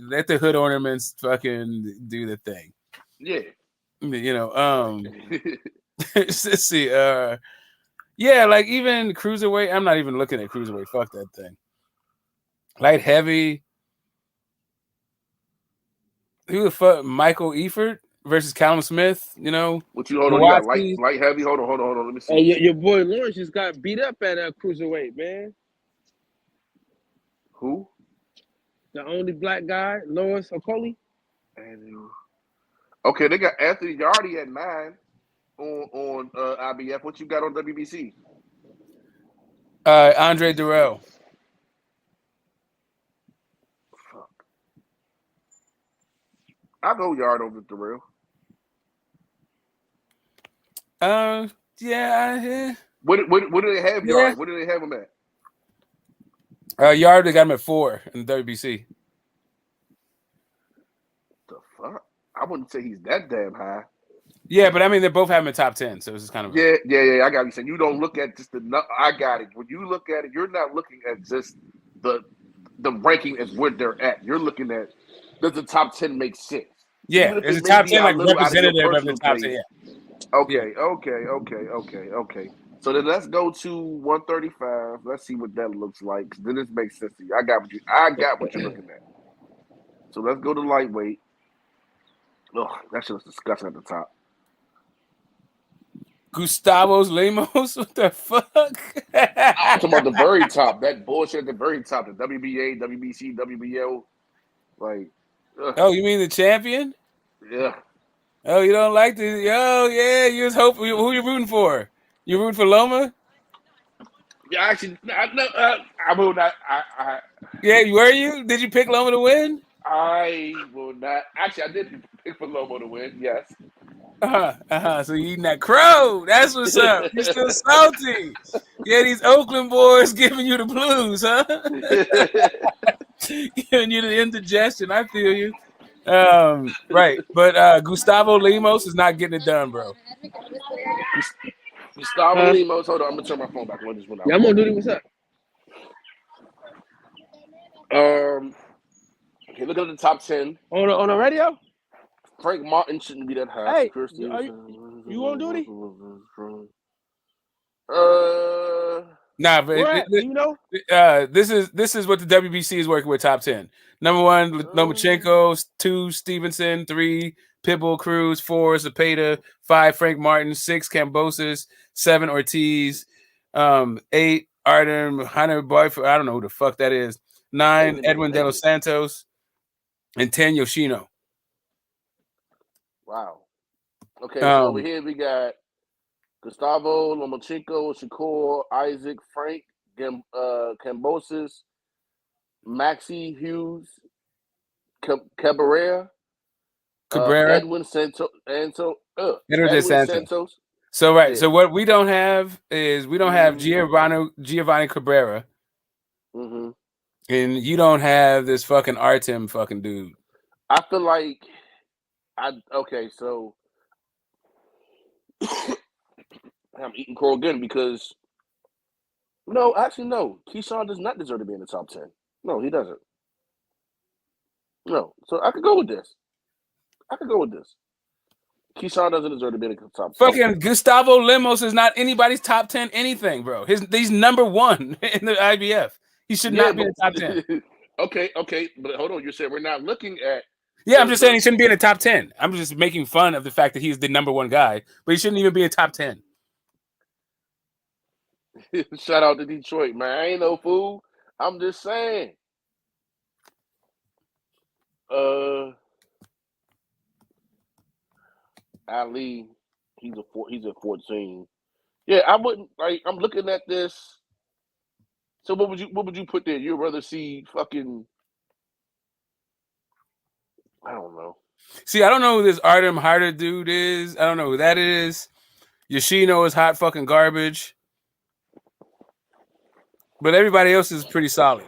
Let the hood ornaments fucking do the thing. Yeah. Let's see. Yeah, like even cruiserweight. I'm not even looking at cruiserweight. Fuck that thing. Light heavy. Who the fuck? Michael Eifert versus Callum Smith. What you hold on? You got light heavy. Hold on. Let me see. Hey, your boy Lawrence just got beat up at cruiserweight, man. Who? The only black guy, Lawrence Okoli. Okay, they got Anthony Yardy at 9 on IBF. What you got on WBC? Andre Durrell. I'll go Yard over Durrell. Yeah. What do they have Yard? What do they have him at? Yard, they got him at 4 in WBC. The fuck? I wouldn't say he's that damn high. Yeah, but I mean, they both have him in top 10, so it's just kind of yeah. I got you saying. You don't look at just I got it. When you look at it, you're not looking at just the ranking as where they're at. You're looking at, does the top 10 make sense? Yeah, Even if it's it a may top be 10 a like little out of your representative of the personal top 10. taste. Yeah. Okay. So then let's go to 135. Let's see what that looks like. Then this makes sense to you. I got what you're looking at. So let's go to lightweight. Oh, that shit was disgusting at the top. Gustavo Lemos, what the fuck? I'm talking about the very top. That bullshit at the very top. The WBA, WBC, WBO. Like, Oh, you mean the champion? yeah. Oh, you don't like the? Oh, yeah. You was hoping. Who you rooting for? You rooting for Loma? Yeah, actually, I will not. Yeah, were you? Did you pick Loma to win? I will not. Actually, I did pick for Lobo to win. Yes. So you eating that crow? That's what's up. You still salty? Yeah, these Oakland boys giving you the blues, huh? Giving you the indigestion. I feel you. Right, but Gustavo Lemos is not getting it done, bro. Gustavo Lemos. Hold on, I'm gonna turn my phone back. I just went out. Yeah, I'm gonna do this. What's up? Okay, look at the top 10. On the radio? Frank Martin shouldn't be that high. Hey, you want duty? Nah, but you know, this is what the WBC is working with top 10. Number 1, Lomachenko. 2, Stevenson. 3, Pitbull Cruz. 4, Zepeda. 5, Frank Martin. 6, Kambosos. 7, Ortiz. 8, Artem Hunter Boyford. I don't know who the fuck that is. 9, Edwin De Los Santos. And 10, Yoshino. Wow. Okay, so over here we got Gustavo, Lomachenko, Shakur, Isaac, Frank, Kambosos, Maxie Hughes, Cabrera, Edwin Santos, Edwin Santos. So right, so what we don't have is we don't have Giovanni Cabrera, Mm-hmm. and you don't have this fucking Artem fucking dude. I feel like so I'm eating crow again because no, Keyshawn does not deserve to be in the top 10. No, he doesn't. No, so I could go with this. Keyshawn doesn't deserve to be in the top 10. Fucking Gustavo Lemos is not anybody's top 10 anything, bro. He's number 1 in the IBF. He should not be in the top 10. Okay, but hold on. You said we're not looking at. Yeah, I'm just saying he shouldn't be in the top 10. I'm just making fun of the fact that he's the number 1 guy, but he shouldn't even be in top 10. Shout out to Detroit, man. I ain't no fool. I'm just saying. Ali, he's a 14. Yeah, I wouldn't like. I'm looking at this. So what would you put there? You'd rather see fucking. I don't know. See, I don't know who this Artem Harder dude is. I don't know who that is. Yoshino is hot fucking garbage. But everybody else is pretty solid.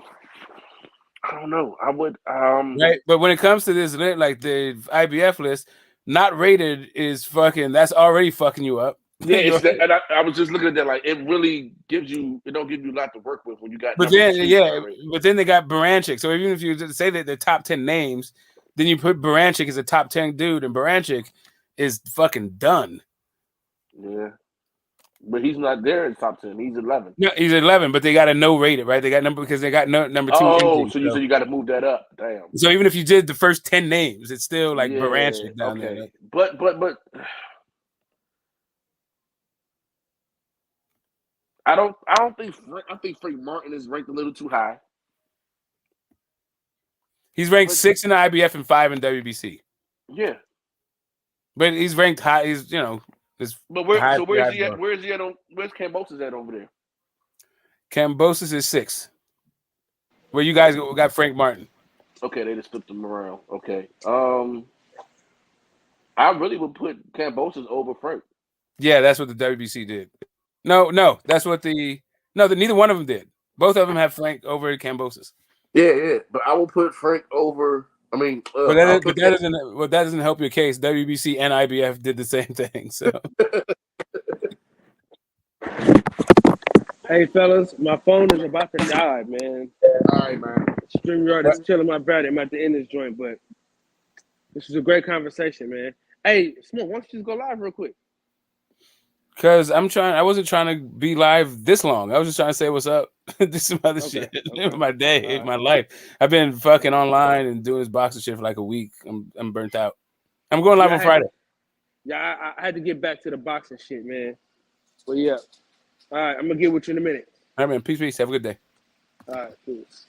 I don't know. I would right. But when it comes to this, like the IBF list, not rated is fucking. That's already fucking you up. Yeah, it's that, and I was just looking at that. Like, it really gives you. It don't give you a lot to work with when you got. But then they got Baranchik. So even if you say that the top 10 names, then you put Baranchik as a top 10 dude, and Baranchik is fucking done. Yeah. But he's not there in top 10. He's 11. No, he's 11, but they got a no rated, right? They got number 2. Oh, so you got to move that up. Damn. So even if you did the first 10 names, it's still like Baranchik down there. But I think Frank Martin is ranked a little too high. He's ranked 6 in the IBF and 5 in WBC. Yeah. But he's ranked high. He's But where's he at? Where's Kambosos at over there? Kambosos is 6. Where you guys got Frank Martin. Okay, they just flipped him around. Okay. I really would put Kambosos over Frank. Yeah, that's what the WBC did. No, that's what neither one of them did. Both of them have Frank over Kambosos. Yeah, but I will put Frank over. I mean, but that doesn't help your case. WBC and IBF did the same thing. So, hey fellas, my phone is about to die, man. All right, man. StreamYard is killing my battery. I'm at the end of this joint, but This was a great conversation, man. Hey, Smoke, why don't you just go live real quick? Because I wasn't trying to be live this long. I was just trying to say what's up. This is some other shit. My day, my life. I've been fucking online and doing this boxing shit for like a week. I'm burnt out. I'm going live on Friday. I had to get back to the boxing shit, man. But yeah. All right, I'm gonna get with you in a minute. All right, man. Peace. Have a good day. All right, peace.